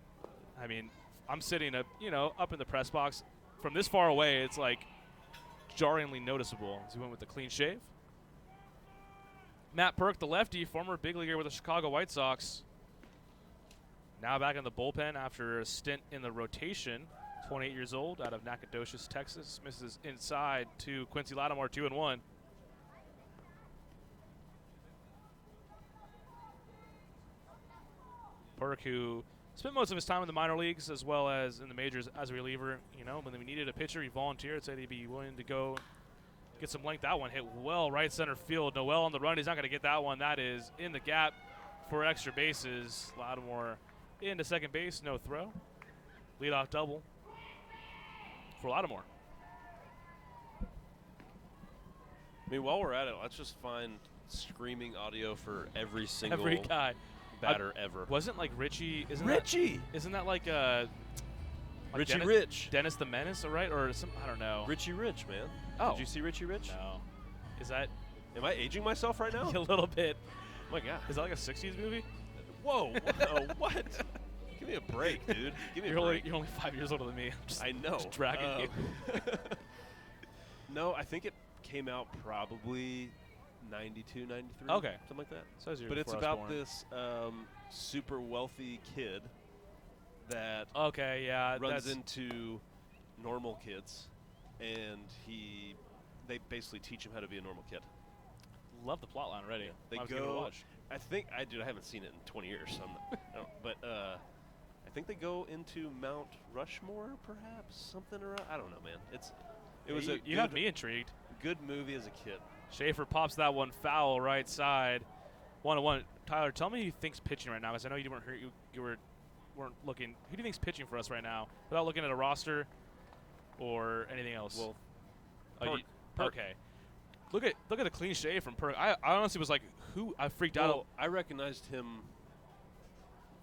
I mean, I'm sitting up in the press box. From this far away, it's jarringly noticeable. So he went with the clean shave. Matt Perk, the lefty, former big leaguer with the Chicago White Sox. Now back in the bullpen after a stint in the rotation. 28 years old, out of Nacogdoches, Texas. Misses inside to Quincy Lattimore, 2-1. Perk, who spent most of his time in the minor leagues as well as in the majors as a reliever. When we needed a pitcher, he volunteered, said he'd be willing to go get some length. That one hit well right center field. Noel on the run. He's not going to get that one. That is in the gap for extra bases. Lattimore into second base. No throw. Leadoff double for Lattimore. I mean, while we're at it, let's just find screaming audio for every single Every guy. batter ever. Wasn't Richie? Isn't Richie? Isn't that Richie Dennis, Rich? Dennis the Menace, right? Or some? I don't know. Richie Rich, man. Oh. Did you see Richie Rich? No. Is that Am I aging myself right now? a little bit? Oh my God. Is that like a '60s movie? Whoa. What? Give me a break, dude. Give me a You're break. only 5 years older than me. I know. Just dragging you. No, I think it came out probably 92, 93. Okay. Something like that. So But it's about this super wealthy kid that runs into normal kids, and they basically teach him how to be a normal kid. Love the plot line already. Yeah. They I was go. gonna watch. I haven't seen it in 20 years, so but I think they go into Mount Rushmore, perhaps something around. I don't know, man. It was you have me intrigued. Good movie as a kid. Schaefer pops that one foul right side. 1-1. Tyler, tell me who you think's pitching right now, because I know you weren't hurt. You weren't looking. Who do you think's pitching for us right now, without looking at a roster or anything else? Well, Perk. Okay. Look at the clean shave from Perk. I honestly was like, who? I freaked out. I recognized him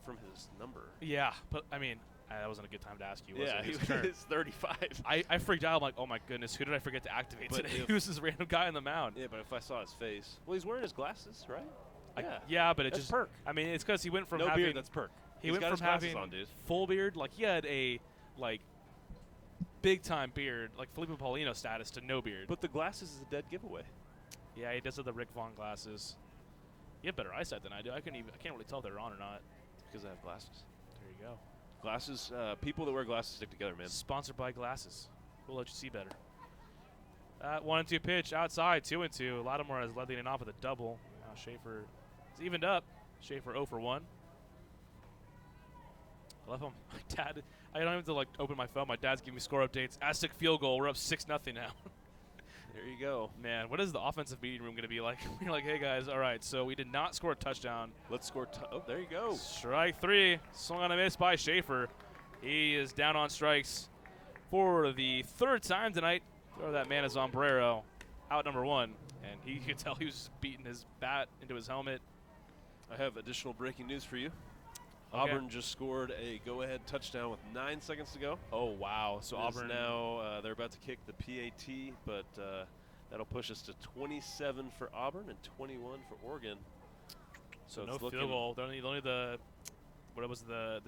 from his number. Yeah, but I mean, that wasn't a good time to ask you. Was Yeah, it? he was 35. I freaked out. I'm like, oh my goodness, who did I forget to activate But today? Who's this random guy on the mound? Yeah, but if I saw his face, well, he's wearing his glasses, right? Yeah, but it that's just Perk. I mean, it's because he went from no having beard. That's Perk. He He's went got from his glasses having on, dude. full beard, like he had a big time beard, like Felipe Paulino status, to no beard. But the glasses is a dead giveaway. Yeah, he does have the Rick Vaughn glasses. You have better eyesight than I do. I can't really tell if they're on or not. Because I have glasses. There you go. Glasses. People that wear glasses stick together, man. Sponsored by glasses. We'll let you see better. 1-2 pitch outside, 2-2. Lattimore has led leading off with a double. Now Schaefer is evened up. Schaefer 0 for 1. I love him. My dad. I don't have to open my phone. My dad's giving me score updates. Aztec field goal. We're up 6-0 now. There you go. Man, what is the offensive meeting room going to be like? We're like, hey guys, all right, so we did not score a touchdown. Let's score. Oh, there you go. Strike 3. Swung on a miss by Schaefer. He is down on strikes for the 3rd time tonight. Throw that man is sombrero. Out number 1. And you could tell he was beating his bat into his helmet. I have additional breaking news for you. Okay. Auburn just scored a go-ahead touchdown with 9 seconds to go. Oh, wow. So Auburn now, they're about to kick the PAT, but that'll push us to 27 for Auburn and 21 for Oregon. So no field goal. They're only the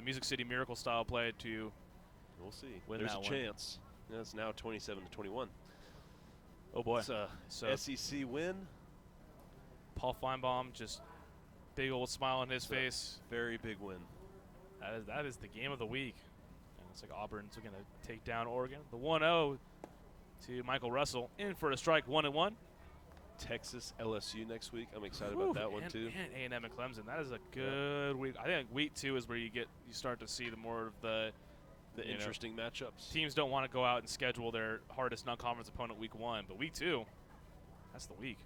Music City Miracle style play to We'll see. win There's that a one. chance. Yeah, it's now 27 to 21. Oh, boy. It's a So SEC win. Paul Feinbaum just big old smile on his face. Very big win. That is the game of the week. And it's like Auburn's going to take down Oregon. The 1-0 to Michael Russell. In for a strike, 1-1. Texas LSU next week. I'm excited about that one too. And A&M and Clemson. That is a good week. I think week 2 is where you start to see the more of the interesting matchups. Teams don't want to go out and schedule their hardest non-conference opponent week 1, but week 2, that's the week.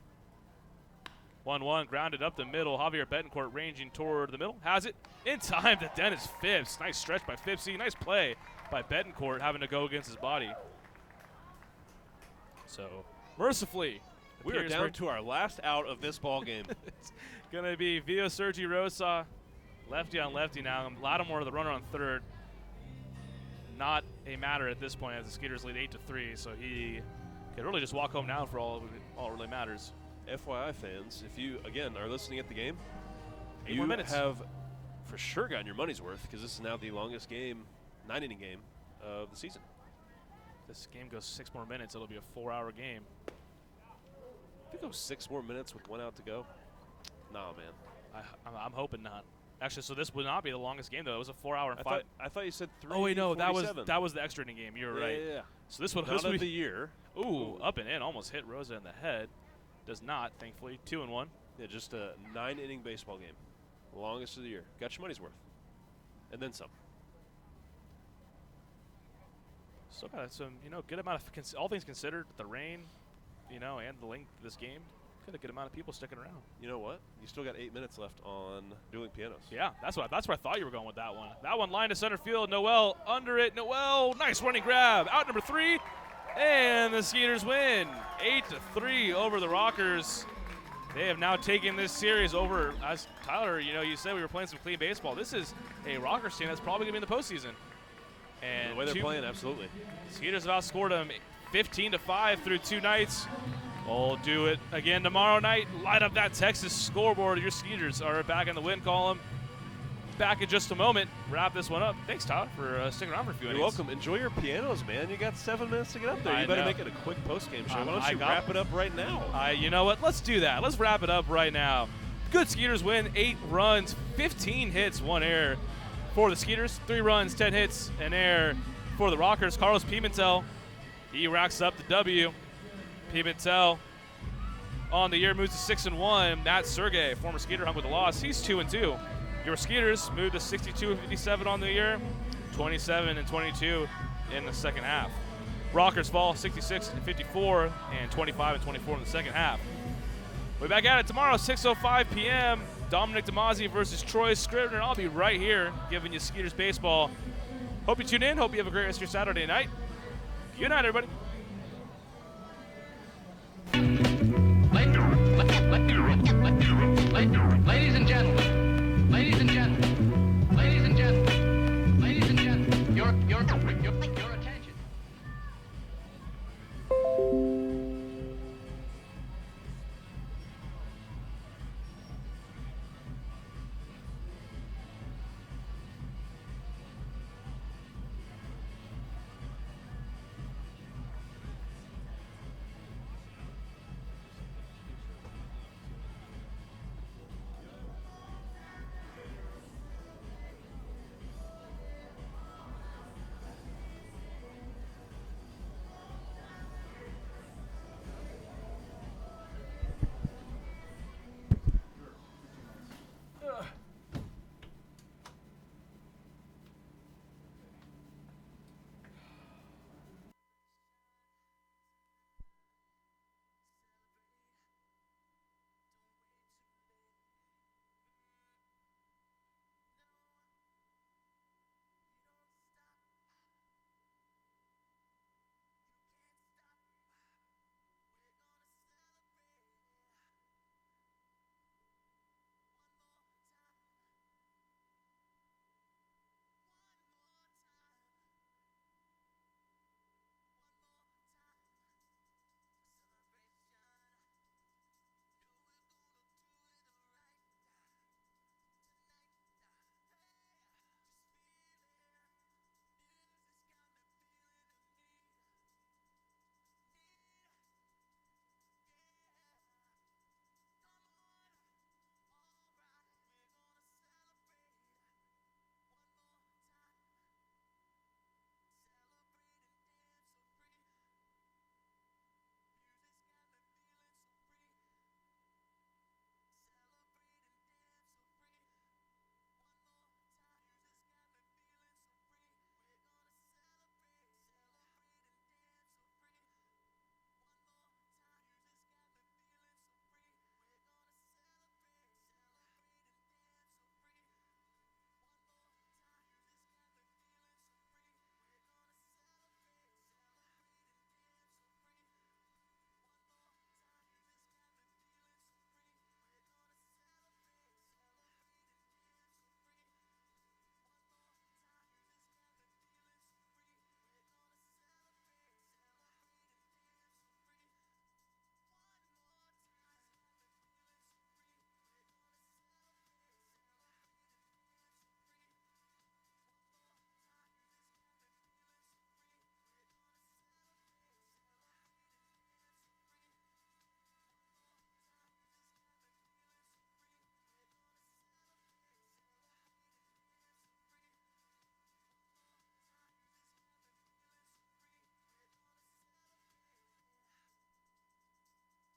1-1, grounded up the middle. Javier Betancourt ranging toward the middle. Has it in time to Dennis Phipps. Nice stretch by Phippsy. Nice play by Betancourt, having to go against his body. So, mercifully, we are down to our last out of this ball game. It's going to be Vio Sergi Rosa, lefty on lefty now. Lattimore, the runner on third. Not a matter at this point as the Skeeters lead 8-3, so he could really just walk home now for all really matters. FYI fans, if you, again, are listening at the game, 8 more minutes. have for sure gotten your money's worth because this is now the longest game, 9-inning game of the season. This game goes 6 more minutes. It'll be a 4-hour game. If it goes 6 more minutes with 1 out to go, nah, man. I'm hoping not. Actually, so this would not be the longest game, though. It was a 4-hour and 5. I thought you said 3. Oh, wait, no, that was the extra inning game. You were right. Yeah. So this would Not of the year. Ooh, up and in. Almost hit Rosa in the head. Does not, thankfully. 2-1. Yeah, just a 9-inning baseball game. The longest of the year. Got your money's worth. And then some. Still got some, good amount of, all things considered, the rain, and the length of this game, got a good amount of people sticking around. You know what? You still got 8 minutes left on Dueling Pianos. Yeah, that's where I thought you were going with that one. That one lined to center field. Noel under it. Noel, nice running grab. Out number 3. And the Skeeters win 8-3 over the Rockers. They have now taken this series over, as Tyler, you said we were playing some clean baseball. This is a Rockers team that's probably going to be in the postseason. And the way they're playing, absolutely. Skeeters have outscored them 15-5 through 2 nights. We'll do it again tomorrow night. Light up that Texas scoreboard. Your Skeeters are back in the win column. Back in just a moment. Wrap this one up. Thanks, Todd, for sticking around for a few You're minutes. welcome. Enjoy your pianos, man. You got 7 minutes to get up there. You better make it a quick post-game show. Why don't you wrap it up right now? You know what? Let's do that. Let's wrap it up right now. Good Skeeters win. 8 runs, 15 hits, 1 error for the Skeeters. 3 runs, 10 hits, an error for the Rockers. Carlos Pimentel, he racks up the W. Pimentel on the year moves to 6-1. Matt Sergey, former Skeeter hung with the loss. He's 2-2. Your Skeeters moved to 62-57 on the year, 27-22 in the second half. Rockers fall 66-54 and 25-24 in the second half. We'll be back at it tomorrow, 6:05 p.m. Dominic DeMazzi versus Troy Scrivener. I'll be right here giving you Skeeters baseball. Hope you tune in. Hope you have a great rest of your Saturday night. Good night, everybody.